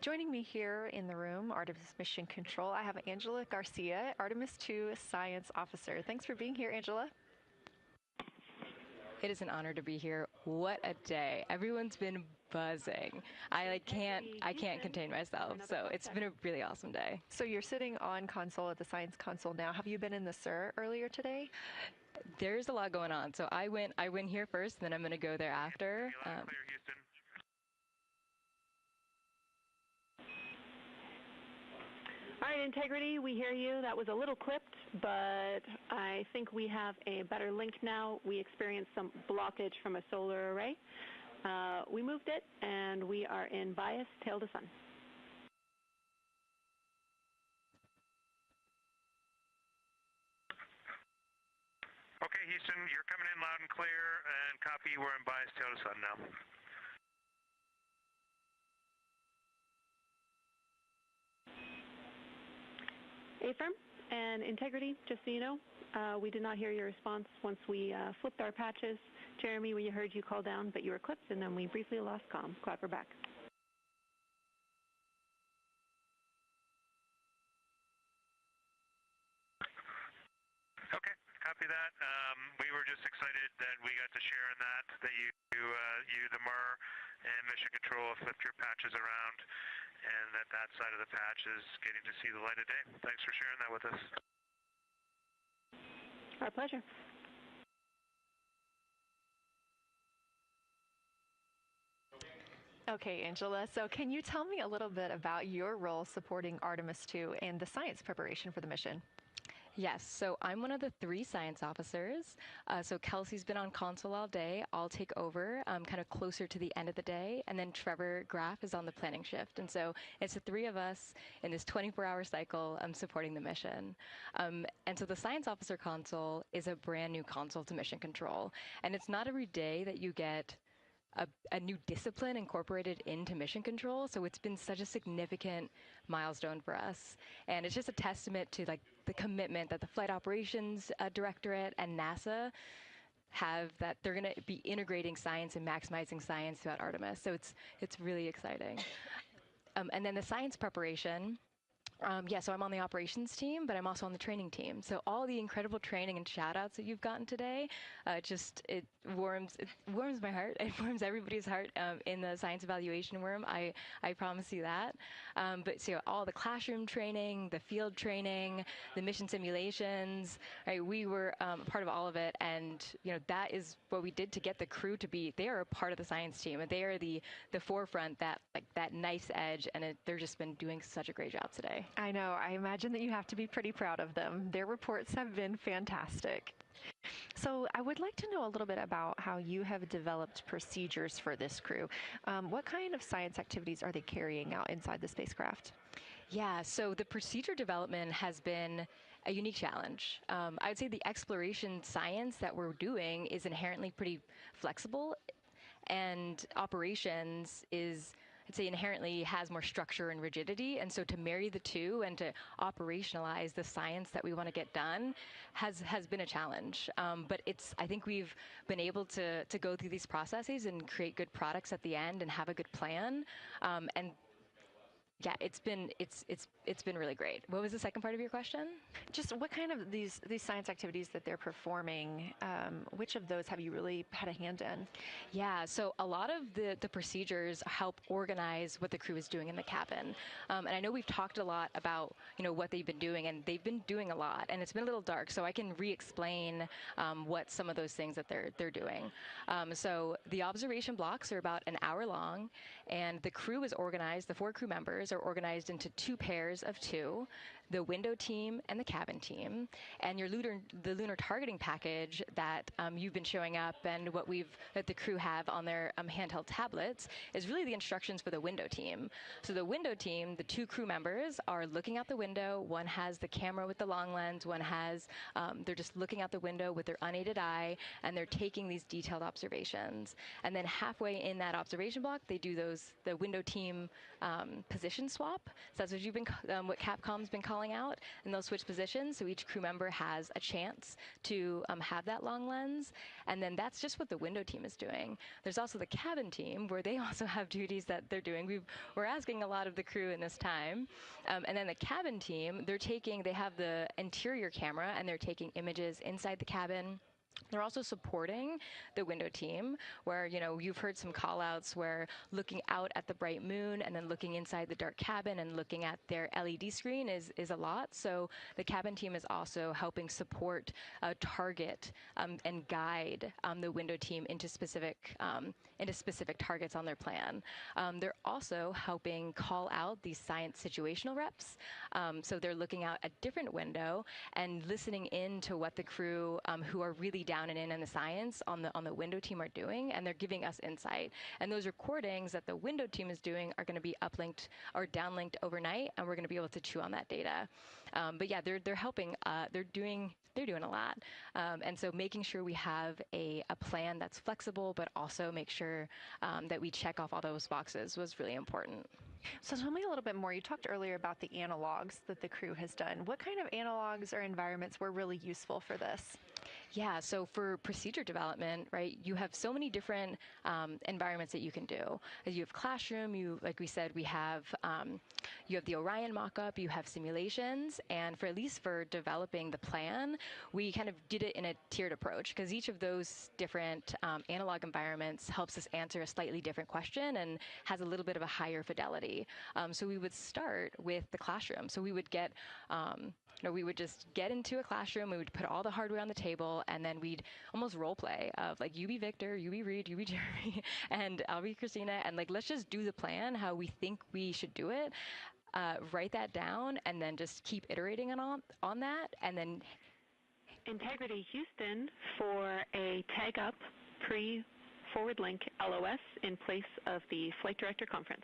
Joining me here in the room, Artemis Mission Control, I have Angela Garcia, Artemis II Science Officer. Thanks for being here, Angela. It is an honor to be here. What a day. Everyone's been buzzing. I can't contain myself. So it's been a really awesome day. So you're sitting on console at the science console now. Have you been in the SIR earlier today? There's a lot going on. So I went here first, then I'm going to go there after. All right, Integrity, we hear you. That was a little clipped, but I think we have a better link now. We experienced some blockage from a solar array. We moved it, and we are in bias tail to sun. Okay, Houston, you're coming in loud and clear, and copy, we're in bias tail to sun now. Affirm and Integrity, just so you know, we did not hear your response once we flipped our patches. Jeremy, we heard you call down, but you were clipped, and then we briefly lost comm. Glad we're back. Okay, copy that. We were just excited that we got to share in that you, the MER, and Mission Control flipped your patches around, and that side of the patch is getting to see the light of day. Thanks for sharing that with us. Our pleasure. Okay, Angela, so can you tell me a little bit about your role supporting Artemis II and the science preparation for the mission? Yes, so I'm one of the 3 science officers. So Kelsey's been on console all day. I'll take over kind of closer to the end of the day. And then Trevor Graff is on the planning shift. And so it's the 3 of us in this 24-hour cycle supporting the mission. And so the science officer console is a brand new console to mission control. And it's not every day that you get a new discipline incorporated into mission control. So it's been such a significant milestone for us. And it's just a testament to like the commitment that the Flight Operations Directorate and NASA have, that they're going to be integrating science and maximizing science throughout Artemis. So it's really exciting. And then the science preparation. So I'm on the operations team, but I'm also on the training team. So all the incredible training and shout outs that you've gotten today, it warms my heart. It warms everybody's heart in the science evaluation room. I promise you that. But so all the classroom training, the field training, the mission simulations, right? We were a part of all of it. And, that is what we did to get the crew to be, they are a part of the science team. And they are the forefront, that nice edge. And they're just been doing such a great job today. I know. I imagine that you have to be pretty proud of them. Their reports have been fantastic. So I would like to know a little bit about how you have developed procedures for this crew. What kind of science activities are they carrying out inside the spacecraft? Yeah, so the procedure development has been a unique challenge. I would say the exploration science that we're doing is inherently pretty flexible, and operations is, I'd say, inherently has more structure and rigidity. And so to marry the two and to operationalize the science that we want to get done has been a challenge. But I think we've been able to go through these processes and create good products at the end and have a good plan. And yeah, it's been really great. What was the second part of your question? Just what kind of these science activities that they're performing, which of those have you really had a hand in? Yeah, so a lot of the procedures help organize what the crew is doing in the cabin. And I know we've talked a lot about, what they've been doing, and they've been doing a lot, and it's been a little dark, so I can re-explain what some of those things that they're doing. So the observation blocks are about an hour long, and the crew is organized, the 4 crew members are organized into 2 pairs of 2, the window team and the cabin team. And the lunar targeting package that you've been showing up and that the crew have on their handheld tablets is really the instructions for the window team. So the window team, the 2 crew members are looking out the window. One has the camera with the long lens. One has, they're just looking out the window with their unaided eye, and they're taking these detailed observations. And then halfway in that observation block, they do the window team position swap. So that's what Capcom's been calling out, and they'll switch positions, so each crew member has a chance to have that long lens. And then that's just what the window team is doing. There's also the cabin team, where they also have duties that they're doing. We're asking a lot of the crew in this time. And then the cabin team, they have the interior camera, and they're taking images inside the cabin. They're also supporting the window team, where, you've heard some call-outs where looking out at the bright moon and then looking inside the dark cabin and looking at their LED screen is a lot. So the cabin team is also helping support, target, and guide the window team into specific targets on their plan. They're also helping call out these science situational reps. So they're looking out a different window and listening in to what the crew who are really down and in the science on the window team are doing, and they're giving us insight. And those recordings that the window team is doing are going to be uplinked or downlinked overnight, and we're going to be able to chew on that data. But yeah, they're helping. They're doing a lot. And so making sure we have a plan that's flexible, but also make sure that we check off all those boxes was really important. So tell me a little bit more. You talked earlier about the analogs that the crew has done. What kind of analogs or environments were really useful for this? Yeah, so for procedure development, right, you have so many different environments that you can do. You have classroom, like we said, you have the Orion mock-up, you have simulations, and at least for developing the plan, we kind of did it in a tiered approach, because each of those different analog environments helps us answer a slightly different question and has a little bit of a higher fidelity. So we would start with the classroom. So we would we would just get into a classroom, we would put all the hardware on the table, and then we'd almost role play of like, you be Victor, you be Reed, you be Jeremy, and I'll be Christina, and like, let's just do the plan how we think we should do it, write that down, and then just keep iterating on that, and then... Integrity Houston for a tag up pre-forward link LOS in place of the Flight Director Conference.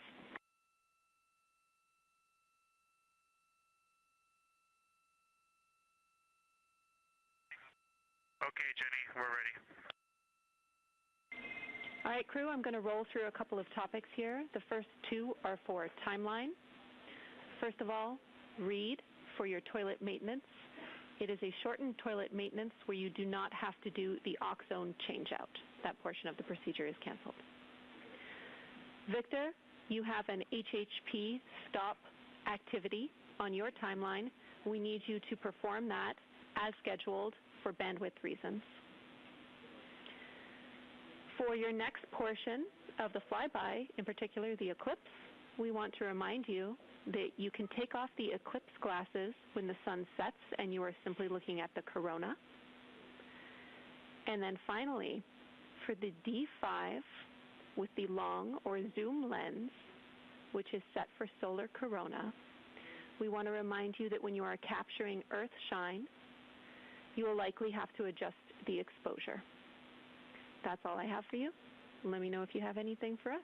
Okay, Jenny, we're ready. All right, crew, I'm going to roll through a couple of topics here. The first two are for timeline. First of all, read for your toilet maintenance. It is a shortened toilet maintenance where you do not have to do the oxone changeout. That portion of the procedure is canceled. Victor, you have an HHP stop activity on your timeline. We need you to perform that as scheduled for bandwidth reasons. For your next portion of the flyby, in particular the eclipse, we want to remind you that you can take off the eclipse glasses when the sun sets and you are simply looking at the corona. And then finally, for the D5 with the long or zoom lens, which is set for solar corona, we want to remind you that when you are capturing Earth shine, you will likely have to adjust the exposure. That's all I have for you. Let me know if you have anything for us.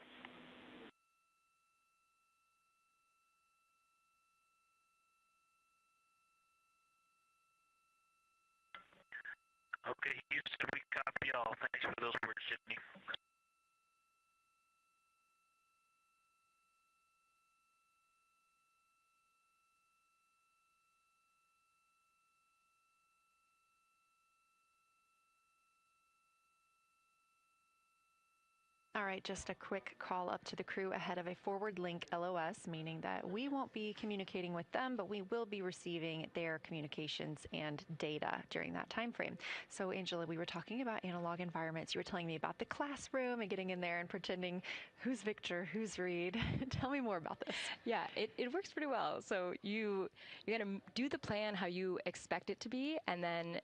Okay, Houston, we copy all. Thanks for those words, Sydney. All right, just a quick call up to the crew ahead of a forward link LOS, meaning that we won't be communicating with them, but we will be receiving their communications and data during that time frame. So, Angela, we were talking about analog environments. You were telling me about the classroom and getting in there and pretending who's Victor, who's Reed. Tell me more about this. Yeah, it works pretty well. So you're going to do the plan how you expect it to be, and then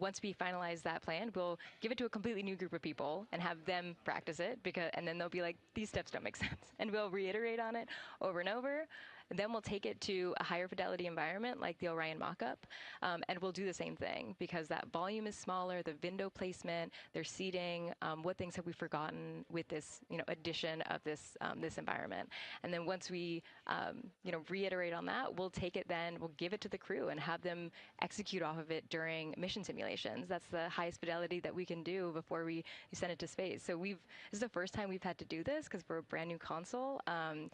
once we finalize that plan, we'll give it to a completely new group of people and have them practice it, and then they'll be like, these steps don't make sense, and we'll reiterate on it over and over. And then we'll take it to a higher fidelity environment like the Orion mock-up, and we'll do the same thing because that volume is smaller, the window placement, their seating, what things have we forgotten with this addition of this environment. And then once we reiterate on that, we'll take it then, we'll give it to the crew and have them execute off of it during mission simulations. That's the highest fidelity that we can do before we send it to space. So this is the first time we've had to do this because we're a brand new console, and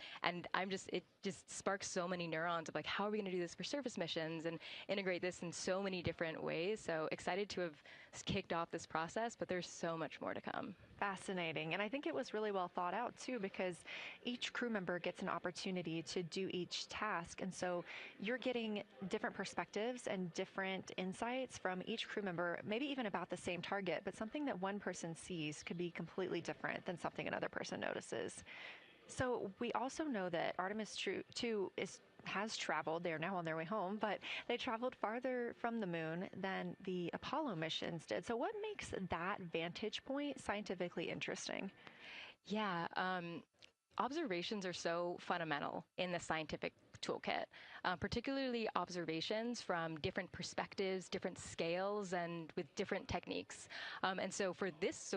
it just sparks so many neurons of like, how are we going to do this for surface missions and integrate this in so many different ways. So excited to have kicked off this process, but there's so much more to come. Fascinating. And I think it was really well thought out too, because each crew member gets an opportunity to do each task. And so you're getting different perspectives and different insights from each crew member, maybe even about the same target, but something that one person sees could be completely different than something another person notices. So we also know that Artemis II has traveled. They're now on their way home, but they traveled farther from the moon than the Apollo missions did. So what makes that vantage point scientifically interesting? Yeah, observations are so fundamental in the scientific toolkit, particularly observations from different perspectives, different scales, and with different techniques. And so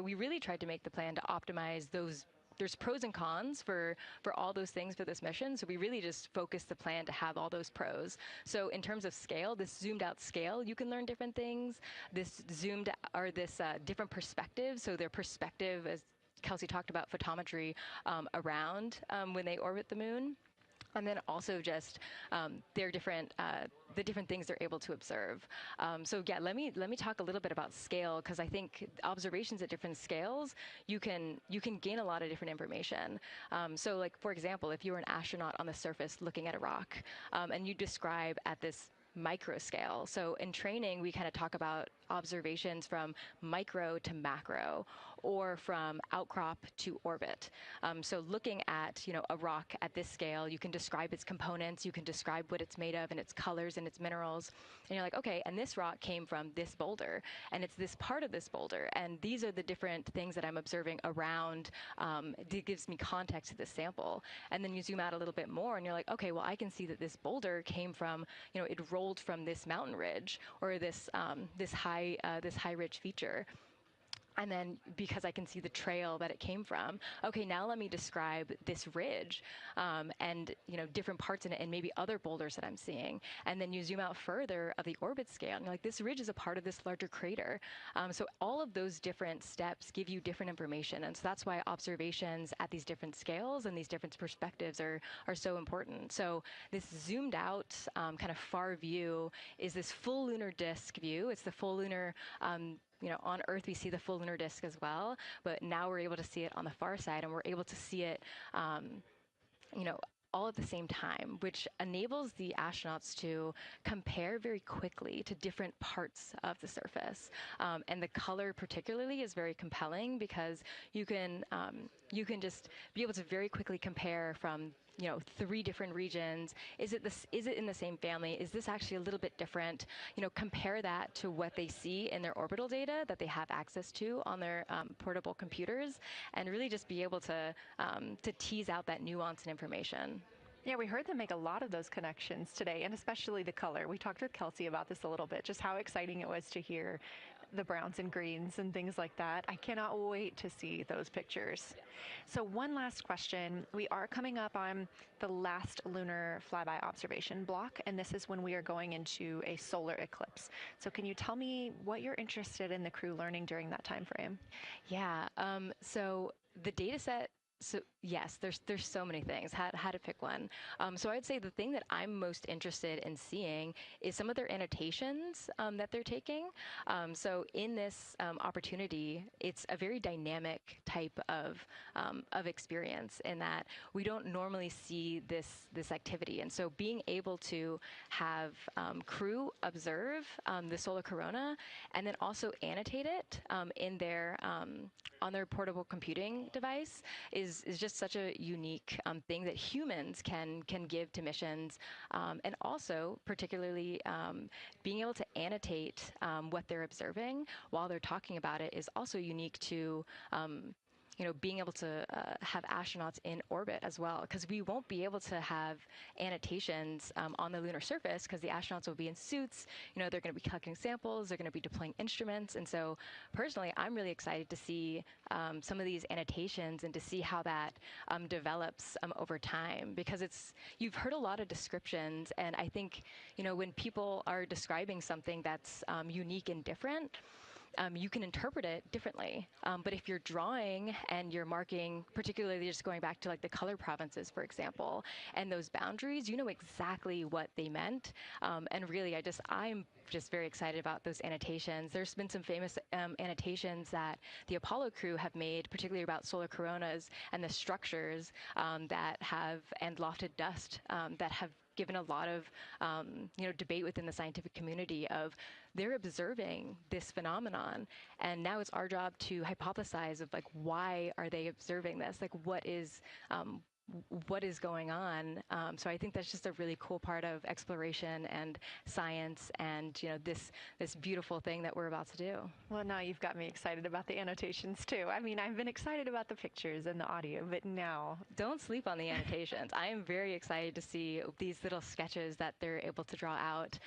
we really tried to make the plan to optimize those. There's pros and cons for all those things for this mission. So we really just focused the plan to have all those pros. So in terms of scale, this zoomed out scale, you can learn different things. This different perspectives. So their perspective, as Kelsey talked about, photometry around when they orbit the moon. And then also just their different the different things they're able to observe. So yeah, let me talk a little bit about scale, because I think observations at different scales, you can gain a lot of different information. So like, for example, if you were an astronaut on the surface looking at a rock, and you describe at this micro scale. So in training, we kind of talk about observations from micro to macro, or from outcrop to orbit. So looking at a rock at this scale, you can describe its components, you can describe what it's made of and its colors and its minerals, and you're like, okay, and this rock came from this boulder, and it's this part of this boulder, and these are the different things that I'm observing around. It gives me context to this sample, and then you zoom out a little bit more, and you're like, okay, well, I can see that this boulder came from, it rolled from this mountain ridge, or this high ridge feature. And then because I can see the trail that it came from, okay, now let me describe this ridge and different parts in it and maybe other boulders that I'm seeing. And then you zoom out further of the orbit scale and you're like, this ridge is a part of this larger crater. So all of those different steps give you different information. And so that's why observations at these different scales and these different perspectives are so important. So this zoomed out kind of far view is this full lunar disk view. It's the full lunar on Earth, we see the full lunar disk as well, but now we're able to see it on the far side, and we're able to see it, all at the same time, which enables the astronauts to compare very quickly to different parts of the surface. And the color particularly is very compelling because you can just be able to very quickly compare from 3 different regions. Is it in the same family? Is this actually a little bit different? Compare that to what they see in their orbital data that they have access to on their portable computers, and really just be able to tease out that nuance and information. Yeah, we heard them make a lot of those connections today, and especially the color. We talked with Kelsey about this a little bit, just how exciting it was to hear the browns and greens and things like that. I cannot wait to see those pictures. So one last question. We are coming up on the last lunar flyby observation block, and this is when we are going into a solar eclipse. So can you tell me what you're interested in the crew learning during that time frame? Yeah, so the data set. So yes, there's so many things. How to pick one. So I'd say the thing that I'm most interested in seeing is some of their annotations that they're taking. So in this opportunity, it's a very dynamic type of experience in that we don't normally see this activity. And so being able to have crew observe the solar corona and then also annotate it in their on their portable computing device is just such a unique thing that humans can give to missions, and also particularly being able to annotate what they're observing while they're talking about it is also unique to being able to have astronauts in orbit as well, because we won't be able to have annotations on the lunar surface because the astronauts will be in suits. They're going to be collecting samples, they're going to be deploying instruments, and so personally, I'm really excited to see some of these annotations and to see how that develops over time, because you've heard a lot of descriptions, and I think when people are describing something that's unique and different, you can interpret it differently. But if you're drawing and you're marking, particularly just going back to like the color provinces, for example, and those boundaries, you know exactly what they meant. And really, I'm just very excited about those annotations. There's been some famous annotations that the Apollo crew have made, particularly about solar coronas and the structures that have, and lofted dust that have given a lot of debate within the scientific community of they're observing this phenomenon, and now it's our job to hypothesize of like why are they observing this, like what is going on. So I think that's just a really cool part of exploration and science, and this beautiful thing that we're about to do. Well, now you've got me excited about the annotations too. I mean, I've been excited about the pictures and the audio, but now don't sleep on the annotations. I am very excited to see these little sketches that they're able to draw out,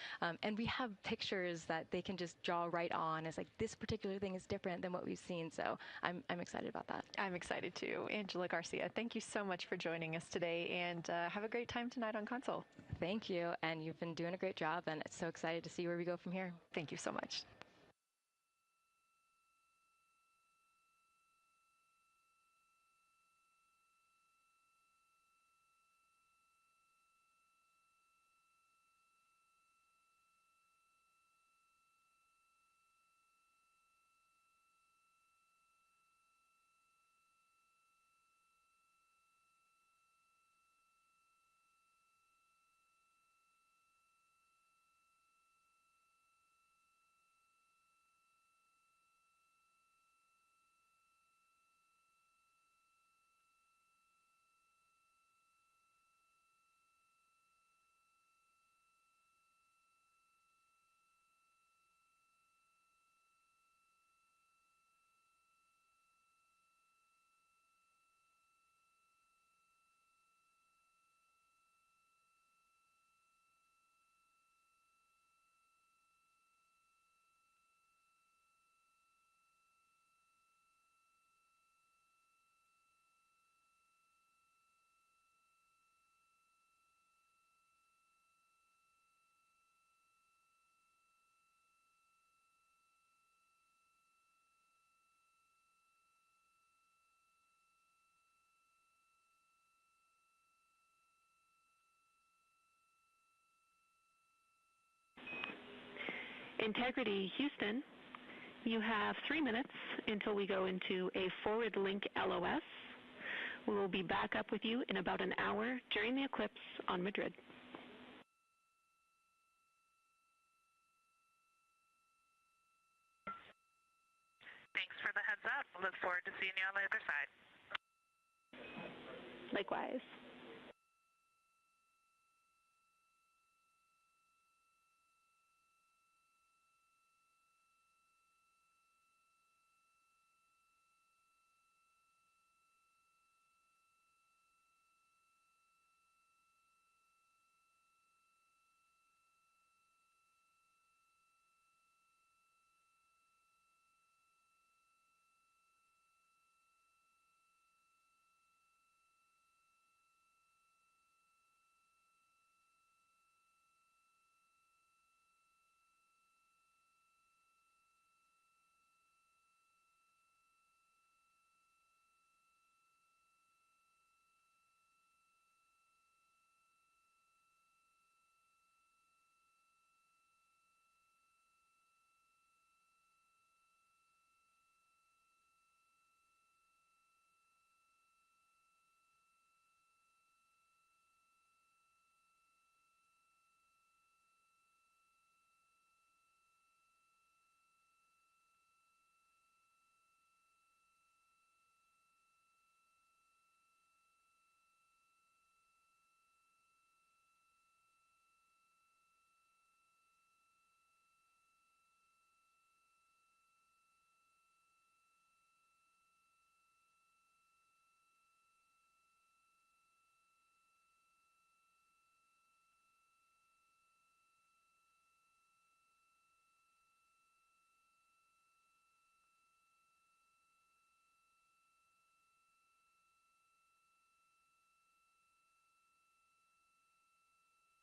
and we have pictures that they can just draw right on. It's like this particular thing is different than what we've seen. So I'm excited about that. I'm excited too. Angela Garcia, thank you so much for joining us today, and have a great time tonight on Console. Thank you, and you've been doing a great job, and it's so excited to see where we go from here. Thank you so much. Integrity Houston, you have 3 minutes until we go into a forward link LOS. We will be back up with you in about an hour during the eclipse on Madrid. Thanks for the heads up. Look forward to seeing you on the other side. Likewise.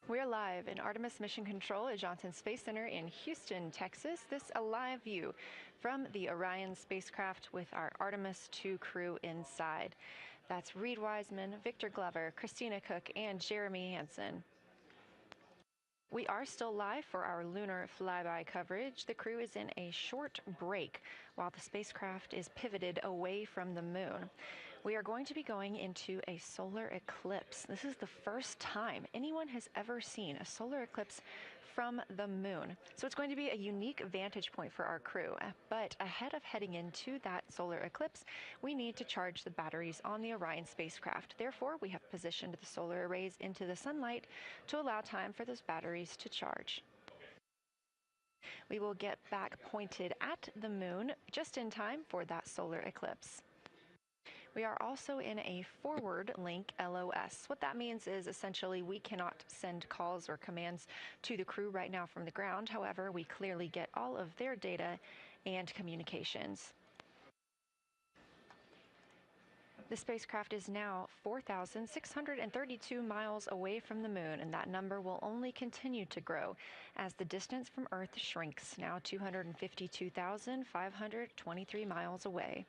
We're live in Artemis Mission Control at Johnson Space Center in Houston, Texas. This a live view from the Orion spacecraft with our Artemis II crew inside. That's Reed Wiseman, Victor Glover, Christina Cook, and Jeremy Hansen. We are still live for our lunar flyby coverage. The crew is in a short break while the spacecraft is pivoted away from the moon. We are going to be going into a solar eclipse. This is the first time anyone has ever seen a solar eclipse from the moon. So it's going to be a unique vantage point for our crew. But ahead of heading into that solar eclipse, we need to charge the batteries on the Orion spacecraft. Therefore, we have positioned the solar arrays into the sunlight to allow time for those batteries to charge. We will get back pointed at the moon just in time for that solar eclipse. We are also in a forward link LOS. What that means is essentially we cannot send calls or commands to the crew right now from the ground. However, we clearly get all of their data and communications. The spacecraft is now 4,632 miles away from the moon, and that number will only continue to grow as the distance from Earth shrinks, now 252,523 miles away.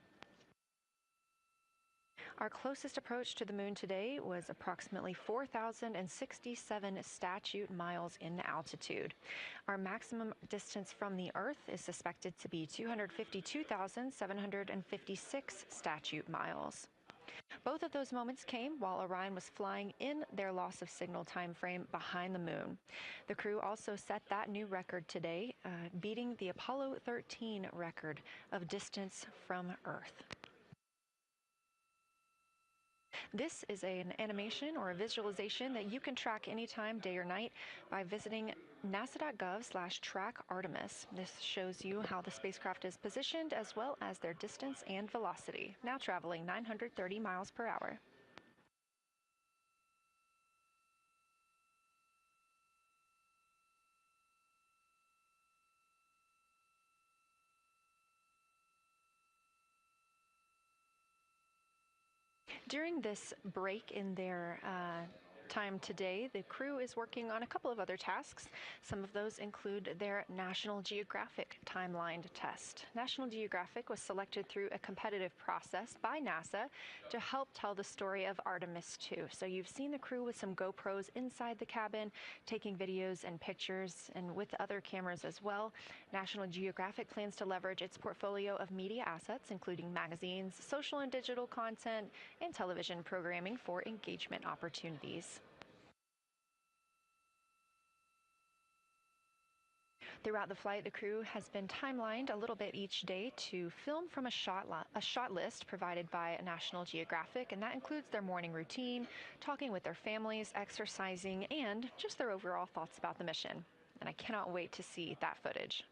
Our closest approach to the moon today was approximately 4,067 statute miles in altitude. Our maximum distance from the Earth is suspected to be 252,756 statute miles. Both of those moments came while Orion was flying in their loss of signal time frame behind the moon. The crew also set that new record today, beating the Apollo 13 record of distance from Earth. This is an animation or a visualization that you can track anytime, day or night, by visiting nasa.gov/track-Artemis. This shows you how the spacecraft is positioned as well as their distance and velocity, now traveling 930 miles per hour. During this break in their time today, the crew is working on a couple of other tasks. Some of those include their National Geographic timeline test. National Geographic was selected through a competitive process by NASA to help tell the story of Artemis II. So you've seen the crew with some GoPros inside the cabin, taking videos and pictures, and with other cameras as well. National Geographic plans to leverage its portfolio of media assets, including magazines, social and digital content, and television programming for engagement opportunities. Throughout the flight, the crew has been timelined a little bit each day to film from a shot list provided by National Geographic, and that includes their morning routine, talking with their families, exercising, and just their overall thoughts about the mission. And I cannot wait to see that footage.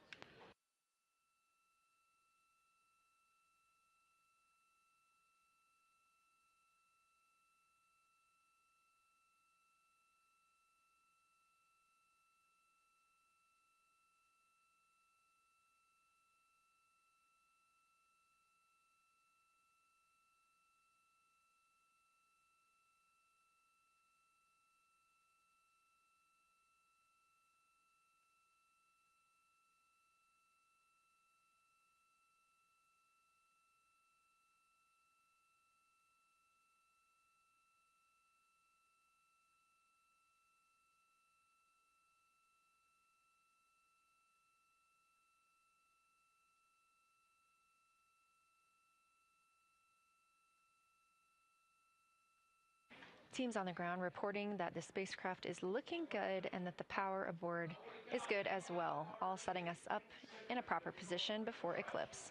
Teams on the ground reporting that the spacecraft is looking good and that the power aboard is good as well, all setting us up in a proper position before eclipse.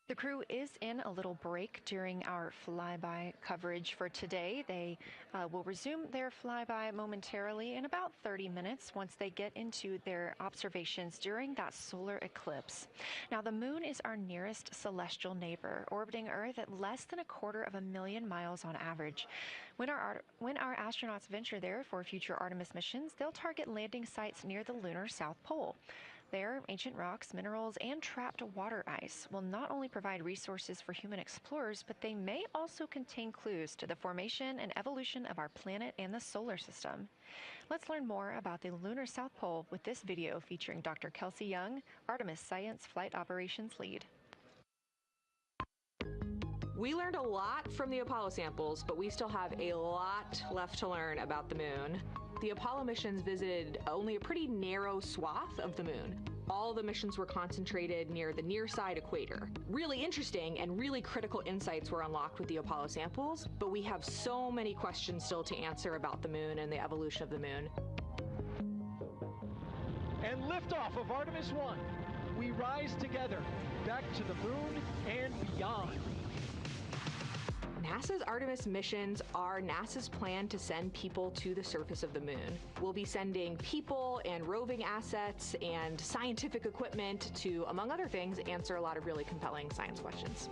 The crew is in a little break during our flyby coverage for today. They will resume their flyby momentarily in about 30 minutes once they get into their observations during that solar eclipse. Now, the moon is our nearest celestial neighbor, orbiting Earth at less than 250,000 miles on average. When our astronauts venture there for future Artemis missions, they'll target landing sites near the lunar South Pole. There, ancient rocks, minerals, and trapped water ice will not only provide resources for human explorers, but they may also contain clues to the formation and evolution of our planet and the solar system. Let's learn more about the lunar South Pole with this video featuring Dr. Kelsey Young, Artemis Science Flight Operations Lead. We learned a lot from the Apollo samples, but we still have a lot left to learn about the moon. The Apollo missions visited only a pretty narrow swath of the moon. All the missions were concentrated near the near-side equator. Really interesting and really critical insights were unlocked with the Apollo samples, but we have so many questions still to answer about the moon and the evolution of the moon. And liftoff of Artemis I. We rise together, back to the moon and beyond. NASA's Artemis missions are NASA's plan to send people to the surface of the moon. We'll be sending people and roving assets and scientific equipment to, among other things, answer a lot of really compelling science questions.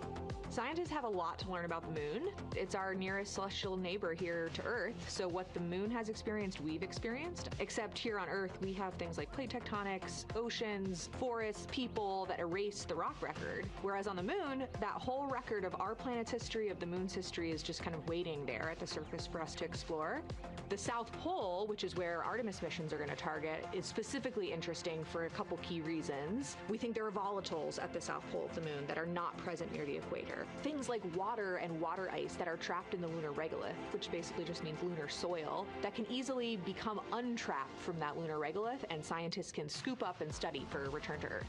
Scientists have a lot to learn about the moon. It's our nearest celestial neighbor here to Earth, so what the moon has experienced, we've experienced. Except here on Earth, we have things like plate tectonics, oceans, forests, people that erase the rock record. Whereas on the moon, that whole record of our planet's history, of the moon's history, is just kind of waiting there at the surface for us to explore. The South Pole, which is where Artemis missions are going to target, is specifically interesting for a couple key reasons. We think there are volatiles at the South Pole of the moon that are not present near the equator. Things like water and water ice that are trapped in the lunar regolith, which basically just means lunar soil, that can easily become untrapped from that lunar regolith, and scientists can scoop up and study for return to Earth.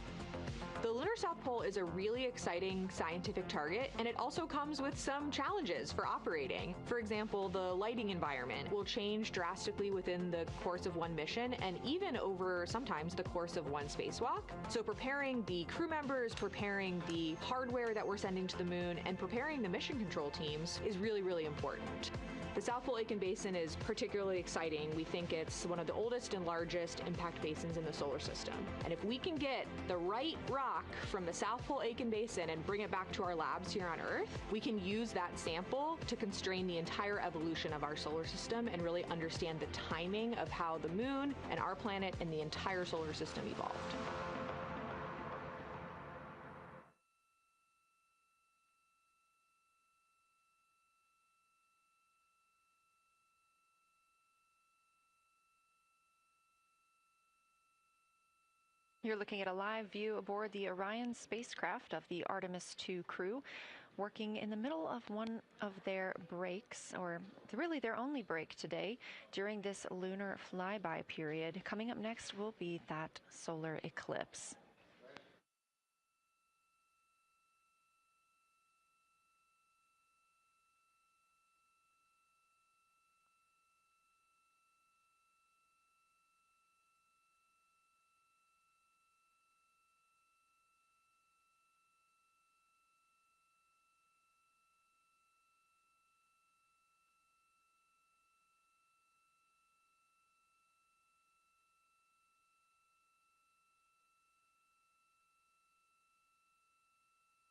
The lunar South Pole is a really exciting scientific target, and it also comes with some challenges for operating. For example, the lighting environment will change drastically within the course of one mission, and even over sometimes the course of one spacewalk. So preparing the crew members, preparing the hardware that we're sending to the moon, and preparing the mission control teams is really, really important. The South Pole Aitken Basin is particularly exciting. We think it's one of the oldest and largest impact basins in the solar system. And if we can get the right rock from the South Pole Aitken Basin and bring it back to our labs here on Earth, we can use that sample to constrain the entire evolution of our solar system and really understand the timing of how the moon and our planet and the entire solar system evolved. You're looking at a live view aboard the Orion spacecraft of the Artemis II crew, working in the middle of one of their breaks, or really their only break today, during this lunar flyby period. Coming up next will be that solar eclipse.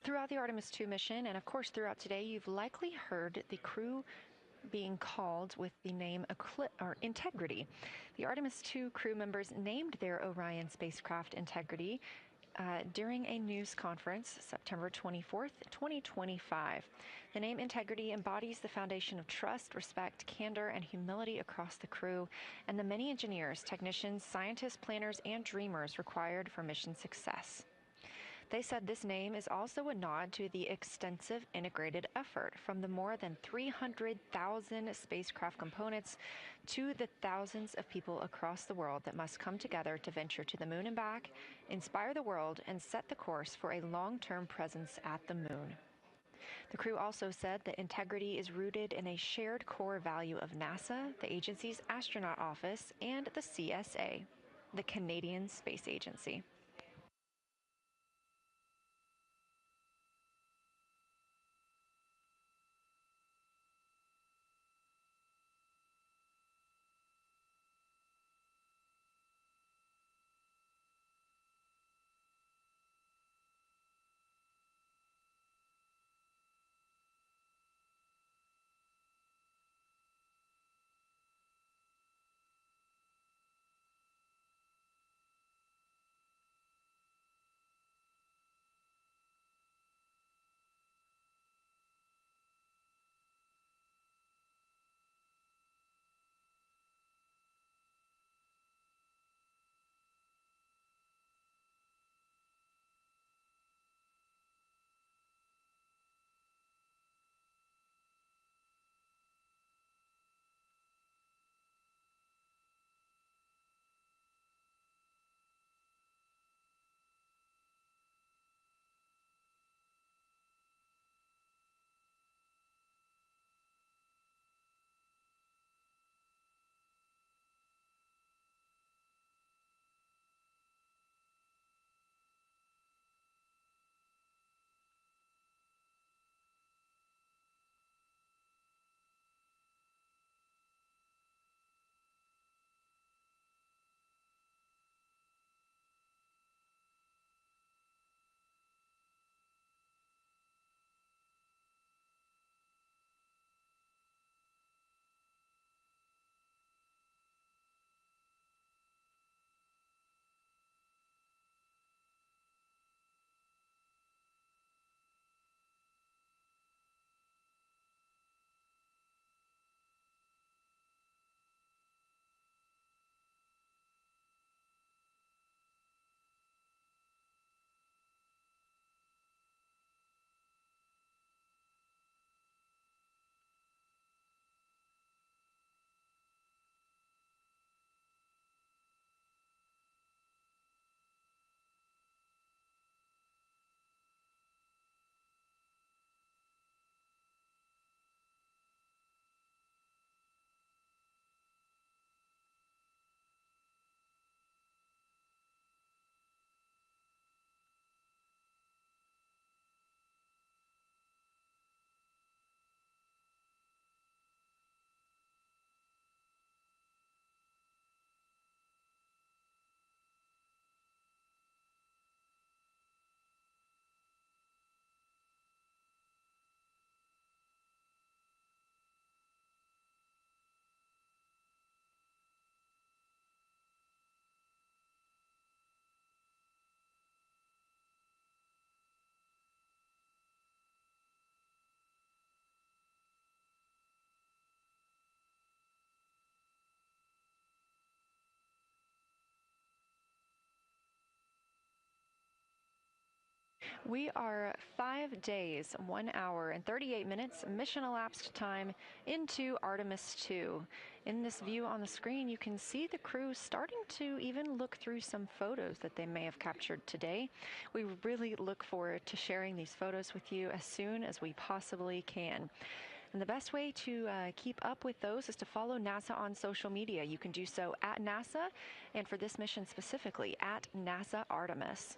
Throughout the Artemis II mission, and of course throughout today, you've likely heard the crew being called with the name Integrity. The Artemis II crew members named their Orion spacecraft Integrity during a news conference September 24th, 2025. The name Integrity embodies the foundation of trust, respect, candor, and humility across the crew and the many engineers, technicians, scientists, planners, and dreamers required for mission success. They said this name is also a nod to the extensive integrated effort from the more than 300,000 spacecraft components to the thousands of people across the world that must come together to venture to the moon and back, inspire the world, and set the course for a long-term presence at the moon. The crew also said that integrity is rooted in a shared core value of NASA, the agency's astronaut office, and the CSA, the Canadian Space Agency. We are 5 days, 1 hour, and 38 minutes mission elapsed time into Artemis II. In this view on the screen, you can see the crew starting to even look through some photos that they may have captured today. We really look forward to sharing these photos with you as soon as we possibly can. And the best way to keep up with those is to follow NASA on social media. You can do so at NASA, and for this mission specifically, at NASA Artemis.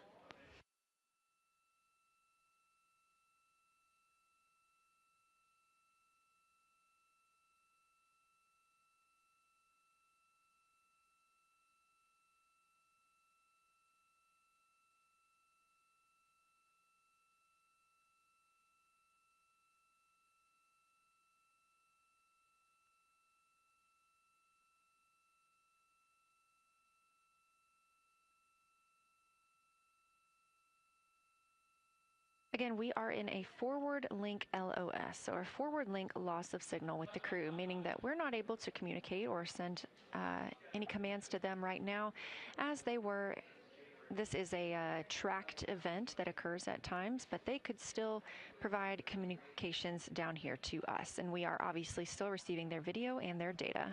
Again, we are in a forward link LOS, or a forward link loss of signal with the crew, meaning that we're not able to communicate or send any commands to them right now as they were. This is a tracked event that occurs at times, but they could still provide communications down here to us, and we are obviously still receiving their video and their data.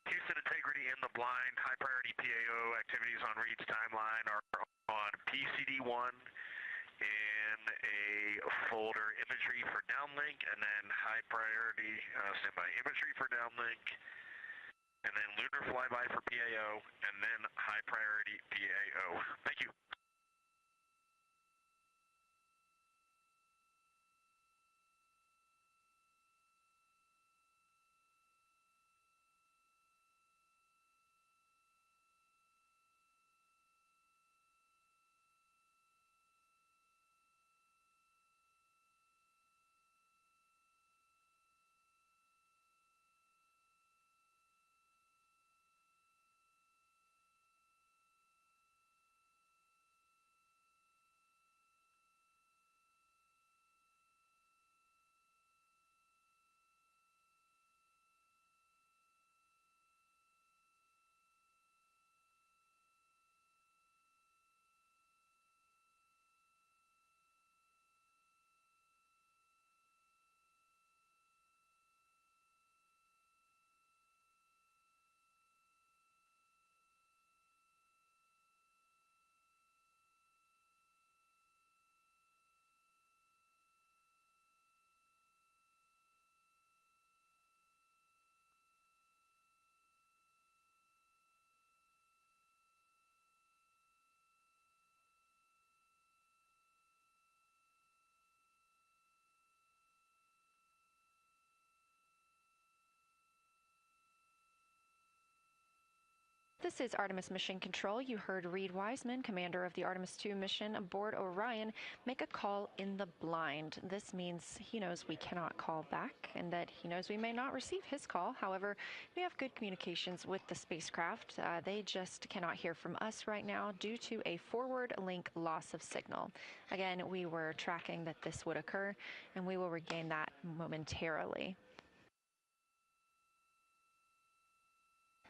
Houston integrity in the blind. High priority PAO activities on Reed's timeline are on PCD1 in a folder imagery for downlink, and then high priority standby imagery for downlink, and then lunar flyby for PAO, and then high priority PAO. Thank you. This is Artemis Mission Control. You heard Reed Wiseman, commander of the Artemis II mission aboard Orion, make a call in the blind. This means he knows we cannot call back and that he knows we may not receive his call. However, we have good communications with the spacecraft. They just cannot hear from us right now due to a forward link loss of signal. Again, we were tracking that this would occur, and we will regain that momentarily.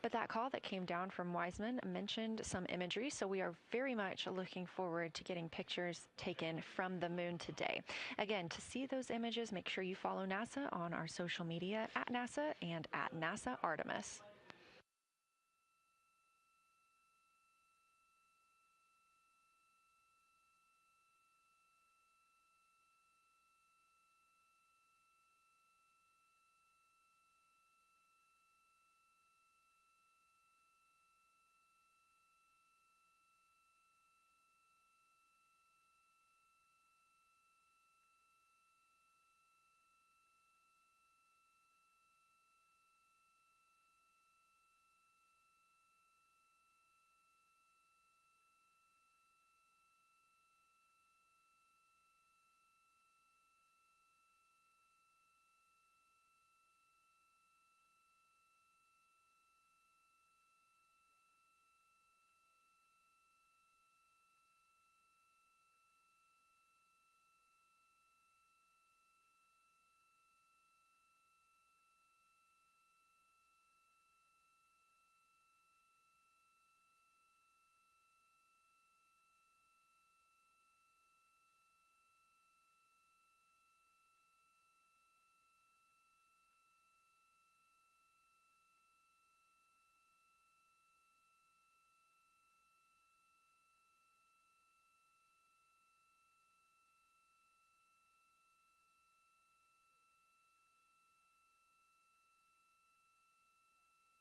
But that call that came down from Wiseman mentioned some imagery, so we are very much looking forward to getting pictures taken from the moon today. Again, to see those images, make sure you follow NASA on our social media at NASA and at NASA Artemis.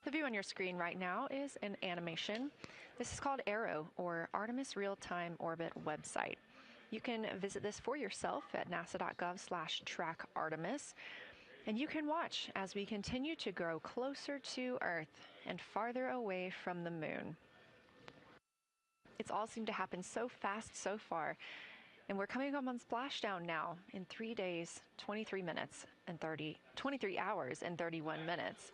The view on your screen right now is an animation. This is called ARROW, or Artemis Real-Time Orbit website. You can visit this for yourself at nasa.gov/trackartemis, and you can watch as we continue to grow closer to Earth and farther away from the moon. It's all seemed to happen so fast so far, and we're coming up on splashdown now in 3 days, 23 hours and 31 minutes.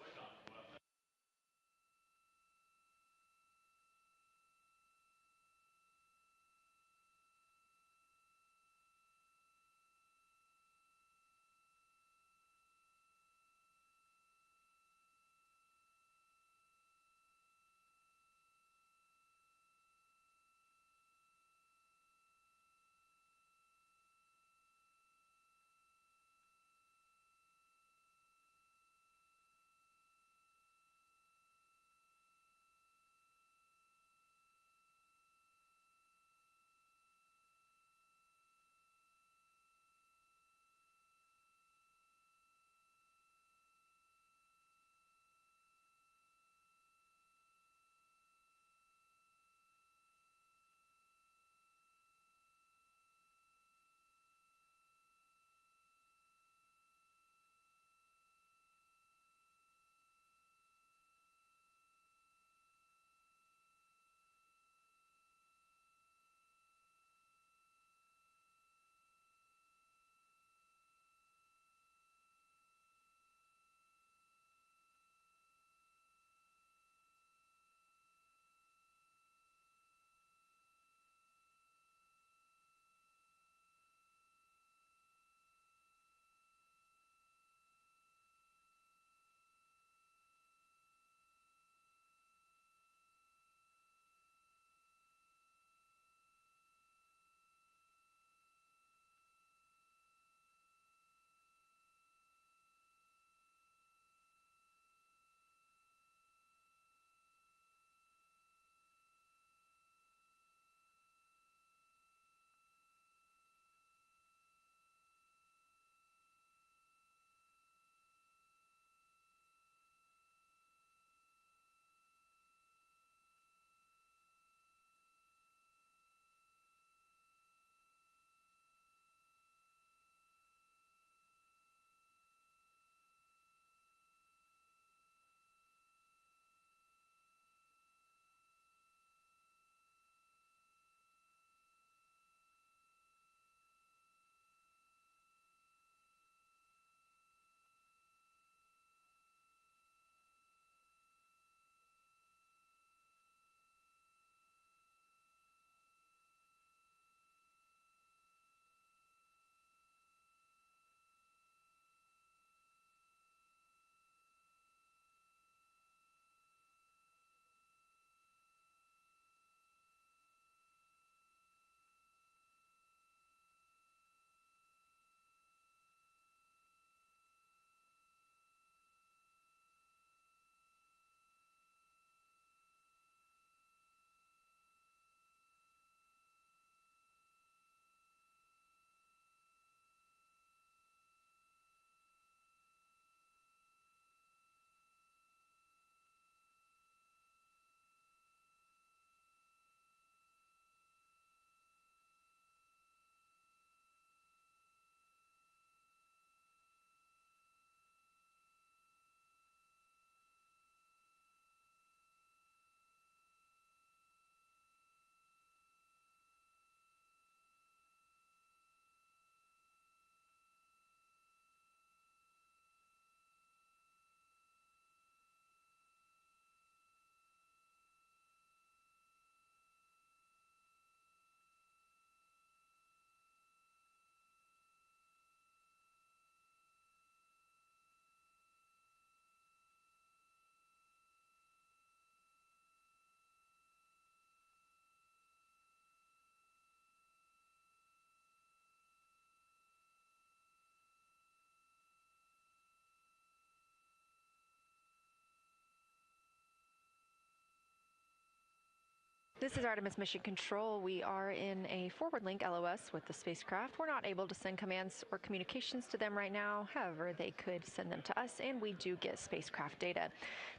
This is Artemis Mission Control. We are in a forward link LOS with the spacecraft. We're not able to send commands or communications to them right now. However, they could send them to us, and we do get spacecraft data.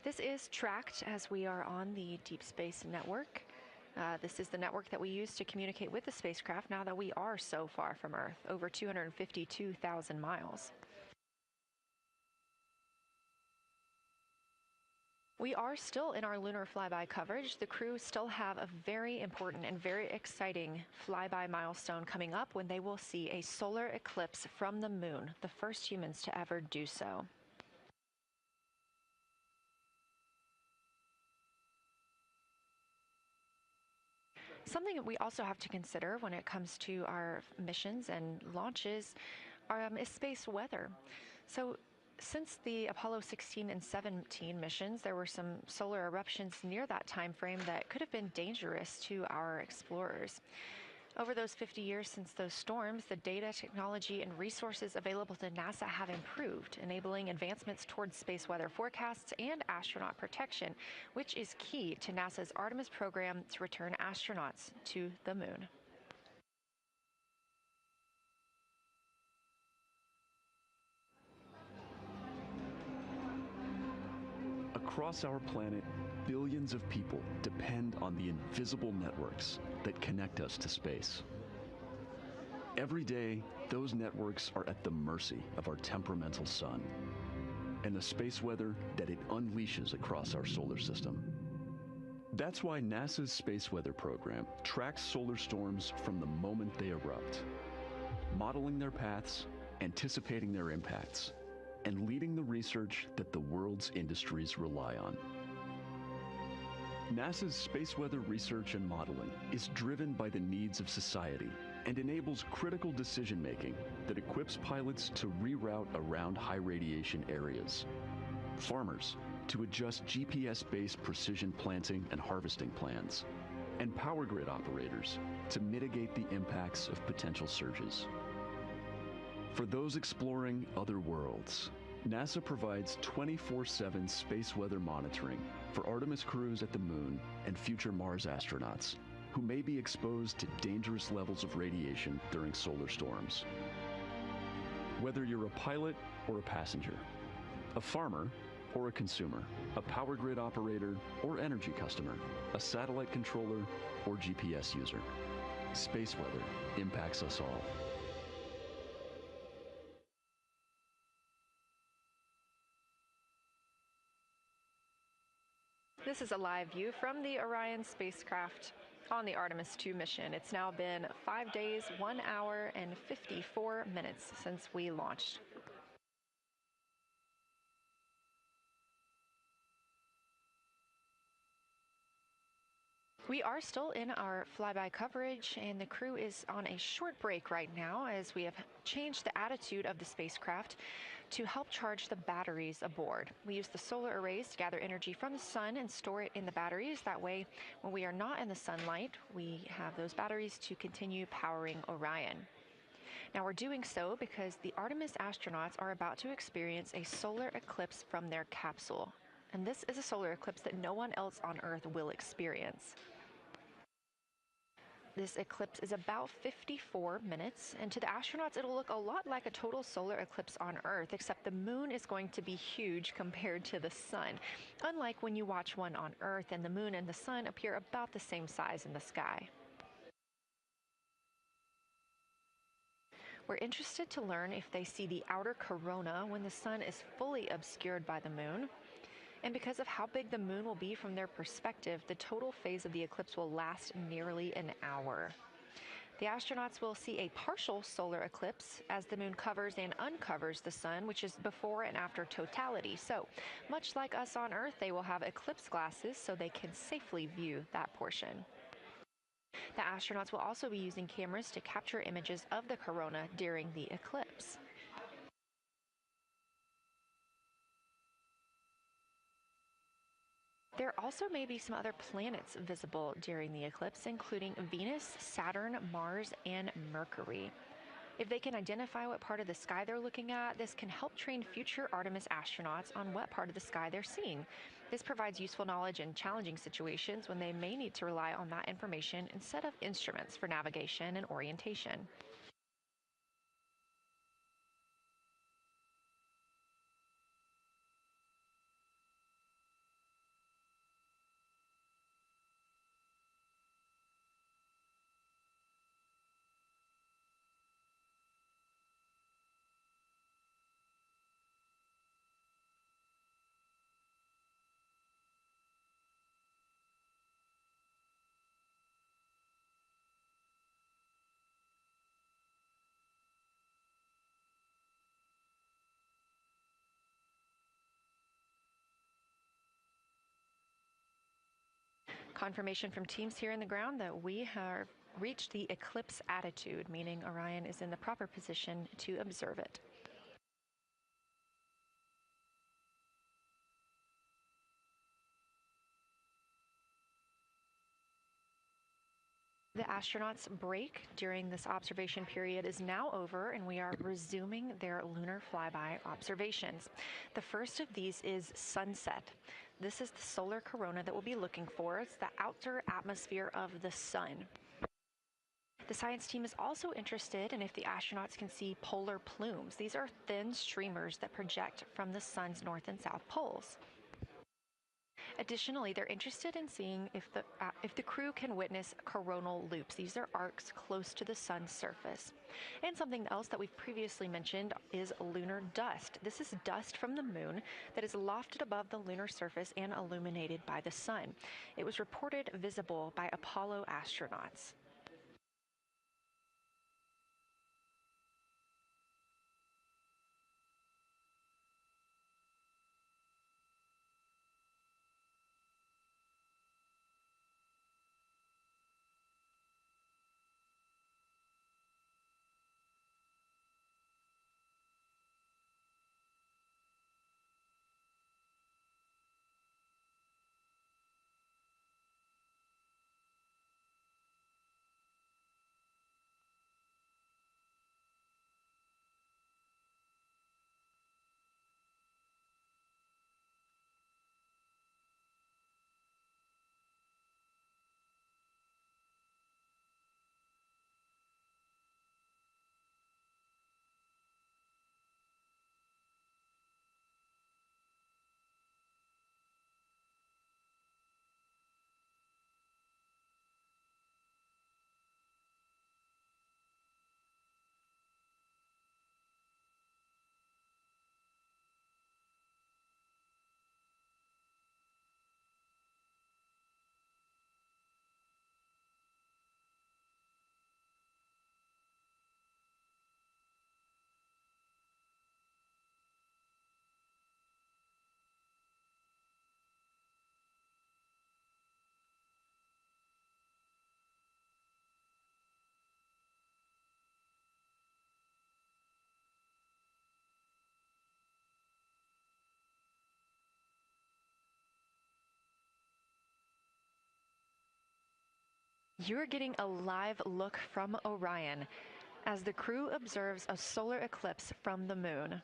This is tracked as we are on the Deep Space Network. This is the network that we use to communicate with the spacecraft now that we are so far from Earth, over 252,000 miles. We are still in our lunar flyby coverage. The crew still have a very important and very exciting flyby milestone coming up when they will see a solar eclipse from the moon, the first humans to ever do so. Something that we also have to consider when it comes to our missions and launches is space weather. So since the Apollo 16 and 17 missions, there were some solar eruptions near that time frame that could have been dangerous to our explorers. Over those 50 years since those storms, the data, technology, and resources available to NASA have improved, enabling advancements towards space weather forecasts and astronaut protection, which is key to NASA's Artemis program to return astronauts to the moon. Across our planet, billions of people depend on the invisible networks that connect us to space. Every day, those networks are at the mercy of our temperamental sun and the space weather that it unleashes across our solar system. That's why NASA's space weather program tracks solar storms from the moment they erupt, modeling their paths, anticipating their impacts, and leading the research that the world's industries rely on. NASA's space weather research and modeling is driven by the needs of society and enables critical decision-making that equips pilots to reroute around high radiation areas, farmers to adjust GPS-based precision planting and harvesting plans, and power grid operators to mitigate the impacts of potential surges. For those exploring other worlds, NASA provides 24/7 space weather monitoring for Artemis crews at the moon and future Mars astronauts who may be exposed to dangerous levels of radiation during solar storms. Whether you're a pilot or a passenger, a farmer or a consumer, a power grid operator or energy customer, a satellite controller or GPS user, space weather impacts us all. This is a live view from the Orion spacecraft on the Artemis II mission. It's now been 5 days, 1 hour, and 54 minutes since we launched. We are still in our flyby coverage, and the crew is on a short break right now as we have changed the attitude of the spacecraft to help charge the batteries aboard. We use the solar arrays to gather energy from the sun and store it in the batteries. That way, when we are not in the sunlight, we have those batteries to continue powering Orion. Now we're doing so because the Artemis astronauts are about to experience a solar eclipse from their capsule. And this is a solar eclipse that no one else on Earth will experience. This eclipse is about 54 minutes, and to the astronauts it'll look a lot like a total solar eclipse on Earth, except the moon is going to be huge compared to the sun, unlike when you watch one on Earth and the moon and the sun appear about the same size in the sky. We're interested to learn if they see the outer corona when the sun is fully obscured by the moon. And because of how big the moon will be from their perspective, the total phase of the eclipse will last nearly an hour. The astronauts will see a partial solar eclipse as the moon covers and uncovers the sun, which is before and after totality. So, much like us on Earth, they will have eclipse glasses so they can safely view that portion. The astronauts will also be using cameras to capture images of the corona during the eclipse. There also may be some other planets visible during the eclipse, including Venus, Saturn, Mars, and Mercury. If they can identify what part of the sky they're looking at, this can help train future Artemis astronauts on what part of the sky they're seeing. This provides useful knowledge in challenging situations when they may need to rely on that information instead of instruments for navigation and orientation. Confirmation from teams here in the ground that we have reached the eclipse attitude, meaning Orion is in the proper position to observe it. The astronauts' break during this observation period is now over, and we are resuming their lunar flyby observations. The first of these is sunset. This is the solar corona that we'll be looking for. It's the outer atmosphere of the sun. The science team is also interested in if the astronauts can see polar plumes. These are thin streamers that project from the sun's north and south poles. Additionally, they're interested in seeing if the crew can witness coronal loops. These are arcs close to the sun's surface. And something else that we've previously mentioned is lunar dust. This is dust from the moon that is lofted above the lunar surface and illuminated by the sun. It was reported visible by Apollo astronauts. You're getting a live look from Orion as the crew observes a solar eclipse from the moon.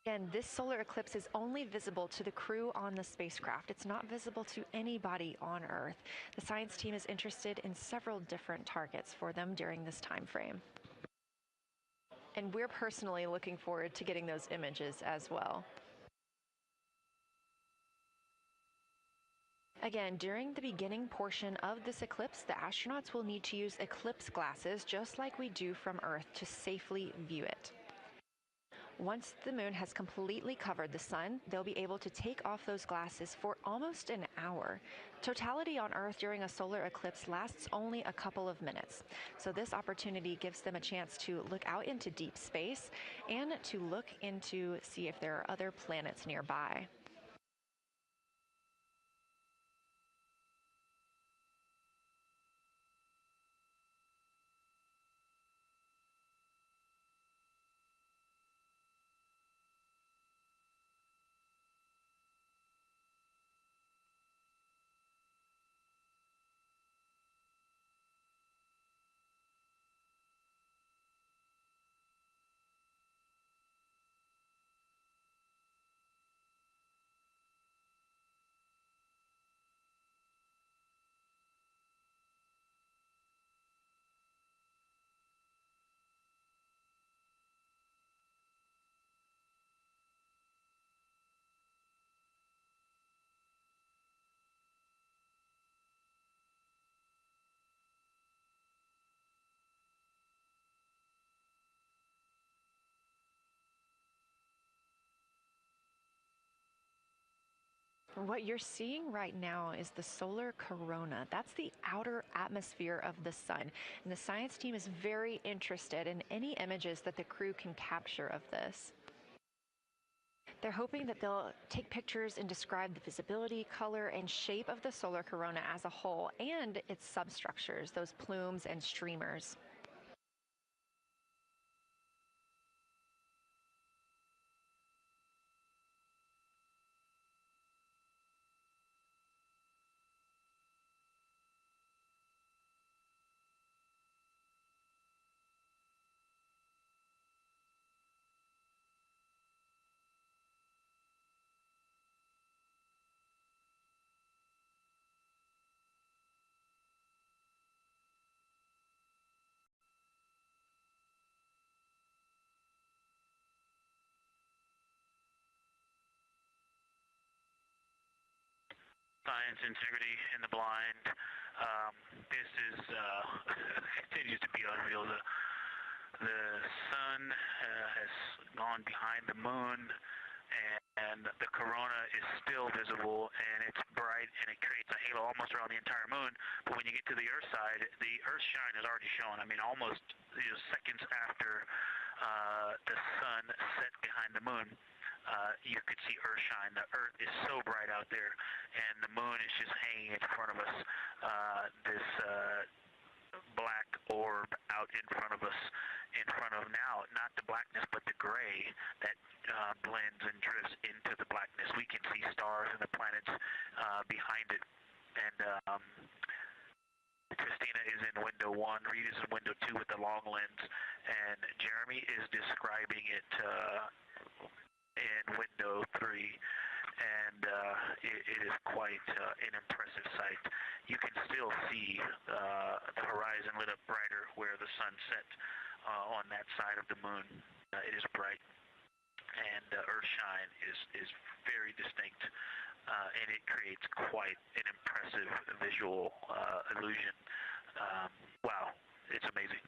Again, this solar eclipse is only visible to the crew on the spacecraft. It's not visible to anybody on Earth. The science team is interested in several different targets for them during this time frame. And we're personally looking forward to getting those images as well. Again, during the beginning portion of this eclipse, the astronauts will need to use eclipse glasses just like we do from Earth to safely view it. Once the moon has completely covered the sun, they'll be able to take off those glasses for almost an hour. Totality on Earth during a solar eclipse lasts only a couple of minutes. So this opportunity gives them a chance to look out into deep space and to look into see if there are other planets nearby. What you're seeing right now is the solar corona. That's the outer atmosphere of the sun. And the science team is very interested in any images that the crew can capture of this. They're hoping that they'll take pictures and describe the visibility, color, and shape of the solar corona as a whole and its substructures, those plumes and streamers. Science integrity in the blind. This is continues to be unreal. The sun has gone behind the moon, and the corona is still visible, and it's bright, and it creates a halo almost around the entire moon. But when you get to the Earth side, the Earth shine is already shown. I mean, almost seconds after the sun set behind the moon. You could see Earth shine. The Earth is so bright out there, and the moon is just hanging in front of us. This black orb out in front of us, in front of now, not the blackness, but the gray that blends and drifts into the blackness. We can see stars and the planets behind it. And Christina is in window 1, Reed is in window 2 with the long lens, and Jeremy is describing it in window 3, and it is quite an impressive sight. You can still see the horizon lit up brighter where the sun set on that side of the moon. It is bright, and Earthshine is very distinct, and it creates quite an impressive visual illusion. Wow, it's amazing.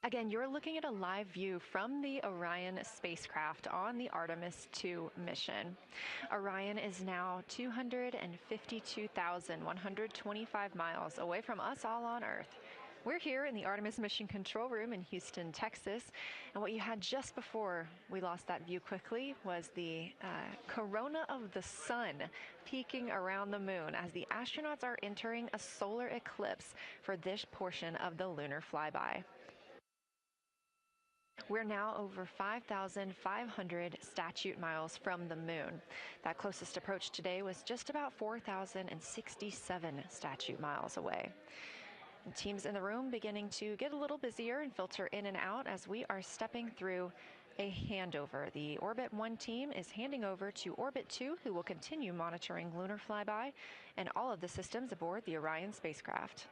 Again, you're looking at a live view from the Orion spacecraft on the Artemis II mission. Orion is now 252,125 miles away from us all on Earth. We're here in the Artemis Mission Control Room in Houston, Texas, and what you had just before we lost that view quickly was the corona of the sun peeking around the moon as the astronauts are entering a solar eclipse for this portion of the lunar flyby. We're now over 5,500 statute miles from the moon. That closest approach today was just about 4,067 statute miles away. And teams in the room beginning to get a little busier and filter in and out as we are stepping through a handover. The Orbit 1 team is handing over to Orbit 2, who will continue monitoring lunar flyby and all of the systems aboard the Orion spacecraft.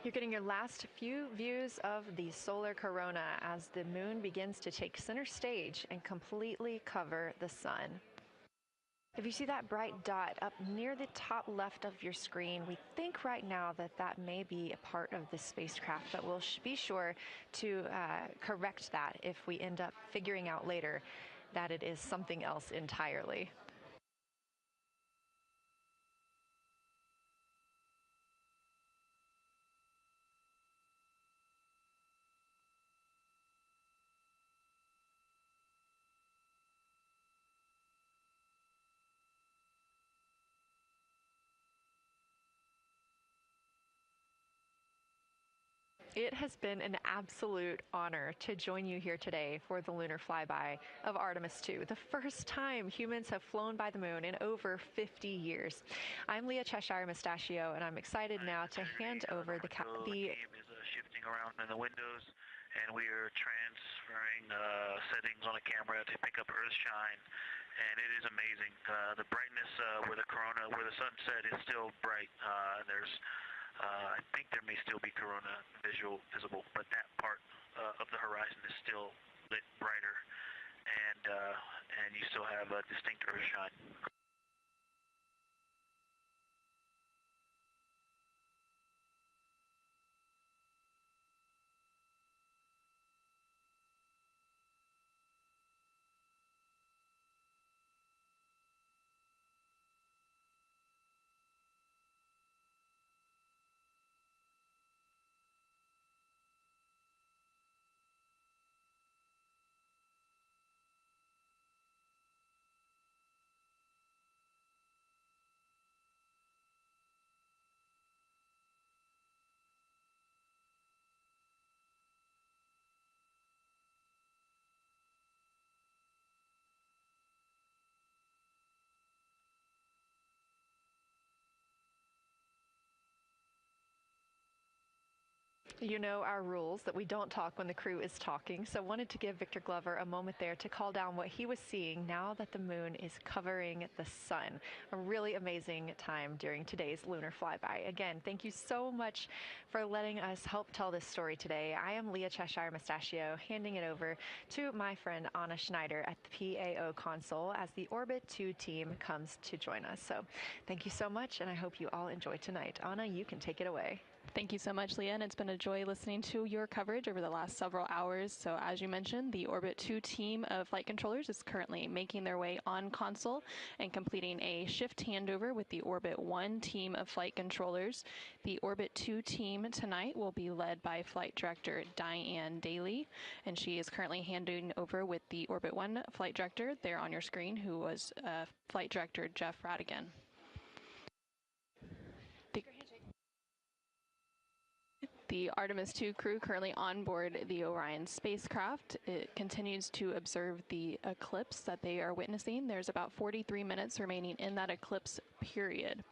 You're getting your last few views of the solar corona as the moon begins to take center stage and completely cover the sun. If you see that bright dot up near the top left of your screen, we think right now that that may be a part of the spacecraft, but we'll be sure to correct that if we end up figuring out later that it is something else entirely. It has been an absolute honor to join you here today for the lunar flyby of Artemis II, the first time humans have flown by the moon in over 50 years. I'm Leah Cheshire Mustachio, and I'm excited now to hand over the team is shifting around in the windows, and we are transferring settings on the camera to pick up Earth shine, and it is amazing. The brightness where the corona, where the sunset is still bright. There's I think there may still be corona visible, but that part of the horizon is still lit brighter, and you still have a distinct Earth shine. You know our rules that we don't talk when the crew is talking, so wanted to give Victor Glover a moment there to call down what he was seeing now that the moon is covering the sun. A really amazing time during today's lunar flyby. Again, thank you so much for letting us help tell this story today. I am Leah Cheshire Mustachio, handing it over to my friend Anna Schneider at the PAO console as the Orbit 2 team comes to join us. So thank you so much, and I hope you all enjoy tonight. Anna, you can take it away. Thank you so much, Leah, and it's been a joy listening to your coverage over the last several hours. So as you mentioned, the Orbit 2 team of flight controllers is currently making their way on console and completing a shift handover with the Orbit 1 team of flight controllers. The Orbit 2 team tonight will be led by Flight Director Diane Daly, and she is currently handing over with the Orbit 1 Flight Director there on your screen, who was Flight Director Jeff Radigan. The Artemis II crew currently on board the Orion spacecraft. It continues to observe the eclipse that they are witnessing. There's about 43 minutes remaining in that eclipse period.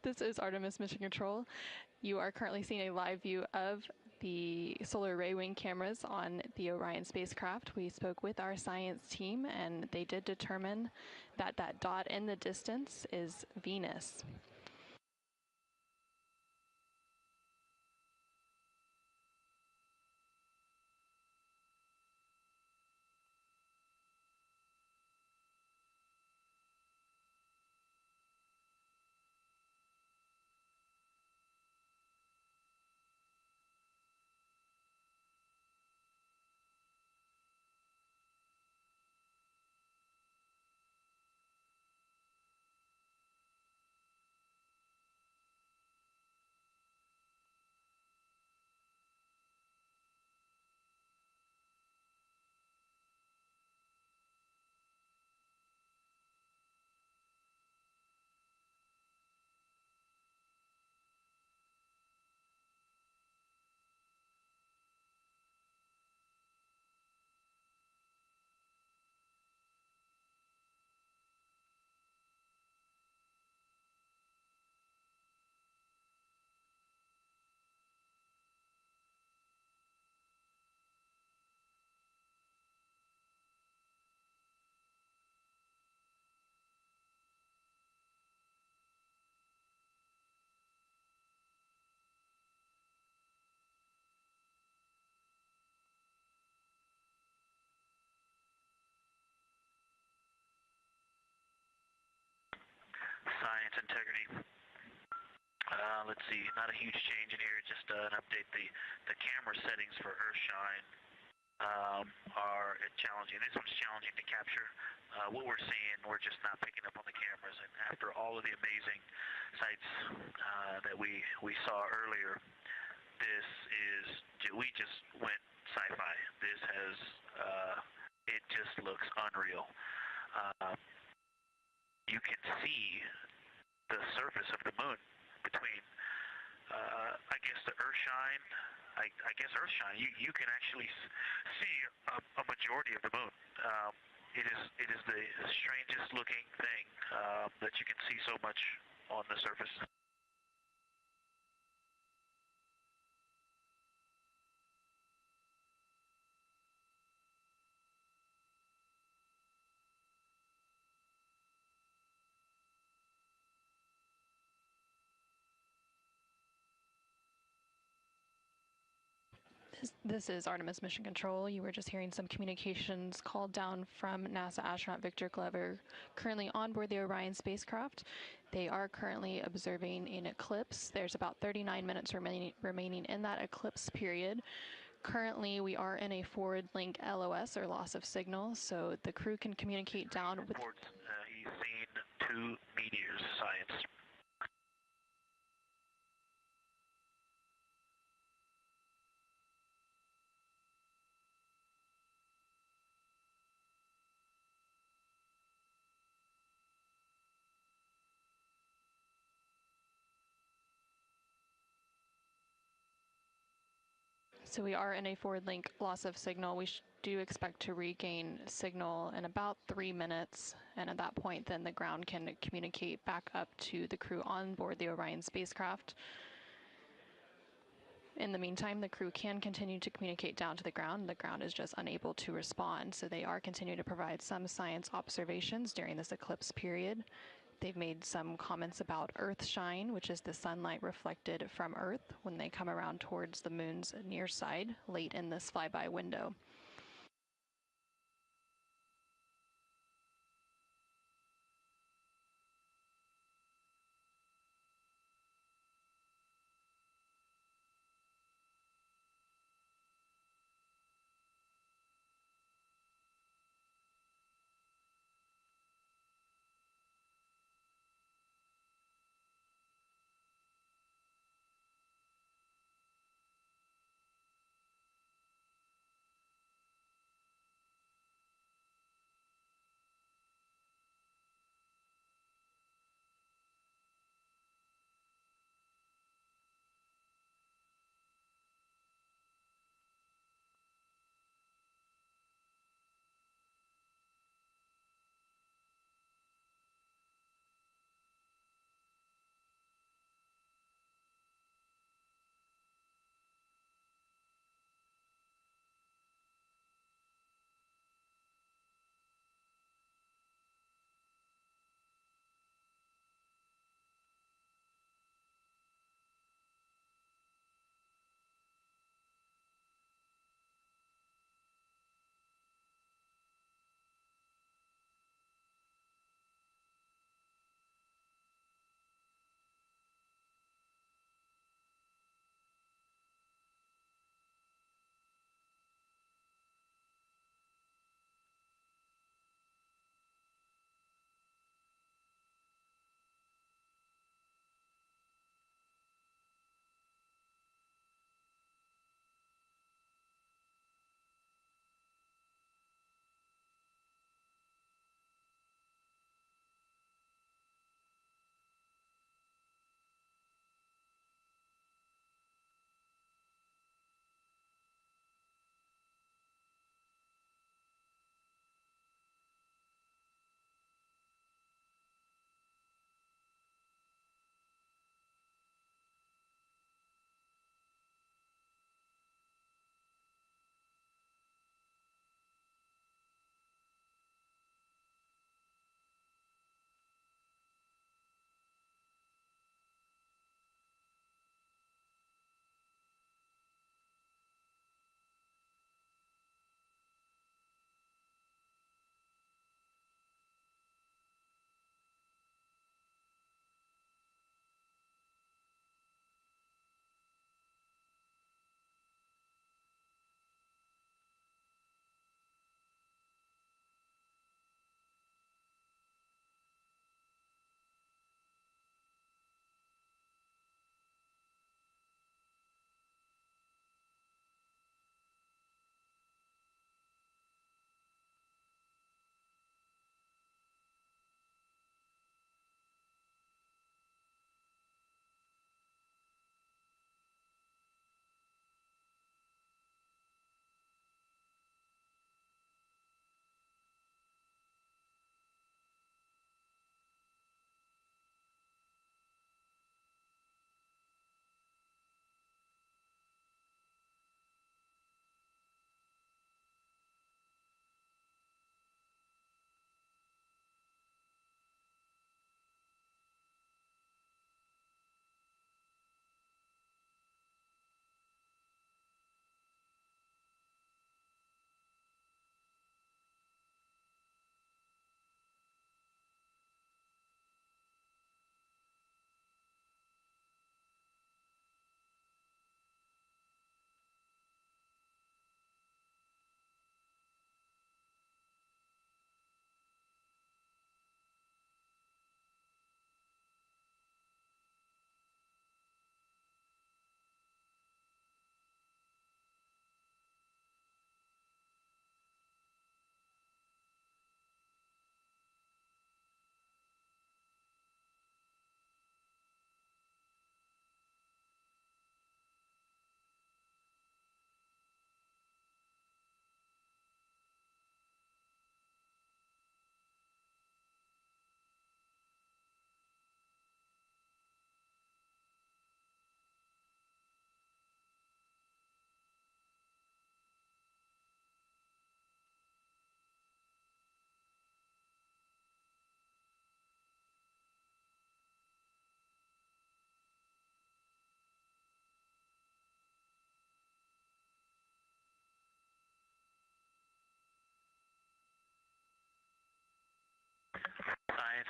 This is Artemis Mission Control. You are currently seeing a live view of the solar array wing cameras on the Orion spacecraft. We spoke with our science team, and they did determine that that dot in the distance is Venus. science integrity. Let's see, not a huge change in here, just an update. The camera settings for Earthshine are challenging. This one's challenging to capture. What we're seeing, we're just not picking up on the cameras. And after all of the amazing sights that we saw earlier, we just went sci-fi. This has, it just looks unreal. You can see the surface of the moon between, I guess, the Earthshine. I guess Earthshine. You can actually see a majority of the moon. It is the strangest looking thing that you can see so much on the surface. This is Artemis Mission Control. You were just hearing some communications called down from NASA astronaut Victor Glover, currently on board the Orion spacecraft. They are currently observing an eclipse. There's about 39 minutes remaining in that eclipse period. Currently, we are in a forward link LOS, or loss of signal, so the crew can communicate down with... He's seen 2 meteors, science. So we are in a forward link loss of signal. We do expect to regain signal in about 3 minutes, and at that point then the ground can communicate back up to the crew on board the Orion spacecraft. In the meantime, the crew can continue to communicate down to the ground. The ground is just unable to respond, so they are continuing to provide some science observations during this eclipse period. They've made some comments about Earthshine, which is the sunlight reflected from Earth when they come around towards the moon's near side late in this flyby window.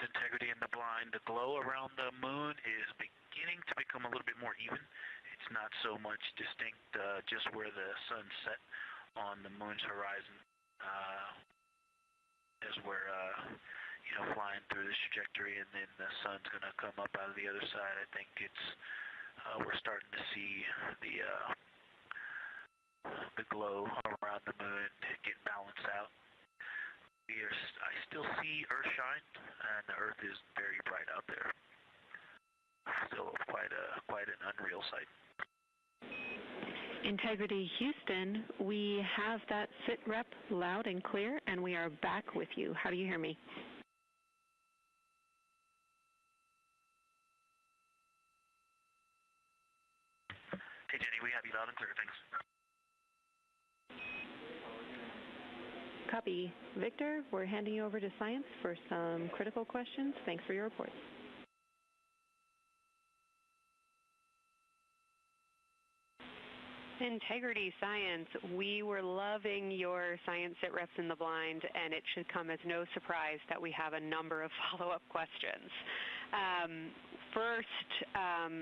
integrity in the blind. The glow around the moon is beginning to become a little bit more even. It's not so much distinct just where the sun set on the moon's horizon as we're flying through this trajectory, and then the sun's going to come up out of the other side. I think it's we're starting to see the glow around the moon get balanced out. I still see Earth shine, and the Earth is very bright out there. Still quite an unreal sight. Integrity Houston, we have that sit rep loud and clear, and we are back with you. How do you hear me? Hey Jenny, we have you loud and clear, thanks. Copy. Victor, we're handing you over to Science for some critical questions. Thanks for your report. Integrity Science, we were loving your science sit reps in the blind, and it should come as no surprise that we have a number of follow-up questions. First,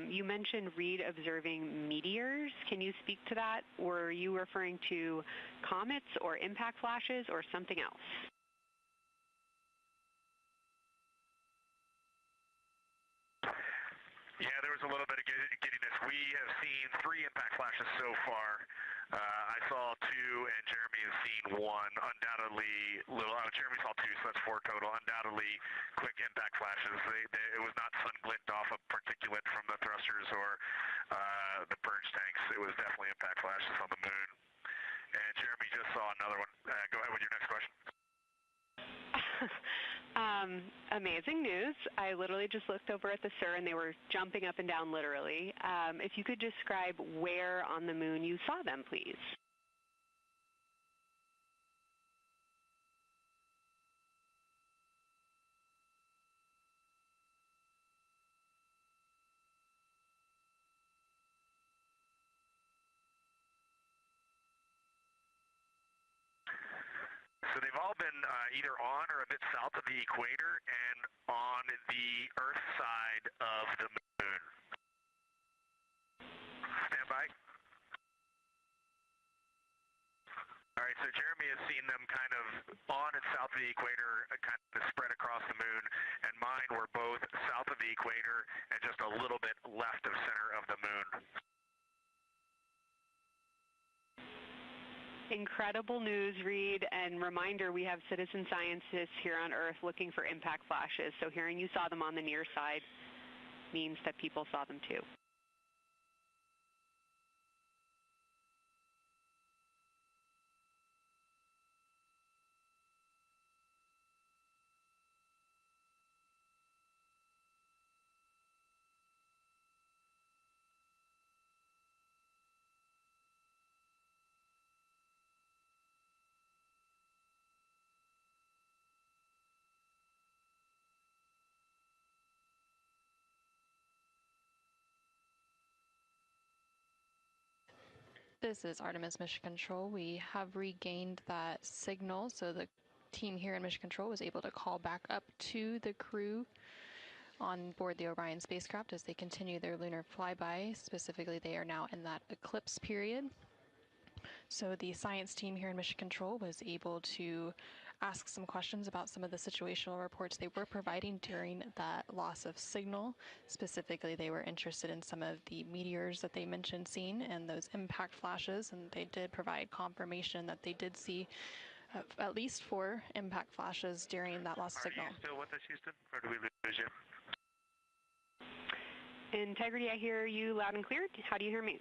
you mentioned Reed observing meteors. Can you speak to that? Were you referring to comets or impact flashes or something else? Yeah, there was a little bit of giddiness. We have seen 3 impact flashes so far. I saw 2, and Jeremy has seen 1. Undoubtedly, Jeremy saw 2, so that's 4 total. Undoubtedly, quick impact flashes. It was not sun glint off of particulate from the thrusters or the purge tanks. It was definitely impact flashes on the moon. And Jeremy just saw another one. Go ahead with your next question. Amazing news. I literally just looked over at the SIR and they were jumping up and down literally. If you could describe where on the moon you saw them, please. So they've all been either on or a bit south of the equator and on the Earth side of the moon. Stand by. All right, so Jeremy has seen them kind of on and south of the equator, kind of spread across the moon, and mine were both south of the equator and just a little bit left of center of the moon. Incredible news, Reed, and reminder, we have citizen scientists here on Earth looking for impact flashes, so hearing you saw them on the near side means that people saw them too. This is Artemis Mission Control. We have regained that signal, so the team here in Mission Control was able to call back up to the crew on board the Orion spacecraft as they continue their lunar flyby. Specifically, they are now in that eclipse period. So the science team here in Mission Control was able to ask some questions about some of the situational reports they were providing during that loss of signal. Specifically, they were interested in some of the meteors that they mentioned seeing and those impact flashes, and they did provide confirmation that they did see at least 4 impact flashes during that loss of signal. Are you still with us, Houston, or do we lose you? Integrity, I hear you loud and clear. How do you hear me?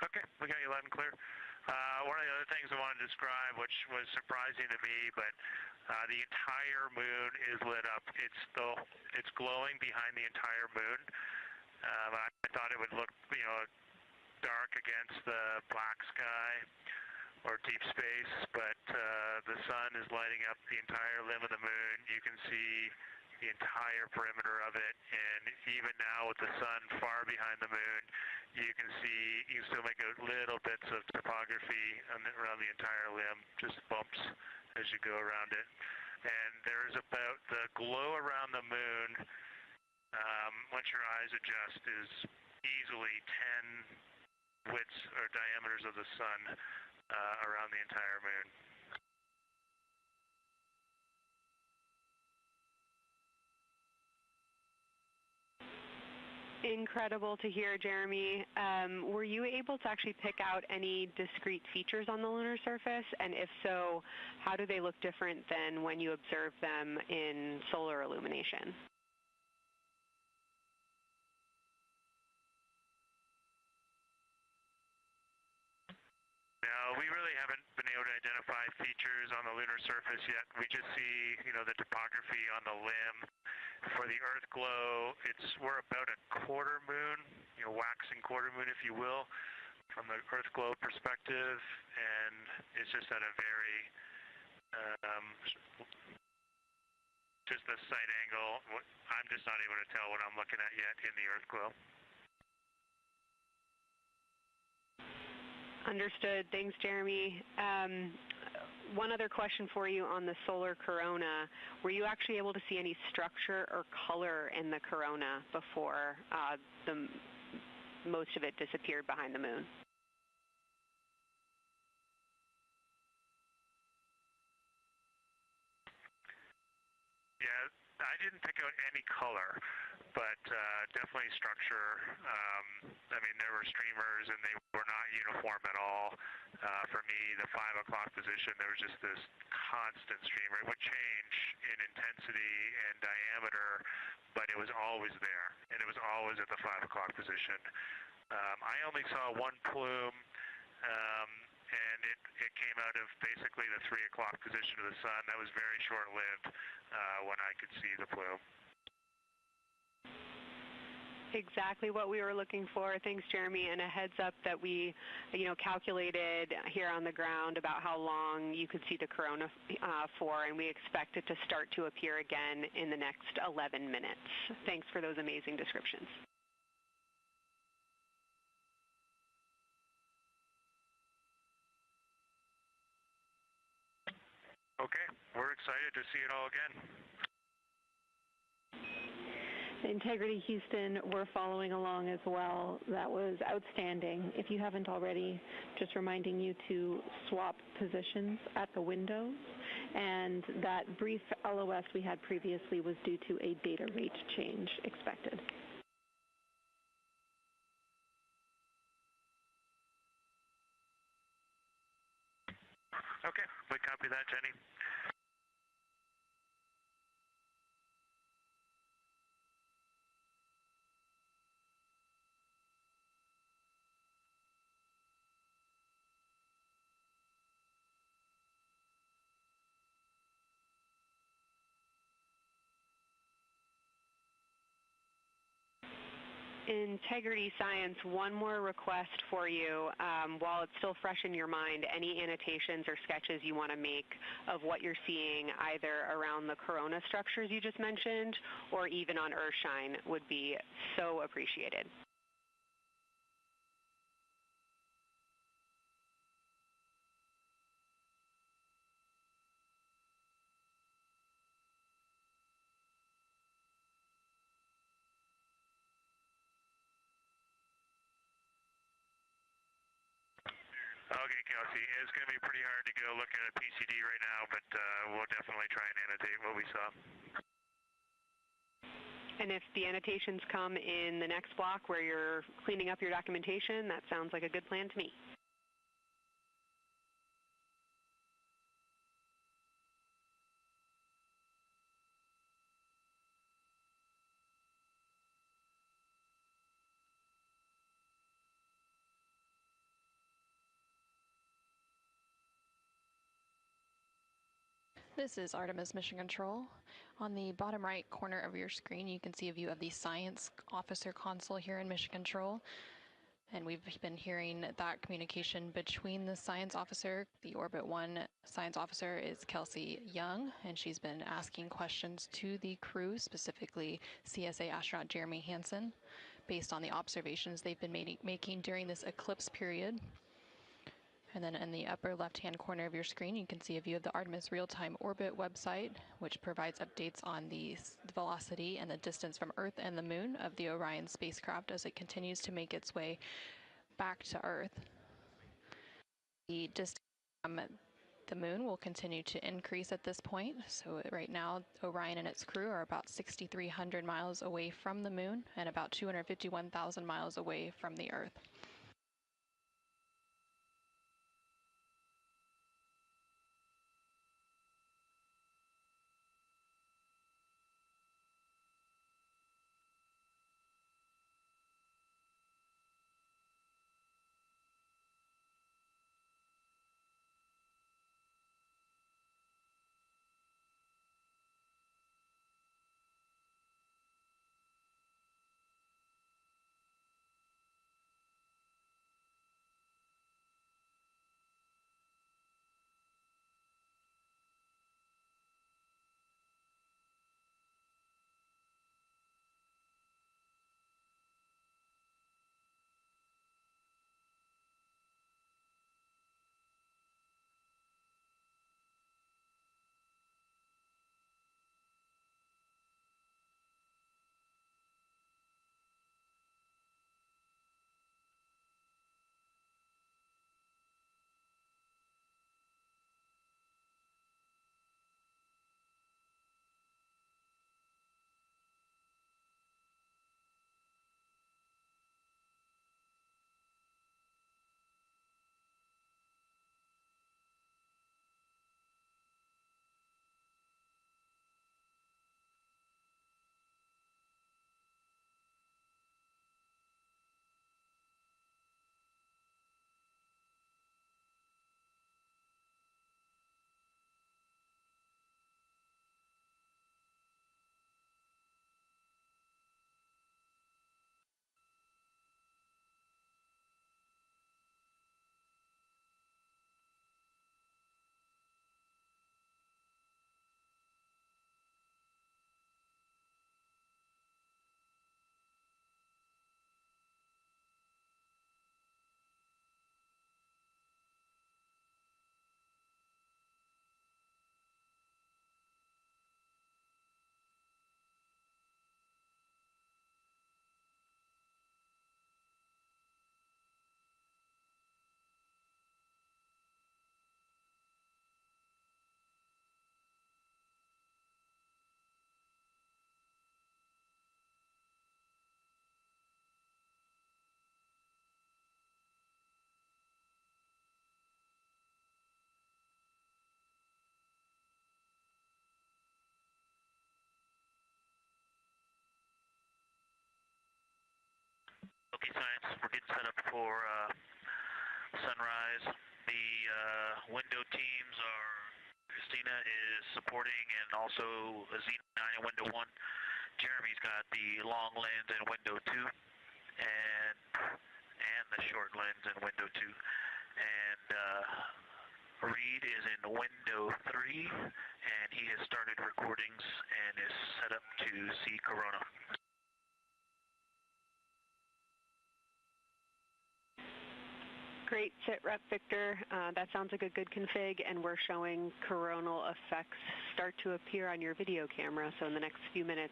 Okay, we got you loud and clear. One of the other things I wanted to describe, which was surprising to me, but the entire moon is lit up. It's glowing behind the entire moon. I thought it would look, dark against the black sky or deep space, but the sun is lighting up the entire limb of the moon. You can see, the entire perimeter of it, and even now with the sun far behind the moon, you can still make out little bits of topography around the entire limb, just bumps as you go around it. And there's about the glow around the moon, once your eyes adjust, is easily 10 widths or diameters of the sun around the entire moon. Incredible to hear, Jeremy. Were you able to actually pick out any discrete features on the lunar surface? And if so, how do they look different than when you observe them in solar illumination? No, we really haven't been able to identify features on the lunar surface yet. We just see, the topography on the limb. For the Earth glow, we're about a quarter moon, waxing quarter moon, if you will, from the Earth glow perspective, and it's just at a very, just the sight angle. I'm just not able to tell what I'm looking at yet in the Earth glow. Understood. Thanks, Jeremy. One other question for you on the solar corona. Were you actually able to see any structure or color in the corona before most of it disappeared behind the moon? Yeah, I didn't pick out any color, but definitely structure. There were streamers, and they were not uniform at all. For me, the 5 o'clock position, there was just this constant streamer. It would change in intensity and diameter, but it was always there, and it was always at the 5 o'clock position. I only saw one plume, and it came out of basically the 3 o'clock position of the sun. That was very short-lived when I could see the plume. Exactly what we were looking for. Thanks, Jeremy. And a heads up that we, calculated here on the ground about how long you could see the corona for, and we expect it to start to appear again in the next 11 minutes. Thanks for those amazing descriptions. Okay, we're excited to see it all again. Integrity Houston, we're following along as well. That was outstanding. If you haven't already, just reminding you to swap positions at the windows. And that brief LOS we had previously was due to a data rate change expected. Okay, we copy that, Jenny. Integrity Science, one more request for you. While it's still fresh in your mind, any annotations or sketches you want to make of what you're seeing either around the corona structures you just mentioned or even on Earthshine would be so appreciated. Okay, Kelsey, it's going to be pretty hard to go look at a PCD right now, but we'll definitely try and annotate what we saw. And if the annotations come in the next block where you're cleaning up your documentation, that sounds like a good plan to me. This is Artemis Mission Control. On the bottom right corner of your screen, you can see a view of the Science Officer Console here in Mission Control. And we've been hearing that communication between the science officer. The Orbit 1 science officer is Kelsey Young, and she's been asking questions to the crew, specifically CSA astronaut Jeremy Hansen, based on the observations they've been making during this eclipse period. And then in the upper left-hand corner of your screen, you can see a view of the Artemis real-time orbit website, which provides updates on the velocity and the distance from Earth and the Moon of the Orion spacecraft as it continues to make its way back to Earth. The distance from the Moon will continue to increase at this point. So right now, Orion and its crew are about 6,300 miles away from the Moon and about 251,000 miles away from the Earth. Okay, science, we're getting set up for sunrise. The window teams are, Christina is supporting, and also Z9 in window 1. Jeremy's got the long lens in window 2, and the short lens in window 2. And Reed is in window 3, and he has started recordings and is set up to see Corona. Great sit rep, Victor. That sounds like a good config, and we're showing coronal effects start to appear on your video camera. So in the next few minutes,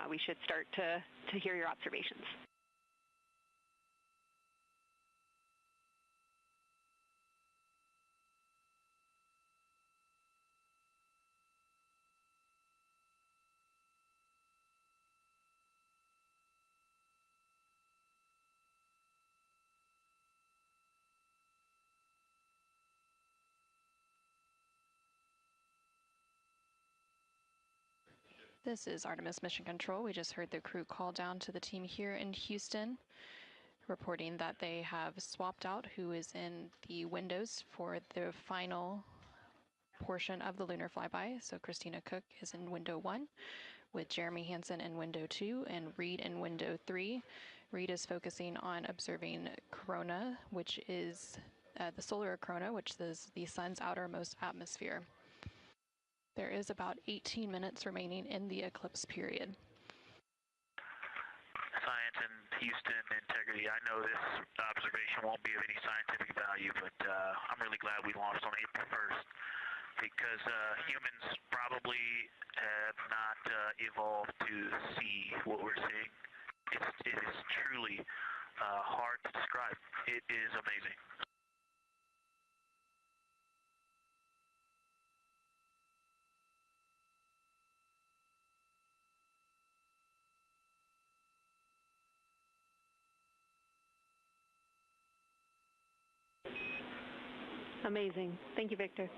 we should start to hear your observations. This is Artemis Mission Control. We just heard the crew call down to the team here in Houston, reporting that they have swapped out who is in the windows for the final portion of the lunar flyby. So Christina Cook is in window 1, with Jeremy Hansen in window 2 and Reed in window 3. Reed is focusing on observing corona, which is the solar corona, which is the sun's outermost atmosphere. There is about 18 minutes remaining in the eclipse period. Science in Houston, integrity. I know this observation won't be of any scientific value, but I'm really glad we launched on April 1st because humans probably have not evolved to see what we're seeing. It is truly hard to describe. It is amazing. Amazing. Thank you, Victor.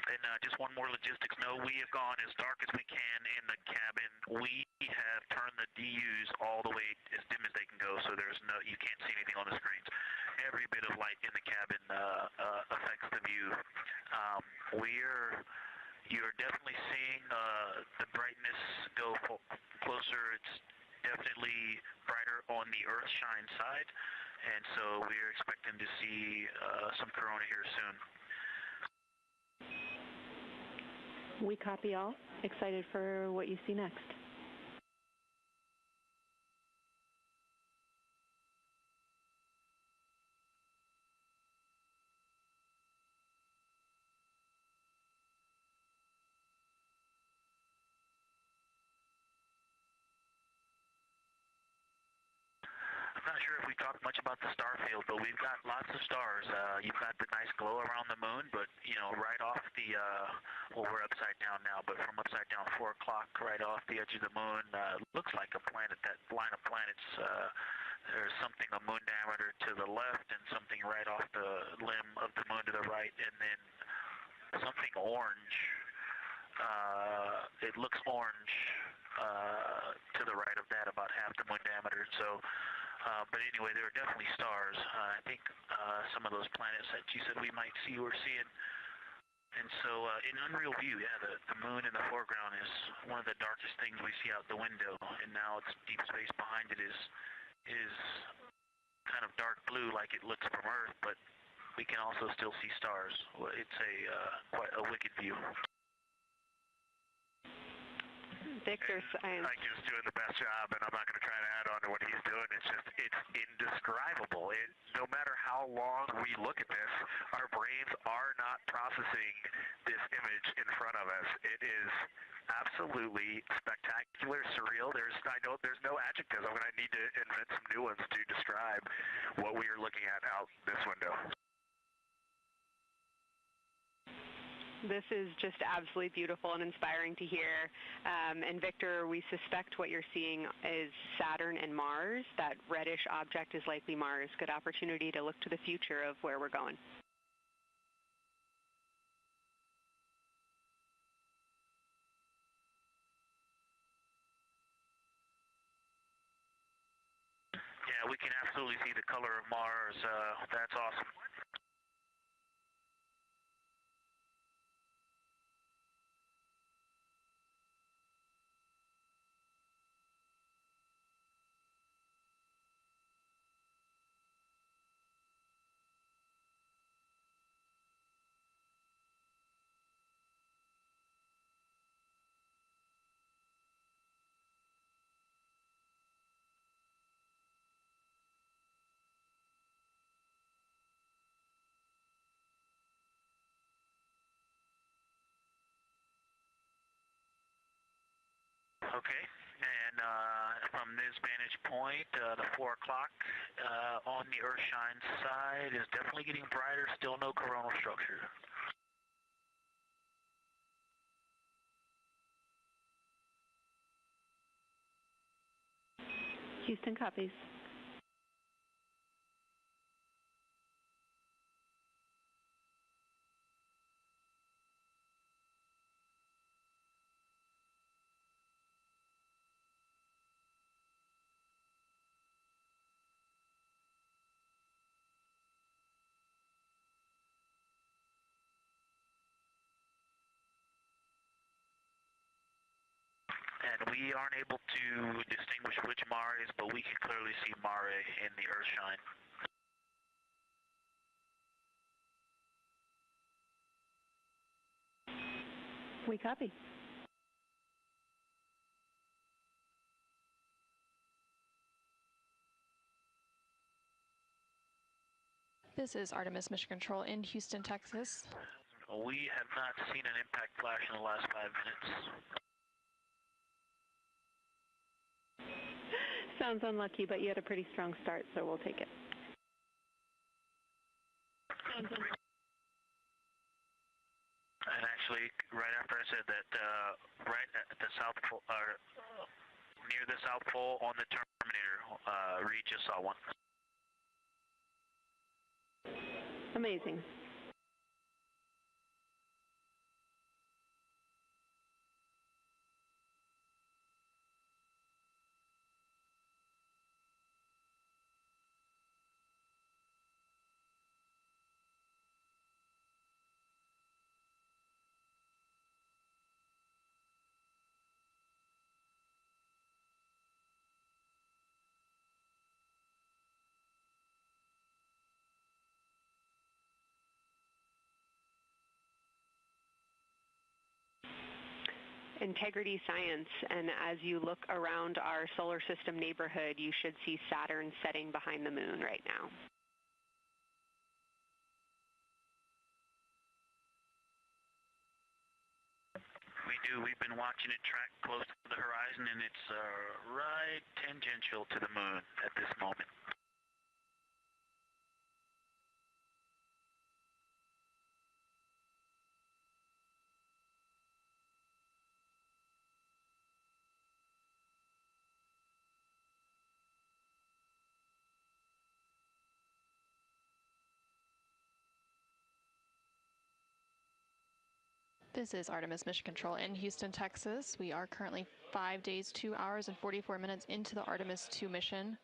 And just one more logistics note, we have gone as dark as we can in the cabin. We have turned the DUs all the way as dim as they can go, so you can't see anything on the screens. Every bit of light in the cabin affects the view. You're definitely seeing the brightness go closer. It's definitely brighter on the Earthshine side, and so we're expecting to see some corona here soon. We copy all. Excited for what you see next. I'm not sure if we talked much about the star field, but we've got lots of stars. You've got the nice glow around the moon, but right off the well, we're upside down now, but from upside down 4 o'clock, right off the edge of the moon, looks like a planet. That line of planets, there's something a moon diameter to the left, and something right off the limb of the moon to the right, and then something orange. It looks orange to the right of that, about half the moon diameter. So. But anyway, there are definitely stars. I think some of those planets that you said we might see, we're seeing. And so in unreal view, yeah, the moon in the foreground is one of the darkest things we see out the window. And now it's deep space behind it is kind of dark blue like it looks from Earth, but we can also still see stars. It's quite a wicked view. Victor, Ike's doing the best job, and I'm not going to try to add on to what he's doing. It's indescribable. No matter how long we look at this, our brains are not processing this image in front of us. It is absolutely spectacular, surreal. There's no adjectives. I'm going to need to invent some new ones to describe what we are looking at out this window. This is just absolutely beautiful and inspiring to hear. And Victor, we suspect what you're seeing is Saturn and Mars. That reddish object is likely Mars. Good opportunity to look to the future of where we're going. Yeah, we can absolutely see the color of Mars. That's awesome. Okay, and from this vantage point, the 4 o'clock on the Earthshine side is definitely getting brighter, still no coronal structure. Houston copies. And we aren't able to distinguish which Mare is, but we can clearly see Mare in the Earthshine. We copy. This is Artemis Mission Control in Houston, Texas. We have not seen an impact flash in the last 5 minutes. Sounds unlucky, but you had a pretty strong start, so we'll take it. And actually, right after I said that, right at the South Pole, near the South Pole on the Terminator, Reed just saw one. Amazing. Integrity Science, and as you look around our solar system neighborhood, you should see Saturn setting behind the moon right now. We do. We've been watching it track close to the horizon, and it's right tangential to the moon at this moment. This is Artemis Mission Control in Houston, Texas. We are currently 5 days, 2 hours, and 44 minutes into the Artemis II mission,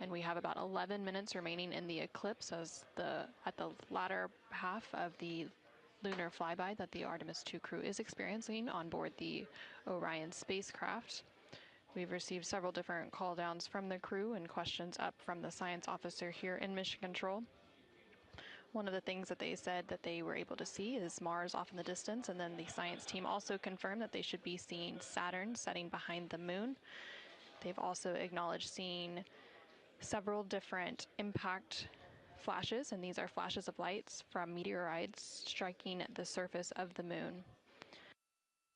and we have about 11 minutes remaining in the eclipse at the latter half of the lunar flyby that the Artemis II crew is experiencing on board the Orion spacecraft. We've received several different call downs from the crew and questions up from the science officer here in Mission Control. One of the things that they said that they were able to see is Mars off in the distance, and then the science team also confirmed that they should be seeing Saturn setting behind the moon. They've also acknowledged seeing several different impact flashes, and these are flashes of lights from meteorites striking the surface of the moon.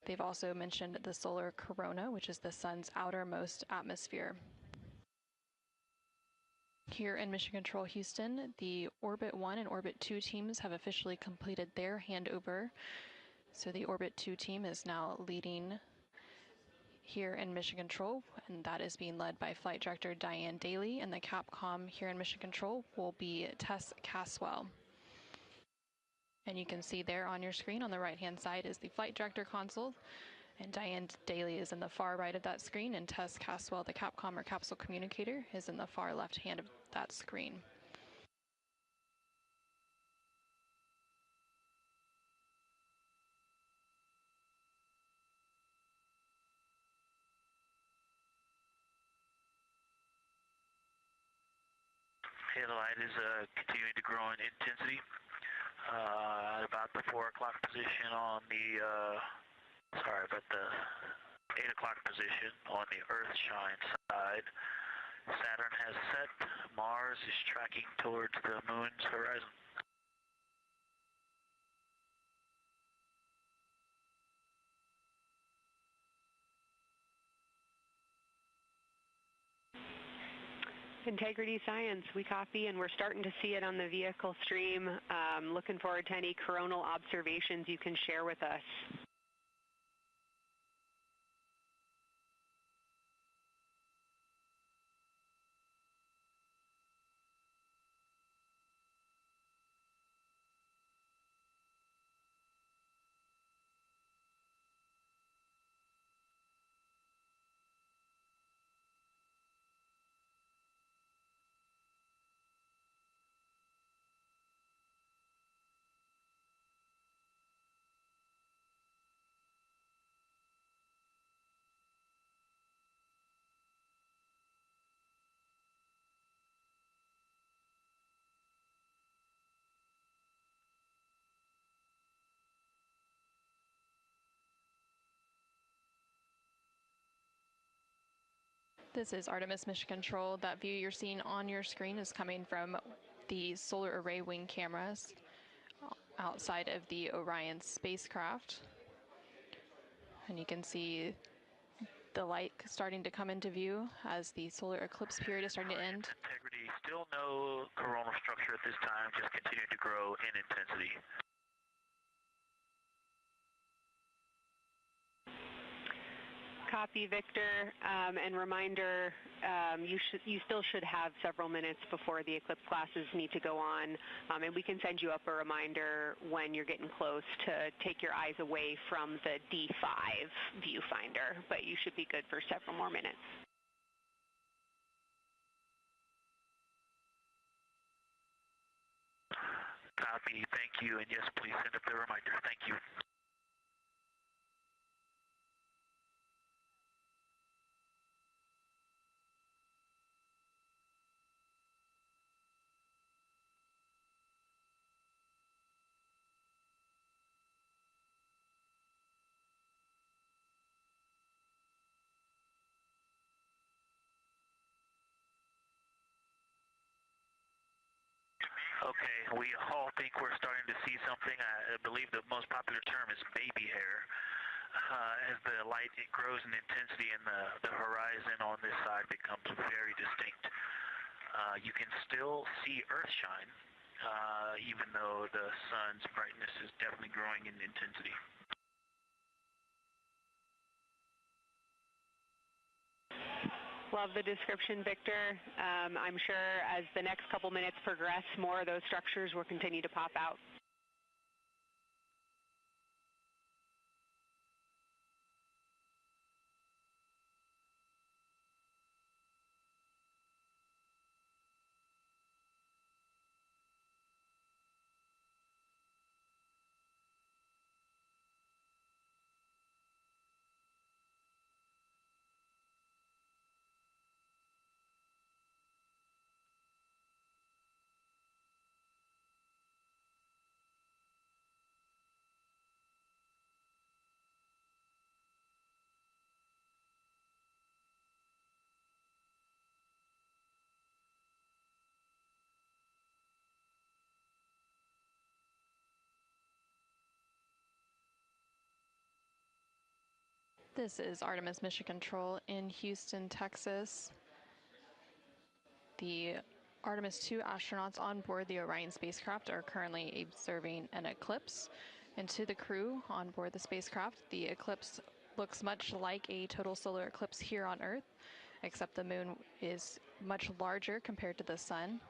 They've also mentioned the solar corona, which is the sun's outermost atmosphere. Here in Mission Control Houston, the Orbit 1 and Orbit 2 teams have officially completed their handover. So the Orbit 2 team is now leading here in Mission Control, and that is being led by Flight Director Diane Daly, and the Capcom here in Mission Control will be Tess Caswell. And you can see there on your screen on the right-hand side is the Flight Director console, and Diane Daly is in the far right of that screen, and Tess Caswell, the Capcom or capsule communicator, is in the far left hand of that screen. Okay, the light is continuing to grow in intensity. At about the 4 o'clock position on the, about the 8 o'clock position on the Earthshine side. Saturn has set. Mars is tracking towards the moon's horizon. Integrity Science, we copy, and we're starting to see it on the vehicle stream. Looking forward to any coronal observations you can share with us. This is Artemis Mission Control. That view you're seeing on your screen is coming from the solar array wing cameras outside of the Orion spacecraft. And you can see the light starting to come into view as the solar eclipse period is starting to end. Integrity, still no coronal structure at this time, just continuing to grow in intensity. Copy, Victor. And reminder, you still should have several minutes before the eclipse classes need to go on, and we can send you up a reminder when you're getting close to take your eyes away from the D5 viewfinder, but you should be good for several more minutes. Copy, thank you, and yes, please send up the reminder. Thank you. Okay, we all think we're starting to see something. I believe the most popular term is baby hair. As the light grows in intensity and the horizon on this side becomes very distinct. You can still see Earth shine, even though the sun's brightness is definitely growing in intensity. Love the description, Victor. I'm sure as the next couple minutes progress, more of those structures will continue to pop out. This is Artemis Mission Control in Houston, Texas. The Artemis II astronauts on board the Orion spacecraft are currently observing an eclipse. And to the crew on board the spacecraft, the eclipse looks much like a total solar eclipse here on Earth, except the moon is much larger compared to the sun,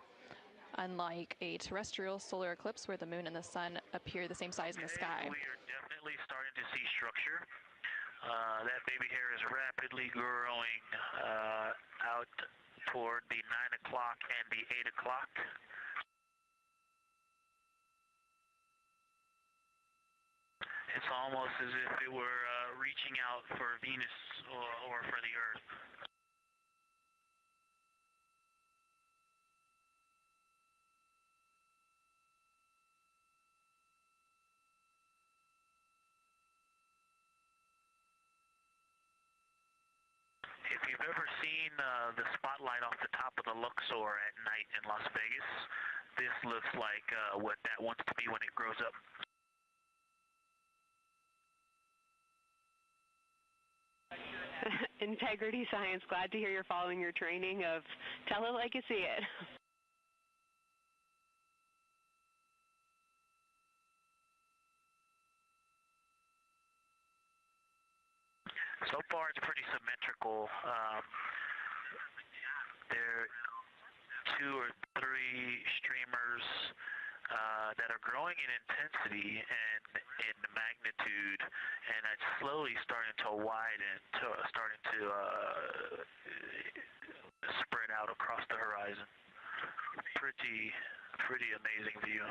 unlike a terrestrial solar eclipse where the moon and the sun appear the same size in the sky. We are definitely starting to see structure. That baby hair is rapidly growing out toward the 9 o'clock and the 8 o'clock. It's almost as if it were reaching out for Venus or for the Earth. If you've ever seen the spotlight off the top of the Luxor at night in Las Vegas, this looks like what that wants to be when it grows up. Integrity Science, glad to hear you're following your training of tell it like you see it. So far, it's pretty symmetrical. There are 2 or 3 streamers that are growing in intensity and in magnitude, and it's slowly starting to widen, starting to spread out across the horizon. Pretty amazing view.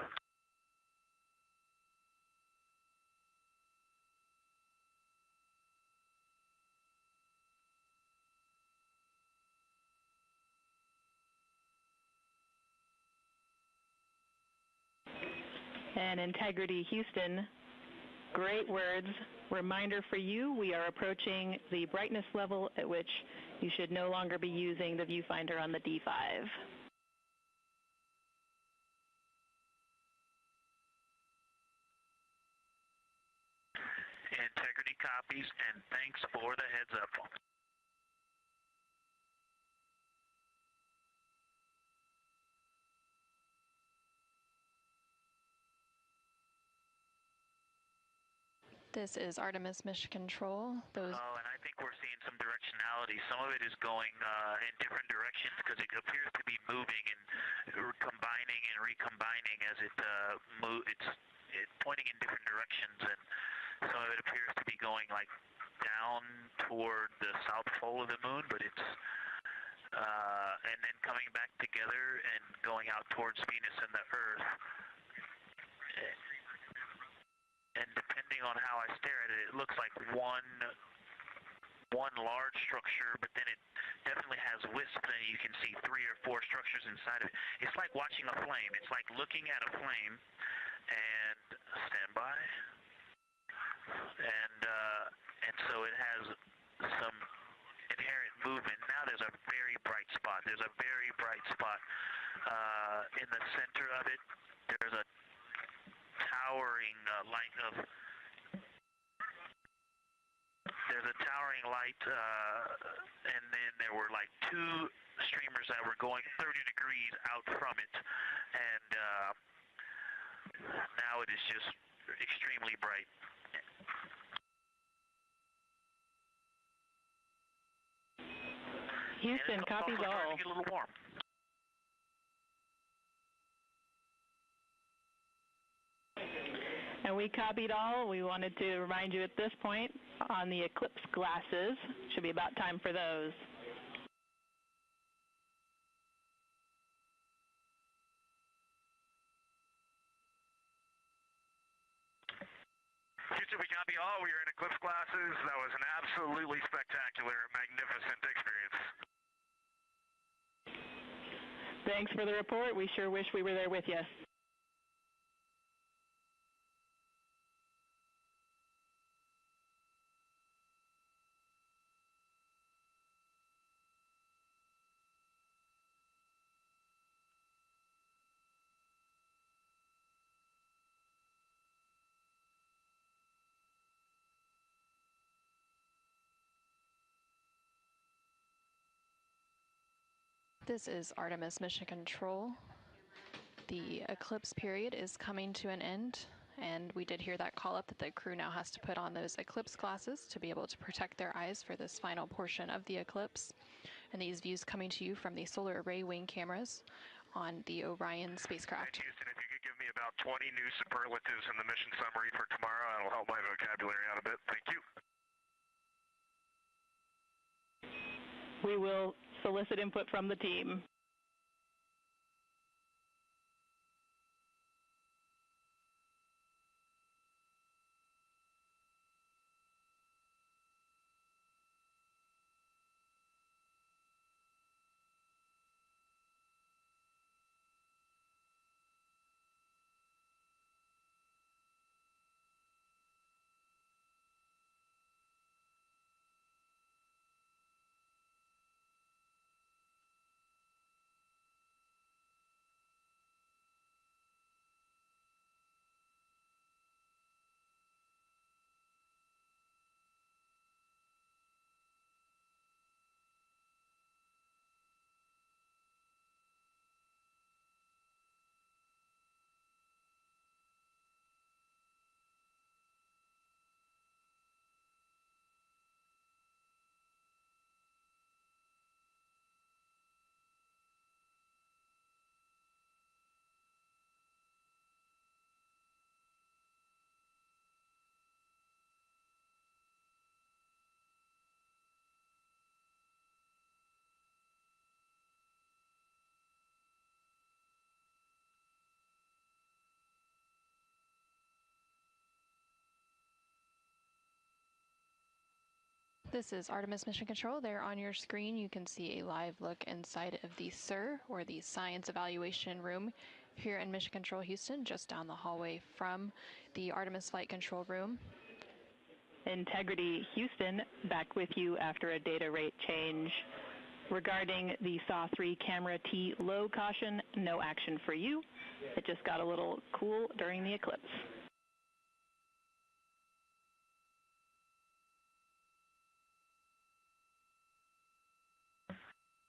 And Integrity Houston, great words. Reminder for you, we are approaching the brightness level at which you should no longer be using the viewfinder on the D5. Integrity copies, and thanks for the heads up. This is Artemis Mission Control. Oh, and I think we're seeing some directionality. Some of it is going in different directions because it appears to be moving and combining and recombining as it it's pointing in different directions, and some of it appears to be going like down toward the south pole of the moon, but it's and then coming back together and going out towards Venus and the Earth. And depending on how I stare at it, it looks like one large structure, but then it definitely has wisps, and you can see 3 or 4 structures inside of it. It's like watching a flame. It's like looking at a flame, and stand by. And so it has some inherent movement. Now there's a very bright spot. There's a very bright spot in the center of it. There's a towering light of and then there were like 2 streamers that were going 30 degrees out from it, and now it is just extremely bright. Houston, copies all. Starting to get a little warm. And we copied all. We wanted to remind you at this point on the eclipse glasses. Should be about time for those. Houston, we copy all. We are in eclipse glasses. That was an absolutely spectacular, magnificent experience. Thanks for the report. We sure wish we were there with you. This is Artemis Mission Control. The eclipse period is coming to an end, and we did hear that call up that the crew now has to put on those eclipse glasses to be able to protect their eyes for this final portion of the eclipse. And these views coming to you from the solar array wing cameras on the Orion spacecraft. Houston, if you could give me about 20 new superlatives in the mission summary for tomorrow, that'll help my vocabulary out a bit. Thank you. We will solicit input from the team. This is Artemis Mission Control. There on your screen you can see a live look inside of the SIR, or the Science Evaluation Room, here in Mission Control Houston, just down the hallway from the Artemis Flight Control Room. Integrity Houston, back with you after a data rate change. Regarding the SAW-3 camera T low caution, no action for you. It just got a little cool during the eclipse.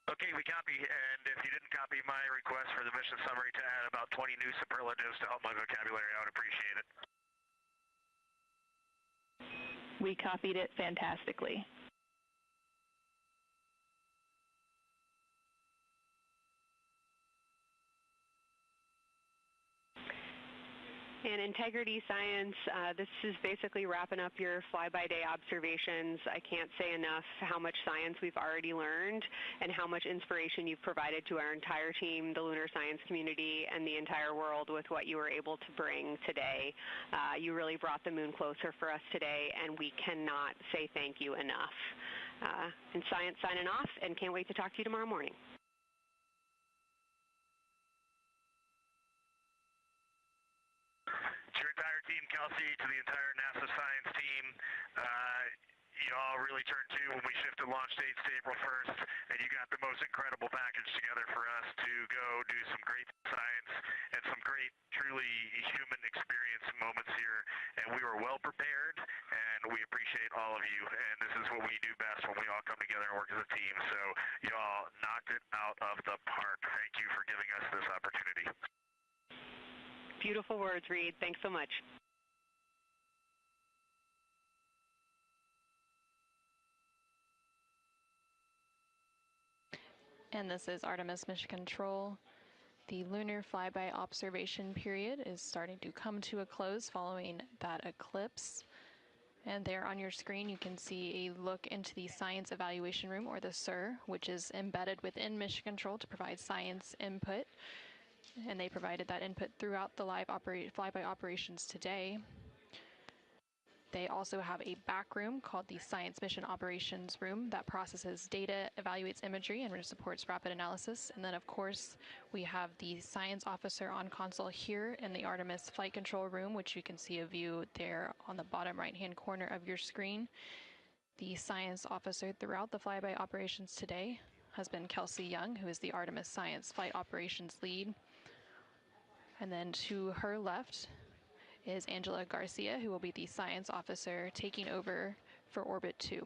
Okay, we copy, and if you didn't copy my request for the mission summary to add about 20 new superlatives to help my vocabulary, I would appreciate it. We copied it fantastically. And Integrity Science, this is basically wrapping up your fly-by-day observations. I can't say enough how much science we've already learned and how much inspiration you've provided to our entire team, the lunar science community, and the entire world with what you were able to bring today. You really brought the moon closer for us today, and we cannot say thank you enough. And Science signing off, and can't wait to talk to you tomorrow morning. To your entire team, Kelsey, to the entire NASA science team, you all really turned to when we shifted launch dates to April 1st, and you got the most incredible package together for us to go do some great science and some great, truly human experience moments here. And we were well prepared, and we appreciate all of you. And this is what we do best when we all come together and work as a team. So you all knocked it out of the park. Thank you for giving us this opportunity. Beautiful words, Reed. Thanks so much. And this is Artemis Mission Control. The lunar flyby observation period is starting to come to a close following that eclipse. And there on your screen you can see a look into the Science Evaluation Room, or the SIR, which is embedded within Mission Control to provide science input. And they provided that input throughout the live flyby operations today. They also have a back room called the Science Mission Operations Room that processes data, evaluates imagery, and supports rapid analysis. And then, of course, we have the science officer on console here in the Artemis Flight Control Room, which you can see a view there on the bottom right-hand corner of your screen. The science officer throughout the flyby operations today has been Kelsey Young, who is the Artemis Science Flight Operations Lead. And then to her left is Angela Garcia, who will be the science officer taking over for Orbit 2.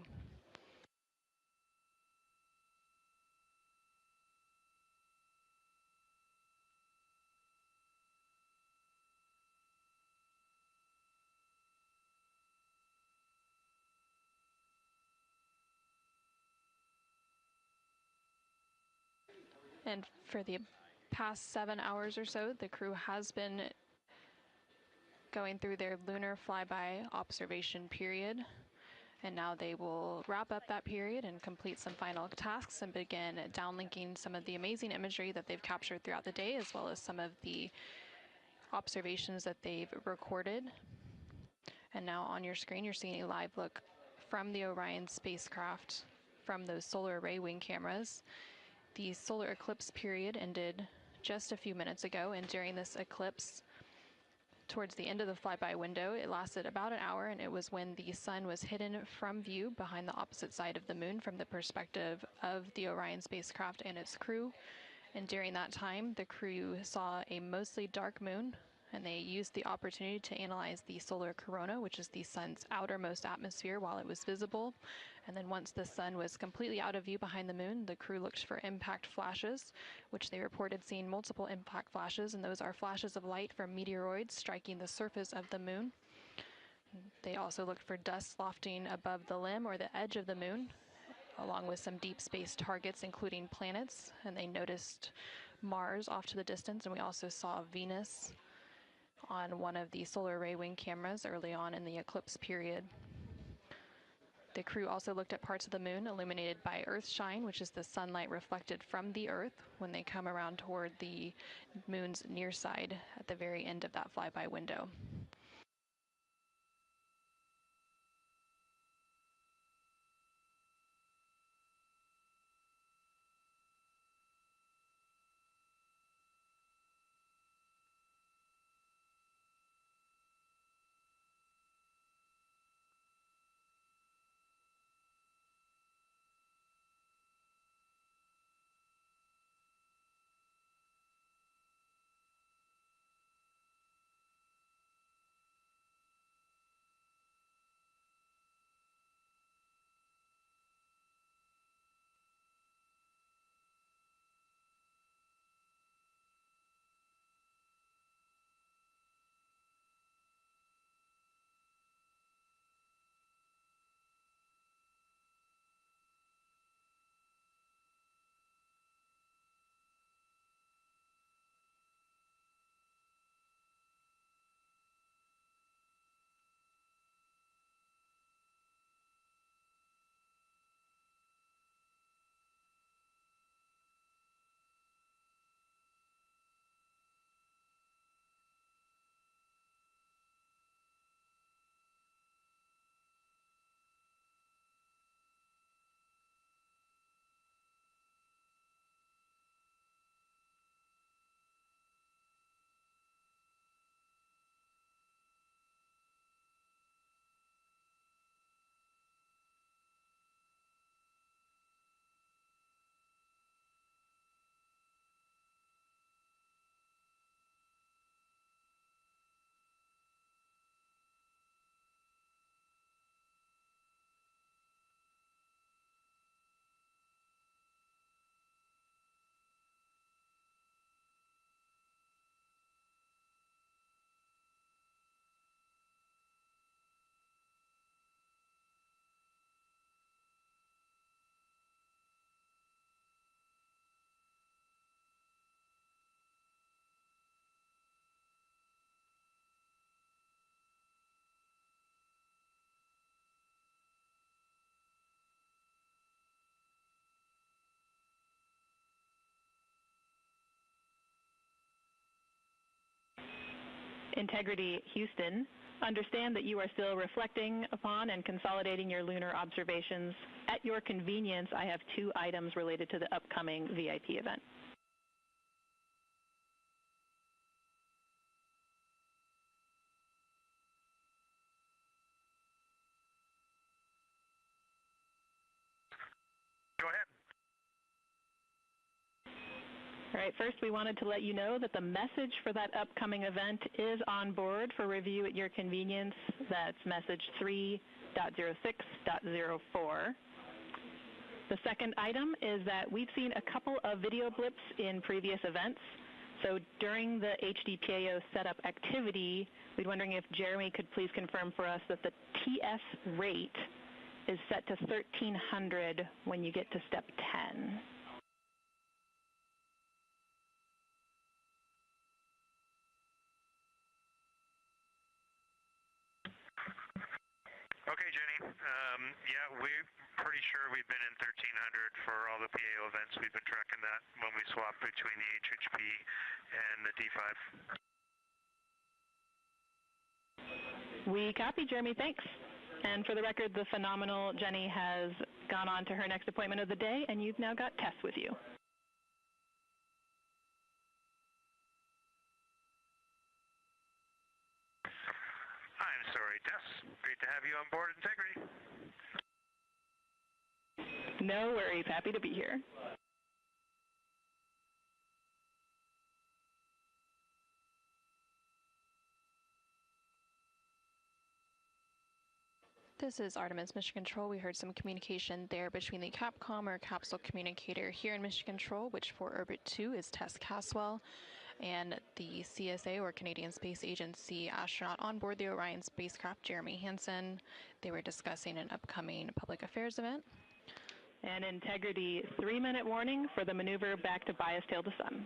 And for the past 7 hours or so, the crew has been going through their lunar flyby observation period. And now they will wrap up that period and complete some final tasks and begin downlinking some of the amazing imagery that they've captured throughout the day, as well as some of the observations that they've recorded. And now on your screen, you're seeing a live look from the Orion spacecraft from those solar array wing cameras. The solar eclipse period ended just a few minutes ago, and during this eclipse, towards the end of the flyby window, it lasted about an hour, and it was when the sun was hidden from view behind the opposite side of the moon from the perspective of the Orion spacecraft and its crew. And during that time, the crew saw a mostly dark moon, and they used the opportunity to analyze the solar corona, which is the sun's outermost atmosphere, while it was visible. And then once the sun was completely out of view behind the moon, the crew looked for impact flashes, which they reported seeing multiple impact flashes, and those are flashes of light from meteoroids striking the surface of the moon. They also looked for dust lofting above the limb or the edge of the moon, along with some deep space targets, including planets, and they noticed Mars off to the distance, and we also saw Venus on one of the solar array wing cameras early on in the eclipse period. The crew also looked at parts of the moon illuminated by Earthshine, which is the sunlight reflected from the Earth when they come around toward the moon's near side at the very end of that flyby window. Integrity Houston, understand that you are still reflecting upon and consolidating your lunar observations. At your convenience, I have 2 items related to the upcoming VIP event. Go ahead. All right, first we wanted to let you know that the message for that upcoming event is on board for review at your convenience. That's message 3.06.04. The second item is that we've seen a couple of video blips in previous events. So during the HDPAO setup activity, we're wondering if Jeremy could please confirm for us that the TS rate is set to 1300 when you get to step 10. Okay, Jenny. Yeah, we're pretty sure we've been in 1300 for all the PAO events. We've been tracking that when we swap between the HHP and the D5. We copy, Jeremy. Thanks. And for the record, the phenomenal Jenny has gone on to her next appointment of the day, and you've now got Tess with you. I'm sorry, Tess. Great to have you on board Integrity. No worries. Happy to be here. This is Artemis Mission Control. We heard some communication there between the Capcom or capsule communicator here in Mission Control, which for Orbit 2 is Tess Caswell, and the CSA or Canadian Space Agency astronaut on board the Orion spacecraft, Jeremy Hansen. They were discussing an upcoming public affairs event. And Integrity, 3-minute warning for the maneuver back to bias tail to sun.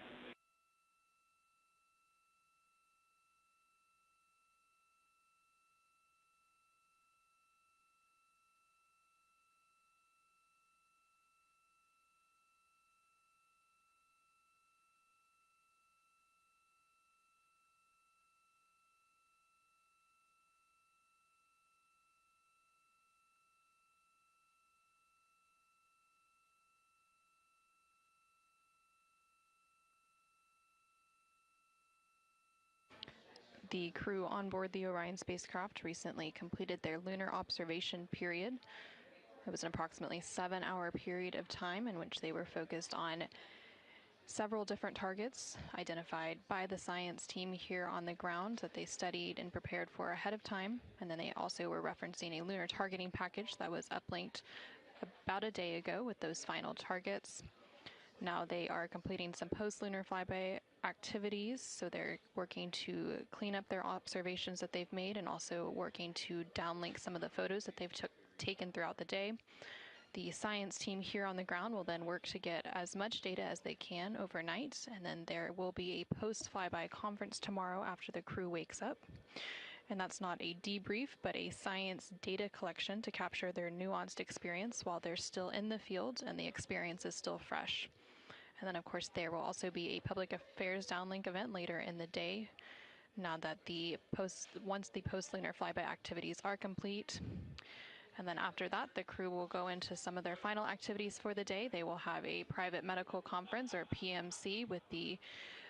The crew on board the Orion spacecraft recently completed their lunar observation period. It was an approximately 7-hour period of time in which they were focused on several different targets identified by the science team here on the ground that they studied and prepared for ahead of time. And then they also were referencing a lunar targeting package that was uplinked about a day ago with those final targets. Now they are completing some post-lunar flyby activities, so they're working to clean up their observations that they've made and also working to downlink some of the photos that they've taken throughout the day. The science team here on the ground will then work to get as much data as they can overnight, and then there will be a post-flyby conference tomorrow after the crew wakes up. And that's not a debrief, but a science data collection to capture their nuanced experience while they're still in the field and the experience is still fresh. And then, of course, there will also be a public affairs downlink event later in the day. Now that once the post-lunar flyby activities are complete, and then after that, the crew will go into some of their final activities for the day. They will have a private medical conference or PMC with the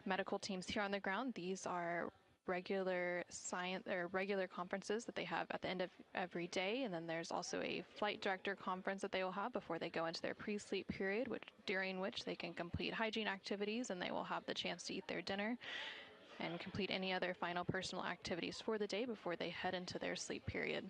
medical teams here on the ground. These are regular conferences that they have at the end of every day, and then there's also a flight director conference that they will have before they go into their pre-sleep period, during which they can complete hygiene activities and they will have the chance to eat their dinner and complete any other final personal activities for the day before they head into their sleep period.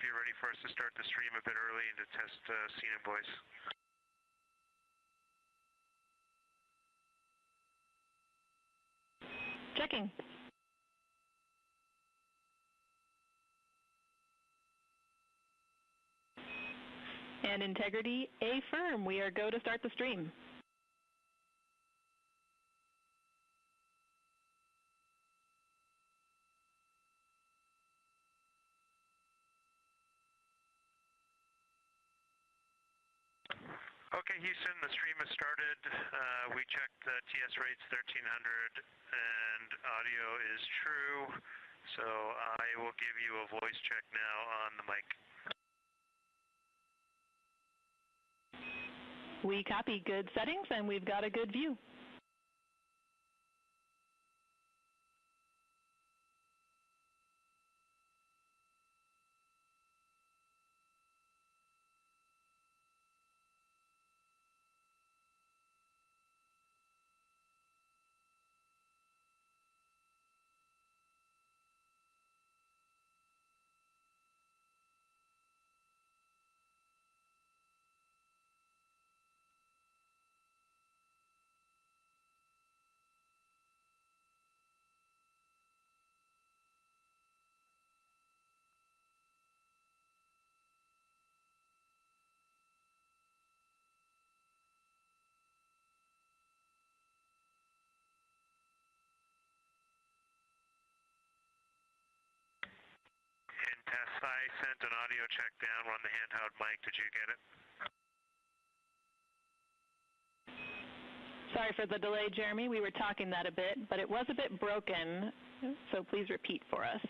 you're ready for us to start the stream a bit early and to test scene and voice. Checking. And integrity, affirm. We are go to start the stream. Okay, Houston, the stream has started. We checked the TS rates 1300 and audio is true. So I will give you a voice check now on the mic. We copy good settings and we've got a good view. In test, I sent an audio check down. We're on the handheld mic. Did you get it? Sorry for the delay, Jeremy. We were talking that a bit, but it was a bit broken, so please repeat for us.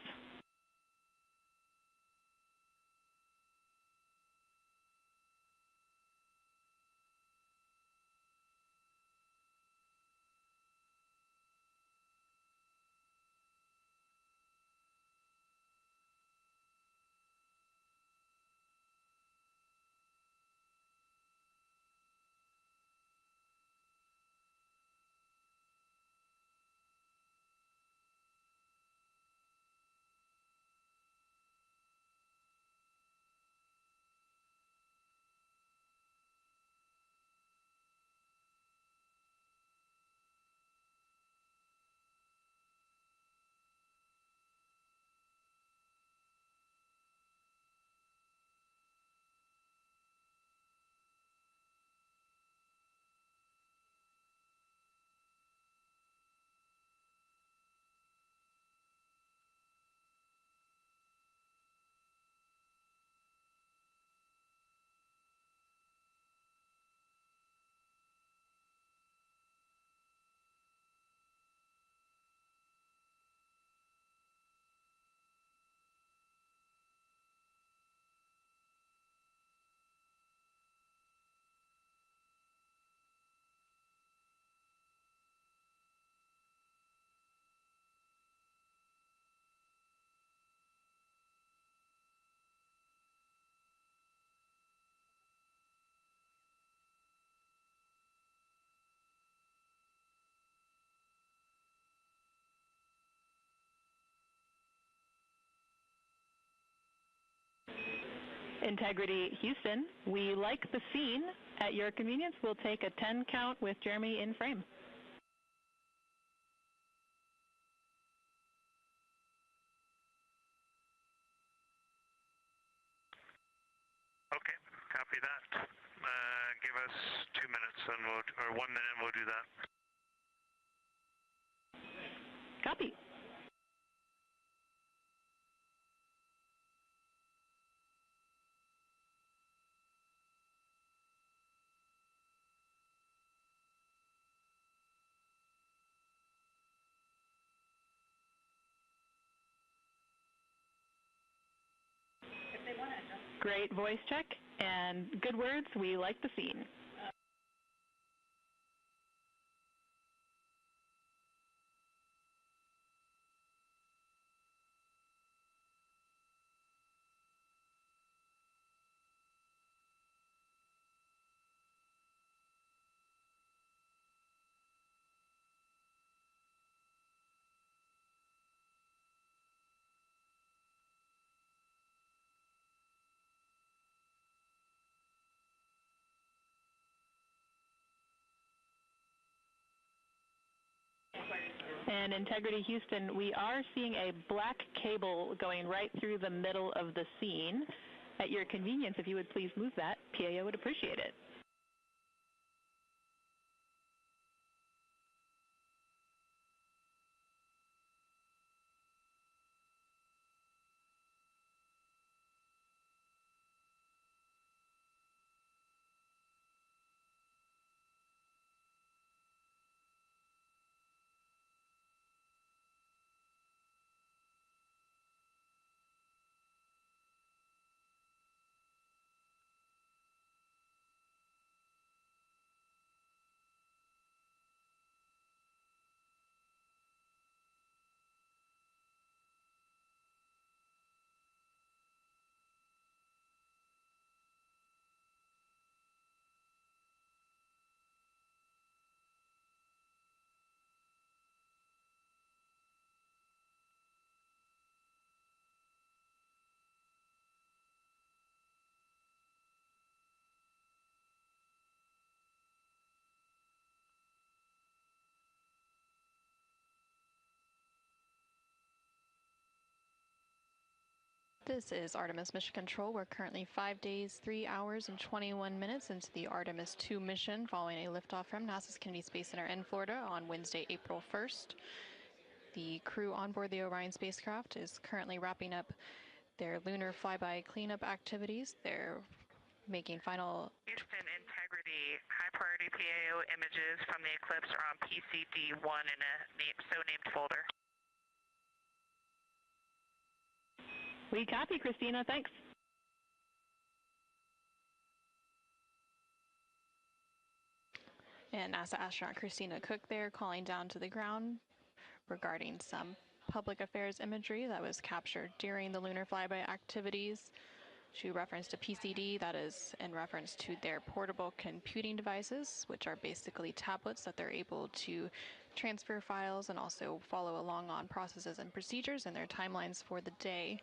Integrity Houston, we like the scene. At your convenience, we'll take a 10 count with Jeremy in frame. Okay, copy that. Give us 2 minutes and or 1 minute and we'll do that. Copy. Great voice check and good words. We like the scene. And Integrity Houston, we are seeing a black cable going right through the middle of the scene. At your convenience, if you would please move that, PAO would appreciate it. This is Artemis Mission Control. We're currently 5 days, 3 hours, and 21 minutes into the Artemis II mission following a liftoff from NASA's Kennedy Space Center in Florida on Wednesday, April 1st. The crew on board the Orion spacecraft is currently wrapping up their lunar flyby cleanup activities. They're making final... Houston Integrity, high priority PAO images from the eclipse are on PCD-1 in a so-named folder. We copy, Christina. Thanks. And NASA astronaut Christina Cook there calling down to the ground regarding some public affairs imagery that was captured during the lunar flyby activities. She referenced a PCD, that is in reference to their portable computing devices, which are basically tablets that they're able to transfer files and also follow along on processes and procedures and their timelines for the day.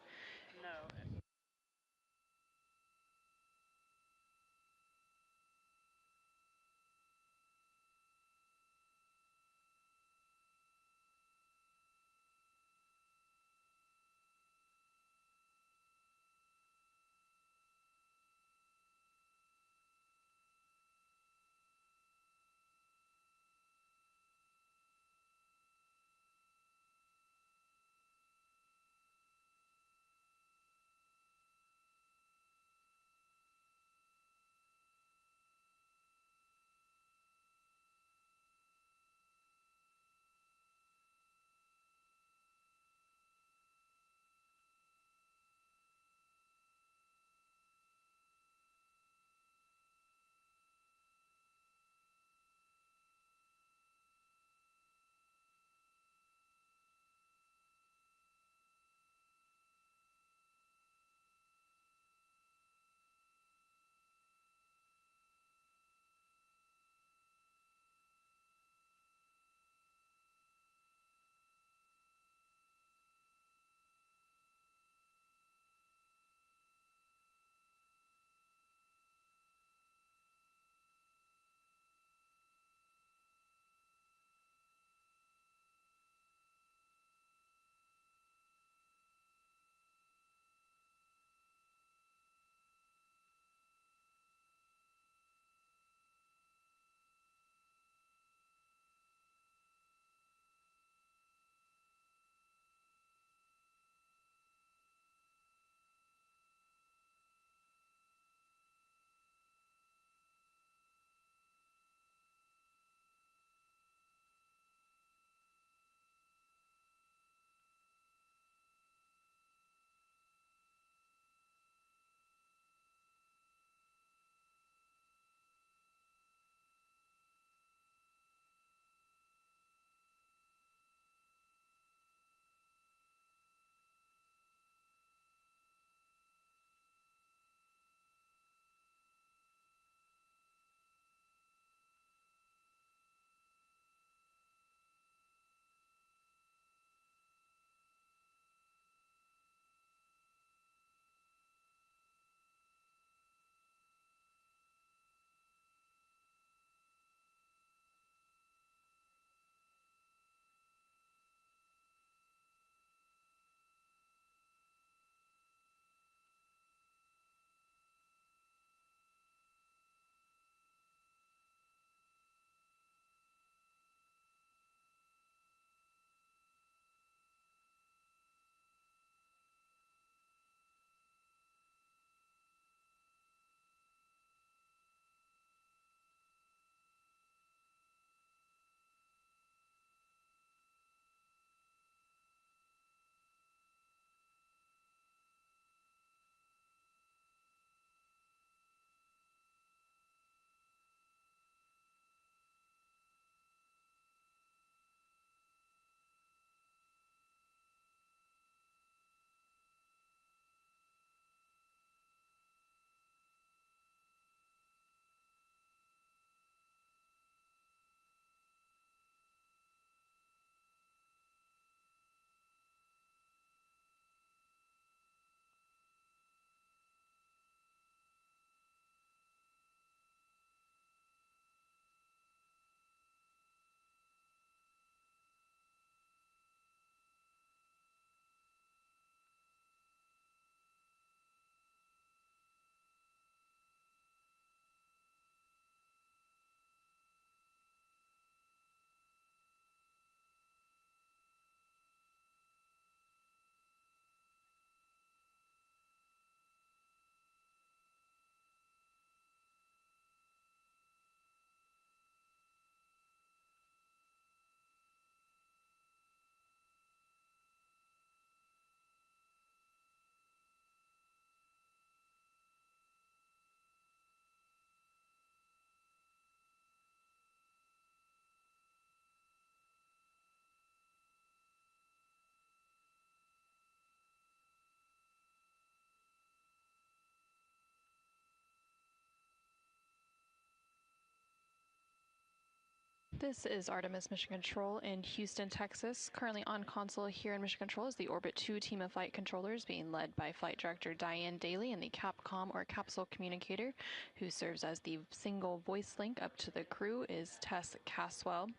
This is Artemis Mission Control in Houston, Texas. Currently on console here in Mission Control is the Orbit 2 team of flight controllers being led by Flight Director Diane Daly and the Capcom or Capsule Communicator, who serves as the single voice link up to the crew, is Tess Caswell.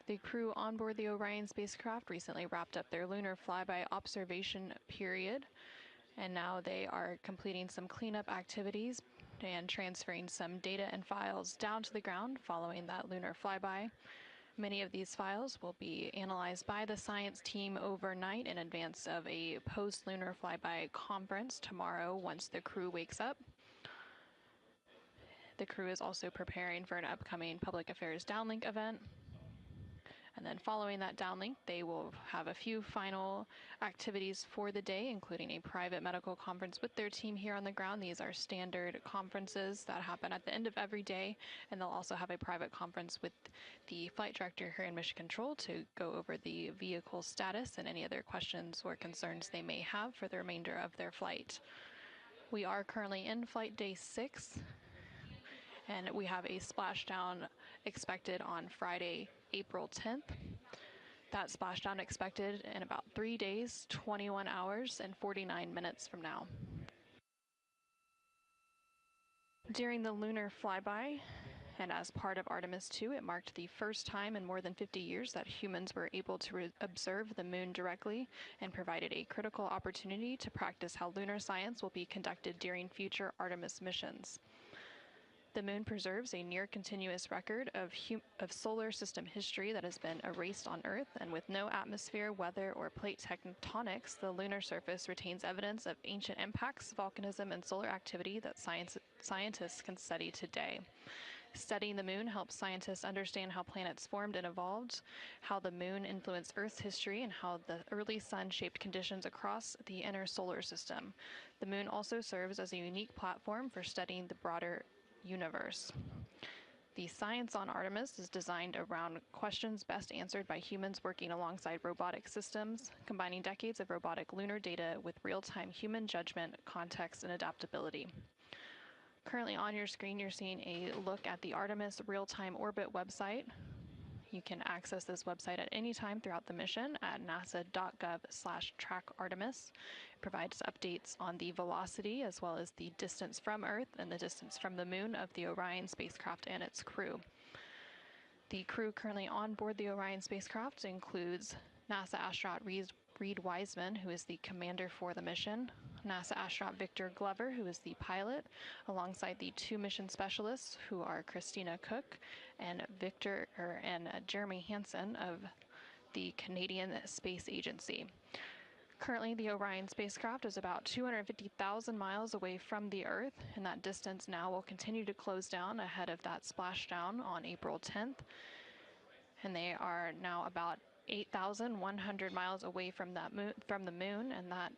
The crew on board the Orion spacecraft recently wrapped up their lunar flyby observation period, and now they are completing some cleanup activities and transferring some data and files down to the ground following that lunar flyby. Many of these files will be analyzed by the science team overnight in advance of a post-lunar flyby conference tomorrow once the crew wakes up. The crew is also preparing for an upcoming public affairs downlink event. And then following that downlink, they will have a few final activities for the day, including a private medical conference with their team here on the ground. These are standard conferences that happen at the end of every day, and they'll also have a private conference with the flight director here in Mission Control to go over the vehicle status and any other questions or concerns they may have for the remainder of their flight. We are currently in flight day 6, and we have a splashdown expected on Friday, April 10th. That splashdown expected in about 3 days, 21 hours, and 49 minutes from now. During the lunar flyby, and as part of Artemis II, it marked the first time in more than 50 years that humans were able to observe the moon directly and provided a critical opportunity to practice how lunar science will be conducted during future Artemis missions. The moon preserves a near-continuous record of solar system history that has been erased on Earth, and with no atmosphere, weather, or plate tectonics, the lunar surface retains evidence of ancient impacts, volcanism, and solar activity that scientists can study today. Studying the moon helps scientists understand how planets formed and evolved, how the moon influenced Earth's history, and how the early sun shaped conditions across the inner solar system. The moon also serves as a unique platform for studying the broader universe. The science on Artemis is designed around questions best answered by humans working alongside robotic systems, combining decades of robotic lunar data with real-time human judgment, context, and adaptability. Currently on your screen, you're seeing a look at the Artemis real-time orbit website. You can access this website at any time throughout the mission at nasa.gov/trackartemis. It provides updates on the velocity as well as the distance from Earth and the distance from the moon of the Orion spacecraft and its crew. The crew currently on board the Orion spacecraft includes NASA astronaut Reed Wiseman, who is the commander for the mission, NASA astronaut Victor Glover, who is the pilot, alongside the 2 mission specialists, who are Christina Cook and Jeremy Hansen of the Canadian Space Agency. Currently, the Orion spacecraft is about 250,000 miles away from the Earth, and that distance now will continue to close down ahead of that splashdown on April 10th. And they are now about 8,100 miles away from the moon, and that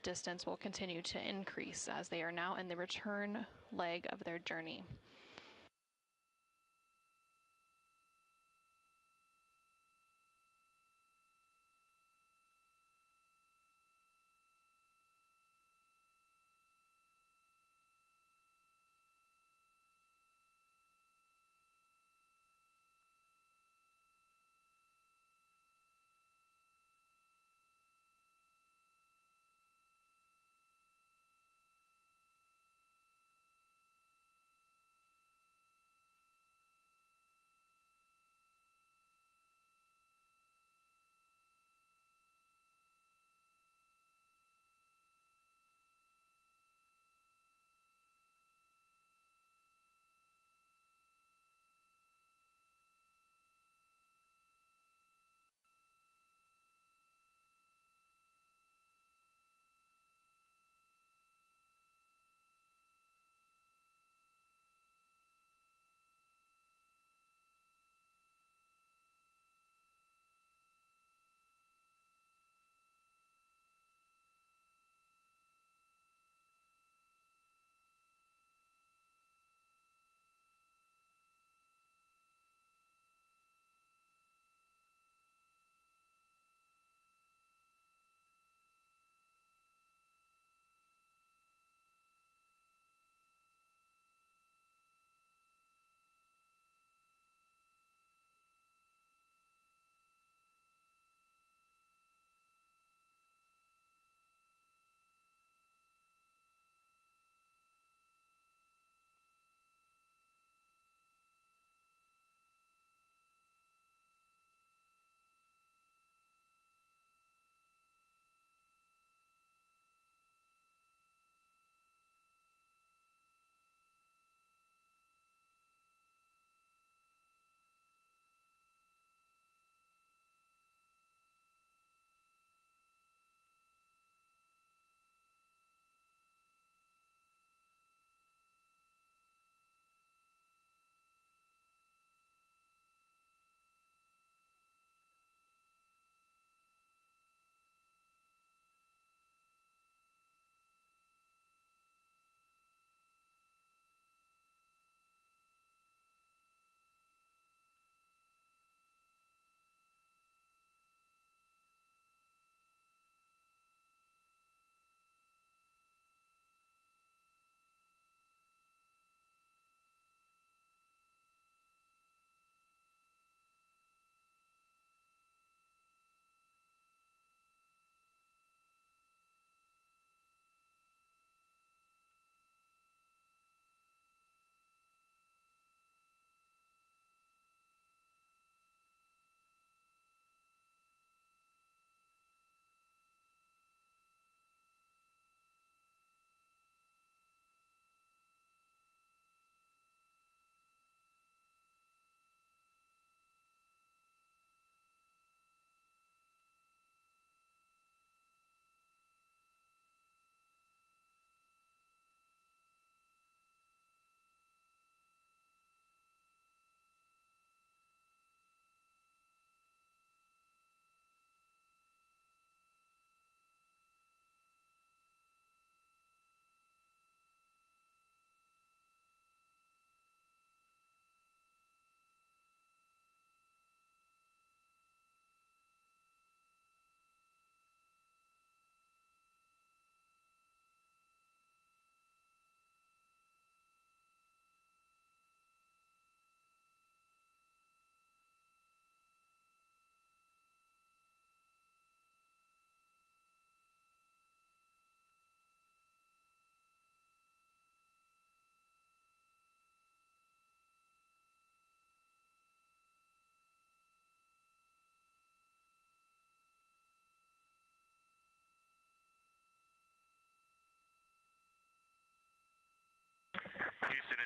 distance will continue to increase as they are now in the return leg of their journey.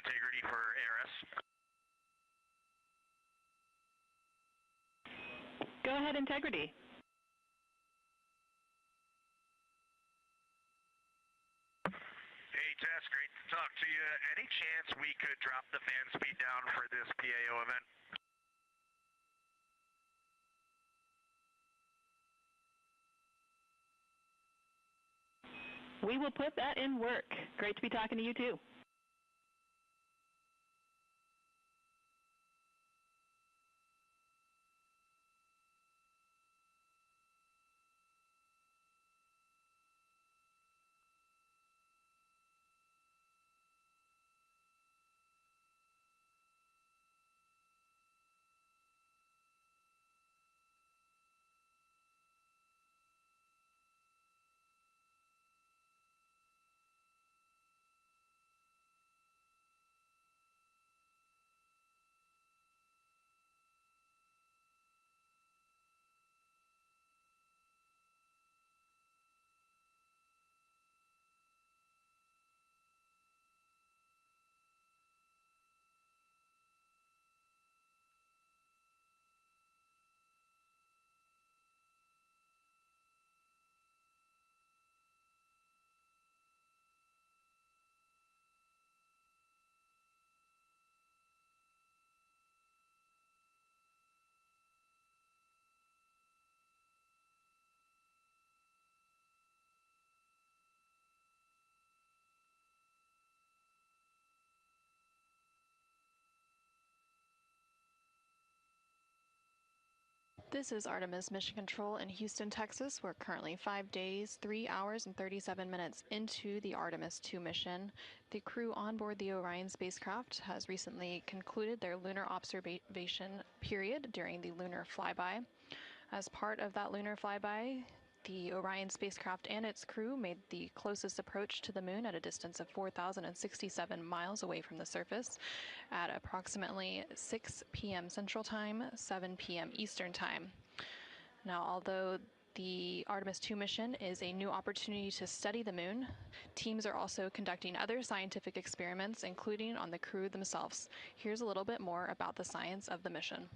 integrity for ARS. Go ahead, integrity. Hey, Tess, great to talk to you. Any chance we could drop the fan speed down for this PAO event? We will put that in work. Great to be talking to you, too. This is Artemis Mission Control in Houston, Texas. We're currently 5 days, 3 hours, and 37 minutes into the Artemis II mission. The crew on board the Orion spacecraft has recently concluded their lunar observation period during the lunar flyby. As part of that lunar flyby, the Orion spacecraft and its crew made the closest approach to the moon at a distance of 4,067 miles away from the surface at approximately 6 p.m. Central Time, 7 p.m. Eastern Time. Now, although the Artemis II mission is a new opportunity to study the moon, teams are also conducting other scientific experiments, including on the crew themselves. Here's a little bit more about the science of the mission.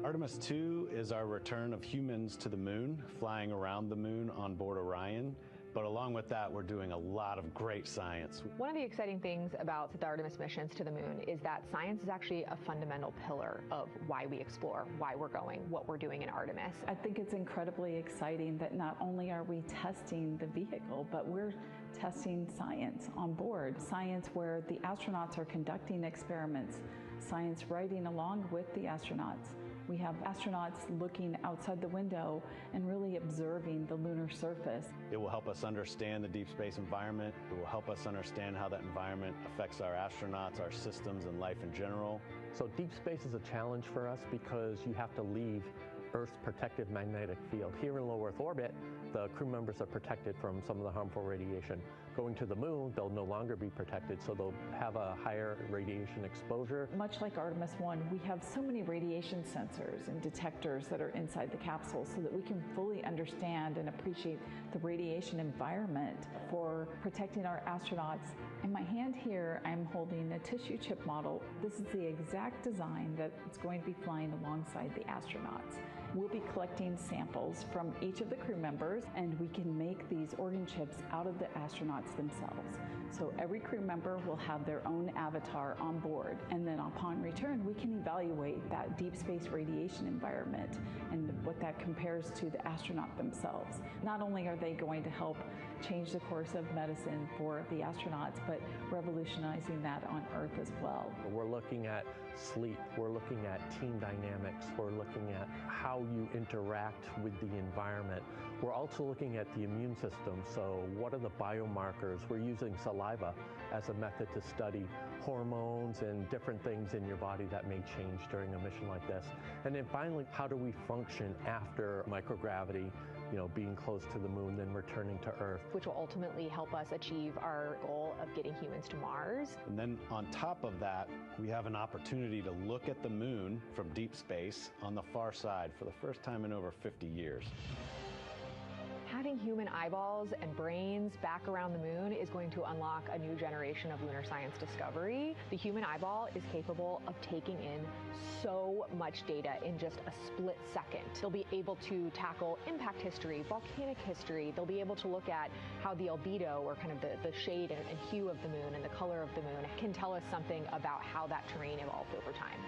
Artemis II is our return of humans to the moon, flying around the moon on board Orion. But along with that, we're doing a lot of great science. One of the exciting things about the Artemis missions to the moon is that science is actually a fundamental pillar of why we explore, why we're going, what we're doing in Artemis. I think it's incredibly exciting that not only are we testing the vehicle, but we're testing science on board. Science where the astronauts are conducting experiments, science riding along with the astronauts. We have astronauts looking outside the window and really observing the lunar surface. It will help us understand the deep space environment. It will help us understand how that environment affects our astronauts, our systems, and life in general. So deep space is a challenge for us because you have to leave Earth's protective magnetic field. Here in low Earth orbit, the crew members are protected from some of the harmful radiation. Going to the moon, they'll no longer be protected, so they'll have a higher radiation exposure. Much like Artemis I, we have so many radiation sensors and detectors that are inside the capsule so that we can fully understand and appreciate the radiation environment for protecting our astronauts. In my hand here, I'm holding a tissue chip model. This is the exact design that it's going to be flying alongside the astronauts. We'll be collecting samples from each of the crew members, and we can make these organ chips out of the astronauts themselves. So every crew member will have their own avatar on board, and then upon return, we can evaluate that deep space radiation environment and what that compares to the astronaut themselves. Not only are they going to help change the course of medicine for the astronauts, but revolutionizing that on Earth as well. We're looking at sleep, we're looking at team dynamics, we're looking at how you interact with the environment. We're also looking at the immune system, so what are the biomarkers? We're using saliva as a method to study hormones and different things in your body that may change during a mission like this. And then finally, how do we function after microgravity, being close to the moon, then returning to Earth. Which will ultimately help us achieve our goal of getting humans to Mars. And then on top of that, we have an opportunity to look at the moon from deep space on the far side for the first time in over 50 years. Having human eyeballs and brains back around the moon is going to unlock a new generation of lunar science discovery. The human eyeball is capable of taking in so much data in just a split second. They'll be able to tackle impact history, volcanic history. They'll be able to look at how the albedo, or kind of the shade and hue of the moon and the color of the moon, can tell us something about how that terrain evolved over time.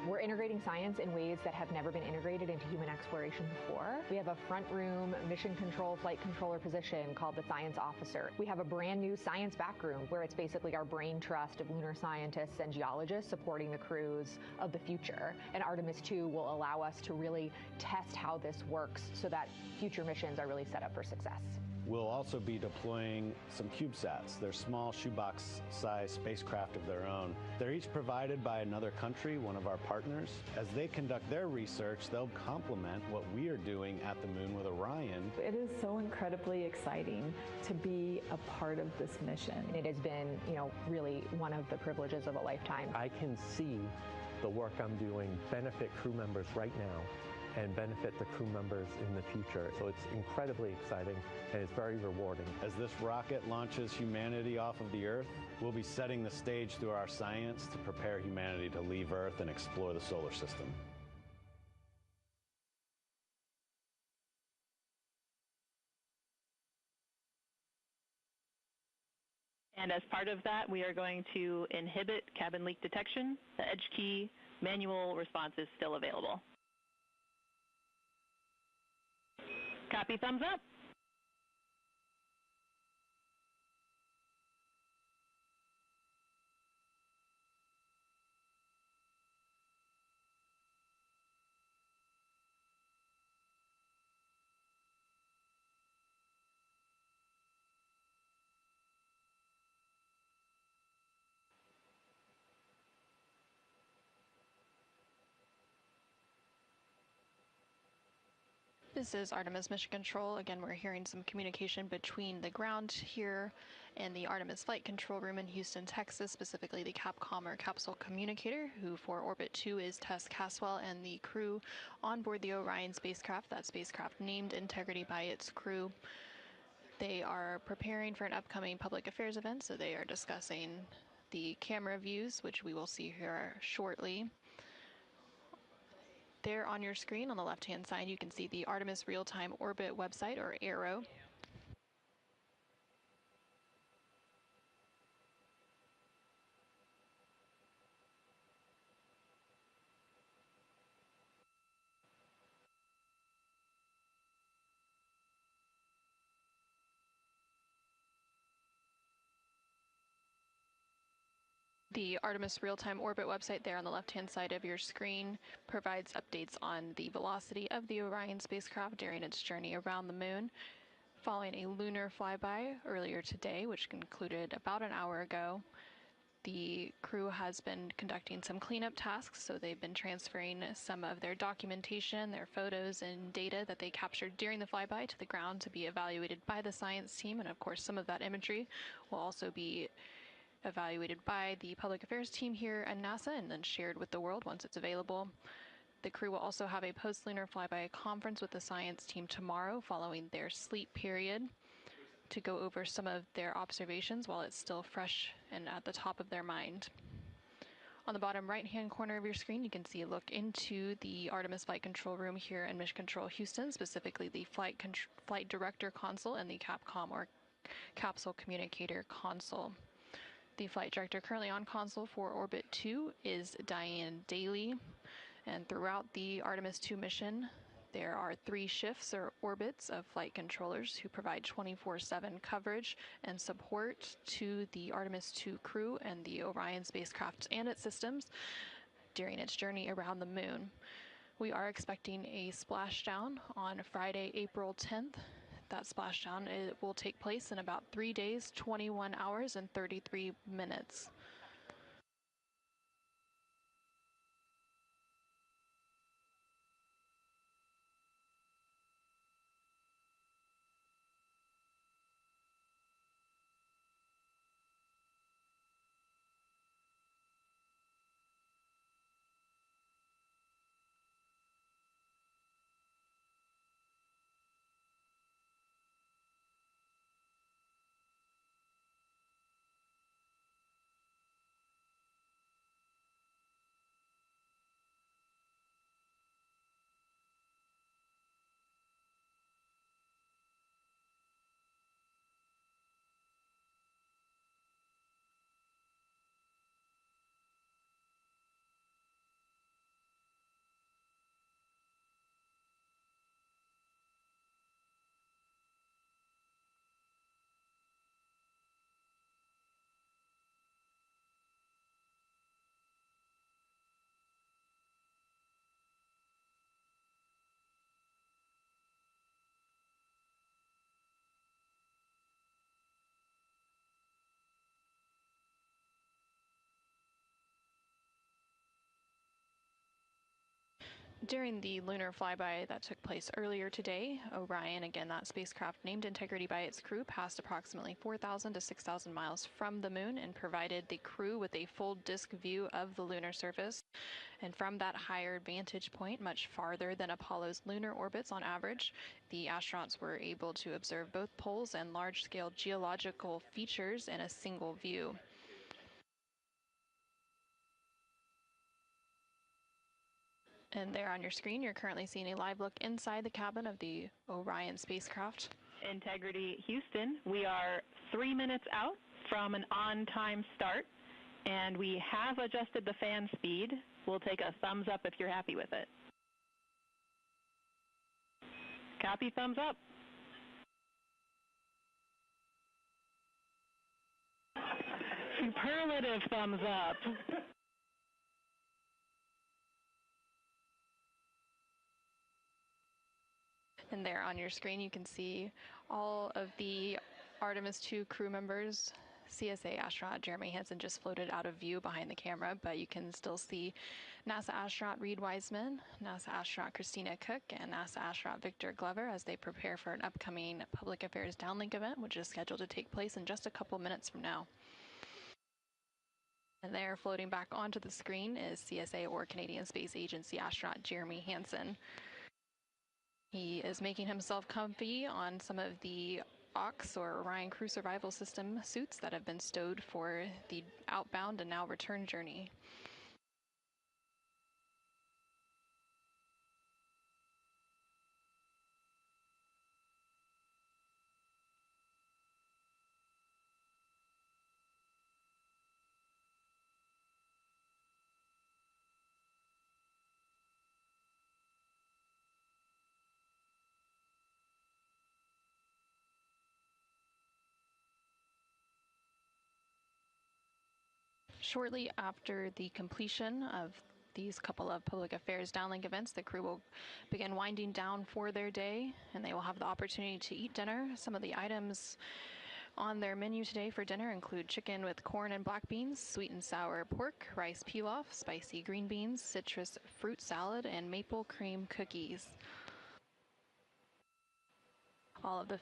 We're integrating science in ways that have never been integrated into human exploration before. We have a front room mission control flight controller position called the Science Officer. We have a brand new science back room where it's basically our brain trust of lunar scientists and geologists supporting the crews of the future. And Artemis II will allow us to really test how this works so that future missions are really set up for success. We'll also be deploying some CubeSats. They're small shoebox-sized spacecraft of their own. They're each provided by another country, one of our partners. As they conduct their research, they'll complement what we are doing at the moon with Orion. It is so incredibly exciting to be a part of this mission. It has been, really one of the privileges of a lifetime. I can see the work I'm doing benefit crew members right now and benefit the crew members in the future. So it's incredibly exciting and it's very rewarding. As this rocket launches humanity off of the Earth, we'll be setting the stage through our science to prepare humanity to leave Earth and explore the solar system. And as part of that, we are going to inhibit cabin leak detection. The edge key manual response is still available. Copy, thumbs up. This is Artemis Mission Control. Again, we're hearing some communication between the ground here and the Artemis Flight Control Room in Houston, Texas, specifically the Capcom or Capsule Communicator, who for Orbit 2 is Tess Caswell, and the crew on board the Orion spacecraft, that spacecraft named Integrity by its crew. They are preparing for an upcoming public affairs event, so they are discussing the camera views, which we will see here shortly. There on your screen on the left-hand side, you can see the Artemis Real-Time Orbit website, or ARO. The Artemis Real-Time Orbit website there on the left-hand side of your screen provides updates on the velocity of the Orion spacecraft during its journey around the moon. Following a lunar flyby earlier today, which concluded about an hour ago, the crew has been conducting some cleanup tasks, so they've been transferring some of their documentation, their photos and data that they captured during the flyby to the ground to be evaluated by the science team, and of course some of that imagery will also be evaluated by the public affairs team here at NASA and then shared with the world once it's available. The crew will also have a post-lunar flyby conference with the science team tomorrow following their sleep period to go over some of their observations while it's still fresh and at the top of their mind. On the bottom right-hand corner of your screen, you can see a look into the Artemis Flight Control Room here in Mission Control Houston, specifically the Flight Director Console and the Capcom or Capsule Communicator Console. The flight director currently on console for Orbit 2 is Diane Daly, and throughout the Artemis II mission, there are 3 shifts or orbits of flight controllers who provide 24/7 coverage and support to the Artemis II crew and the Orion spacecraft and its systems during its journey around the moon. We are expecting a splashdown on Friday, April 10th. That splashdown will take place in about 3 days, 21 hours, and 33 minutes. During the lunar flyby that took place earlier today, Orion, again that spacecraft named Integrity by its crew, passed approximately 4,000 to 6,000 miles from the moon and provided the crew with a full disk view of the lunar surface. And from that higher vantage point, much farther than Apollo's lunar orbits on average, the astronauts were able to observe both poles and large-scale geological features in a single view. And there on your screen, you're currently seeing a live look inside the cabin of the Orion spacecraft. Integrity Houston, we are 3 minutes out from an on-time start, and we have adjusted the fan speed. We'll take a thumbs up if you're happy with it. Copy, thumbs up. Superlative thumbs up. And there on your screen, you can see all of the Artemis II crew members. CSA astronaut Jeremy Hansen just floated out of view behind the camera, but you can still see NASA astronaut Reed Wiseman, NASA astronaut Christina Cook, and NASA astronaut Victor Glover as they prepare for an upcoming Public Affairs Downlink event, which is scheduled to take place in just a couple minutes from now. And there, floating back onto the screen, is CSA or Canadian Space Agency astronaut Jeremy Hansen. He is making himself comfy on some of the OX or Orion Crew Survival System suits that have been stowed for the outbound and now return journey. Shortly after the completion of these couple of public affairs downlink events, the crew will begin winding down for their day, and they will have the opportunity to eat dinner. Some of the items on their menu today for dinner include chicken with corn and black beans, sweet and sour pork, rice pilaf, spicy green beans, citrus fruit salad, and maple cream cookies. All of the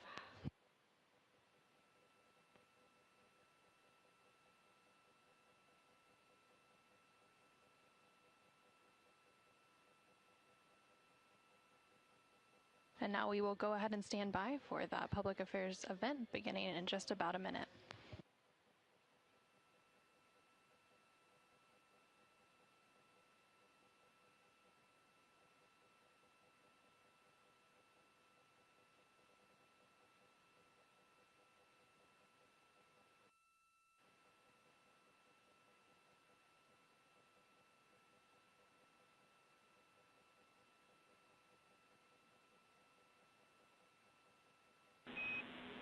And now we will go ahead and stand by for that public affairs event beginning in just about a minute.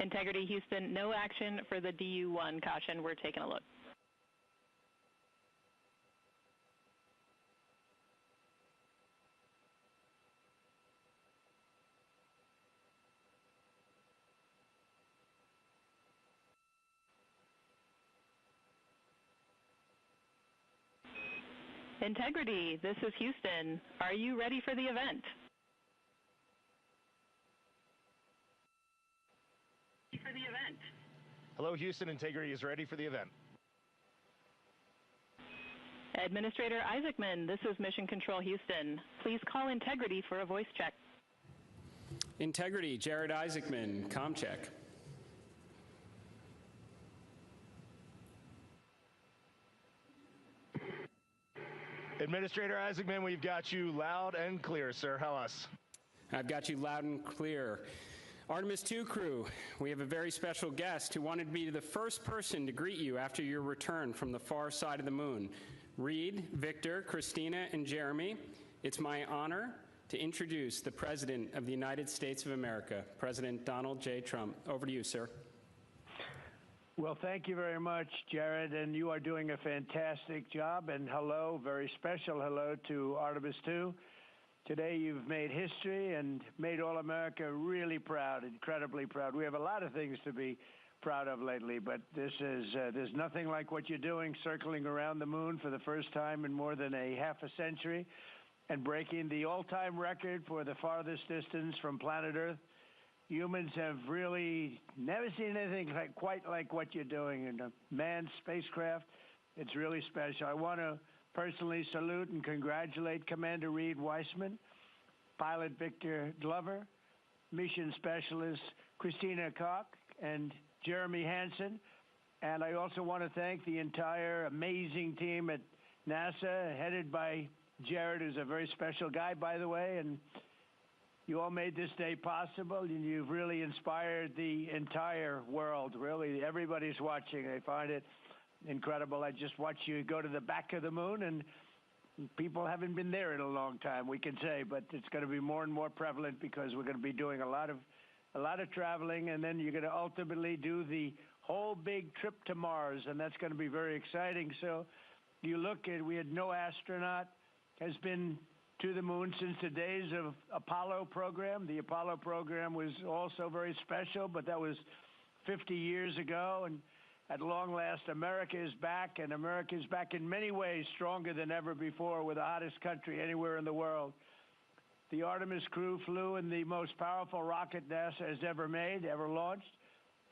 Integrity Houston, no action for the DU-1 caution. We're taking a look. Integrity, this is Houston. Are you ready for the event? Hello, Houston. Integrity is ready for the event. Administrator Isaacman, this is Mission Control Houston. Please call Integrity for a voice check. Integrity, Jared Isaacman, comm check. Administrator Isaacman, we've got you loud and clear, sir. How us? I've got you loud and clear. Artemis II crew, we have a very special guest who wanted to be the first person to greet you after your return from the far side of the moon. Reed, Victor, Christina, and Jeremy, it's my honor to introduce the President of the United States of America, President Donald J. Trump. Over to you, sir. Well, thank you very much, Jared, and you are doing a fantastic job. And hello, very special hello to Artemis II. Today you've made history and made all America really proud, incredibly proud. We have a lot of things to be proud of lately, but this is there's nothing like what you're doing, circling around the moon for the first time in more than a half a century. and breaking the all-time record for the farthest distance from planet Earth. Humans have really never seen anything quite like what you're doing in a manned spacecraft. It's really special. I want to personally salute and congratulate Commander Reed Weissman, Pilot Victor Glover, Mission Specialist Christina Koch, and Jeremy Hansen. And I also want to thank the entire amazing team at NASA, headed by Jared, who's a very special guy, by the way, and you all made this day possible, and you've really inspired the entire world. Really, everybody's watching. They find it incredible. I just watched you go to the back of the moon, and people haven't been there in a long time, we can say, but it's going to be more and more prevalent because we're going to be doing a lot of traveling, and then you're going to ultimately do the whole big trip to Mars, and that's going to be very exciting. So you look at, we had no astronaut has been to the moon since the days of Apollo program. The Apollo program was also very special, but that was 50 years ago, and at long last, America is back, and America is back in many ways stronger than ever before. We're the hottest country anywhere in the world. The Artemis crew flew in the most powerful rocket NASA has ever made, ever launched,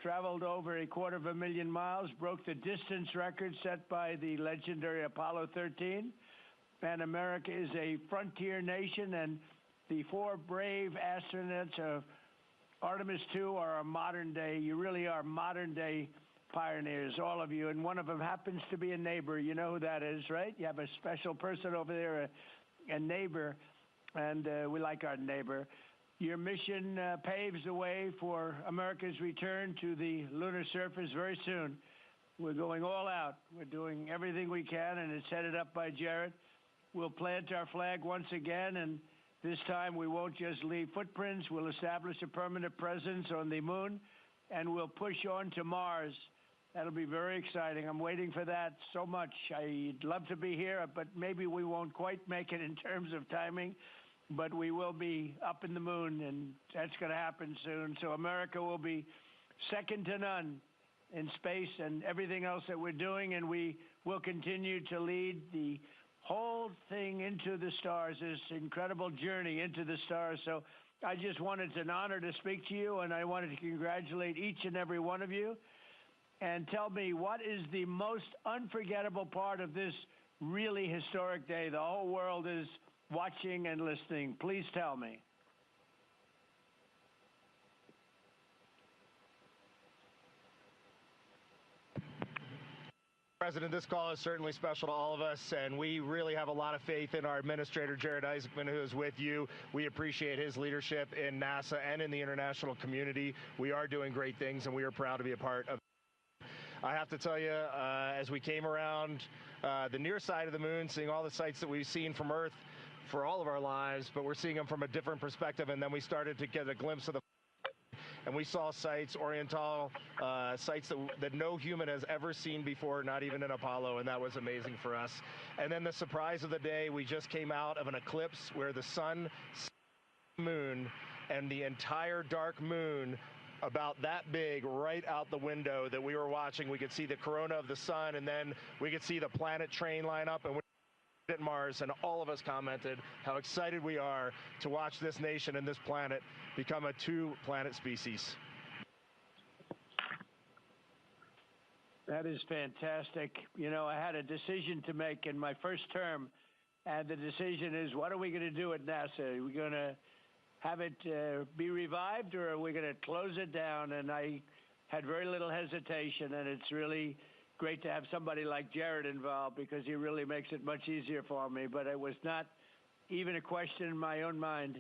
traveled over 250,000 miles, broke the distance record set by the legendary Apollo 13. And America is a frontier nation, and the 4 brave astronauts of Artemis II are a modern day, you really are modern day pioneers, all of you, and one of them happens to be a neighbor. You know who that is, right? You have a special person over there, a neighbor, and we like our neighbor. Your mission paves the way for America's return to the lunar surface very soon. We're going all out. We're doing everything we can, and it's headed up by Jared. We'll plant our flag once again, and this time we won't just leave footprints. We'll establish a permanent presence on the moon, and we'll push on to Mars. That'll be very exciting. I'm waiting for that so much. I'd love to be here, but maybe we won't quite make it in terms of timing, but we will be up in the moon, and that's going to happen soon. So America will be second to none in space and everything else that we're doing, and we will continue to lead the whole thing into the stars, this incredible journey into the stars. So I just wanted, it's an honor to speak to you, and I wanted to congratulate each and every one of you. And tell me, what is the most unforgettable part of this really historic day? The whole world is watching and listening. Please tell me. President, this call is certainly special to all of us, and we really have a lot of faith in our administrator, Jared Isaacman, who is with you. We appreciate his leadership in NASA and in the international community. We are doing great things, and we are proud to be a part of. I have to tell you, as we came around the near side of the moon, seeing all the sights that we've seen from Earth for all of our lives, but we're seeing them from a different perspective, and then we started to get a glimpse of the and we saw sites, Oriental sites that no human has ever seen before, not even in Apollo, and that was amazing for us. And then the surprise of the day, we just came out of an eclipse where the sun, moon, and the entire dark moon about that big right out the window that we were watching. We could see the corona of the sun, and then we could see the planet train line up, and at Mars, and all of us commented how excited we are to watch this nation and this planet become a 2-planet species. That is fantastic. You know, I had a decision to make in my first term, and the decision is, what are we going to do at NASA? Are we going to have it be revived, or are we going to close it down? And I had very little hesitation, and it's really great to have somebody like Jared involved, because he really makes it much easier for me. But it was not even a question in my own mind.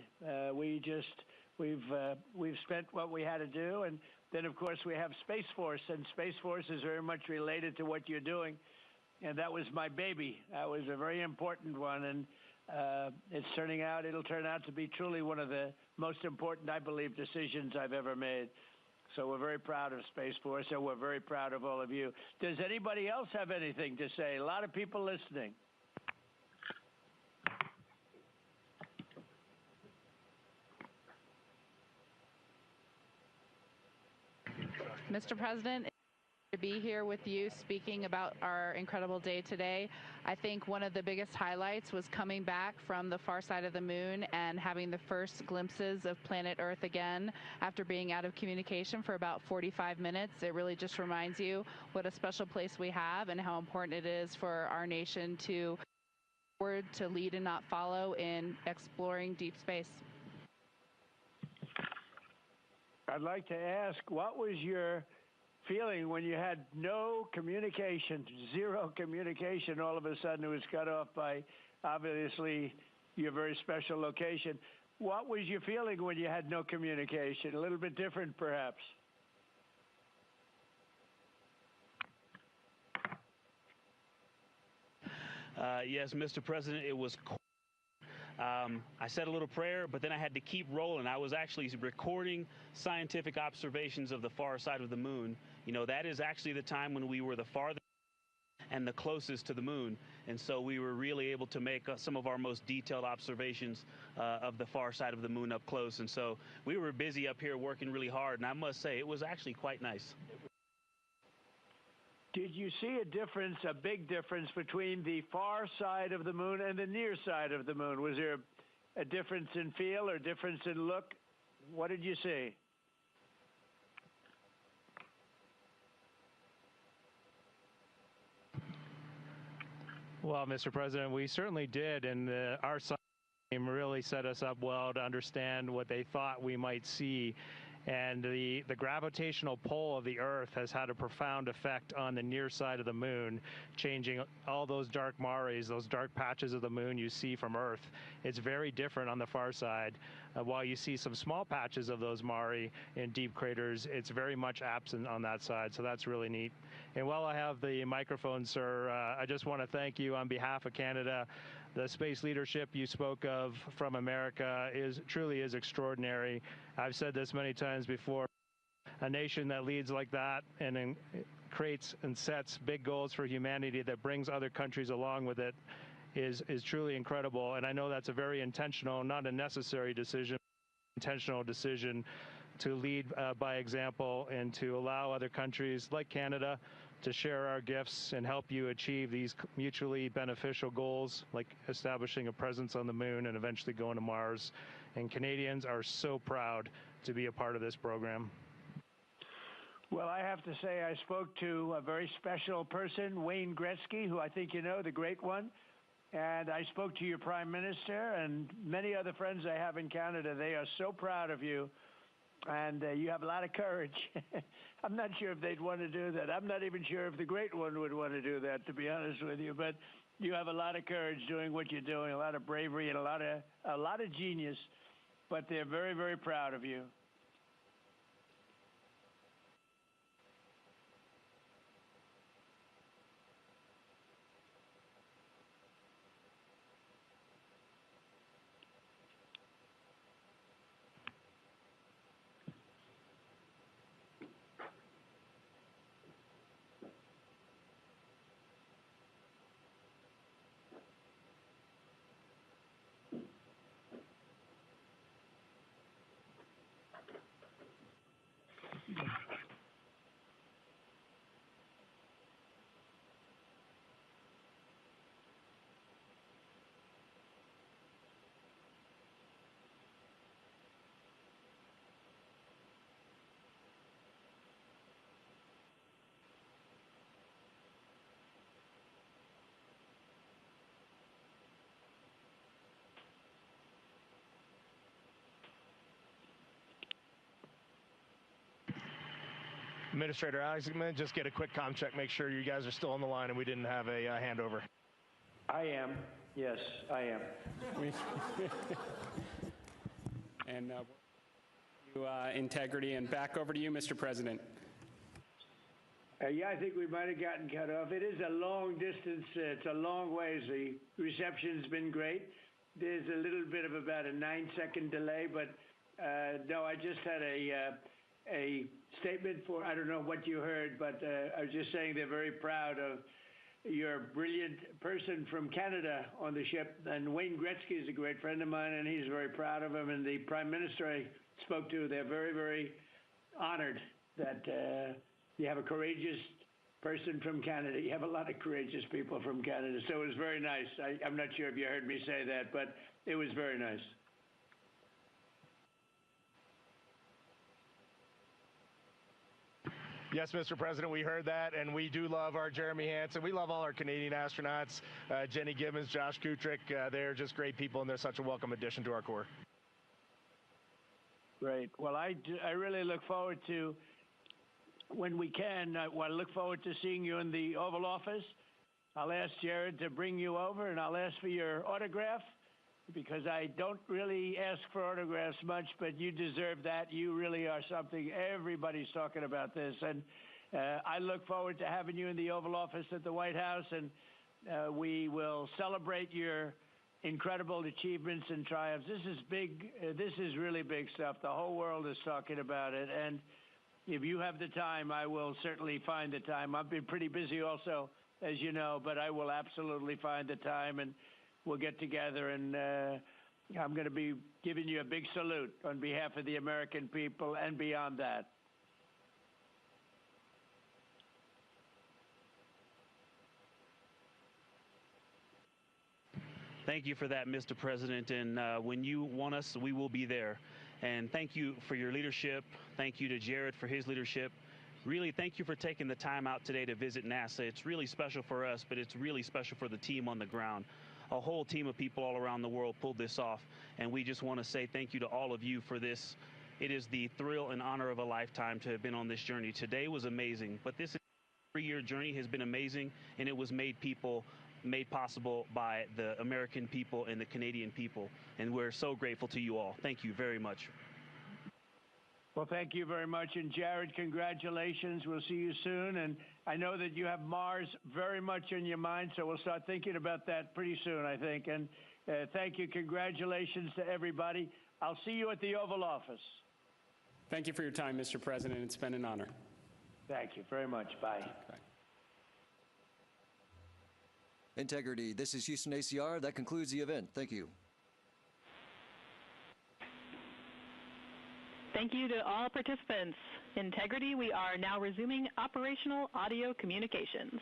We've spent what we had to do, and then of course we have Space Force, and Space Force is very much related to what you're doing, and that was my baby. That was a very important one, and it'll turn out to be truly one of the most important, I believe, decisions I've ever made. So we're very proud of Space Force, and we're very proud of all of you. Does anybody else have anything to say? A lot of people listening. Mr. President, To be here with you speaking about our incredible day today. I think one of the biggest highlights was coming back from the far side of the moon and having the first glimpses of planet Earth again after being out of communication for about 45 minutes. It really just reminds you what a special place we have and how important it is for our nation to lead and not follow in exploring deep space. I'd like to ask, what was your feeling when you had no communication, zero communication? All of a sudden it was cut off by, obviously, your very special location. What was your feeling when you had no communication? A little bit different, perhaps? Yes, Mr. President, it was I said a little prayer, but then I had to keep rolling. I was actually recording scientific observations of the far side of the moon. You know, that is actually the time when we were the farthest and the closest to the moon. And so we were really able to make some of our most detailed observations of the far side of the moon up close. And so we were busy up here working really hard. And I must say, it was actually quite nice. Did you see a difference, a big difference, between the far side of the moon and the near side of the moon? Was there a difference in feel or difference in look? What did you see? Well, Mr. President, we certainly did, and our science team really set us up well to understand what they thought we might see. And the gravitational pull of the Earth has had a profound effect on the near side of the moon, changing all those dark mares, those dark patches of the moon you see from Earth. It's very different on the far side. While you see some small patches of those mare in deep craters, it's very much absent on that side, so that's really neat. And while I have the microphone, sir, I just want to thank you on behalf of Canada. The space leadership you spoke of from America truly is extraordinary. I've said this many times before. A nation that leads like that and creates and sets big goals for humanity that brings other countries along with it is truly incredible. And I know that's a very intentional, not a necessary decision, intentional decision to lead by example and to allow other countries like Canada to share our gifts and help you achieve these mutually beneficial goals, like establishing a presence on the moon and eventually going to Mars. And Canadians are so proud to be a part of this program. Well, I have to say I spoke to a very special person, Wayne Gretzky, who I think you know, the great one. And I spoke to your Prime Minister and many other friends I have in Canada. They are so proud of you. And you have a lot of courage. I'm not sure if they'd want to do that. I'm not even sure if the great one would want to do that, to be honest with you. But you have a lot of courage doing what you're doing, a lot of bravery and a lot of genius. But they're very, very proud of you. Administrator Alex, I'm going to just get a quick comm check, make sure you guys are still on the line and we didn't have a handover. I am. Yes, I am. And integrity, and back over to you, Mr. President. Yeah, I think we might have gotten cut off. It is a long distance. It's a long ways. The reception's been great. There's a little bit of about a 9-second delay, but no, I just had a statement for, I don't know what you heard, but I was just saying they're very proud of your brilliant person from Canada on the ship. And Wayne Gretzky is a great friend of mine, and he's very proud of him. And the Prime Minister I spoke to, they're very, very honored that you have a courageous person from Canada. You have a lot of courageous people from Canada, so it was very nice. I'm not sure if you heard me say that, but it was very nice. Yes, Mr. President, we heard that, and we do love our Jeremy Hansen. We love all our Canadian astronauts, Jenny Gibbons, Josh Kutrick. They're just great people, and they're such a welcome addition to our Corps. Great. Well, I really look forward to, when we can, I look forward to seeing you in the Oval Office. I'll ask Jared to bring you over, and I'll ask for your autograph, because I don't really ask for autographs much, but you deserve that. You really are something. Everybody's talking about this. And I look forward to having you in the Oval Office at the White House, and we will celebrate your incredible achievements and triumphs. This is big. This is really big stuff. The whole world is talking about it. And if you have the time, I will certainly find the time. I've been pretty busy also, as you know, but I will absolutely find the time, and we'll get together, and I'm going to be giving you a big salute on behalf of the American people and beyond that. Thank you for that, Mr. President. And when you want us, we will be there. And thank you for your leadership. Thank you to Jared for his leadership. Really, thank you for taking the time out today to visit NASA. It's really special for us, but it's really special for the team on the ground. A whole team of people all around the world pulled this off, and we just want to say thank you to all of you for this. It is the thrill and honor of a lifetime to have been on this journey. Today was amazing, but this 3-year journey has been amazing, and it was made possible by the American people and the Canadian people, and we're so grateful to you all. Thank you very much. Well, thank you very much. And Jared, congratulations. We'll see you soon. And I know that you have Mars very much in your mind, so we'll start thinking about that pretty soon, I think. And thank you. Congratulations to everybody. I'll see you at the Oval Office. Thank you for your time, Mr. President. It's been an honor. Thank you very much. Bye. Bye. Integrity. This is Houston ACR. That concludes the event. Thank you. Thank you to all participants. Integrity, we are now resuming operational audio communications.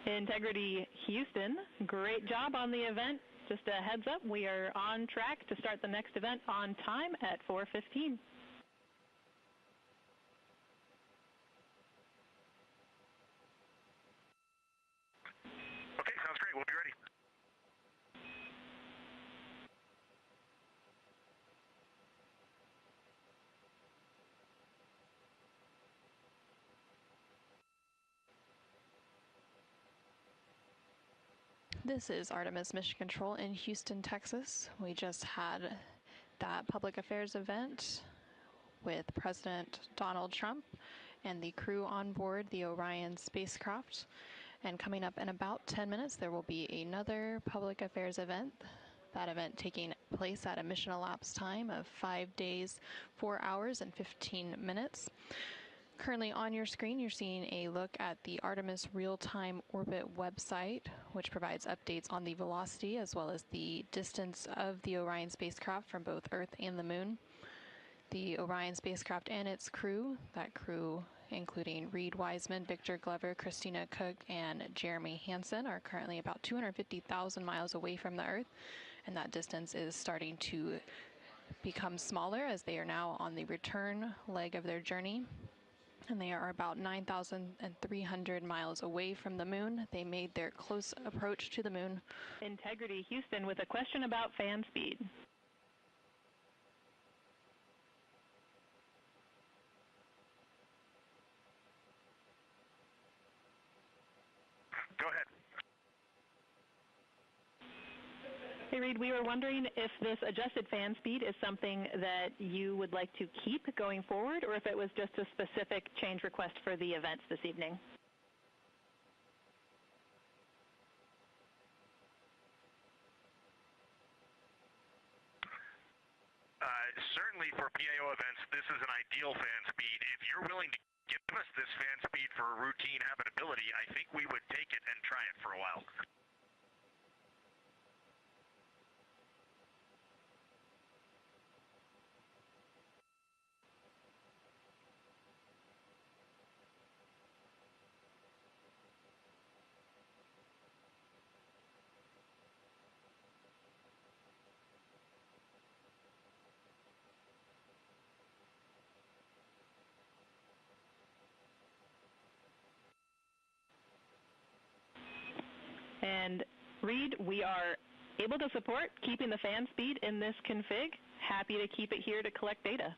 Integrity Houston, great job on the event. Just a heads up, we are on track to start the next event on time at 4:15. Okay, sounds great. We'll be ready. This is Artemis Mission Control in Houston, Texas. We just had that public affairs event with President Donald Trump and the crew on board the Orion spacecraft. And coming up in about 10 minutes, there will be another public affairs event. That event taking place at a mission elapsed time of 5 days, 4 hours, and 15 minutes. Currently on your screen, you're seeing a look at the Artemis Real-Time Orbit website, which provides updates on the velocity as well as the distance of the Orion spacecraft from both Earth and the Moon. The Orion spacecraft and its crew, that crew including Reed Wiseman, Victor Glover, Christina Cook, and Jeremy Hansen, are currently about 250,000 miles away from the Earth, and that distance is starting to become smaller as they are now on the return leg of their journey. And they are about 9,300 miles away from the Moon. They made their close approach to the Moon. Integrity Houston with a question about fan speed. Go ahead. Hey, Reed, we were wondering if this adjusted fan speed is something that you would like to keep going forward, or if it was just a specific change request for the events this evening. Certainly for PAO events, this is an ideal fan speed. If you're willing to give us this fan speed for routine habitability, I think we would take it and try it for a while. And Reed, we are able to support keeping the fan speed in this config. Happy to keep it here to collect data.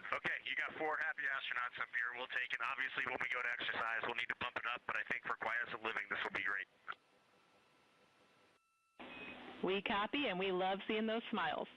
Okay, you got 4 happy astronauts up here. We'll take it. Obviously, when we go to exercise, we'll need to bump it up, but I think for quiescent living, this will be great. We copy, and we love seeing those smiles.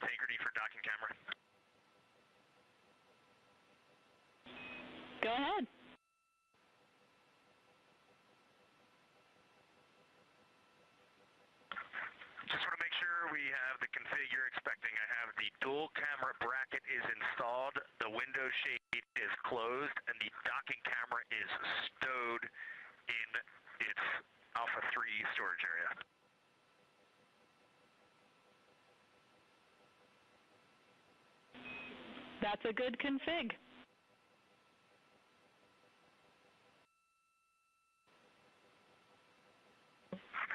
Integrity for docking camera. Go ahead. Just want to make sure we have the config you're expecting. I have the dual camera bracket is installed, the window shade is closed, and the docking camera is stowed in its Alpha 3 storage area. That's a good config.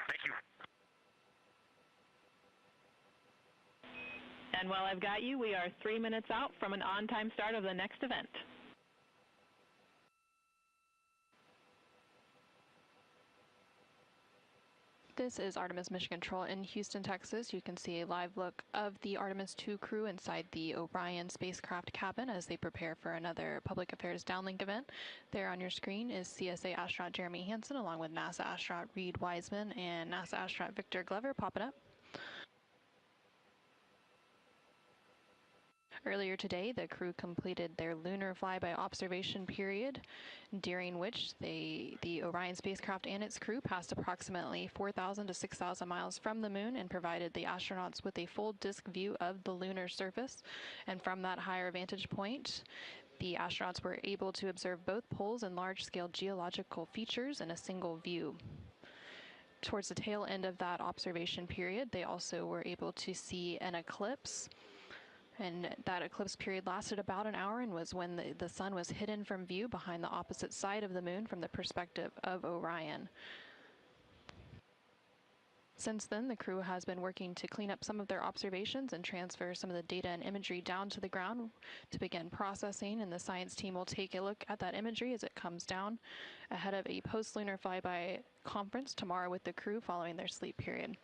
Thank you. And while I've got you, we are 3 minutes out from an on-time start of the next event. This is Artemis Mission Control in Houston, Texas. You can see a live look of the Artemis II crew inside the Orion spacecraft cabin as they prepare for another public affairs downlink event. There on your screen is CSA astronaut Jeremy Hansen along with NASA astronaut Reed Wiseman and NASA astronaut Victor Glover popping up. Earlier today, the crew completed their lunar flyby observation period, during which the Orion spacecraft and its crew passed approximately 4,000 to 6,000 miles from the moon and provided the astronauts with a full disk view of the lunar surface. And from that higher vantage point, the astronauts were able to observe both poles and large-scale geological features in a single view. Towards the tail end of that observation period, they also were able to see an eclipse. And that eclipse period lasted about an hour and was when the sun was hidden from view behind the opposite side of the moon from the perspective of Orion. Since then, the crew has been working to clean up some of their observations and transfer some of the data and imagery down to the ground to begin processing, and the science team will take a look at that imagery as it comes down ahead of a post-lunar flyby conference tomorrow with the crew following their sleep period.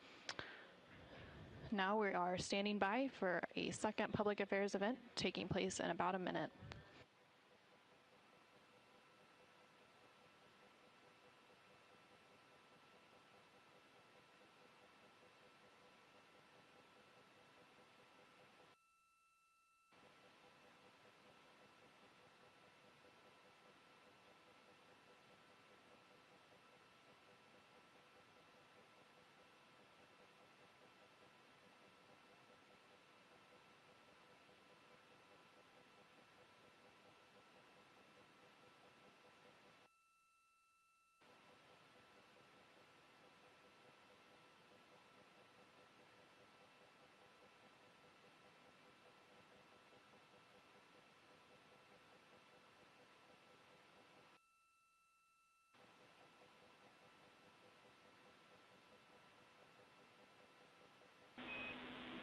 Now we are standing by for a second public affairs event taking place in about a minute.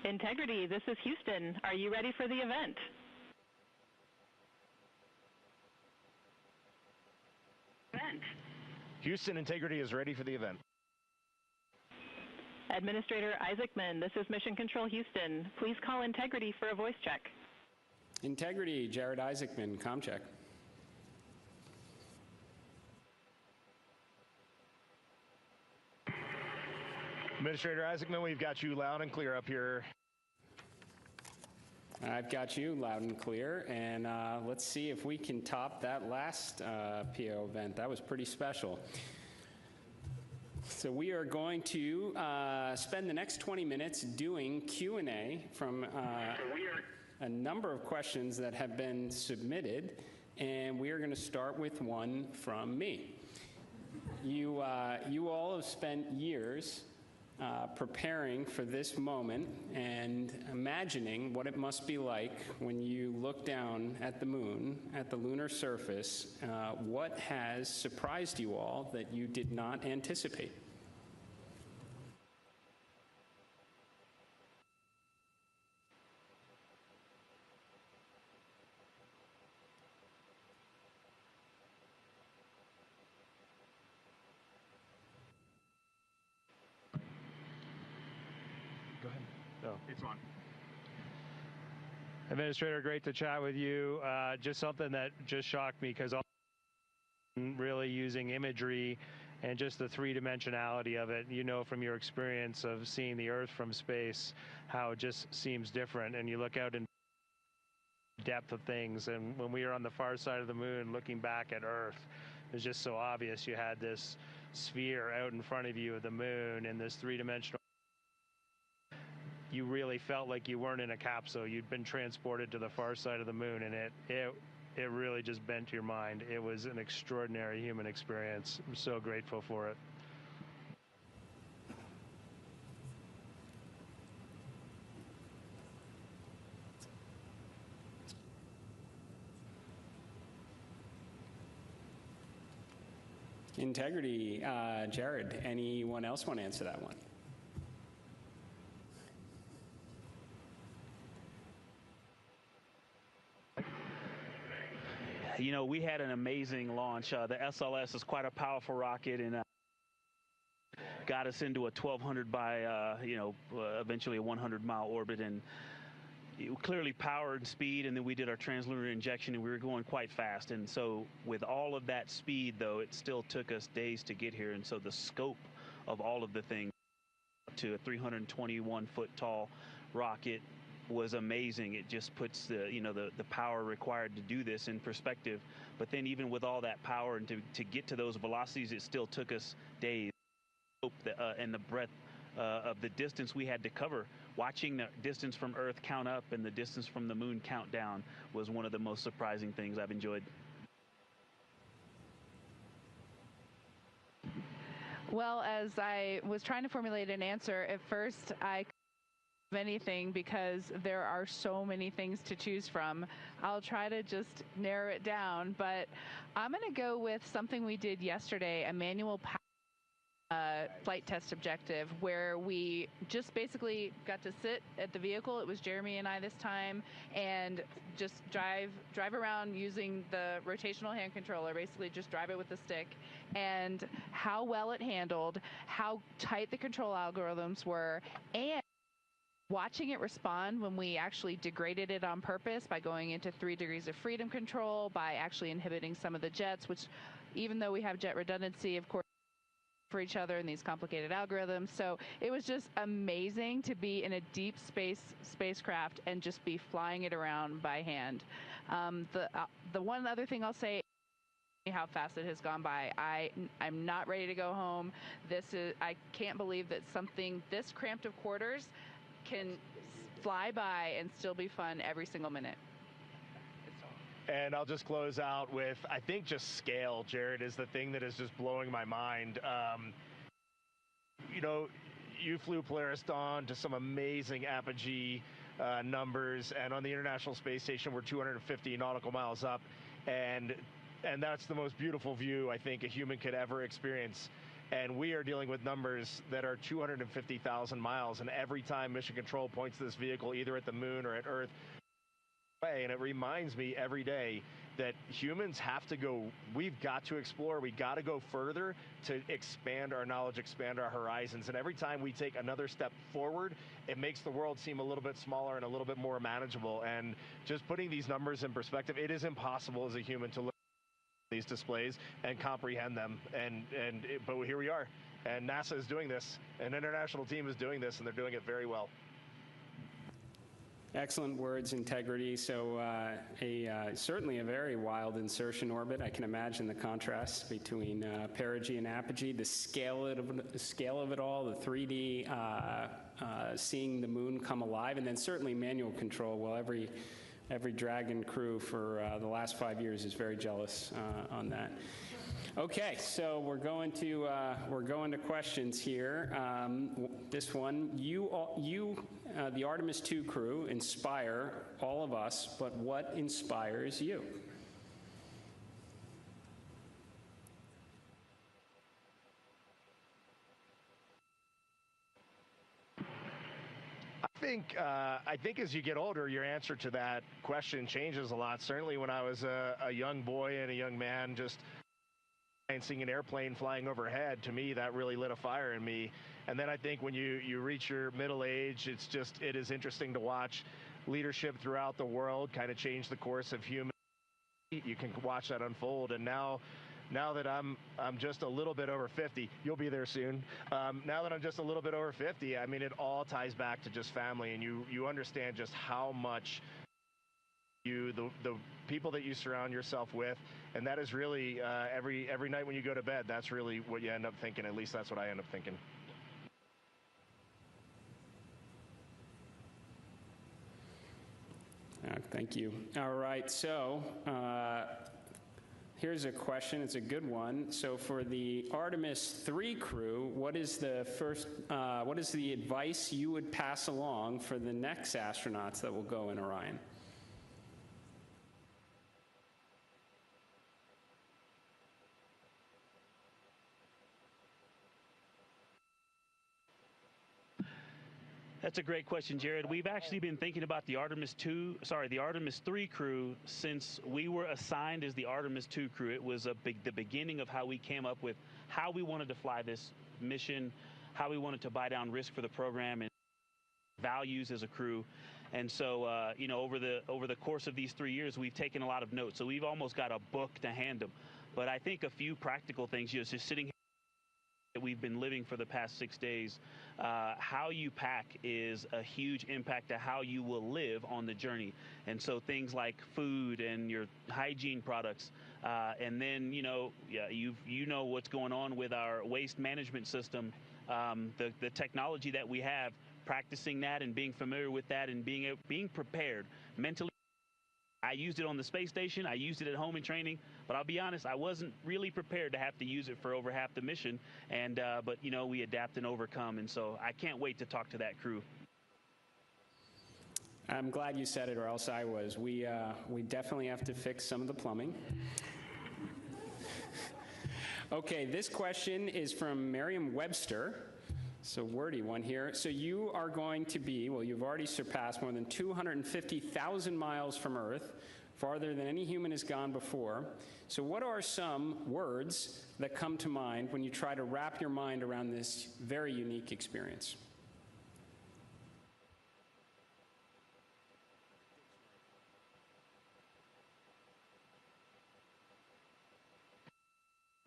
Integrity, this is Houston. Are you ready for the event? Houston, Integrity is ready for the event. Administrator Isaacman, this is Mission Control Houston. Please call Integrity for a voice check. Integrity, Jared Isaacman, comm check. Administrator Isaacman, we've got you loud and clear up here. I've got you loud and clear, and let's see if we can top that last PO event. That was pretty special. So we are going to spend the next 20 minutes doing Q&A from a number of questions that have been submitted, and we are going to start with one from me. You all have spent years preparing for this moment and imagining what it must be like when you look down at the moon, at the lunar surface. What has surprised you all that you did not anticipate? It's on. Administrator, great to chat with you. Just something that just shocked me because really using imagery and just the three-dimensionality of it. You know from your experience of seeing the Earth from space how it just seems different, and you look out in depth of things. And when we were on the far side of the moon looking back at Earth, it was just so obvious. You had this sphere out in front of you of the moon and this three-dimensional. You really felt like you weren't in a capsule. You'd been transported to the far side of the moon, and it really just bent your mind. It was an extraordinary human experience. I'm so grateful for it. Integrity, Jared, anyone else want to answer that one? You know, we had an amazing launch. The SLS is quite a powerful rocket, and got us into a 1,200 by, eventually a 100-mile orbit, and clearly power and speed, and then we did our translunar injection, and we were going quite fast. And so with all of that speed, though, it still took us days to get here. And so the scope of all of the things to a 321-foot tall rocket was amazing. It just puts the power required to do this in perspective. But then even with all that power and to get to those velocities, it still took us days. And the breadth of the distance we had to cover. Watching the distance from Earth count up and the distance from the moon count down was one of the most surprising things I've enjoyed. Well, as I was trying to formulate an answer, at first I couldn't think of anything because there are so many things to choose from. I'll try to just narrow it down, but I'm going to go with something we did yesterday, a manual power flight test objective, where we just basically got to sit at the vehicle. It was Jeremy and I this time, and just drive around using the rotational hand controller, basically just drive it with the stick, and how well it handled, how tight the control algorithms were, and watching it respond when we actually degraded it on purpose by going into 3 degrees of freedom control, by actually inhibiting some of the jets, which even though we have jet redundancy, of course, for each other in these complicated algorithms. So it was just amazing to be in a deep space spacecraft and just be flying it around by hand. The one other thing I'll say, how fast it has gone by. I'm not ready to go home. I can't believe that something this cramped of quarters can fly by and still be fun every single minute. And I'll just close out with, I think just scale, Jared, is the thing that is just blowing my mind. You flew Polaris Dawn to some amazing apogee numbers, and on the International Space Station, we're 250 nautical miles up, and that's the most beautiful view I think a human could ever experience. And we are dealing with numbers that are 250,000 miles, and every time Mission Control points this vehicle either at the moon or at Earth, and it reminds me every day that humans have to go, we've got to explore, we got to go further to expand our knowledge, expand our horizons. And every time we take another step forward, it makes the world seem a little bit smaller and a little bit more manageable. And just putting these numbers in perspective, it is impossible as a human to look at these displays and comprehend them. But here we are, and NASA is doing this, an international team is doing this, and they're doing it very well. Excellent words, Integrity. So certainly a very wild insertion orbit. I can imagine the contrast between perigee and apogee, the scale of it all, the 3D, seeing the moon come alive, and then certainly manual control. Well, every Dragon crew for the last 5 years is very jealous on that. Okay, so we're going to questions here. This one, the Artemis II crew, inspire all of us, but what inspires you? I think as you get older, your answer to that question changes a lot. Certainly when I was a young boy and a young man, just seeing an airplane flying overhead, to me, that really lit a fire in me. And then I think when you reach your middle age, it is interesting to watch leadership throughout the world kind of change the course of human. You can watch that unfold. And now now that I'm just a little bit over 50, you'll be there soon. Now that I'm just a little bit over 50, I mean, it all ties back to just family, and you understand just how much the people that you surround yourself with, and that is really every night when you go to bed, that's really what you end up thinking. At least that's what I end up thinking. Thank you. All right, so here's a question. It's a good one. So for the Artemis II crew, what is the advice you would pass along for the next astronauts that will go in Orion? That's a great question, Jared. We've actually been thinking about the Artemis III crew since we were assigned as the Artemis II crew. It was the beginning of how we came up with how we wanted to fly this mission, how we wanted to buy down risk for the program, and values as a crew. And so, you know, over the course of these 3 years, we've taken a lot of notes. So we've almost got a book to hand them. But I think a few practical things, you know, just sitting here that we've been living for the past 6 days, how you pack is a huge impact to how you will live on the journey. And so things like food and your hygiene products, and then, you know, you know what's going on with our waste management system, the technology that we have, practicing that and being familiar with that and being prepared mentally. I used it on the space station. I used it at home in training, but I'll be honest, I wasn't really prepared to have to use it for over half the mission. And but you know, we adapt and overcome, and so I can't wait to talk to that crew. I'm glad you said it, or else I was. We definitely have to fix some of the plumbing. Okay, this question is from Merriam-Webster. So wordy one here. So you are going to be, well, you've already surpassed more than 250,000 miles from Earth, farther than any human has gone before. So what are some words that come to mind when you try to wrap your mind around this very unique experience?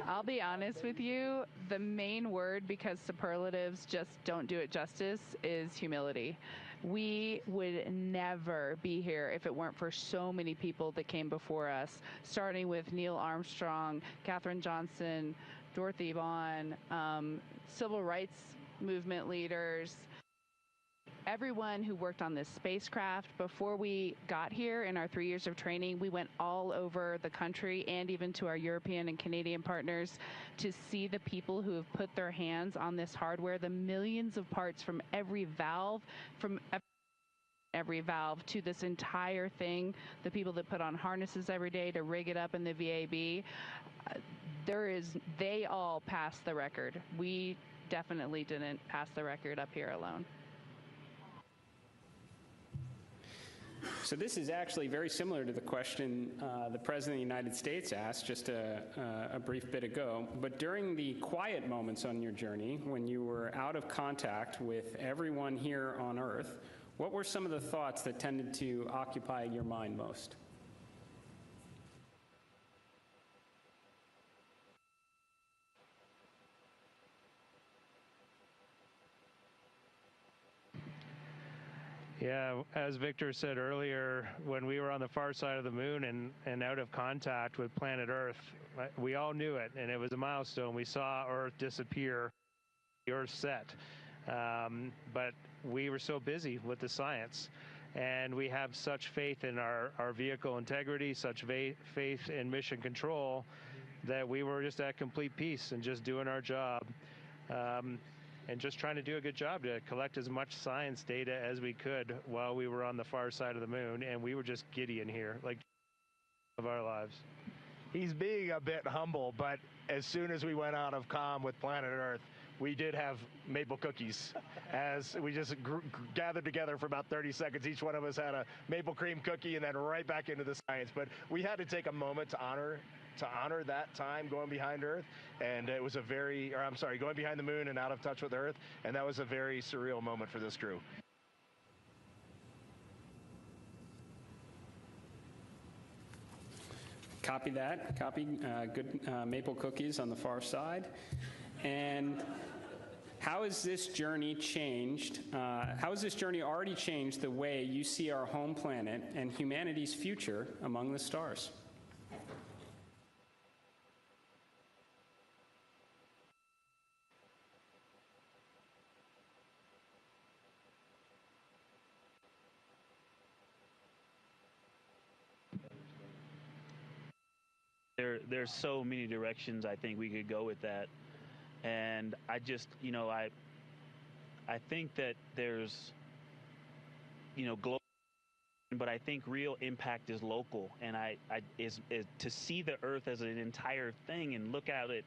I'll be honest with you, the main word, because superlatives just don't do it justice, is humility. We would never be here if it weren't for so many people that came before us, starting with Neil Armstrong, Katherine Johnson, Dorothy Vaughan, civil rights movement leaders, everyone who worked on this spacecraft. Before we got here in our 3 years of training, we went all over the country and even to our European and Canadian partners to see the people who have put their hands on this hardware, the millions of parts from every valve, to this entire thing, the people that put on harnesses every day to rig it up in the VAB. They all passed the record. We definitely didn't pass the record up here alone. So this is actually very similar to the question the President of the United States asked just a brief bit ago. But during the quiet moments on your journey, when you were out of contact with everyone here on Earth, what were some of the thoughts that tended to occupy your mind most? Yeah, as Victor said earlier, when we were on the far side of the moon and out of contact with planet Earth, we all knew it, and it was a milestone. We saw Earth disappear, the Earth set. But we were so busy with the science, and we have such faith in our vehicle integrity, such faith in mission control, that we were just at complete peace and just doing our job. And just trying to do a good job to collect as much science data as we could while we were on the far side of the moon, and we were just giddy in here, like of our lives. He's being a bit humble, but as soon as we went out of comm with planet Earth, we did have maple cookies as we just gathered together for about 30 seconds. Each one of us had a maple cream cookie and then right back into the science. But we had to take a moment to honor that time going behind Earth, and it was going behind the moon and out of touch with Earth, and that was a very surreal moment for this crew. Copy that. Copy good maple cookies on the far side. And how has this journey changed? How has this journey already changed the way you see our home planet and humanity's future among the stars? There's so many directions I think we could go with that, and I just, I think that there's, global, but I think real impact is local, and is to see the Earth as an entire thing and look at it,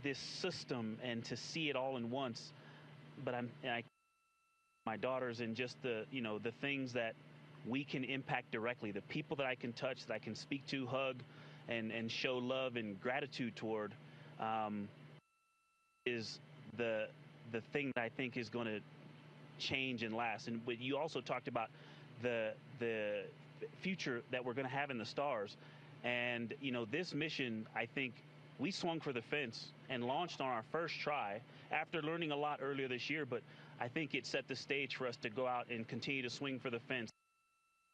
this system, and to see it all in once. But my daughters, and just the things that we can impact directly, the people that I can touch, that I can speak to, hug, and show love and gratitude toward, is the thing that I think is going to change and last. And but you also talked about the future that we're going to have in the stars, and this mission, I think we swung for the fence and launched on our first try after learning a lot earlier this year. But I think it set the stage for us to go out and continue to swing for the fence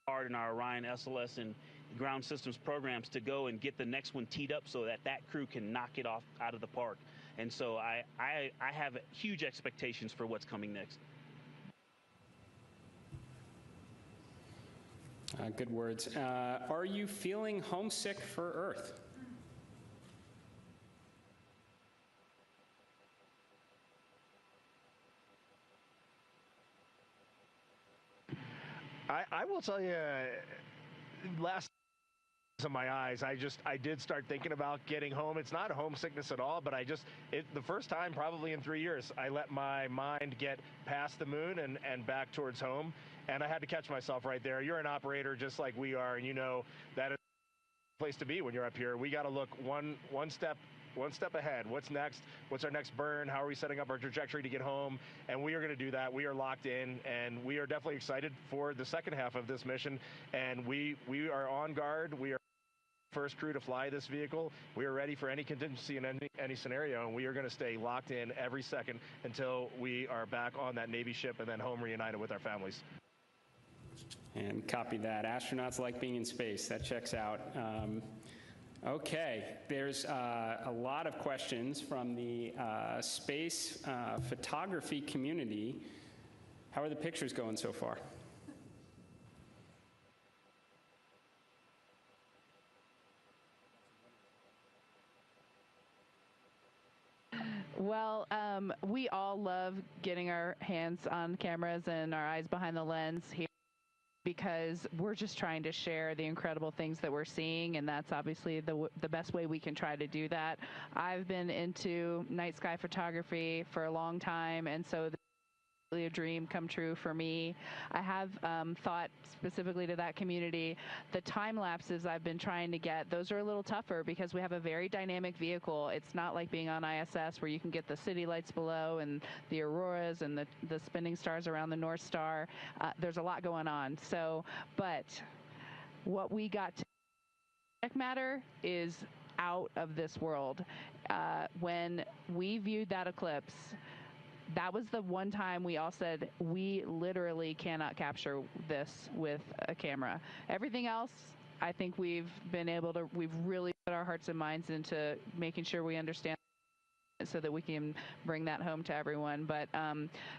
hard in our Orion SLS and ground systems programs to go and get the next one teed up so that crew can knock it off out of the park. And so I have huge expectations for what's coming next. Good words. Are you feeling homesick for Earth? I will tell you, last in my eyes, I did start thinking about getting home. It's not homesickness at all, but the first time probably in 3 years, I let my mind get past the moon and back towards home, and I had to catch myself right there. You're an operator just like we are, and that is the place to be when you're up here. We got to look one step ahead. What's next? What's our next burn? How are we setting up our trajectory to get home? And we are going to do that. We are locked in, and we are definitely excited for the second half of this mission. And we are on guard. We are first crew to fly this vehicle. We are ready for any contingency in any scenario, and we are going to stay locked in every second until we are back on that Navy ship and then home reunited with our families. And copy that. Astronauts like being in space. That checks out. Okay, there's a lot of questions from the space photography community. How are the pictures going so far? Well, we all love getting our hands on cameras and our eyes behind the lens here, because we're just trying to share the incredible things that we're seeing, and that's obviously the best way we can try to do that. I've been into night sky photography for a long time, and so this is really a dream come true for me. I have thought specifically to that community, the time lapses I've been trying to get, those are a little tougher because we have a very dynamic vehicle. It's not like being on ISS where you can get the city lights below and the auroras and the spinning stars around the North Star. There's a lot going on. So, but what we got to matter is out of this world. When we viewed that eclipse, that was the one time we all said, we literally cannot capture this with a camera. Everything else, I think we've really put our hearts and minds into making sure we understand so that we can bring that home to everyone. But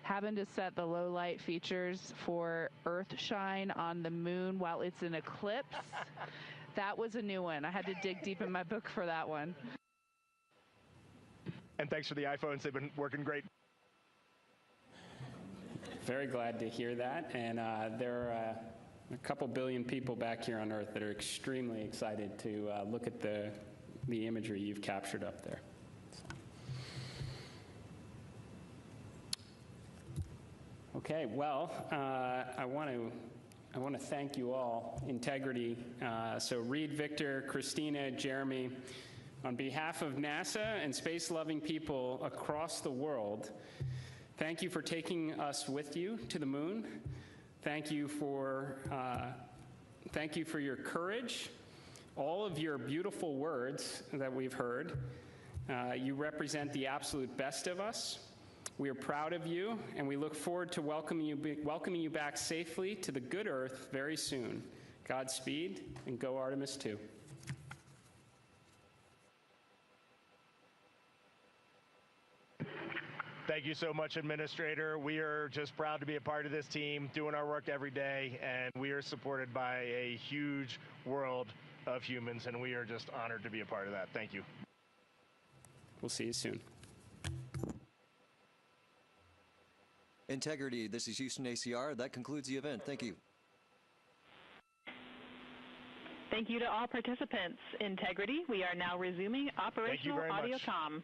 having to set the low light features for Earthshine on the moon while it's an eclipse, that was a new one. I had to dig deep in my book for that one. And thanks for the iPhones. They've been working great. Very glad to hear that. And there are a couple billion people back here on Earth that are extremely excited to look at the imagery you've captured up there. Okay, well, I want to thank you all. Integrity. So Reed, Victor, Christina, Jeremy, on behalf of NASA and space-loving people across the world, thank you for taking us with you to the moon. Thank you for your courage. all of your beautiful words that we've heard. You represent the absolute best of us. We are proud of you, and we look forward to welcoming you back safely to the good Earth very soon. Godspeed, and go Artemis II. Thank you so much, Administrator. We are just proud to be a part of this team, doing our work every day, and we are supported by a huge world of humans, and we are just honored to be a part of that. Thank you. We'll see you soon. Integrity, this is Houston ACR. That concludes the event. Thank you. Thank you to all participants. Integrity, we are now resuming operational audio comm.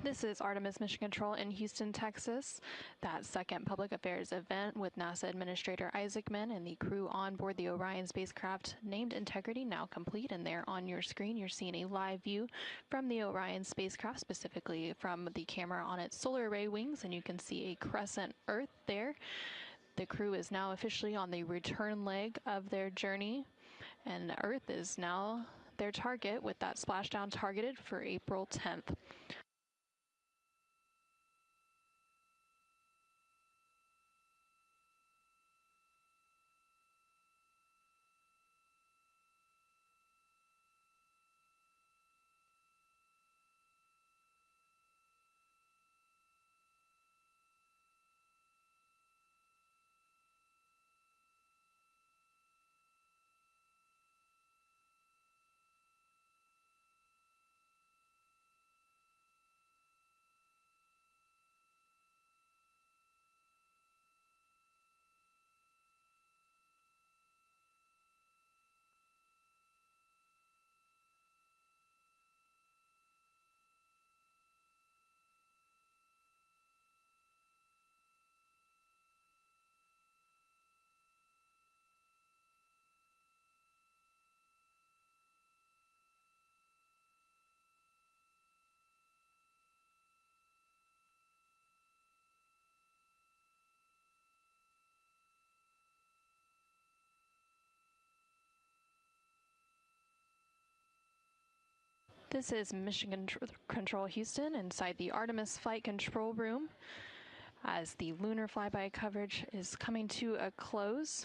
This is Artemis Mission Control in Houston, Texas. That second public affairs event with NASA Administrator Isaacman and the crew on board the Orion spacecraft named Integrity now complete, and there on your screen you're seeing a live view from the Orion spacecraft, specifically from the camera on its solar array wings, and you can see a crescent Earth there. The crew is now officially on the return leg of their journey, and Earth is now their target, with that splashdown targeted for April 10th. This is Mission Control Houston inside the Artemis Flight Control Room as the lunar flyby coverage is coming to a close.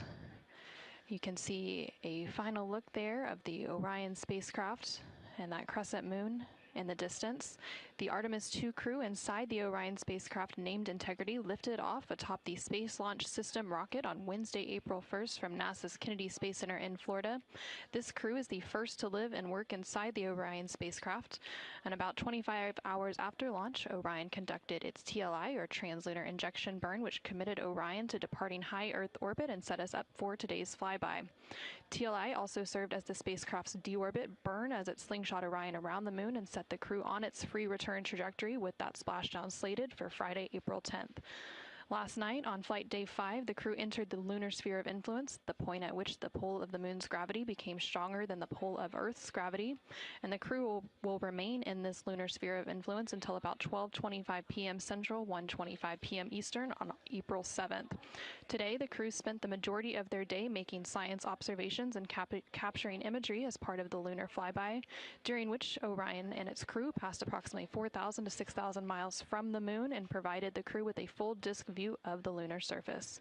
You can see a final look there of the Orion spacecraft and that crescent moon in the distance. The Artemis II crew inside the Orion spacecraft named Integrity lifted off atop the Space Launch System rocket on Wednesday, April 1st from NASA's Kennedy Space Center in Florida. This crew is the first to live and work inside the Orion spacecraft, and about 25 hours after launch, Orion conducted its TLI, or translunar injection burn, which committed Orion to departing high Earth orbit and set us up for today's flyby. TLI also served as the spacecraft's deorbit burn as it slingshot Orion around the moon and set the crew on its free return trajectory, with that splashdown slated for Friday, April 10th. Last night, on flight day 5, the crew entered the lunar sphere of influence, the point at which the pull of the moon's gravity became stronger than the pull of Earth's gravity, and the crew will remain in this lunar sphere of influence until about 12:25 p.m. Central, 1:25 p.m. Eastern on April 7th. Today, the crew spent the majority of their day making science observations and capturing imagery as part of the lunar flyby, during which Orion and its crew passed approximately 4,000 to 6,000 miles from the moon and provided the crew with a full disk view view of the lunar surface.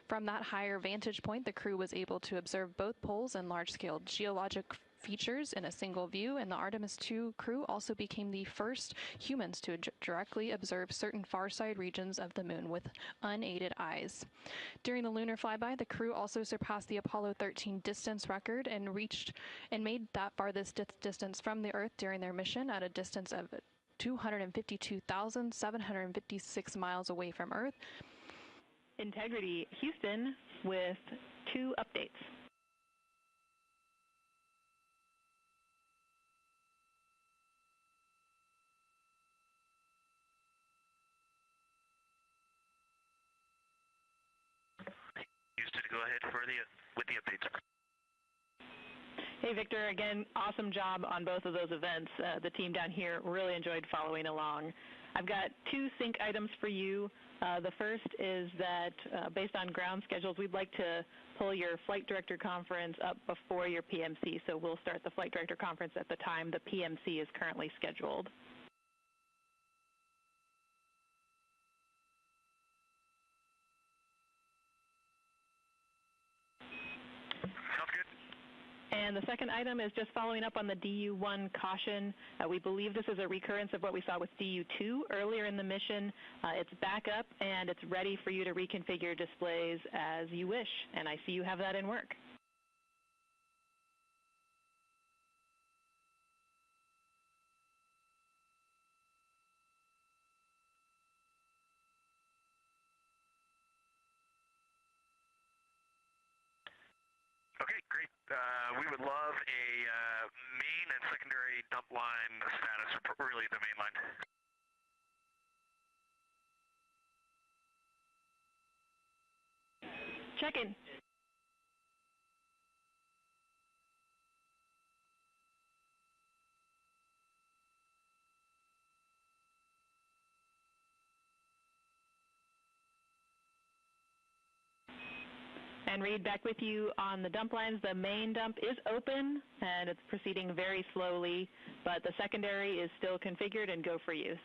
From that higher vantage point, the crew was able to observe both poles and large-scale geologic features in a single view, and the Artemis II crew also became the first humans to directly observe certain far-side regions of the moon with unaided eyes. During the lunar flyby, the crew also surpassed the Apollo 13 distance record and made that farthest distance from the Earth during their mission at a distance of 252,756 miles away from Earth. Integrity Houston with 2 updates. Houston, go ahead with the updates. Hey, Victor, again, awesome job on both of those events. The team down here really enjoyed following along. I've got 2 sync items for you. The first is that based on ground schedules, we'd like to pull your flight director conference up before your PMC, so we'll start the flight director conference at the time the PMC is currently scheduled. And the second item is just following up on the DU-1 caution. We believe this is a recurrence of what we saw with DU-2 earlier in the mission. It's back up and it's ready for you to reconfigure displays as you wish, and I see you have that in work. Okay, great. We would love a main and secondary dump line status, or really the main line. Check in. And Reed, back with you on the dump lines. The main dump is open and it's proceeding very slowly, but the secondary is still configured and go for use.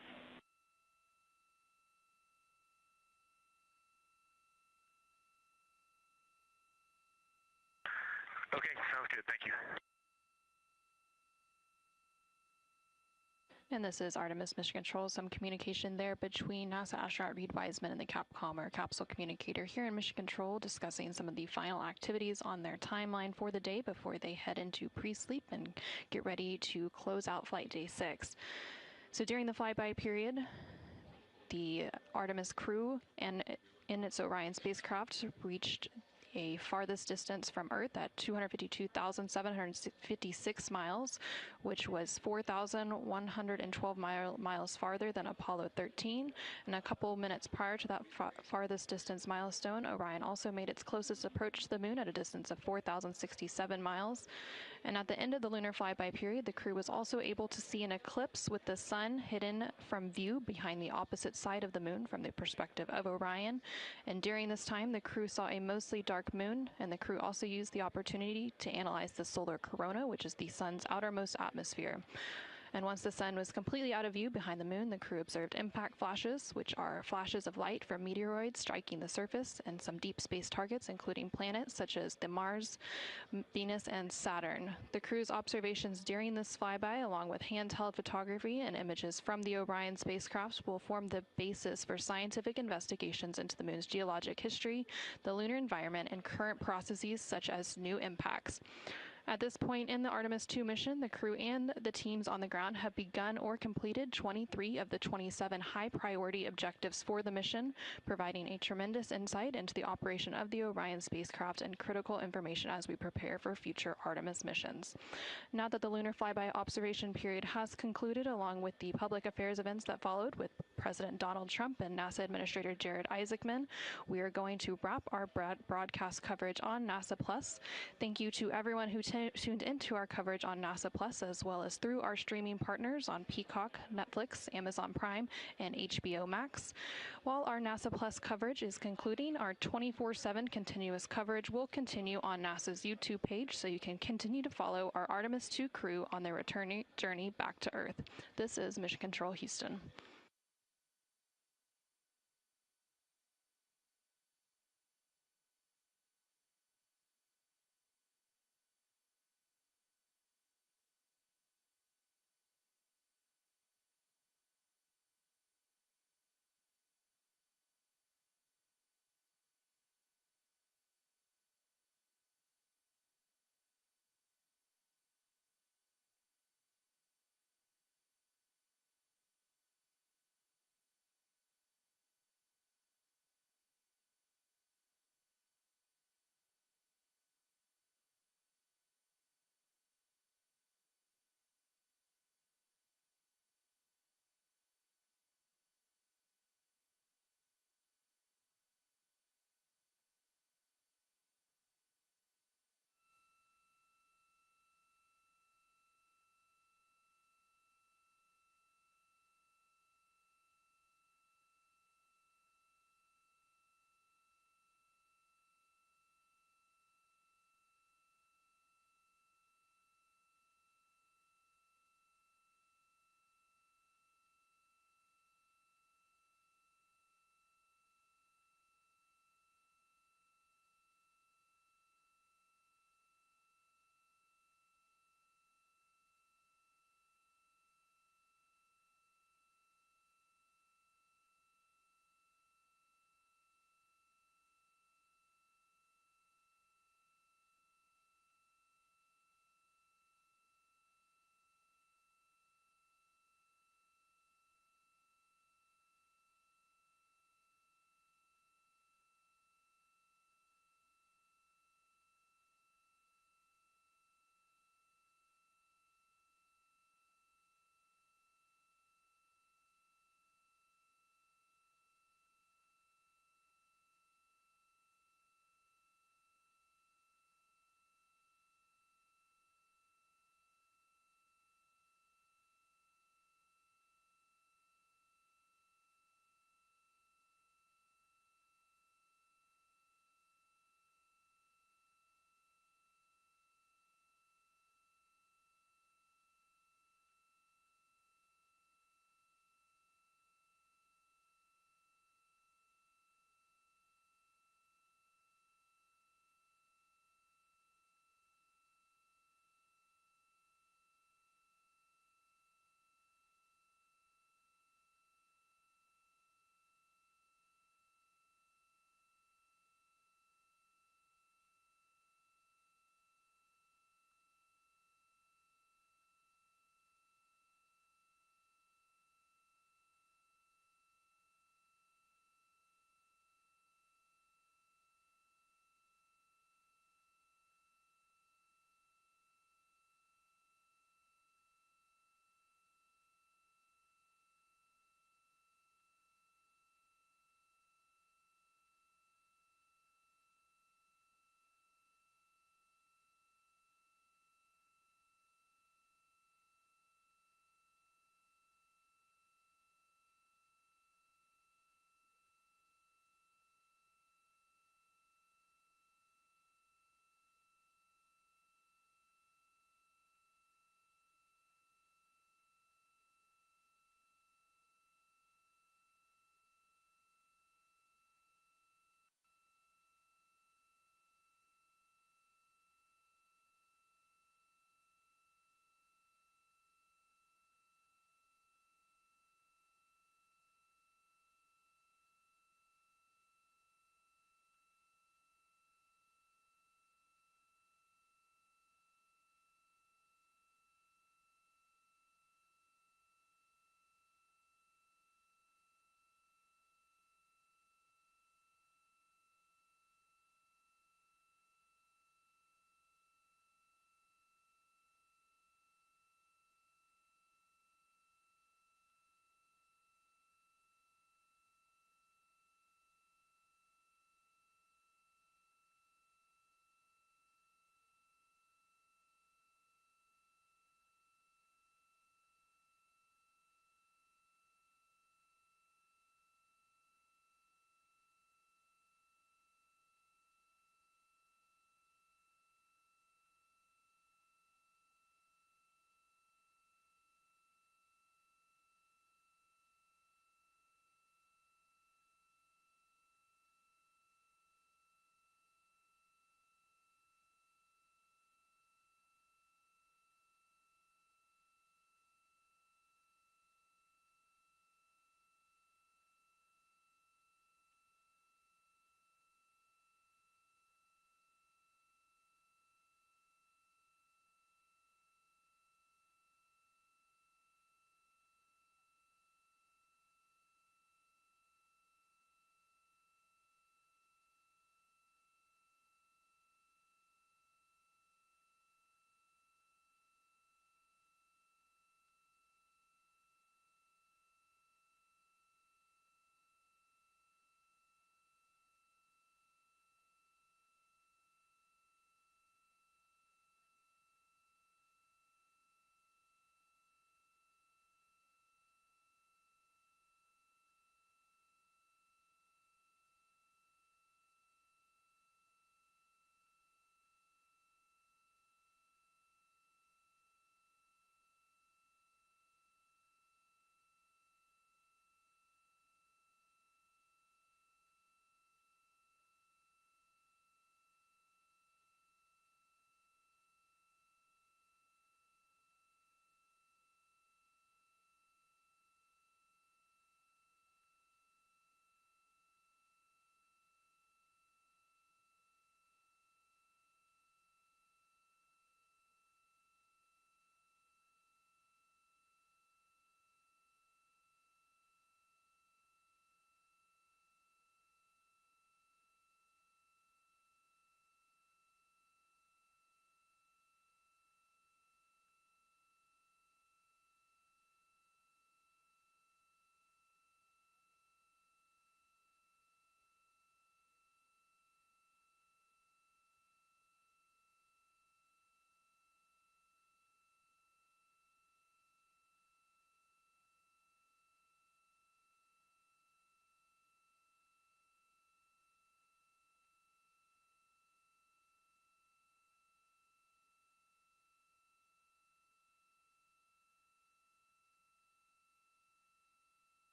Okay, sounds good. Thank you. And this is Artemis Mission Control. Some communication there between NASA astronaut Reed Wiseman and the Capcom, or capsule communicator, here in Mission Control, discussing some of the final activities on their timeline for the day before they head into pre-sleep and get ready to close out Flight Day 6. So during the flyby period, the Artemis crew and in its Orion spacecraft reached a farthest distance from Earth at 252,756 miles, which was 4,112 miles farther than Apollo 13. And a couple minutes prior to that farthest distance milestone, Orion also made its closest approach to the moon at a distance of 4,067 miles. And at the end of the lunar flyby period, the crew was also able to see an eclipse with the sun hidden from view behind the opposite side of the moon from the perspective of Orion. And during this time, the crew saw a mostly dark moon, and the crew also used the opportunity to analyze the solar corona, which is the sun's outermost atmosphere. And once the sun was completely out of view behind the moon, the crew observed impact flashes, which are flashes of light from meteoroids striking the surface, and some deep space targets, including planets such as the Mars, Venus, and Saturn. The crew's observations during this flyby, along with handheld photography and images from the Orion spacecraft, will form the basis for scientific investigations into the moon's geologic history, the lunar environment, and current processes such as new impacts. At this point in the Artemis II mission, the crew and the teams on the ground have begun or completed 23 of the 27 high-priority objectives for the mission, providing a tremendous insight into the operation of the Orion spacecraft and critical information as we prepare for future Artemis missions. Now that the lunar flyby observation period has concluded, along with the public affairs events that followed with President Donald Trump and NASA Administrator Jared Isaacman, we are going to wrap our broadcast coverage on NASA Plus. Thank you to everyone who tuned into our coverage on NASA Plus, as well as through our streaming partners on Peacock, Netflix, Amazon Prime, and HBO Max. While our NASA Plus coverage is concluding, our 24/7 continuous coverage will continue on NASA's YouTube page, so you can continue to follow our Artemis II crew on their return journey back to Earth. This is Mission Control Houston.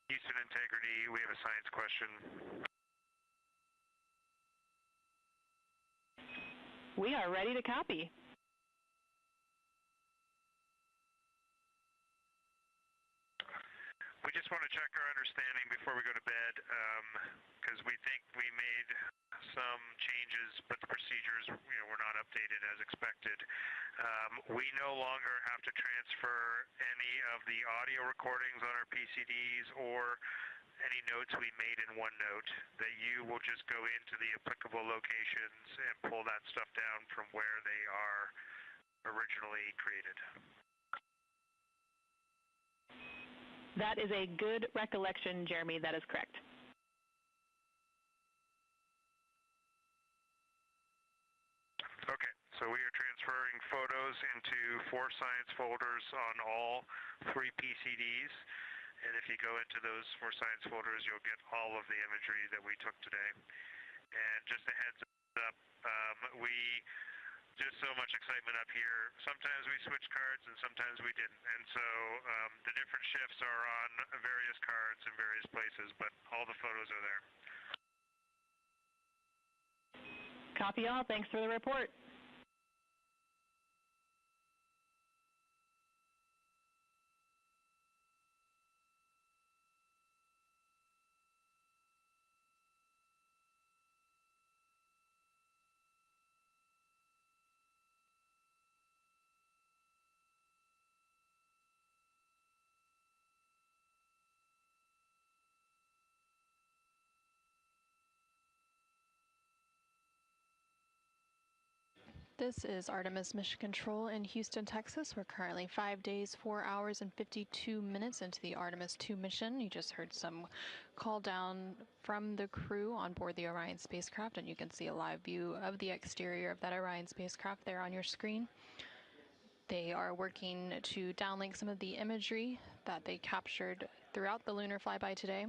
Houston Integrity, we have a science question. We are ready to copy. We just want to check our understanding before we go to bed, because we think we made some changes, but the procedures, were not updated as expected. We no longer have to transfer any of the audio recordings on our PCDs or any notes we made in OneNote. That you will just go into the applicable locations and pull that stuff down from where they are originally created. That is a good recollection, Jeremy. That is correct. Okay, so we are transferring photos into 4 science folders on all 3 PCDs. And if you go into those 4 science folders, you'll get all of the imagery that we took today. And just a heads up, just so much excitement up here. Sometimes we switch cards and sometimes we didn't. And so the different shifts are on various cards in various places, but all the photos are there. Copy all. Thanks for the report. This is Artemis Mission Control in Houston, Texas. We're currently 5 days, 4 hours, and 52 minutes into the Artemis II mission. You just heard some call down from the crew on board the Orion spacecraft, and you can see a live view of the exterior of that Orion spacecraft there on your screen. They are working to downlink some of the imagery that they captured throughout the lunar flyby today.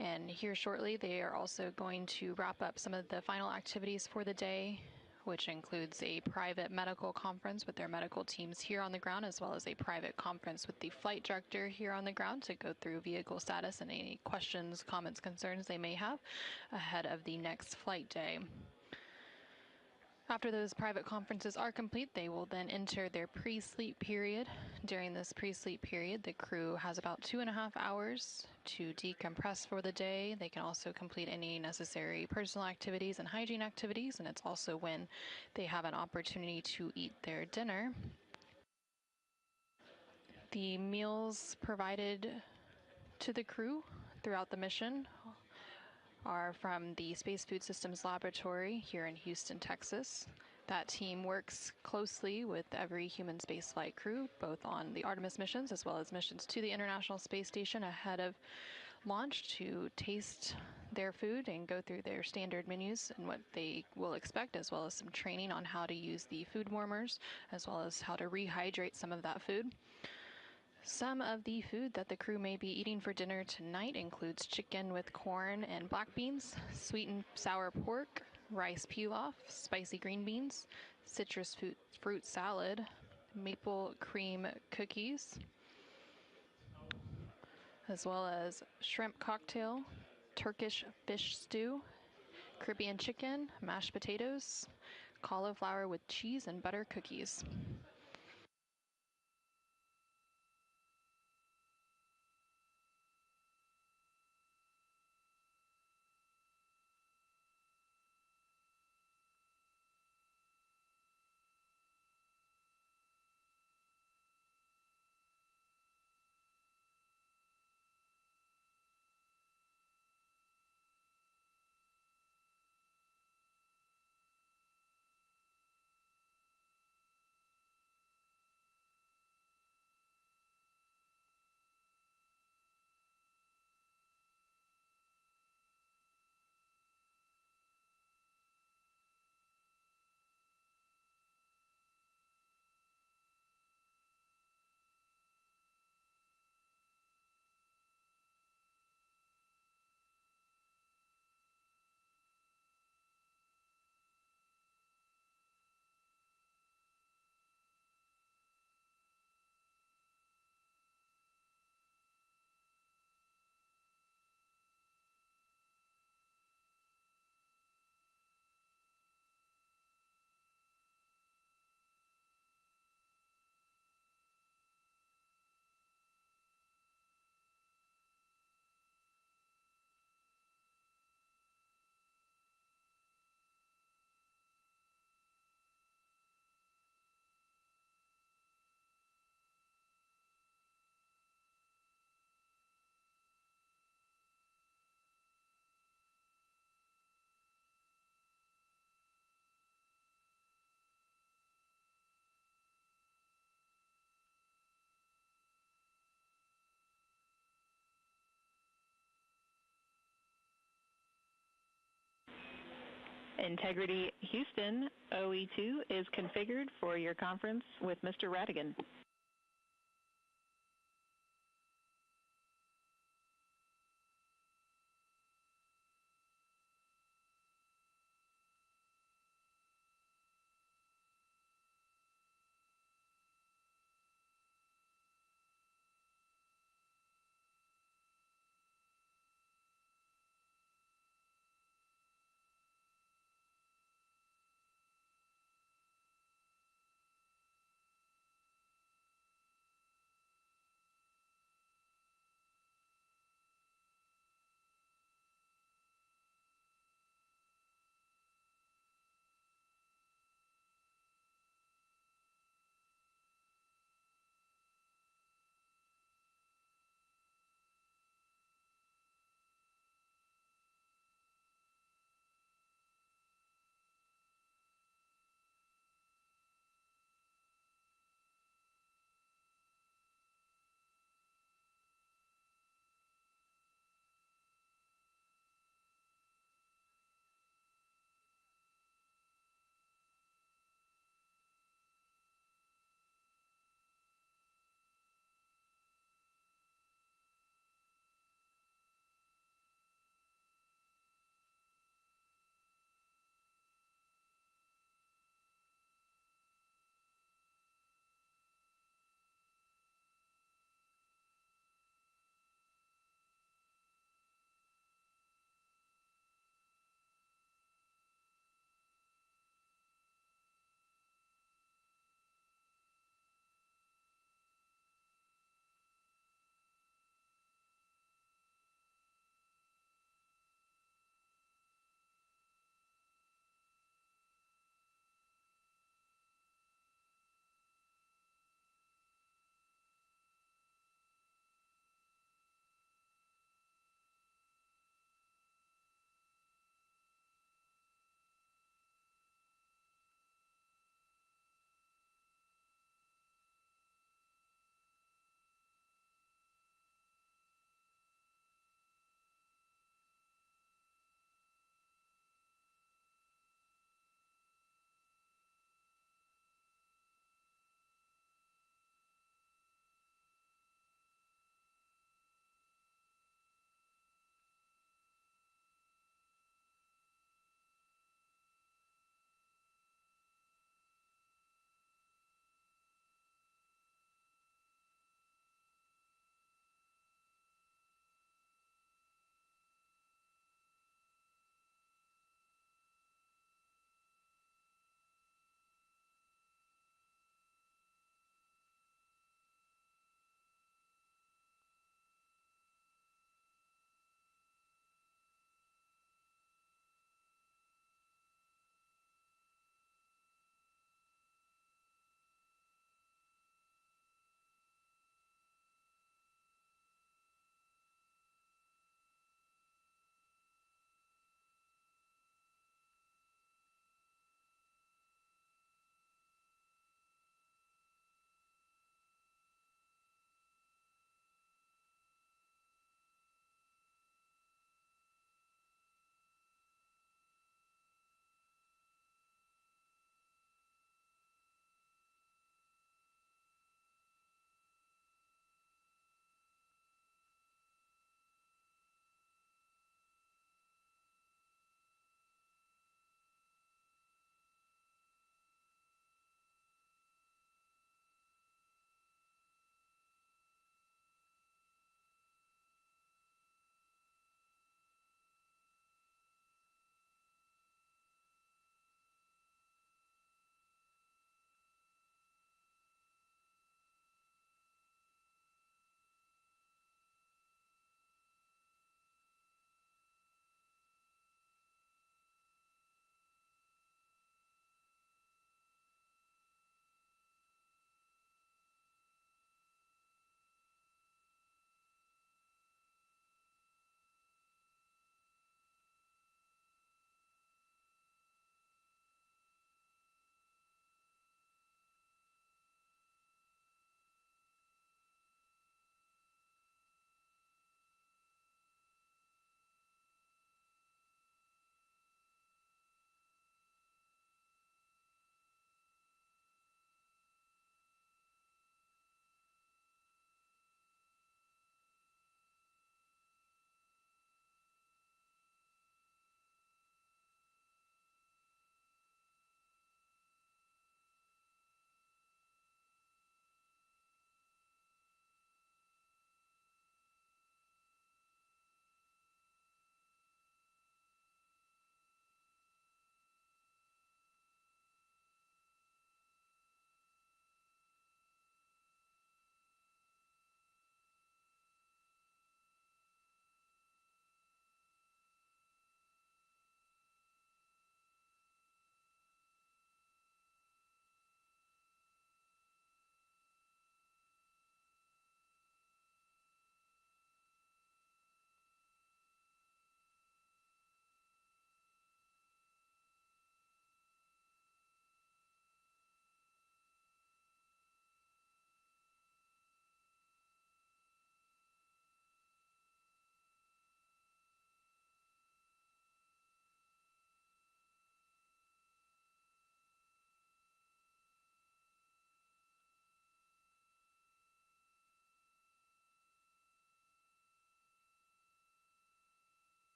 And here shortly, they are also going to wrap up some of the final activities for the day, which includes a private medical conference with their medical teams here on the ground, as well as a private conference with the flight director here on the ground to go through vehicle status and any questions, comments, concerns they may have ahead of the next flight day. After those private conferences are complete, they will then enter their pre-sleep period. During this pre-sleep period, the crew has about 2.5 hours to decompress for the day. They can also complete any necessary personal activities and hygiene activities, and it's also when they have an opportunity to eat their dinner. The meals provided to the crew throughout the mission are from the Space Food Systems Laboratory here in Houston, Texas. That team works closely with every human spaceflight crew, both on the Artemis missions as well as missions to the International Space Station ahead of launch, to taste their food and go through their standard menus and what they will expect, as well as some training on how to use the food warmers, as well as how to rehydrate some of that food. Some of the food that the crew may be eating for dinner tonight includes chicken with corn and black beans, sweet and sour pork, rice pilaf, spicy green beans, citrus fruit salad, maple cream cookies, as well as shrimp cocktail, Turkish fish stew, Caribbean chicken, mashed potatoes, cauliflower with cheese and butter cookies. Integrity Houston, OE2 is configured for your conference with Mr. Radigan.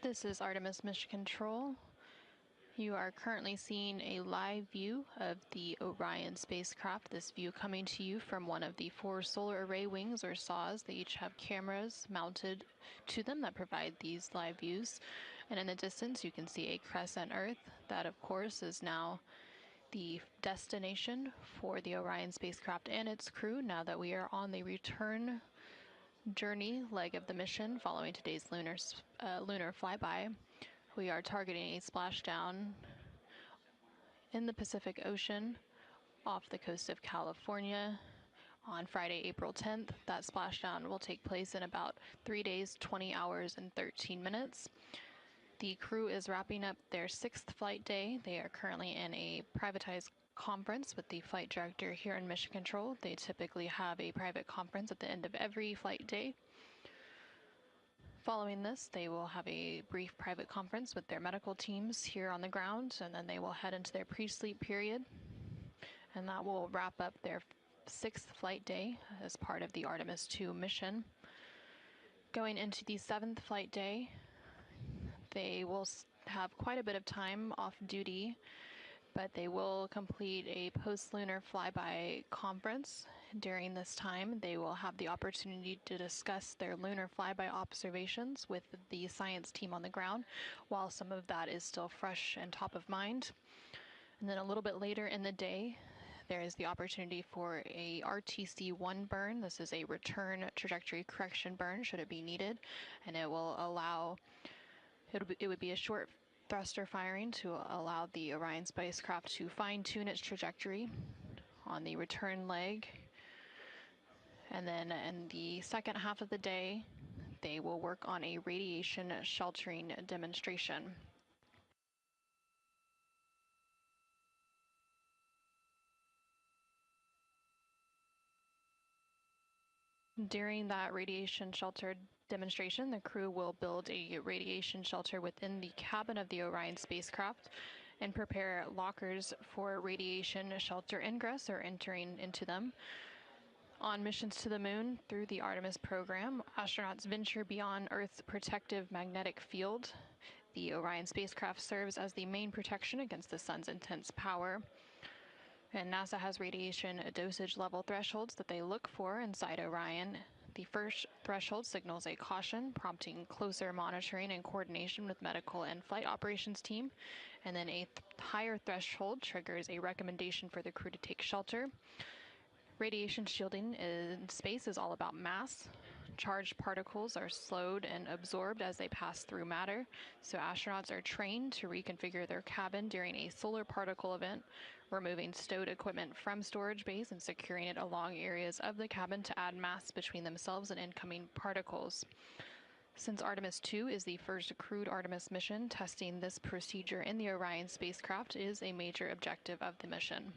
This is Artemis Mission Control. You are currently seeing a live view of the Orion spacecraft. This view coming to you from one of the 4 solar array wings, or SAWs. They each have cameras mounted to them that provide these live views. And in the distance, you can see a crescent Earth. That, of course, is now the destination for the Orion spacecraft and its crew now that we are on the return journey leg of the mission following today's lunar flyby. We are targeting a splashdown in the Pacific Ocean off the coast of California on Friday, April 10th. That splashdown will take place in about 3 days, 20 hours, and 13 minutes. The crew is wrapping up their 6th flight day. They are currently in a privatized conference with the flight director here in Mission Control. They typically have a private conference at the end of every flight day. Following this, they will have a brief private conference with their medical teams here on the ground, and then they will head into their pre-sleep period, and that will wrap up their 6th flight day as part of the Artemis II mission. Going into the 7th flight day, they will have quite a bit of time off duty, but they will complete a post-lunar flyby conference. During this time, they will have the opportunity to discuss their lunar flyby observations with the science team on the ground, while some of that is still fresh and top of mind. And then a little bit later in the day, there is the opportunity for a RTC-1 burn. This is a return trajectory correction burn, should it be needed, and it will allow, it would be a short thruster firing to allow the Orion spacecraft to fine-tune its trajectory on the return leg. And then in the second half of the day, they will work on a radiation sheltering demonstration. During that radiation shelter demonstration, the crew will build a radiation shelter within the cabin of the Orion spacecraft and prepare lockers for radiation shelter ingress or entering into them. On missions to the moon through the Artemis program, astronauts venture beyond Earth's protective magnetic field. The Orion spacecraft serves as the main protection against the sun's intense power. And NASA has radiation dosage level thresholds that they look for inside Orion. The first threshold signals a caution, prompting closer monitoring and coordination with medical and flight operations team. And then a higher threshold triggers a recommendation for the crew to take shelter. Radiation shielding in space is all about mass. Charged particles are slowed and absorbed as they pass through matter, so astronauts are trained to reconfigure their cabin during a solar particle event, removing stowed equipment from storage bays and securing it along areas of the cabin to add mass between themselves and incoming particles. Since Artemis II is the first crewed Artemis mission, testing this procedure in the Orion spacecraft is a major objective of the mission.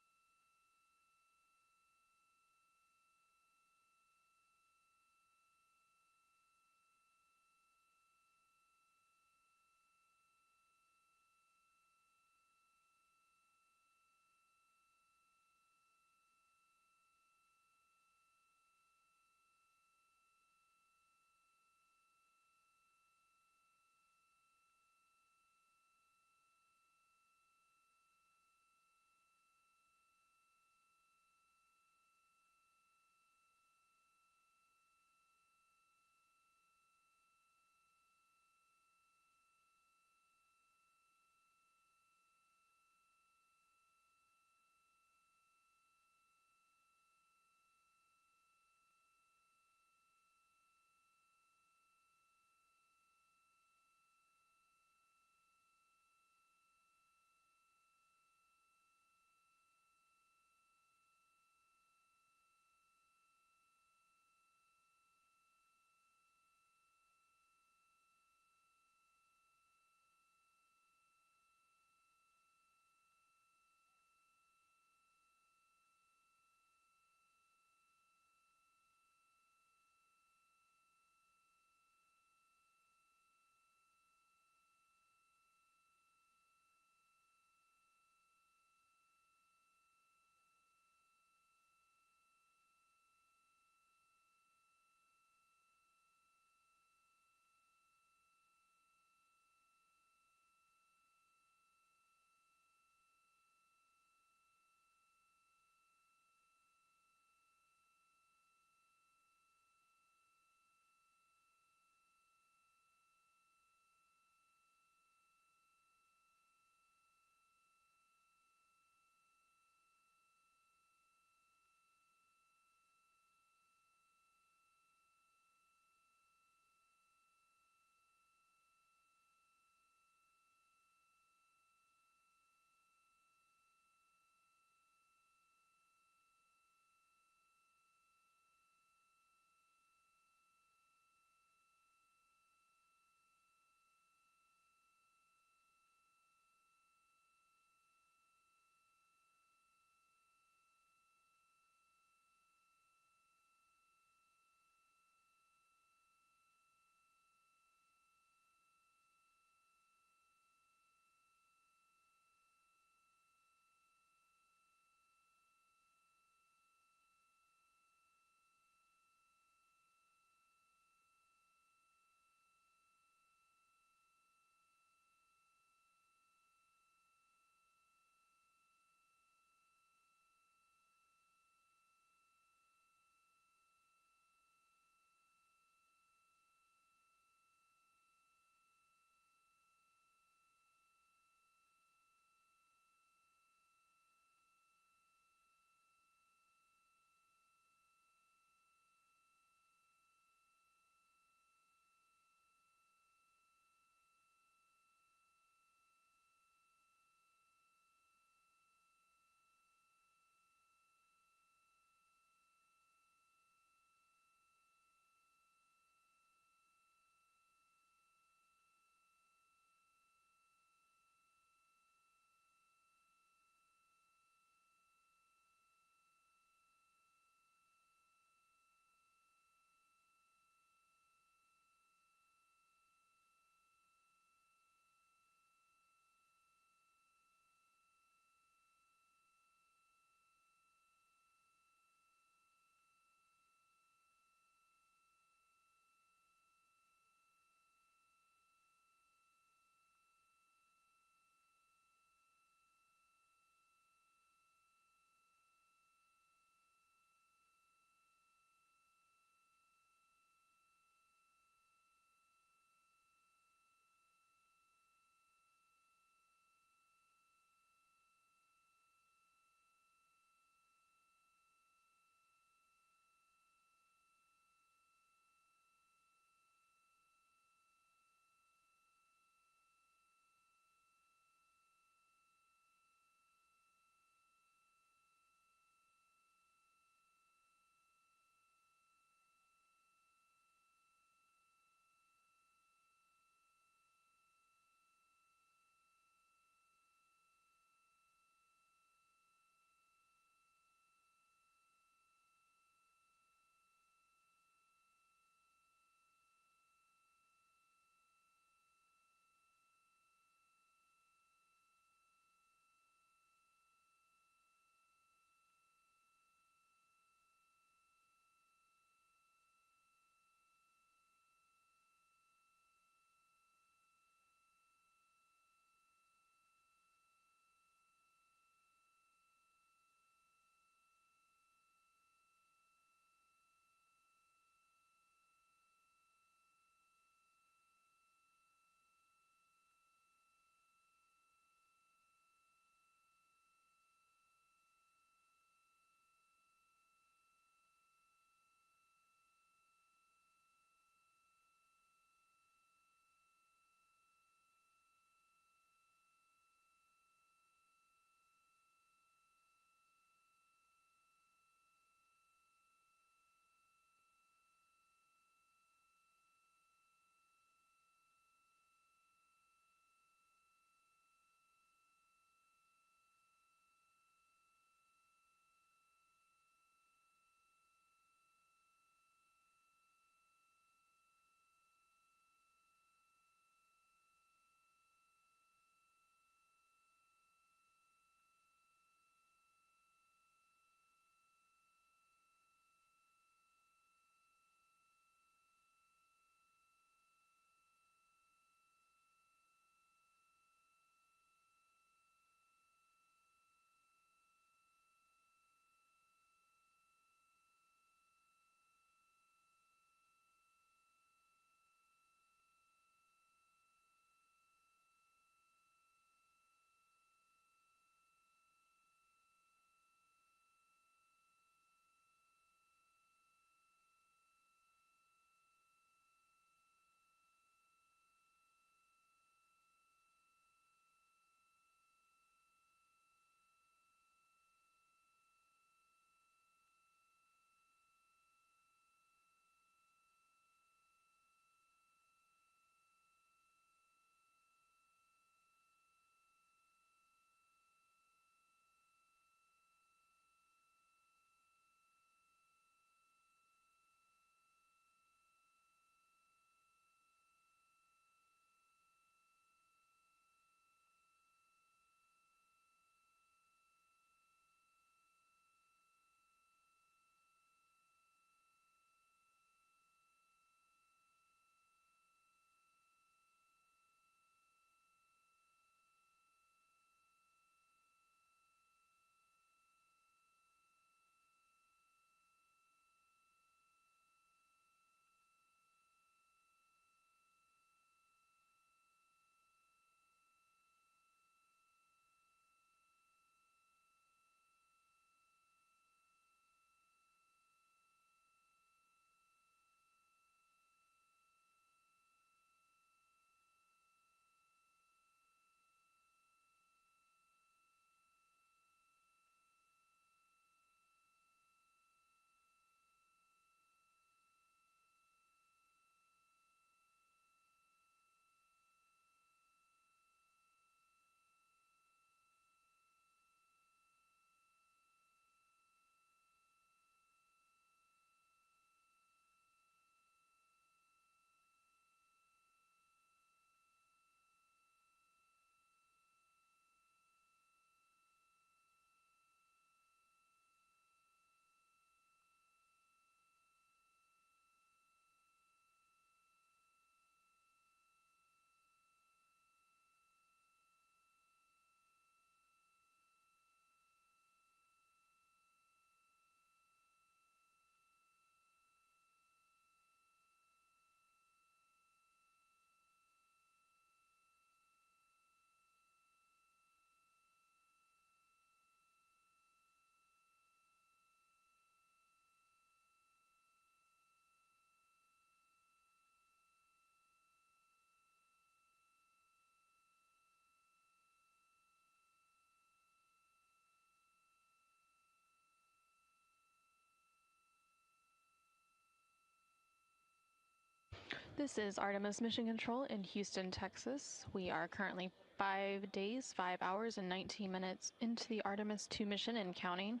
This is Artemis Mission Control in Houston, Texas. We are currently 5 days, 5 hours, and 19 minutes into the Artemis II mission and counting.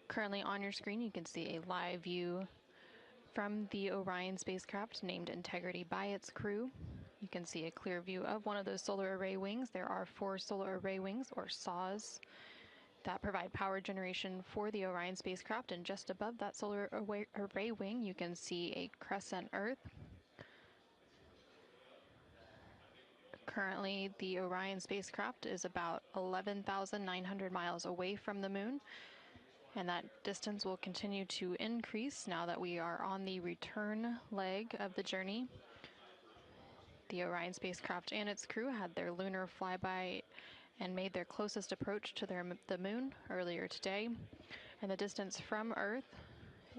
Currently on your screen, you can see a live view from the Orion spacecraft named Integrity by its crew. You can see a clear view of one of those solar array wings. There are 4 solar array wings, or SAWs, that provide power generation for the Orion spacecraft. And just above that solar array wing, you can see a crescent Earth. Currently, the Orion spacecraft is about 11,900 miles away from the moon, and that distance will continue to increase now that we are on the return leg of the journey. The Orion spacecraft and its crew had their lunar flyby and made their closest approach to the moon earlier today, and the distance from Earth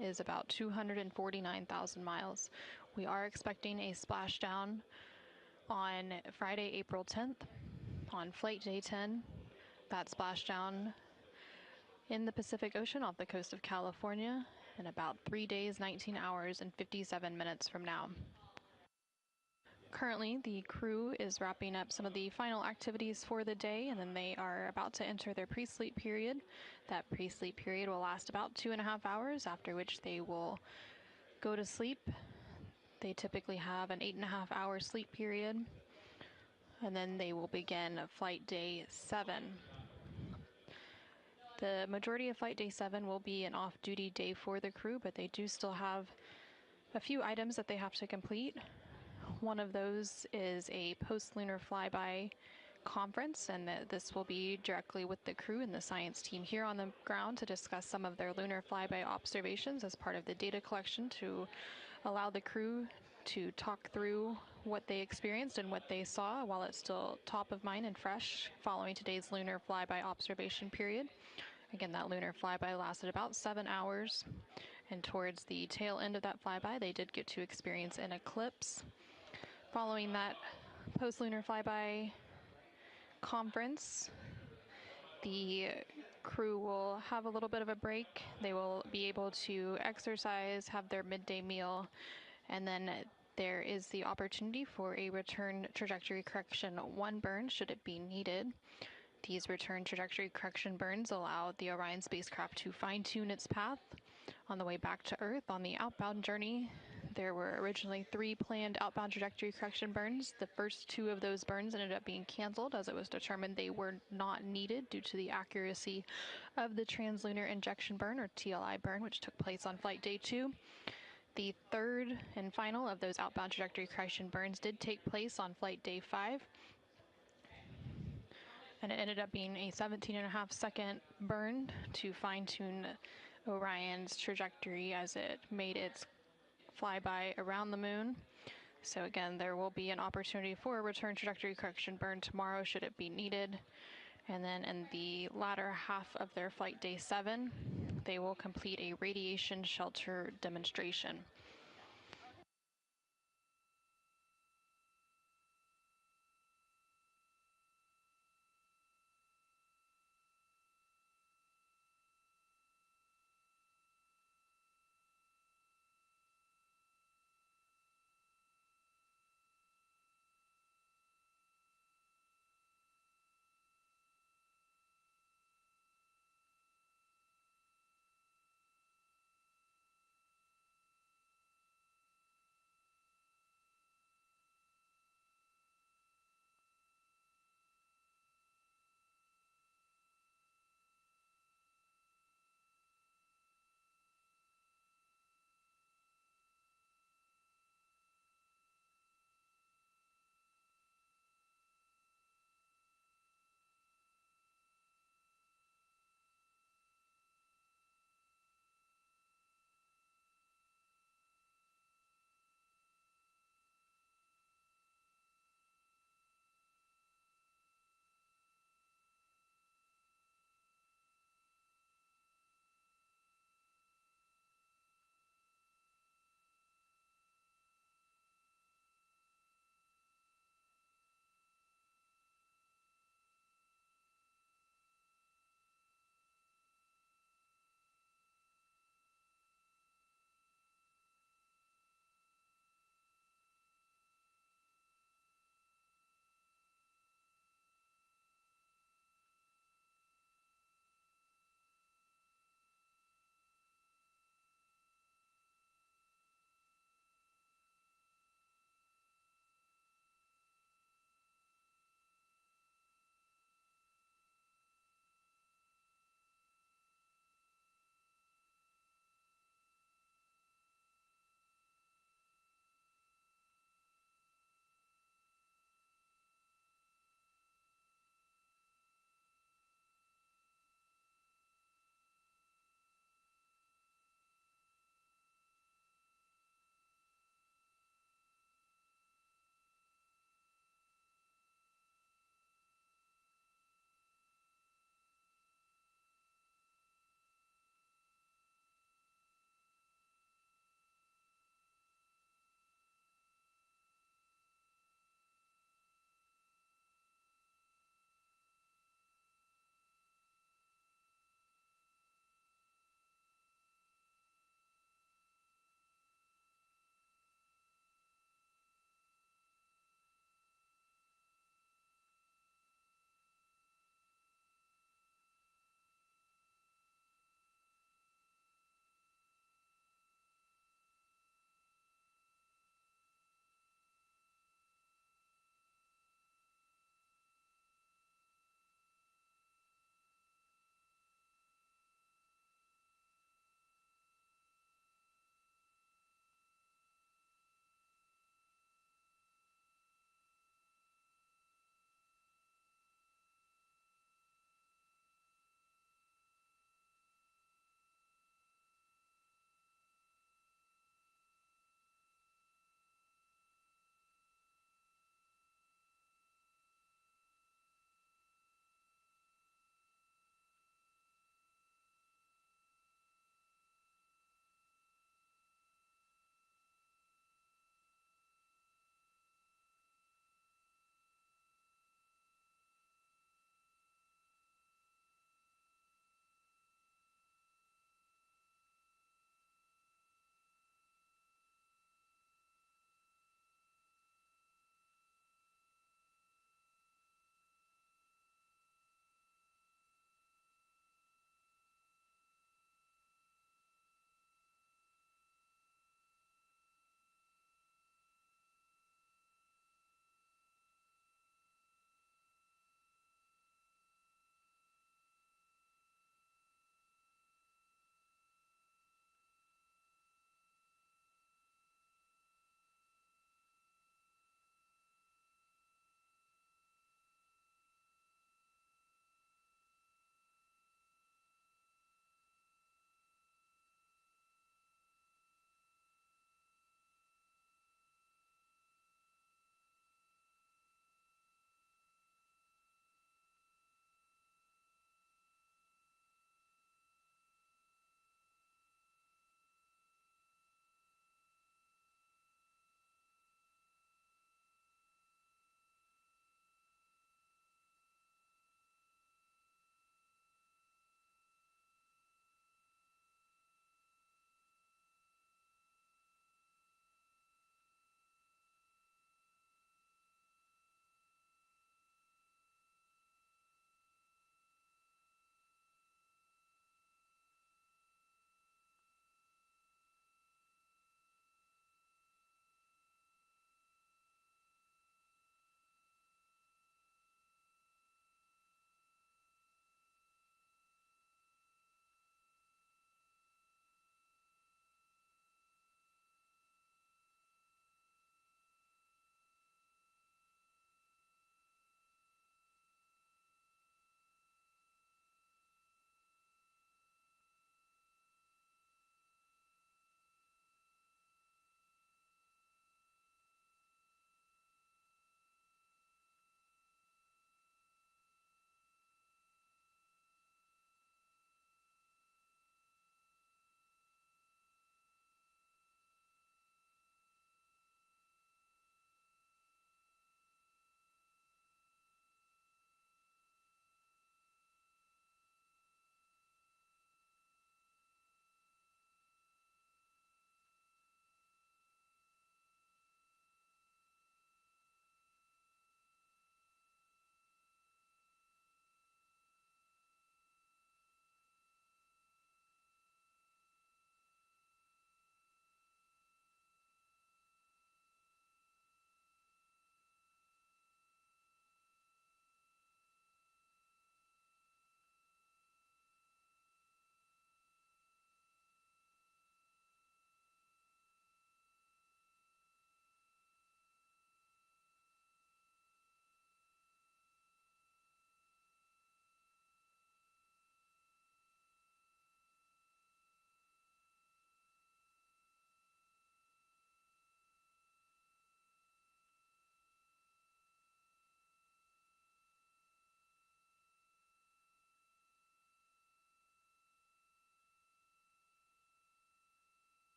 is about 249,000 miles. We are expecting a splashdown on Friday, April 10th, on Flight Day 10. That splashdown in the Pacific Ocean off the coast of California in about 3 days, 19 hours, and 57 minutes from now. Currently, the crew is wrapping up some of the final activities for the day, and then they are about to enter their pre-sleep period. That pre-sleep period will last about 2.5 hours, after which they will go to sleep. They typically have an 8.5-hour sleep period, and then they will begin Flight Day 7. The majority of Flight Day 7 will be an off-duty day for the crew, but they do still have a few items that they have to complete. One of those is a post-lunar flyby conference, and this will be directly with the crew and the science team here on the ground to discuss some of their lunar flyby observations as part of the data collection to allow the crew to talk through what they experienced and what they saw while it's still top of mind and fresh following today's lunar flyby observation period. Again, that lunar flyby lasted about 7 hours, and towards the tail end of that flyby, they did get to experience an eclipse. Following that post-lunar flyby conference, the crew will have a little bit of a break. They will be able to exercise, have their midday meal, and then there is the opportunity for a return trajectory correction 1 burn should it be needed. These return trajectory correction burns allow the Orion spacecraft to fine-tune its path on the way back to Earth. On the outbound journey, there were originally 3 planned outbound trajectory correction burns. The first 2 of those burns ended up being canceled as it was determined they were not needed due to the accuracy of the translunar injection burn, or TLI burn, which took place on Flight Day 2. The third and final of those outbound trajectory correction burns did take place on Flight Day 5, and it ended up being a 17.5-second burn to fine-tune Orion's trajectory as it made its flyby around the moon. So again, there will be an opportunity for a return trajectory correction burn tomorrow should it be needed. And then in the latter half of their Flight Day 7, they will complete a radiation shelter demonstration.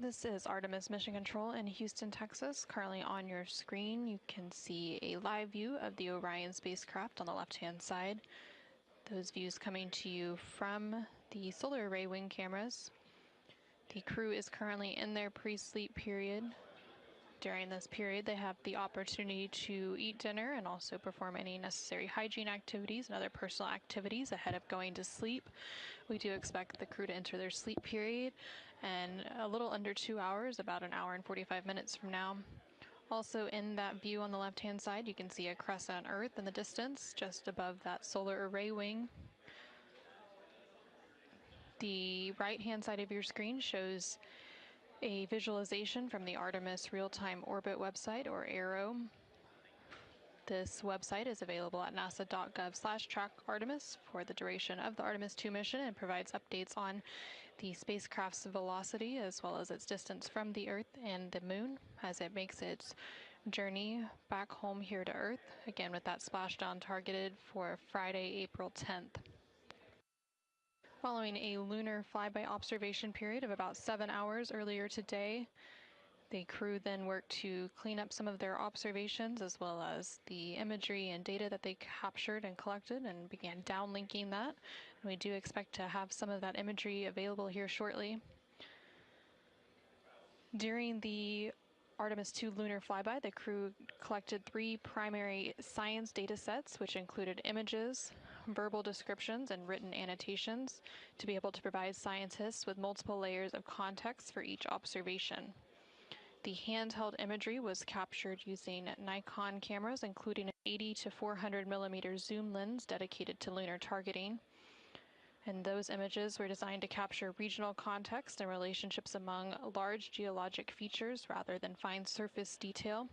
This is Artemis Mission Control in Houston, Texas. Currently on your screen, you can see a live view of the Orion spacecraft on the left-hand side. Those views coming to you from the solar array wing cameras. The crew is currently in their pre-sleep period. During this period, they have the opportunity to eat dinner and also perform any necessary hygiene activities and other personal activities ahead of going to sleep. We do expect the crew to enter their sleep period in a little under 2 hours, about an hour and 45 minutes from now. Also in that view on the left-hand side, you can see a crescent Earth in the distance, just above that solar array wing. The right-hand side of your screen shows a visualization from the Artemis Real-Time Orbit website, or ARO. This website is available at nasa.gov/track-Artemis for the duration of the Artemis II mission and provides updates on the spacecraft's velocity as well as its distance from the Earth and the Moon as it makes its journey back home here to Earth, again with that splashdown targeted for Friday, April 10th. Following a lunar flyby observation period of about 7 hours earlier today, the crew then worked to clean up some of their observations as well as the imagery and data that they captured and collected and began downlinking that. And we do expect to have some of that imagery available here shortly. During the Artemis II lunar flyby, the crew collected 3 primary science data sets, which included images, verbal descriptions, and written annotations to be able to provide scientists with multiple layers of context for each observation. The handheld imagery was captured using Nikon cameras, including an 80 to 400 millimeter zoom lens dedicated to lunar targeting. And those images were designed to capture regional context and relationships among large geologic features rather than fine surface detail.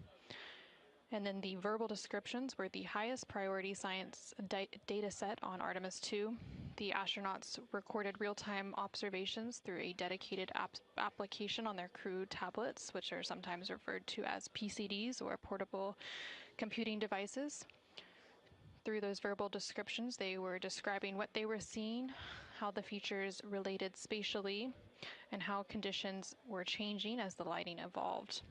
And then the verbal descriptions were the highest priority science data set on Artemis II. The astronauts recorded real-time observations through a dedicated application on their crew tablets, which are sometimes referred to as PCDs or portable computing devices. Through those verbal descriptions, they were describing what they were seeing, how the features related spatially, and how conditions were changing as the lighting evolved.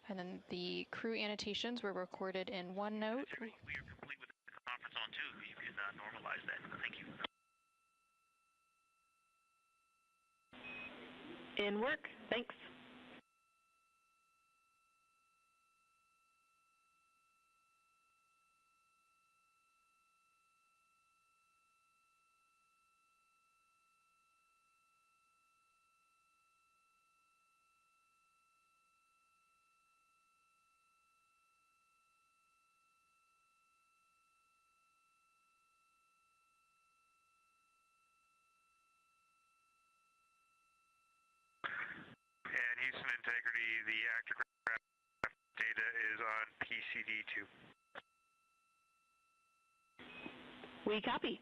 And then the crew annotations were recorded in OneNote. We are complete with the conference on too. You can normalize that. Thank you. In work. Thanks. And Houston Integrity, the actigraph data is on PCD2. We copy.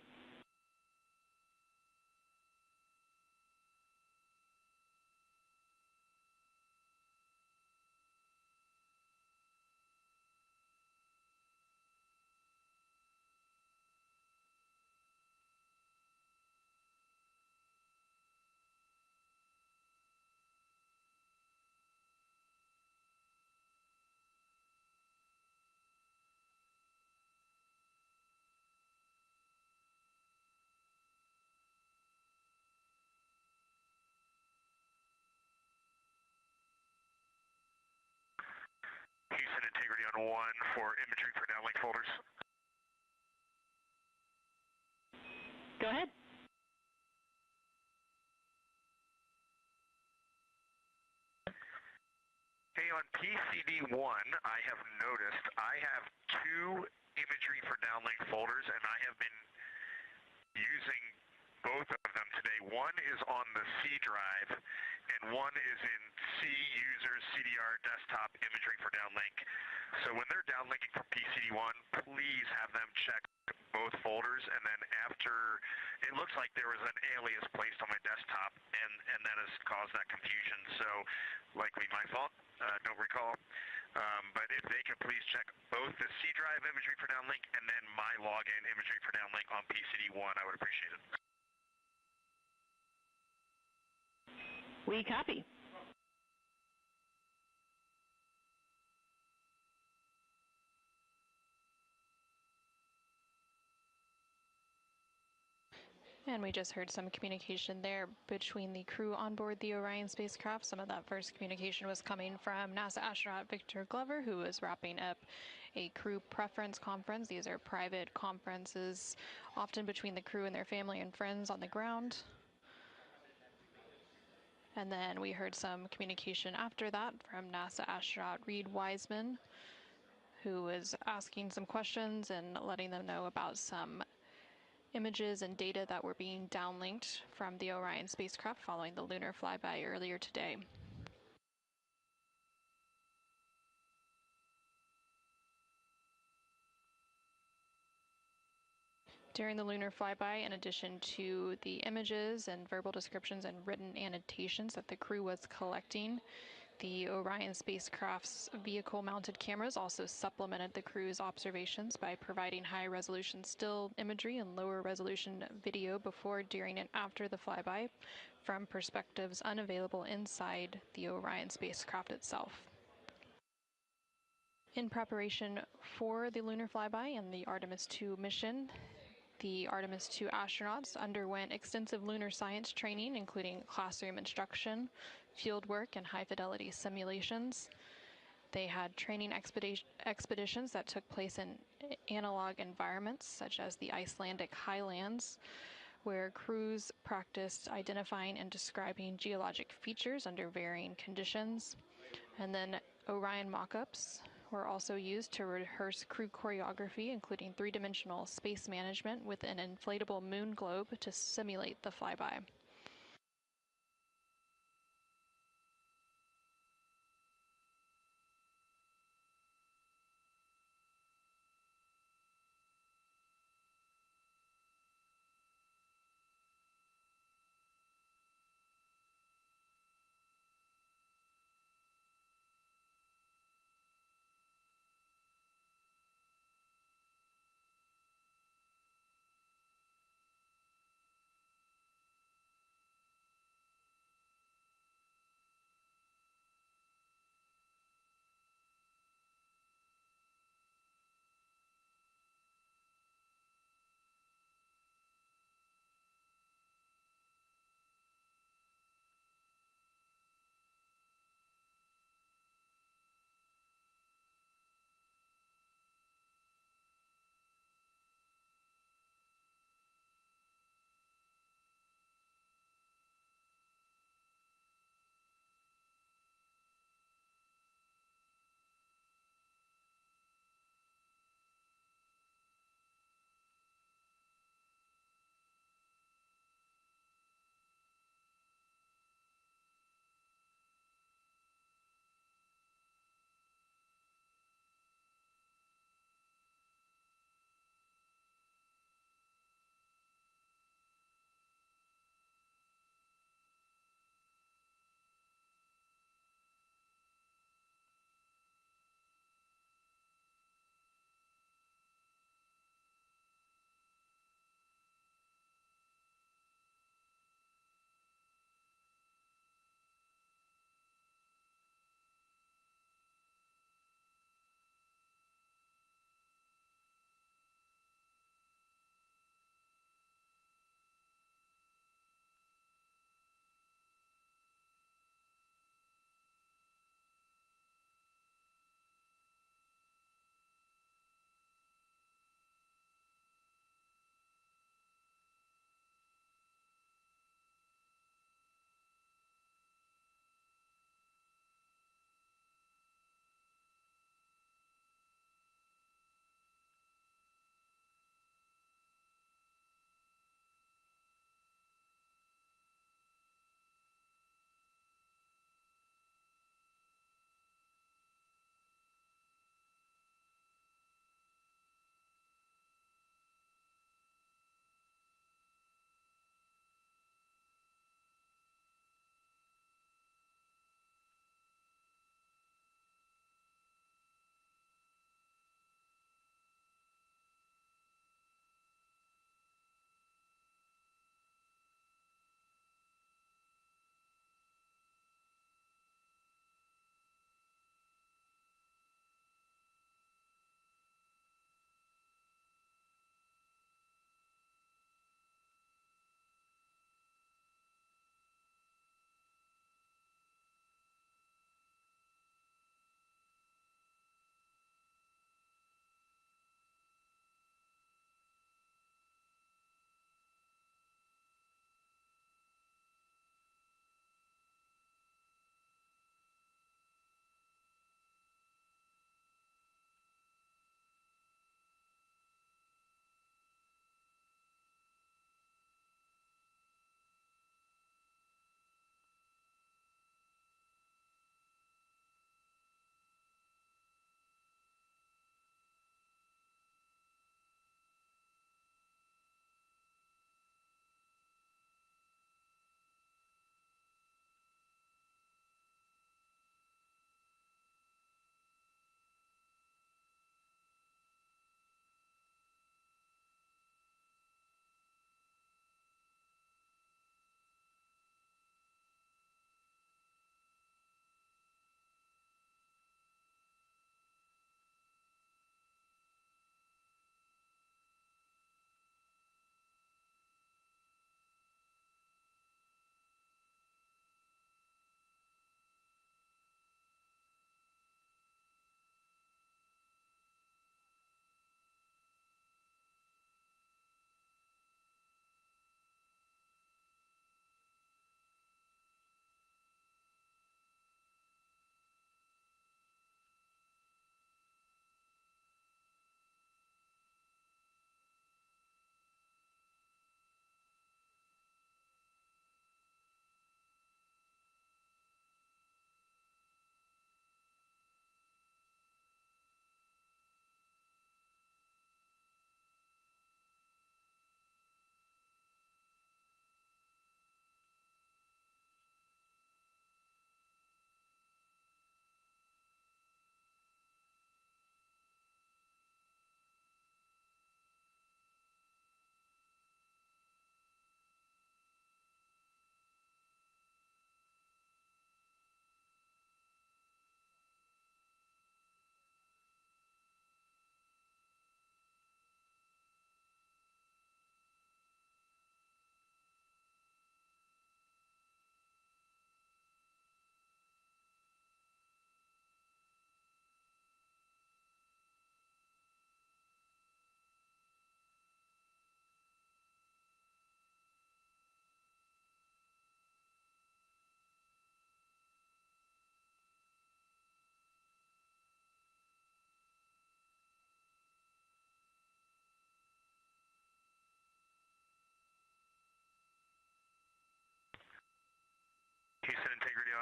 Houston Integrity on 1 for imagery for downlink folders. Go ahead. Hey, on PCD1, I have noticed I have 2 imagery for downlink folders, and I have been using both of them today. One is on the C drive, and one is in C users CDR desktop imagery for downlink. So when they're downlinking from PCD1, please have them check both folders, and then after, it looks like there was an alias placed on my desktop, and that has caused that confusion. So likely my fault, don't recall. But if they could please check both the C drive imagery for downlink and then my login imagery for downlink on PCD1, I would appreciate it. We copy. And we just heard some communication there between the crew on board the Orion spacecraft. Some of that first communication was coming from NASA astronaut Victor Glover, who was wrapping up a crew preference conference. These are private conferences, often between the crew and their family and friends on the ground. And then we heard some communication after that from NASA astronaut Reed Wiseman, who was asking some questions and letting them know about some images and data that were being downlinked from the Orion spacecraft following the lunar flyby earlier today. During the lunar flyby, in addition to the images and verbal descriptions and written annotations that the crew was collecting, the Orion spacecraft's vehicle-mounted cameras also supplemented the crew's observations by providing high-resolution still imagery and lower-resolution video before, during, and after the flyby from perspectives unavailable inside the Orion spacecraft itself. In preparation for the lunar flyby and the Artemis II mission, the Artemis II astronauts underwent extensive lunar science training, including classroom instruction, field work, and high-fidelity simulations. They had training expeditions that took place in analog environments, such as the Icelandic highlands, where crews practiced identifying and describing geologic features under varying conditions. And then Orion mock-ups were also used to rehearse crew choreography, including three-dimensional space management with an inflatable moon globe to simulate the flyby.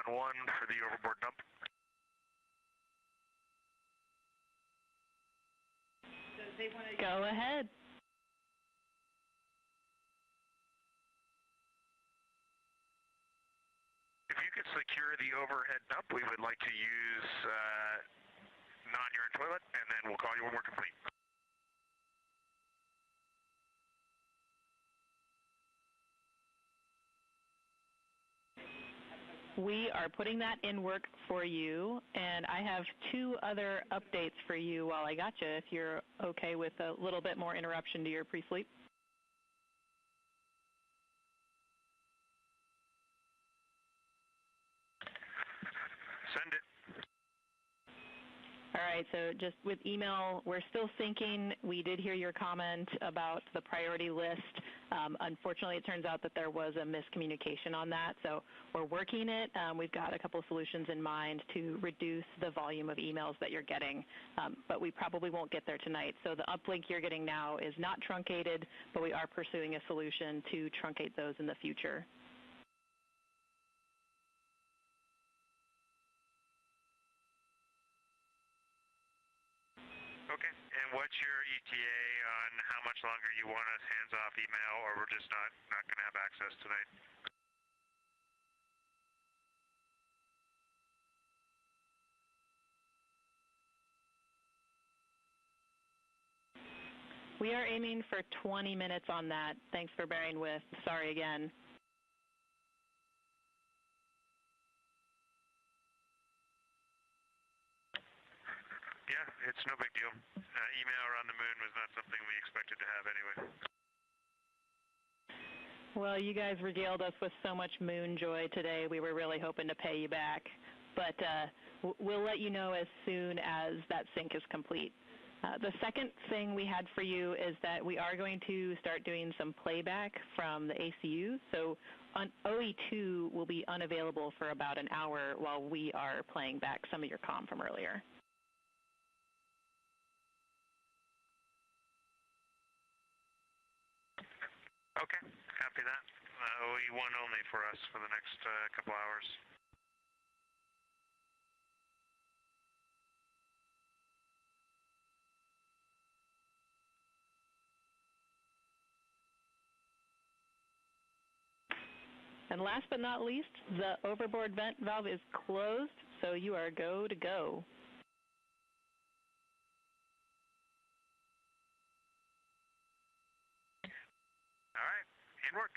Orion 1 for the overboard dump. Go ahead. If you could secure the overhead dump, we would like to use non-urine toilet, and then we'll call you when we're complete. We are putting that in work for you, and I have two other updates for you while I got you, if you're okay with a little bit more interruption to your pre-sleep. Send it. All right, so just with email, we're still syncing. We did hear your comment about the priority list. Unfortunately, it turns out that there was a miscommunication on that, so we're working it. We've got a couple of solutions in mind to reduce the volume of emails that you're getting, but we probably won't get there tonight. So the uplink you're getting now is not truncated, but we are pursuing a solution to truncate those in the future. Okay, and what's your ETA on how much longer you want us hands-off email, or we're just not going to have access tonight? We are aiming for 20 minutes on that. Thanks for bearing with. Sorry again. Yeah, it's no big deal. Email around the moon was not something we expected to have anyway. Well, you guys regaled us with so much moon joy today. We were really hoping to pay you back. But we'll let you know as soon as that sync is complete. The second thing we had for you is that we are going to start doing some playback from the ACU. So OE2 will be unavailable for about an hour while we are playing back some of your comm from earlier. Okay, copy that. OE1 only for us for the next couple hours. And last but not least, the overboard vent valve is closed, so you are go to go. All right, in work.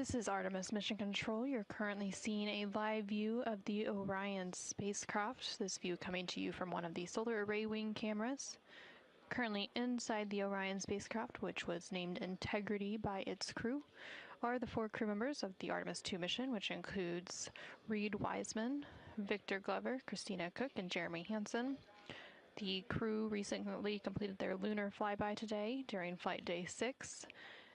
This is Artemis Mission Control. You're currently seeing a live view of the Orion spacecraft. This view coming to you from one of the solar array wing cameras. Currently inside the Orion spacecraft, which was named Integrity by its crew, are the 4 crew members of the Artemis II mission, which includes Reed Wiseman, Victor Glover, Christina Cook, and Jeremy Hansen. The crew recently completed their lunar flyby today during flight day 6.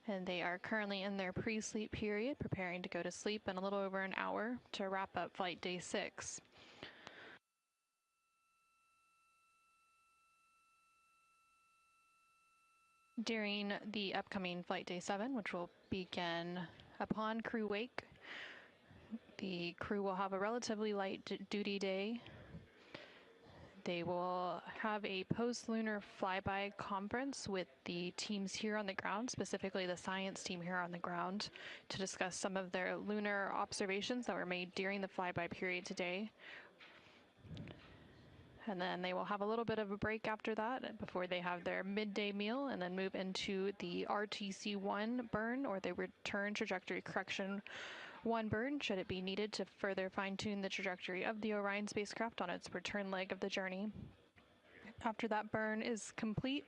And they are currently in their pre-sleep period, preparing to go to sleep in a little over an hour to wrap up flight day 6. During the upcoming flight day 7, which will begin upon crew wake, the crew will have a relatively light duty day. They will have a post-lunar flyby conference with the teams here on the ground, specifically the science team here on the ground, to discuss some of their lunar observations that were made during the flyby period today. And then they will have a little bit of a break after that before they have their midday meal and then move into the RTC-1 burn, or the return trajectory correction 1 burn, should it be needed to further fine-tune the trajectory of the Orion spacecraft on its return leg of the journey. After that burn is complete,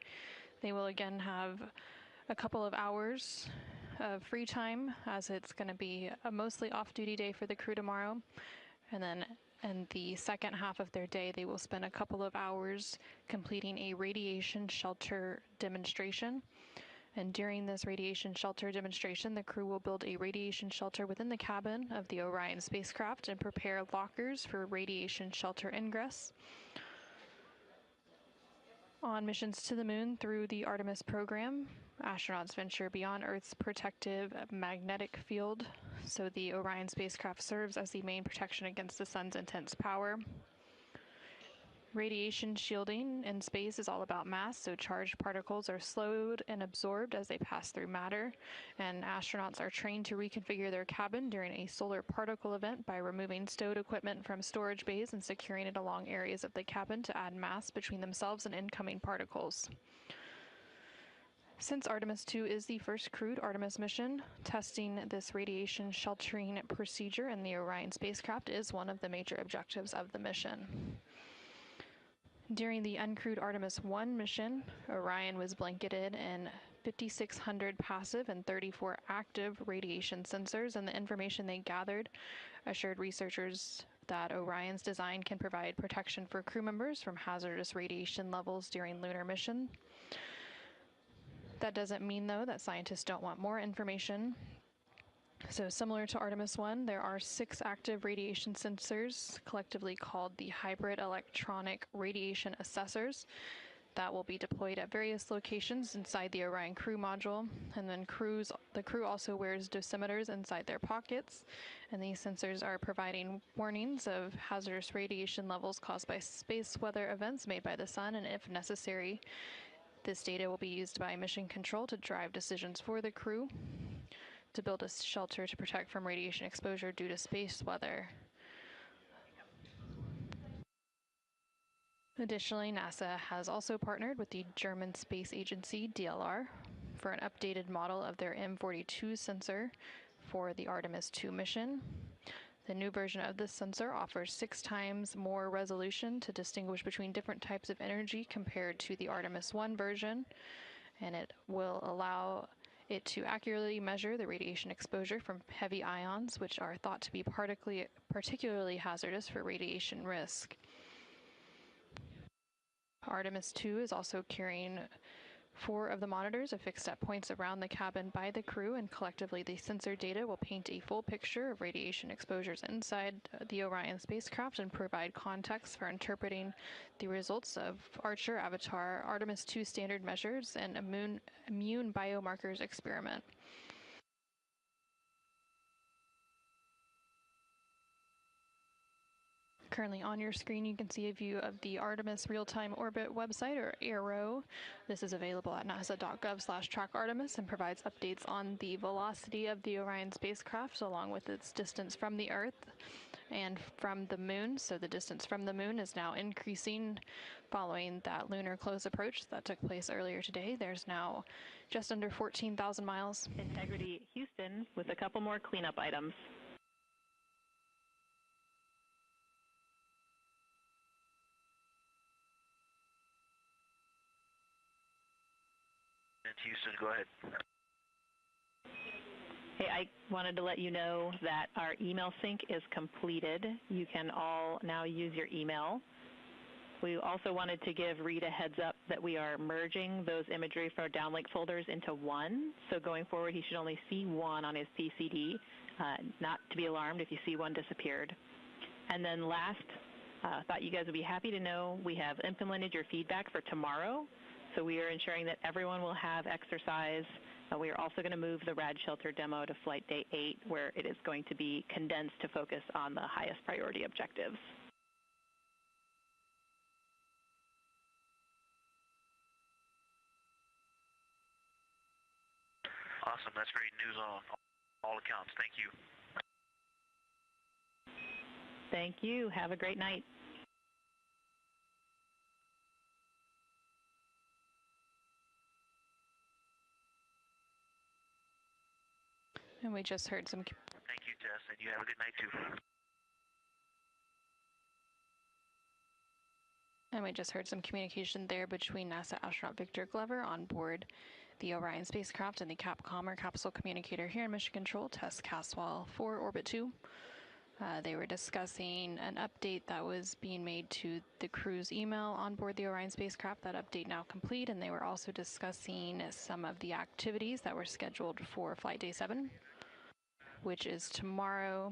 they will again have a couple of hours of free time, as it's going to be a mostly off-duty day for the crew tomorrow. And then in the second half of their day, they will spend a couple of hours completing a radiation shelter demonstration. And during this radiation shelter demonstration, the crew will build a radiation shelter within the cabin of the Orion spacecraft and prepare lockers for radiation shelter ingress. On missions to the moon through the Artemis program, astronauts venture beyond Earth's protective magnetic field, so the Orion spacecraft serves as the main protection against the sun's intense power. Radiation shielding in space is all about mass, so charged particles are slowed and absorbed as they pass through matter, and astronauts are trained to reconfigure their cabin during a solar particle event by removing stowed equipment from storage bays and securing it along areas of the cabin to add mass between themselves and incoming particles. Since Artemis II is the first crewed Artemis mission, testing this radiation sheltering procedure in the Orion spacecraft is one of the major objectives of the mission. During the uncrewed Artemis I mission, Orion was blanketed in 5,600 passive and 34 active radiation sensors, and the information they gathered assured researchers that Orion's design can provide protection for crew members from hazardous radiation levels during lunar mission. That doesn't mean, though, that scientists don't want more information. So similar to Artemis I, there are 6 active radiation sensors, collectively called the Hybrid Electronic Radiation Assessors, that will be deployed at various locations inside the Orion crew module. And then the crew also wears dosimeters inside their pockets, and these sensors are providing warnings of hazardous radiation levels caused by space weather events made by the sun, and if necessary, this data will be used by mission control to drive decisions for the crew to build a shelter to protect from radiation exposure due to space weather. Additionally, NASA has also partnered with the German space agency DLR for an updated model of their M42 sensor for the Artemis II mission. The new version of this sensor offers 6 times more resolution to distinguish between different types of energy compared to the Artemis I version, and it will allow it to accurately measure the radiation exposure from heavy ions, which are thought to be particularly hazardous for radiation risk. Artemis II is also carrying 4 of the monitors affixed at points around the cabin by the crew, and collectively the sensor data will paint a full picture of radiation exposures inside the Orion spacecraft and provide context for interpreting the results of Archer, Avatar, Artemis II standard measures, and immune biomarkers experiment. Currently on your screen, you can see a view of the Artemis Real-Time Orbit website, or ARO. This is available at nasa.gov/trackartemis and provides updates on the velocity of the Orion spacecraft along with its distance from the Earth and from the moon. So the distance from the moon is now increasing following that lunar close approach that took place earlier today. There's now just under 14,000 miles. Integrity Houston with a couple more cleanup items. Houston, go ahead. Hey, I wanted to let you know that our email sync is completed. You can all now use your email. We also wanted to give Reed a heads up that we are merging those imagery for our downlink folders into one. So going forward, he should only see one on his PCD, not to be alarmed if you see one disappeared. And then last, thought you guys would be happy to know we have implemented your feedback for tomorrow. So we are ensuring that everyone will have exercise. We are also going to move the RAD shelter demo to flight day 8, where it is going to be condensed to focus on the highest priority objectives. Awesome. That's great news on all accounts. Thank you. Thank you. Have a great night. And we just heard some... Thank you, Tess, and you have a good night, too. And we just heard some communication there between NASA astronaut Victor Glover on board the Orion spacecraft and the Capcom, or capsule communicator here in Mission Control, Tess Caswell for Orbit 2. They were discussing an update that was being made to the crew's email on board the Orion spacecraft. That update now complete, and they were also discussing some of the activities that were scheduled for Flight Day 7, which is tomorrow.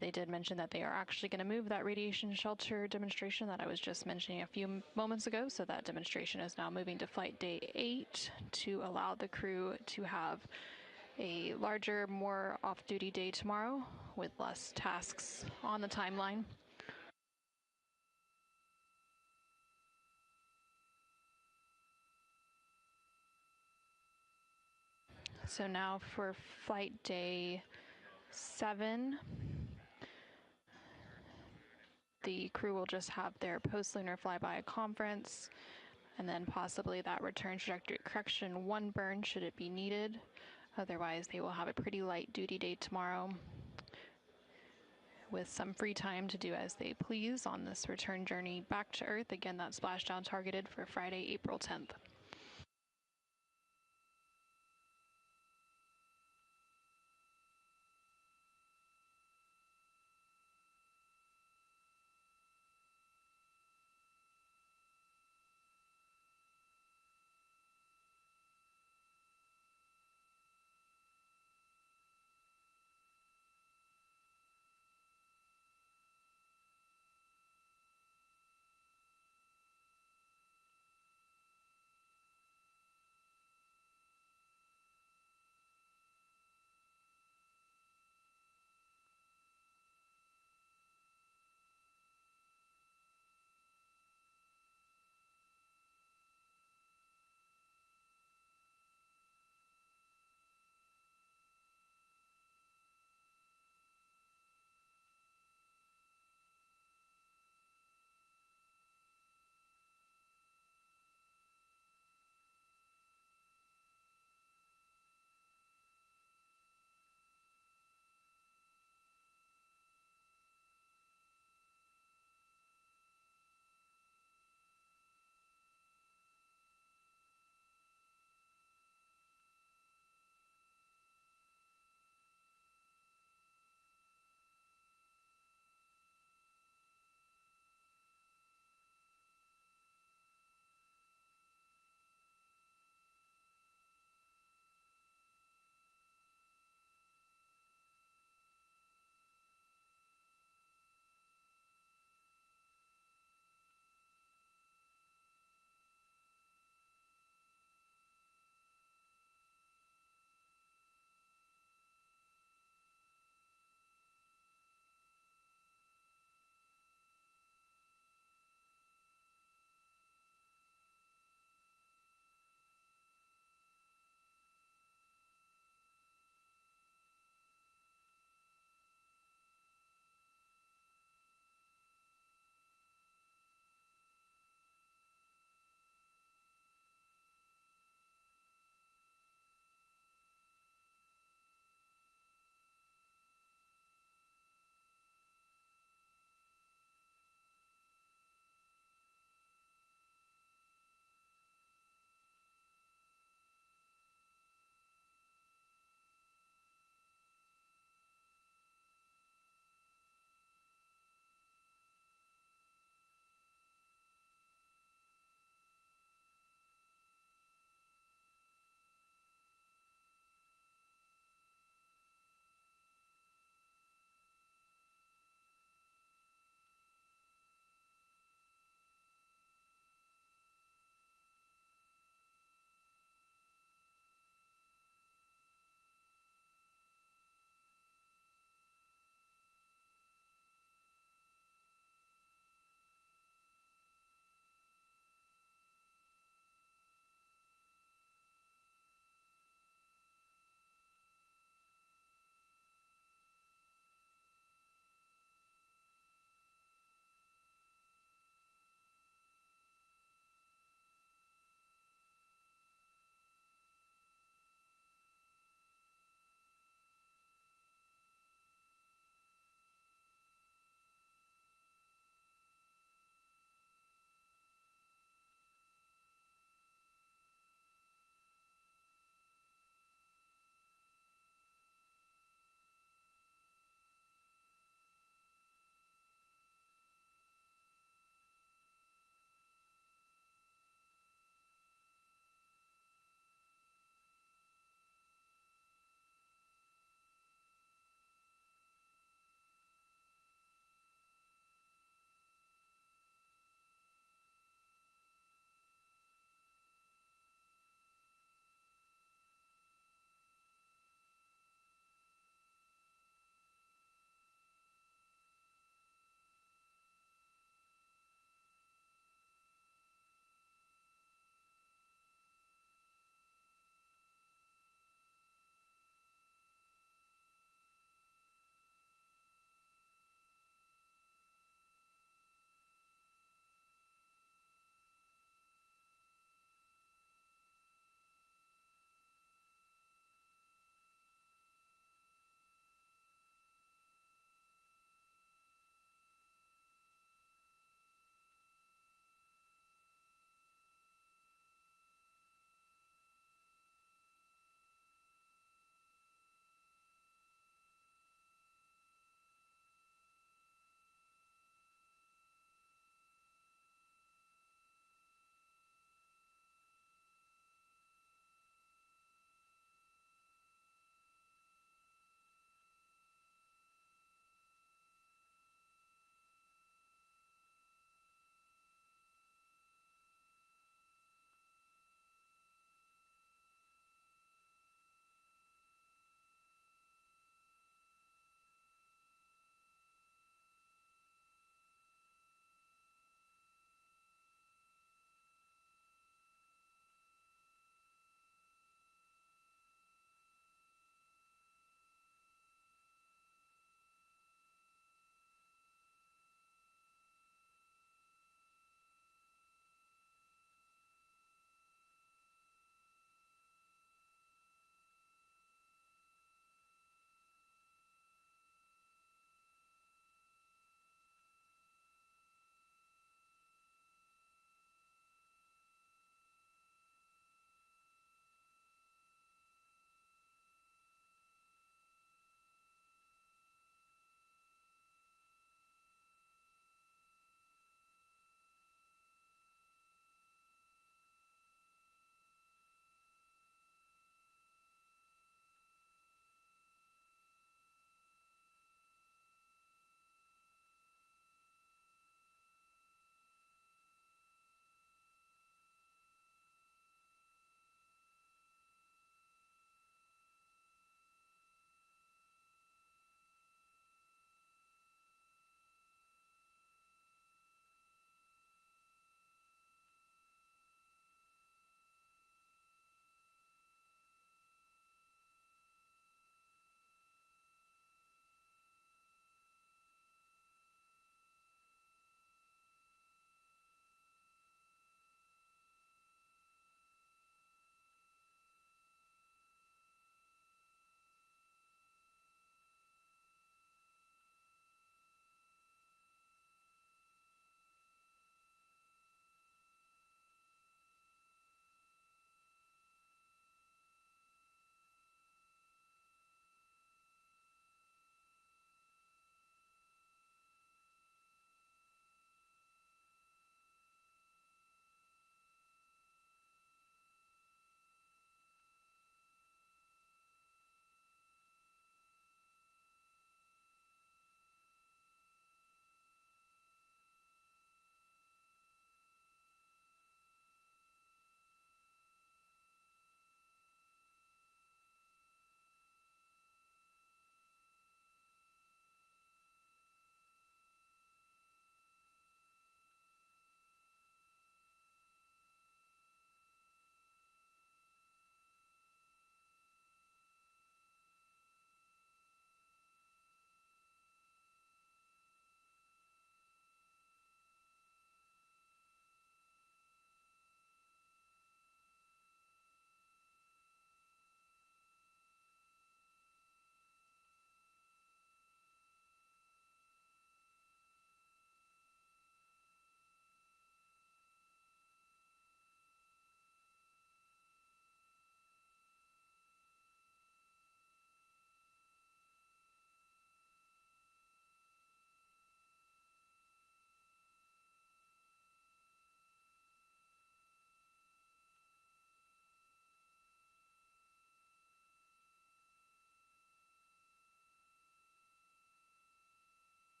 They did mention that they are actually going to move that radiation shelter demonstration that I was just mentioning a few moments ago. So that demonstration is now moving to Flight Day 8 to allow the crew to have a larger, more off-duty day tomorrow with less tasks on the timeline. So now for Flight Day 7, the crew will just have their post-lunar flyby conference, and then possibly that return trajectory correction 1 burn should it be needed. Otherwise, they will have a pretty light duty day tomorrow with some free time to do as they please on this return journey back to Earth. Again, that splashdown targeted for Friday, April 10th.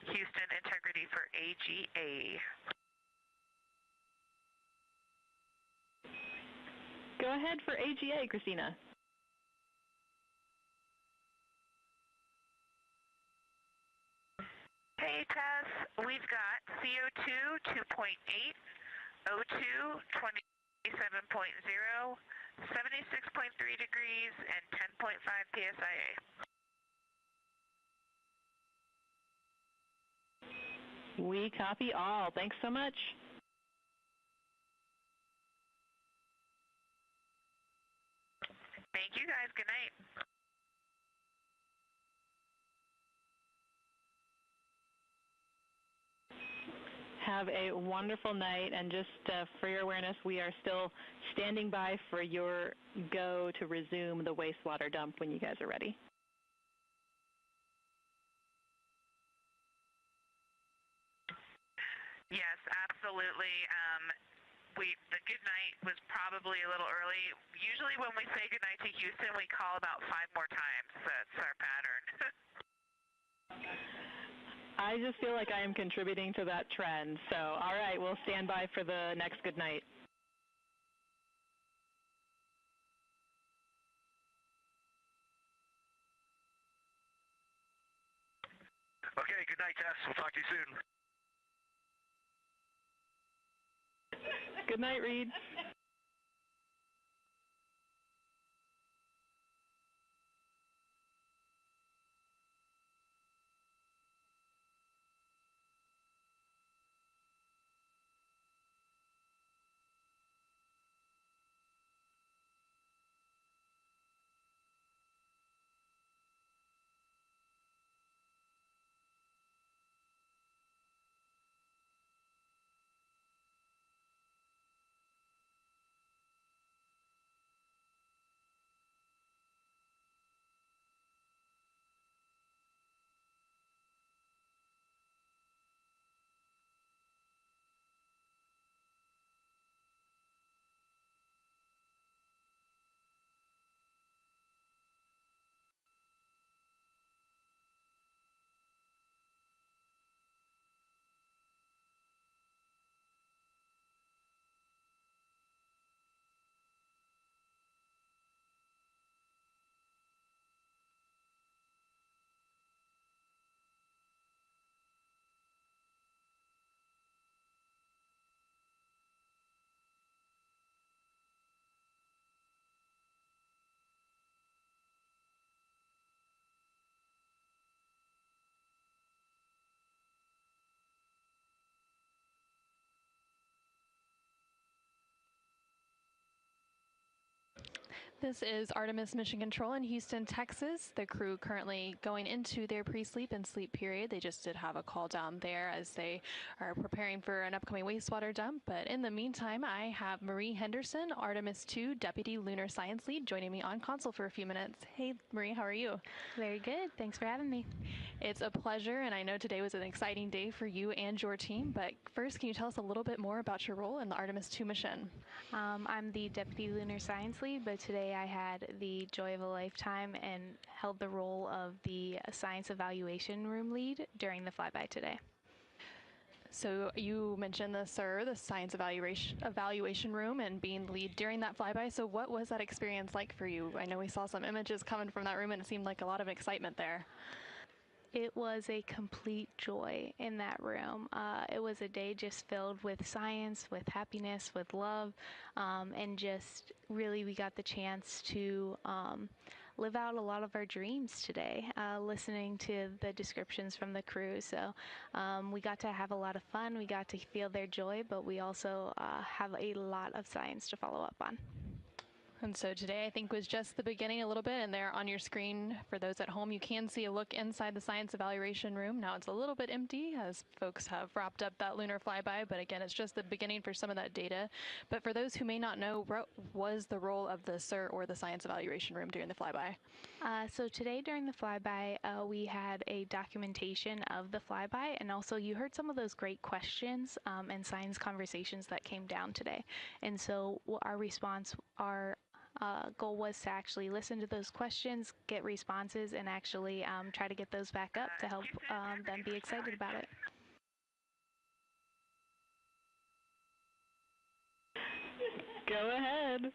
Houston, integrity for AGA. Go ahead for AGA, Christina. Hey, Tess, we've got CO2 2.8, O2 27.0, 76.3 degrees, and 10.5 psia. We copy all. Thanks so much. Thank you, guys. Good night. Have a wonderful night, and just for your awareness, we are still standing by for your go to resume the wastewater dump when you guys are ready. Yes, absolutely. The good night was probably a little early. Usually when we say good night to Houston, we call about 5 more times. That's our pattern. I just feel like I am contributing to that trend. So, all right, we'll stand by for the next good night. Okay, good night, Tess. We'll talk to you soon. Good night, Reed. This is Artemis Mission Control in Houston, Texas. The crew currently going into their pre-sleep and sleep period. They just did have a call down there as they are preparing for an upcoming wastewater dump. But in the meantime, I have Marie Henderson, Artemis II Deputy Lunar Science Lead, joining me on console for a few minutes. Hey, Marie, how are you? Very good. Thanks for having me. It's a pleasure, and I know today was an exciting day for you and your team. But first, can you tell us a little bit more about your role in the Artemis II mission? I'm the Deputy Lunar Science Lead, but today I had the joy of a lifetime and held the role of the Science Evaluation Room Lead during the flyby today. So you mentioned the SIR, the Science Evaluation Room, and being the lead during that flyby. So what was that experience like for you? I know we saw some images coming from that room, and it seemed like a lot of excitement there. It was a complete joy in that room. It was a day just filled with science, with happiness, with love, and just really we got the chance to live out a lot of our dreams today, listening to the descriptions from the crew. So we got to have a lot of fun. We got to feel their joy, but we also have a lot of science to follow up on. And so today I think was just the beginning a little bit, and there on your screen for those at home, you can see a look inside the Science Evaluation Room. Now it's a little bit empty as folks have wrapped up that lunar flyby, but again, it's just the beginning for some of that data. But for those who may not know, what was the role of the SIR or the Science Evaluation Room during the flyby? So today during the flyby, we had a documentation of the flyby, and also you heard some of those great questions and science conversations that came down today. And so our response, our goal was to actually listen to those questions, get responses, and actually try to get those back up to help them be excited about it. Go ahead.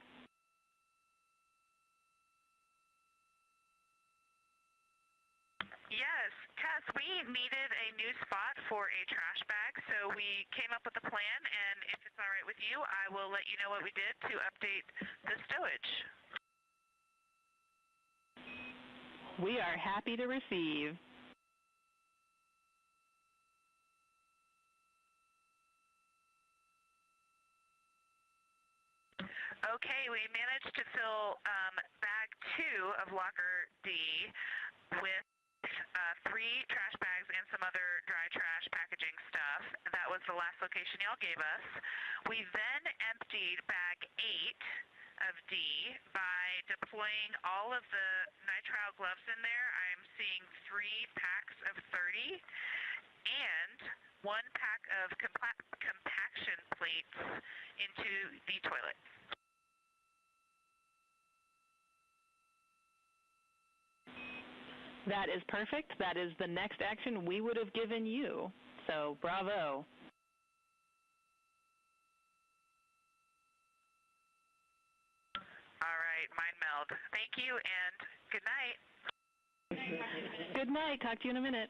Yes, Tess, we needed a new spot for a trash bag, so we came up with a plan, and if it's all right with you, I will let you know what we did to update the stowage. We are happy to receive. Okay, we managed to fill bag 2 of locker D with 3 trash bags and some other dry trash packaging stuff. That was the last location y'all gave us. We then emptied bag 8 of D by deploying all of the nitrile gloves in there. I'm seeing 3 packs of 30 and 1 pack of compaction plates into the toilet. That is perfect. That is the next action we would have given you. So, bravo. All right, mind meld. Thank you and good night. Good night. Talk to you in a minute.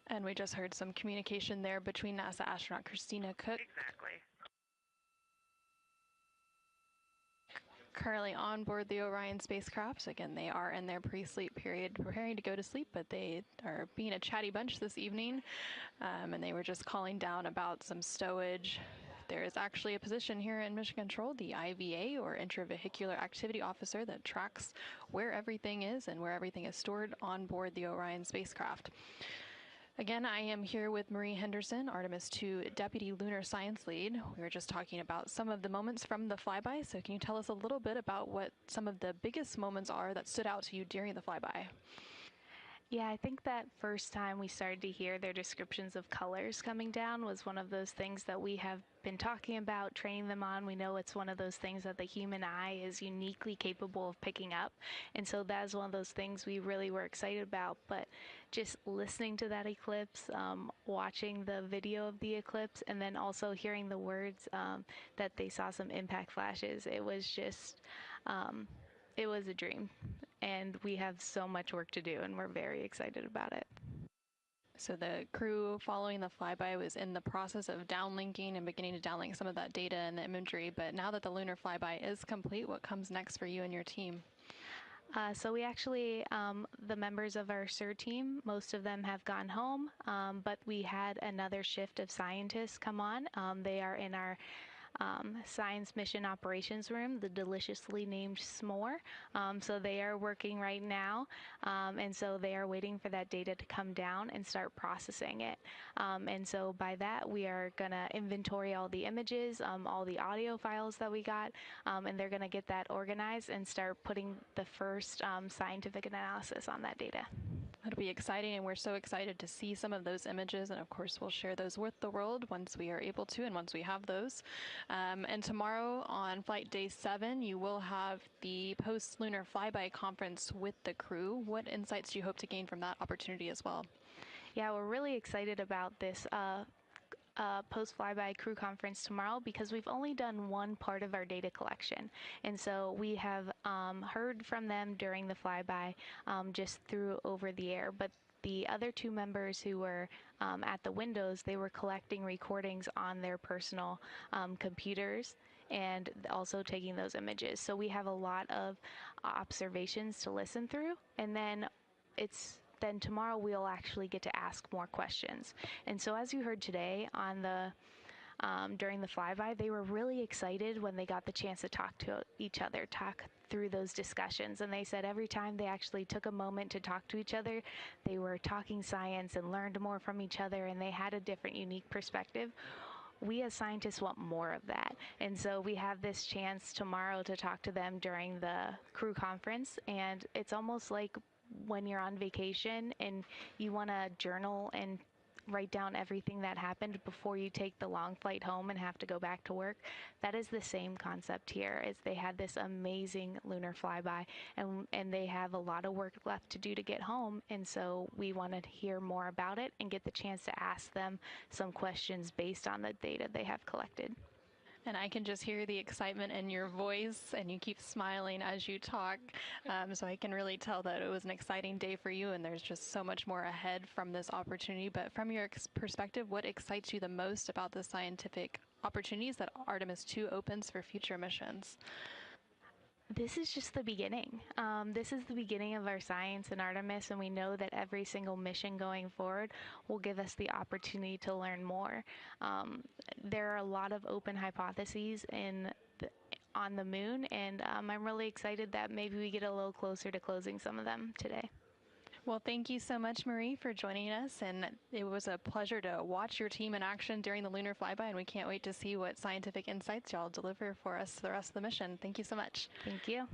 And we just heard some communication there between NASA astronaut Christina Cook. Exactly. Currently on board the Orion spacecraft. Again, they are in their pre-sleep period, preparing to go to sleep, but they are being a chatty bunch this evening, and they were just calling down about some stowage. There is actually a position here in Mission Control, the IVA, or Intravehicular Activity Officer, that tracks where everything is and where everything is stored on board the Orion spacecraft. Again, I am here with Marie Henderson, Artemis II Deputy Lunar Science Lead. We were just talking about some of the moments from the flyby, so can you tell us a little bit about what some of the biggest moments are that stood out to you during the flyby? Yeah, I think that first time we started to hear their descriptions of colors coming down was one of those things that we have been talking about, training them on. We know it's one of those things that the human eye is uniquely capable of picking up. And so that's one of those things we really were excited about. But just listening to that eclipse, watching the video of the eclipse, and then also hearing the words that they saw some impact flashes, it was just, it was a dream. And we have so much work to do, and we're very excited about it. So the crew following the flyby was in the process of downlinking and beginning to downlink some of that data and the imagery, but now that the lunar flyby is complete, what comes next for you and your team? So we actually, the members of our SIR team, most of them have gone home, but we had another shift of scientists come on. They are in our Science Mission Operations Room, the deliciously named S'more. So they are working right now, and so they are waiting for that data to come down and start processing it. And so by that, we are going to inventory all the images, all the audio files that we got, and they're going to get that organized and start putting the first scientific analysis on that data. It'll be exciting, and we're so excited to see some of those images, and of course we'll share those with the world once we are able to and once we have those. And tomorrow on flight day 7, you will have the post-lunar flyby conference with the crew. What insights do you hope to gain from that opportunity as well? Yeah, we're really excited about this post-flyby crew conference tomorrow because we've only done one part of our data collection. And so we have heard from them during the flyby just through over the air. But the other 2 members who were at the windows, they were collecting recordings on their personal computers and also taking those images. So we have a lot of observations to listen through. And then tomorrow we'll actually get to ask more questions. And so as you heard today on the during the flyby, they were really excited when they got the chance to talk to each other, talk through those discussions. And they said every time they actually took a moment to talk to each other, they were talking science and learned more from each other, and they had a different, unique perspective. We as scientists want more of that. And so we have this chance tomorrow to talk to them during the crew conference, and it's almost like when you're on vacation and you want to journal and write down everything that happened before you take the long flight home and have to go back to work. That is the same concept here. Is they had this amazing lunar flyby, and they have a lot of work left to do to get home, and so we wanted to hear more about it and get the chance to ask them some questions based on the data they have collected. And I can just hear the excitement in your voice, and you keep smiling as you talk. So I can really tell that it was an exciting day for you, and there's just so much more ahead from this opportunity. But from your perspective, what excites you the most about the scientific opportunities that Artemis II opens for future missions? This is just the beginning. This is the beginning of our science in Artemis, and we know that every single mission going forward will give us the opportunity to learn more. There are a lot of open hypotheses on the moon, and I'm really excited that maybe we get a little closer to closing some of them today. Well, thank you so much, Marie, for joining us, and it was a pleasure to watch your team in action during the lunar flyby, and we can't wait to see what scientific insights y'all deliver for us the rest of the mission. Thank you so much. Thank you.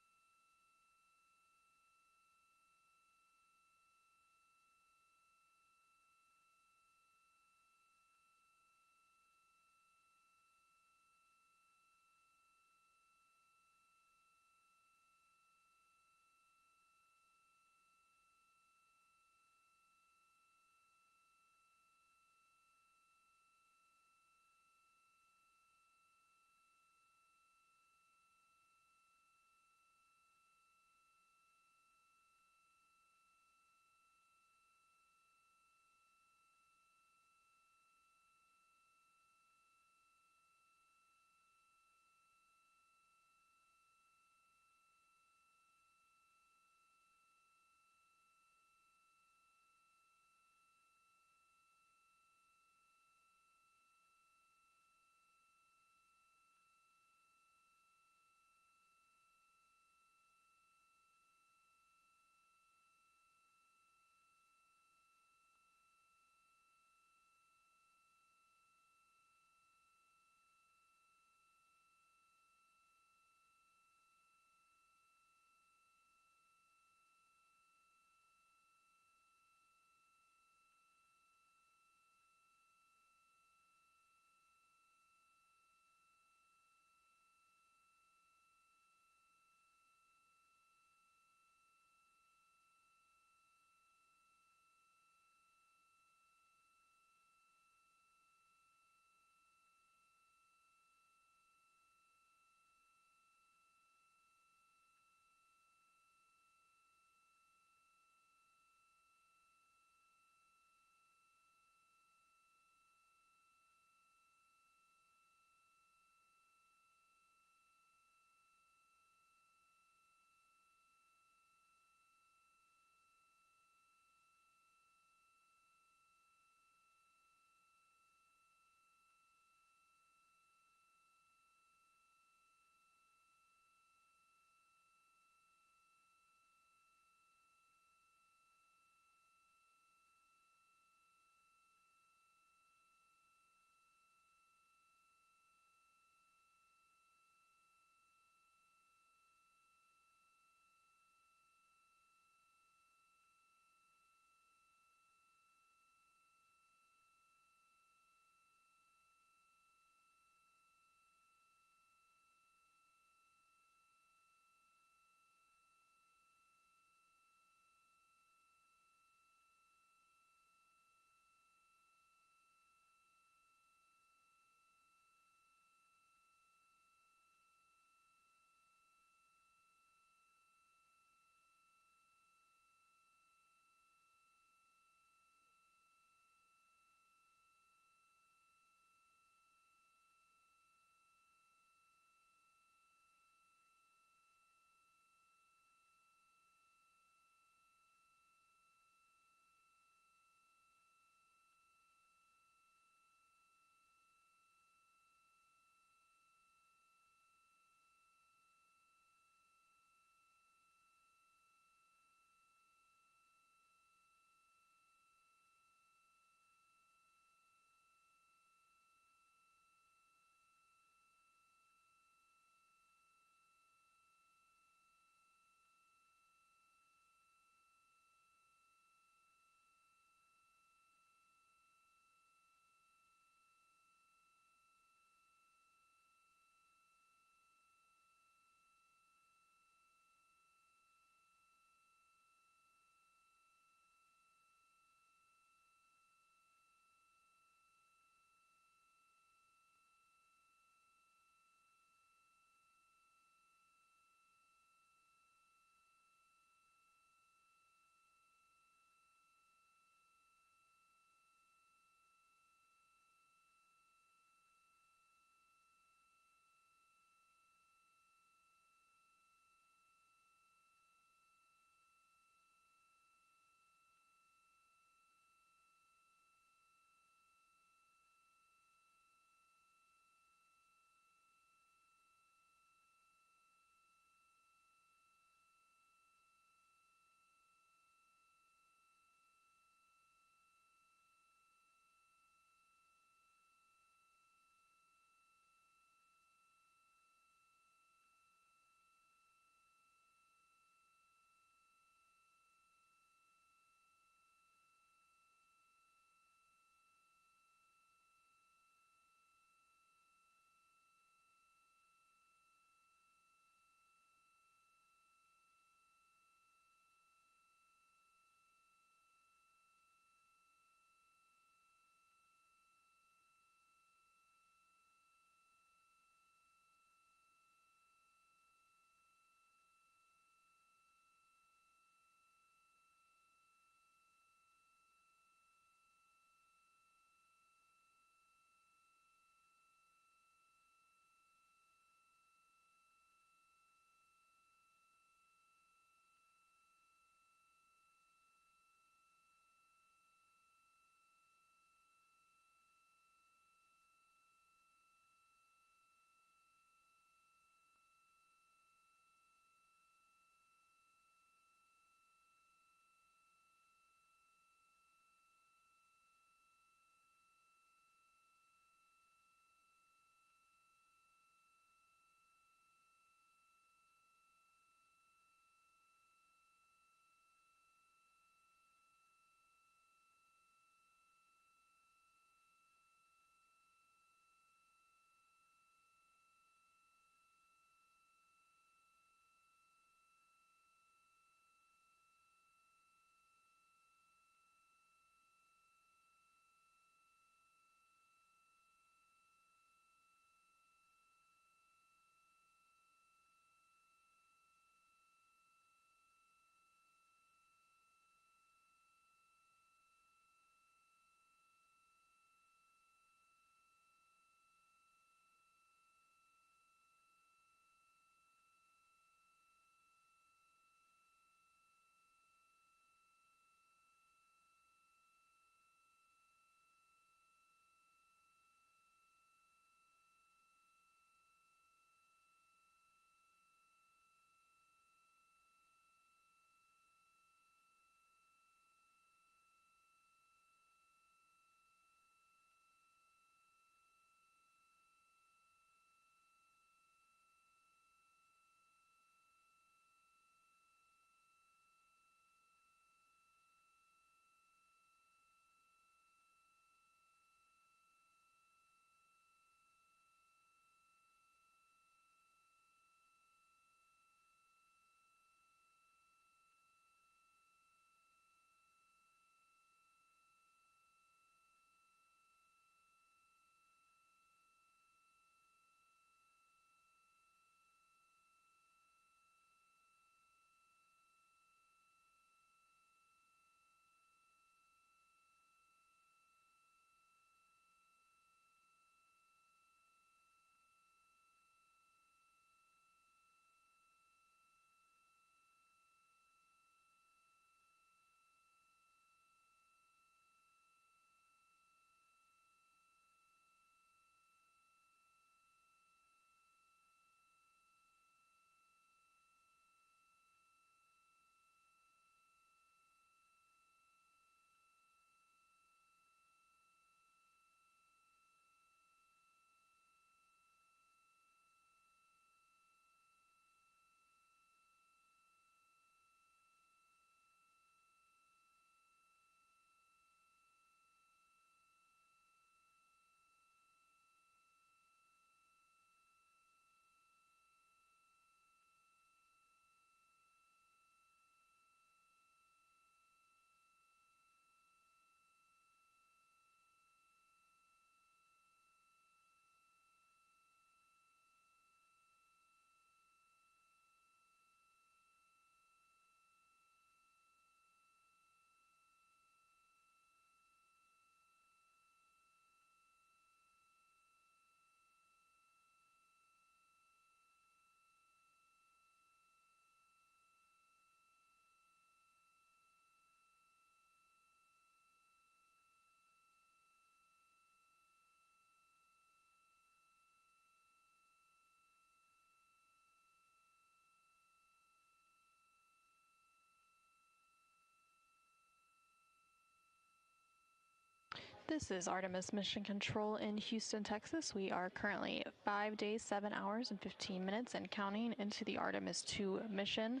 This is Artemis Mission Control in Houston, Texas. We are currently 5 days, 7 hours, and 15 minutes and counting into the Artemis II mission,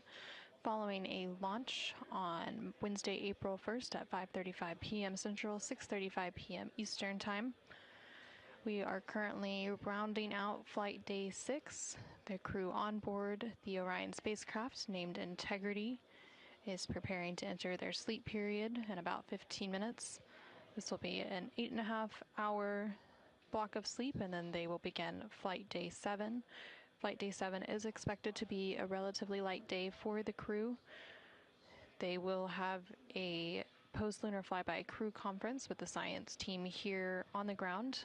following a launch on Wednesday, April 1st at 5:35 p.m. Central, 6:35 p.m. Eastern Time. We are currently rounding out Flight Day 6. The crew on board the Orion spacecraft, named Integrity, is preparing to enter their sleep period in about 15 minutes. This will be an 8.5-hour block of sleep, and then they will begin Flight Day 7. Flight Day 7 is expected to be a relatively light day for the crew. They will have a post-lunar flyby crew conference with the science team here on the ground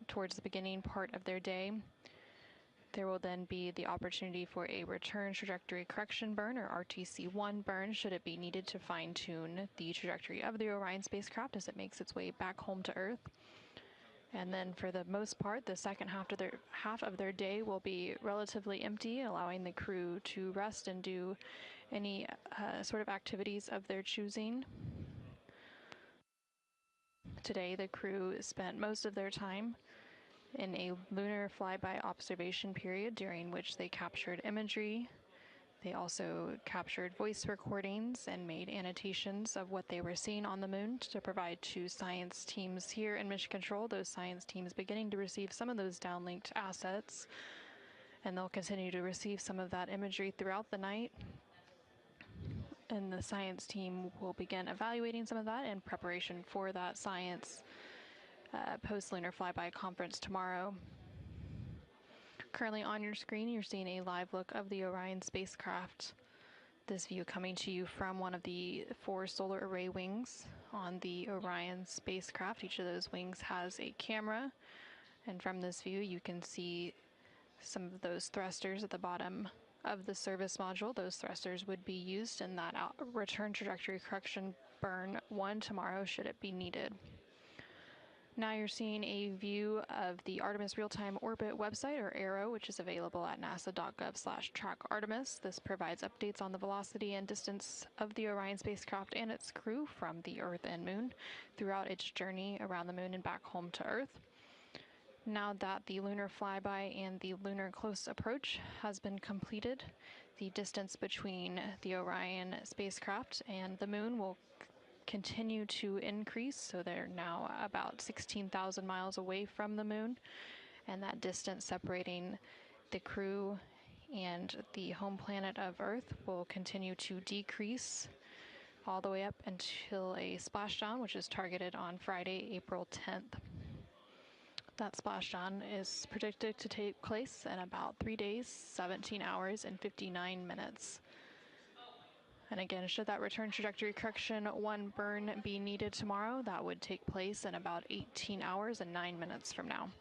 towards the beginning part of their day. There will then be the opportunity for a return trajectory correction burn, or RTC-1 burn, should it be needed to fine-tune the trajectory of the Orion spacecraft as it makes its way back home to Earth. And then for the most part, the second half of their day will be relatively empty, allowing the crew to rest and do any sort of activities of their choosing. Today, the crew spent most of their time in a lunar flyby observation period, during which they captured imagery. They also captured voice recordings and made annotations of what they were seeing on the moon to provide to science teams here in Mission Control. Those science teams beginning to receive some of those downlinked assets, and they'll continue to receive some of that imagery throughout the night. And the science team will begin evaluating some of that in preparation for that science post-lunar flyby conference tomorrow. Currently on your screen, you're seeing a live look of the Orion spacecraft. This view coming to you from one of the 4 solar array wings on the Orion spacecraft. Each of those wings has a camera, and from this view you can see some of those thrusters at the bottom of the service module. Those thrusters would be used in that return trajectory correction burn 1 tomorrow, should it be needed. Now you're seeing a view of the Artemis Real-Time Orbit website, or ARO, which is available at nasa.gov/trackartemis. This provides updates on the velocity and distance of the Orion spacecraft and its crew from the Earth and Moon throughout its journey around the Moon and back home to Earth. Now that the lunar flyby and the lunar close approach has been completed, the distance between the Orion spacecraft and the Moon will continue to increase, so they're now about 16,000 miles away from the Moon, and that distance separating the crew and the home planet of Earth will continue to decrease all the way up until a splashdown, which is targeted on Friday, April 10th. That splashdown is predicted to take place in about 3 days, 17 hours, and 59 minutes. And again, should that return trajectory correction 1 burn be needed tomorrow, that would take place in about 18 hours and 9 minutes from now.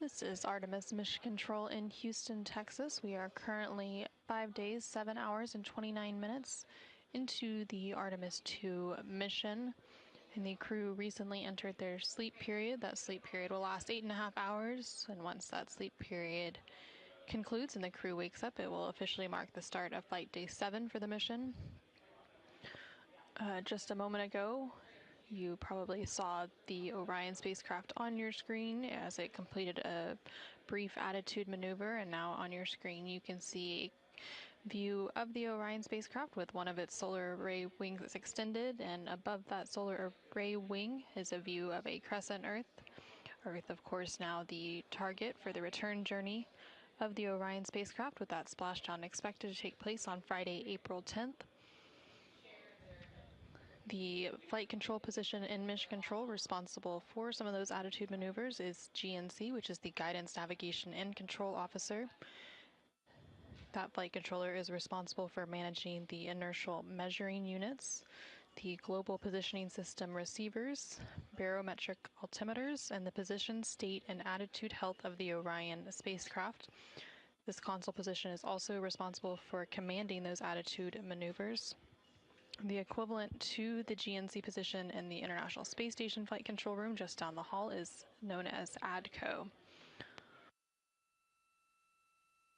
This is Artemis Mission Control in Houston, Texas. We are currently 5 days, 7 hours, and 29 minutes into the Artemis II mission. And the crew recently entered their sleep period. That sleep period will last 8.5 hours. And once that sleep period concludes and the crew wakes up, it will officially mark the start of Flight Day 7 for the mission. Just a moment ago, you probably saw the Orion spacecraft on your screen as it completed a brief attitude maneuver, and now on your screen you can see a view of the Orion spacecraft with one of its solar array wings extended, and above that solar array wing is a view of a crescent Earth. Earth, of course, now the target for the return journey of the Orion spacecraft, with that splashdown expected to take place on Friday, April 10th. The flight control position in Mission Control responsible for some of those attitude maneuvers is GNC, which is the Guidance, Navigation, and Control Officer. That flight controller is responsible for managing the inertial measuring units, the global positioning system receivers, barometric altimeters, and the position, state, and attitude health of the Orion spacecraft. This console position is also responsible for commanding those attitude maneuvers. The equivalent to the GNC position in the International Space Station Flight Control Room just down the hall is known as ADCO.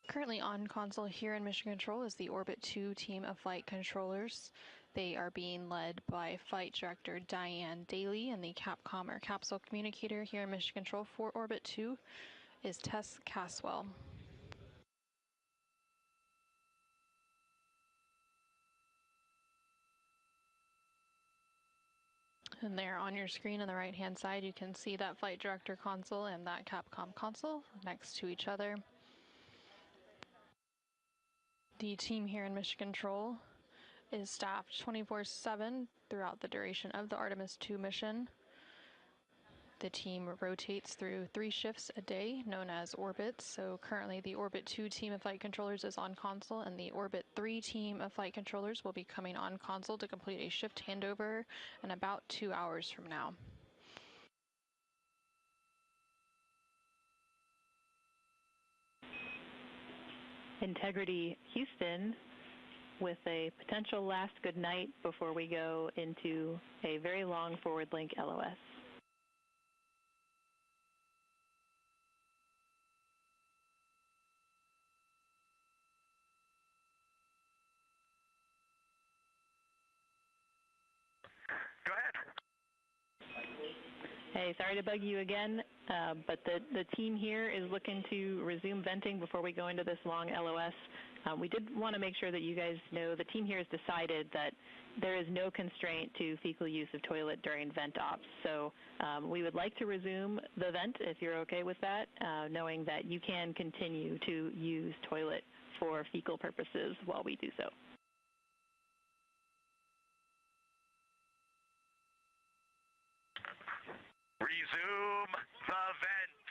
Currently on console here in Mission Control is the Orbit 2 team of flight controllers. They are being led by Flight Director Diane Daly, and the Capcom or capsule communicator here in Mission Control for Orbit 2 is Tess Caswell. And there on your screen on the right-hand side, you can see that Flight Director console and that Capcom console next to each other. The team here in Mission Control is staffed 24/7 throughout the duration of the Artemis II mission. The team rotates through 3 shifts a day, known as orbits. So currently the Orbit 2 team of flight controllers is on console, and the Orbit 3 team of flight controllers will be coming on console to complete a shift handover in about 2 hours from now. Integrity Houston with a potential last good night before we go into a very long forward link LOS. Go ahead. Hey, sorry to bug you again, but the team here is looking to resume venting before we go into this long LOS. We did want to make sure that you guys know the team here has decided that there is no constraint to fecal use of toilet during vent ops. So we would like to resume the vent if you're okay with that, knowing that you can continue to use toilet for fecal purposes while we do so. Resume the vent.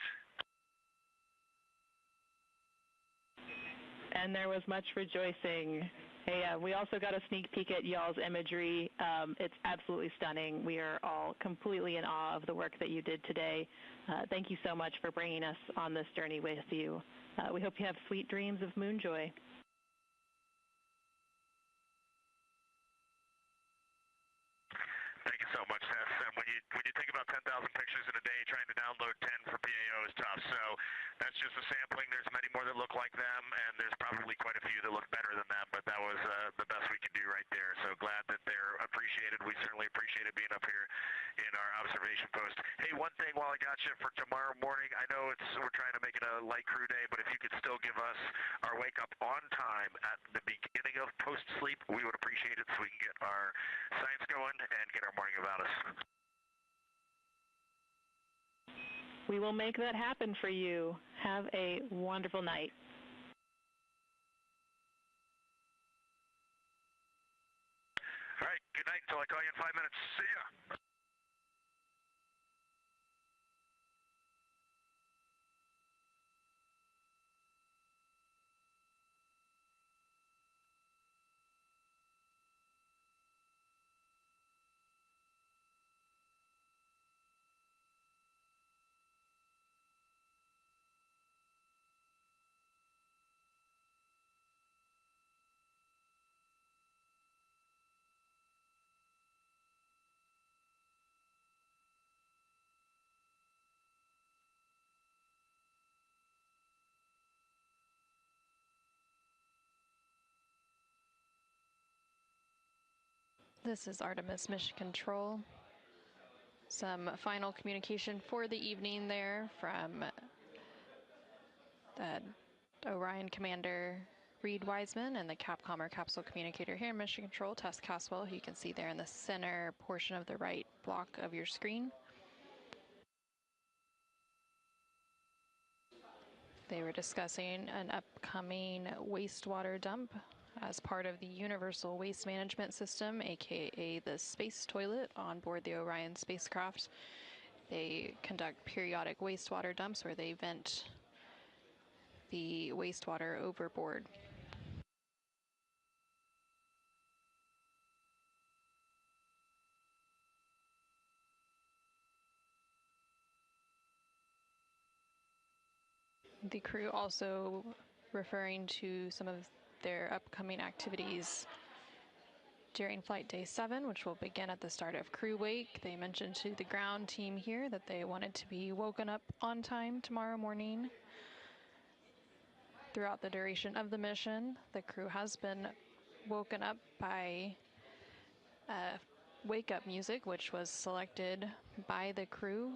And there was much rejoicing. Hey, we also got a sneak peek at y'all's imagery. It's absolutely stunning. We are all completely in awe of the work that you did today. Thank you so much for bringing us on this journey with you. We hope you have sweet dreams of moon joy. Thank you so much, Tess. And when you think about 10,000 pictures in a day, trying to download 10 for PAO is tough. So that's just a sampling. There's many more that look like them, and there's probably quite a few that look better than them. But that was the best we could do right there. So glad that they're appreciated. We certainly appreciated being up here in our observation post. Hey, one thing while I got you for tomorrow morning, I know we're trying to make it a light crew day, but if you could still give us our wake up on time at the beginning of post sleep, we would appreciate it so we can get our science going and get our morning about us. We will make that happen for you. Have a wonderful night. All right, good night until I call you in 5 minutes. See ya. This is Artemis Mission Control. Some final communication for the evening there from the Orion Commander Reed Wiseman and the Capcom Capsule Communicator here in Mission Control, Tess Caswell, who you can see there in the center portion of the right block of your screen. They were discussing an upcoming wastewater dump as part of the Universal Waste Management System, aka the space toilet on board the Orion spacecraft. They conduct periodic wastewater dumps where they vent the wastewater overboard. The crew also referring to some of their upcoming activities during Flight Day 7, which will begin at the start of crew wake. They mentioned to the ground team here that they wanted to be woken up on time tomorrow morning. Throughout the duration of the mission, the crew has been woken up by wake-up music, which was selected by the crew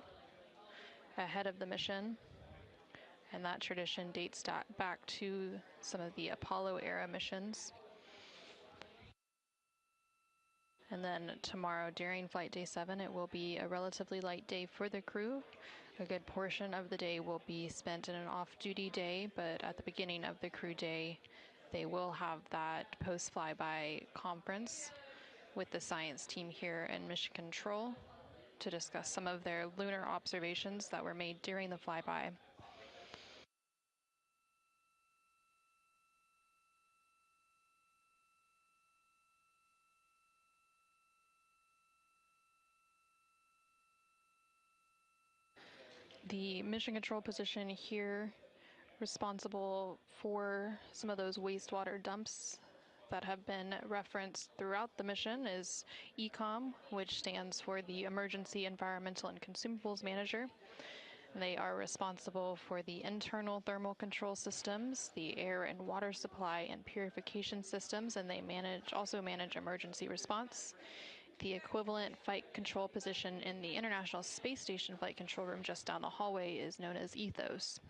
ahead of the mission. And that tradition dates back to some of the Apollo-era missions. And then tomorrow during Flight Day 7, it will be a relatively light day for the crew. A good portion of the day will be spent in an off-duty day, but at the beginning of the crew day, they will have that post-flyby conference with the science team here in Mission Control to discuss some of their lunar observations that were made during the flyby. The mission control position here responsible for some of those wastewater dumps that have been referenced throughout the mission is ECOM, which stands for the Emergency Environmental and Consumables Manager. And they are responsible for the internal thermal control systems, the air and water supply and purification systems, and they also manage emergency response. The equivalent flight control position in the International Space Station flight control room just down the hallway is known as Ethos.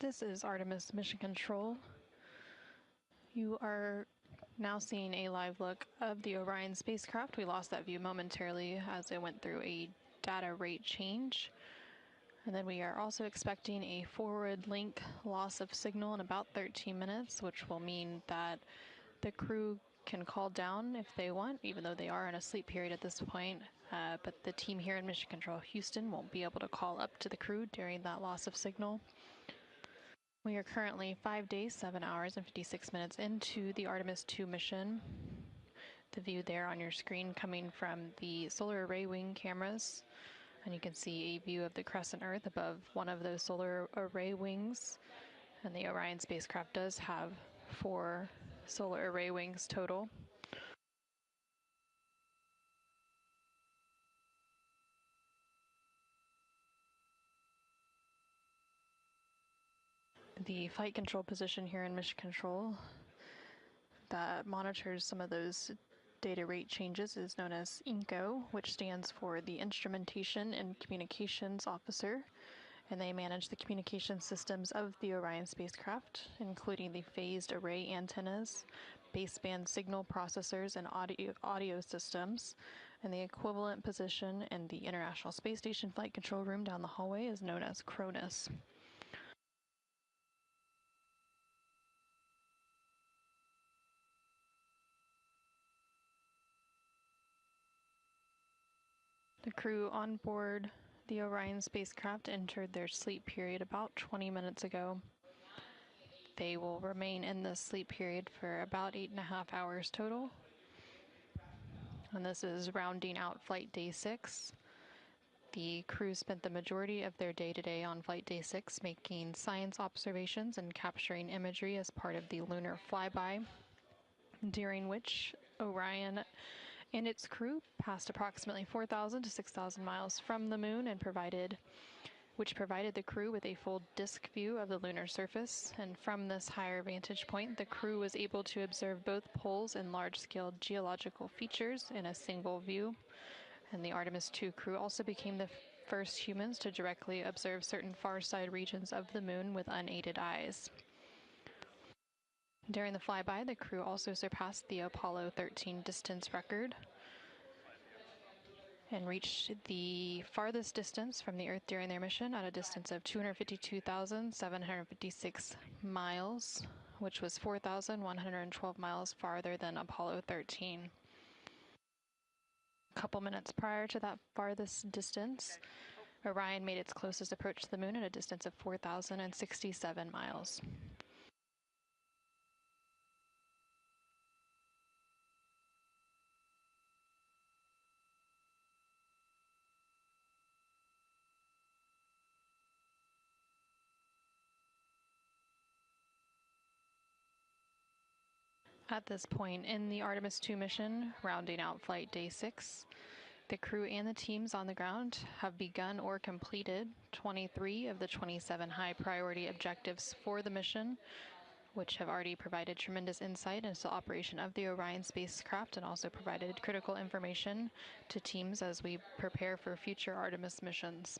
This is Artemis Mission Control. You are now seeing a live look of the Orion spacecraft. We lost that view momentarily as it went through a data rate change. And then we are also expecting a forward link loss of signal in about 13 minutes, which will mean that the crew can call down if they want, even though they are in a sleep period at this point. But the team here in Mission Control Houston won't be able to call up to the crew during that loss of signal. We are currently 5 days, 7 hours, and 56 minutes into the Artemis II mission. The view there on your screen coming from the solar array wing cameras. And you can see a view of the crescent Earth above one of those solar array wings. And the Orion spacecraft does have 4 solar array wings total. The flight control position here in Mission Control that monitors some of those data rate changes is known as INCO, which stands for the Instrumentation and Communications Officer, and they manage the communication systems of the Orion spacecraft, including the phased array antennas, baseband signal processors, and audio systems. And the equivalent position in the International Space Station Flight Control Room down the hallway is known as CRONUS. The crew on board the Orion spacecraft entered their sleep period about 20 minutes ago. They will remain in this sleep period for about 8.5 hours total. And this is rounding out flight day 6. The crew spent the majority of their day today on flight day 6 making science observations and capturing imagery as part of the lunar flyby, during which Orion and its crew passed approximately 4,000 to 6,000 miles from the moon and provided the crew with a full disk view of the lunar surface. And from this higher vantage point, the crew was able to observe both poles and large-scale geological features in a single view. And the Artemis II crew also became the first humans to directly observe certain far-side regions of the moon with unaided eyes. During the flyby, the crew also surpassed the Apollo 13 distance record and reached the farthest distance from the Earth during their mission at a distance of 252,756 miles, which was 4,112 miles farther than Apollo 13. A couple minutes prior to that farthest distance, Orion made its closest approach to the moon at a distance of 4,067 miles. At this point in the Artemis II mission, rounding out flight day 6, the crew and the teams on the ground have begun or completed 23 of the 27 high-priority objectives for the mission, which have already provided tremendous insight into the operation of the Orion spacecraft and also provided critical information to teams as we prepare for future Artemis missions.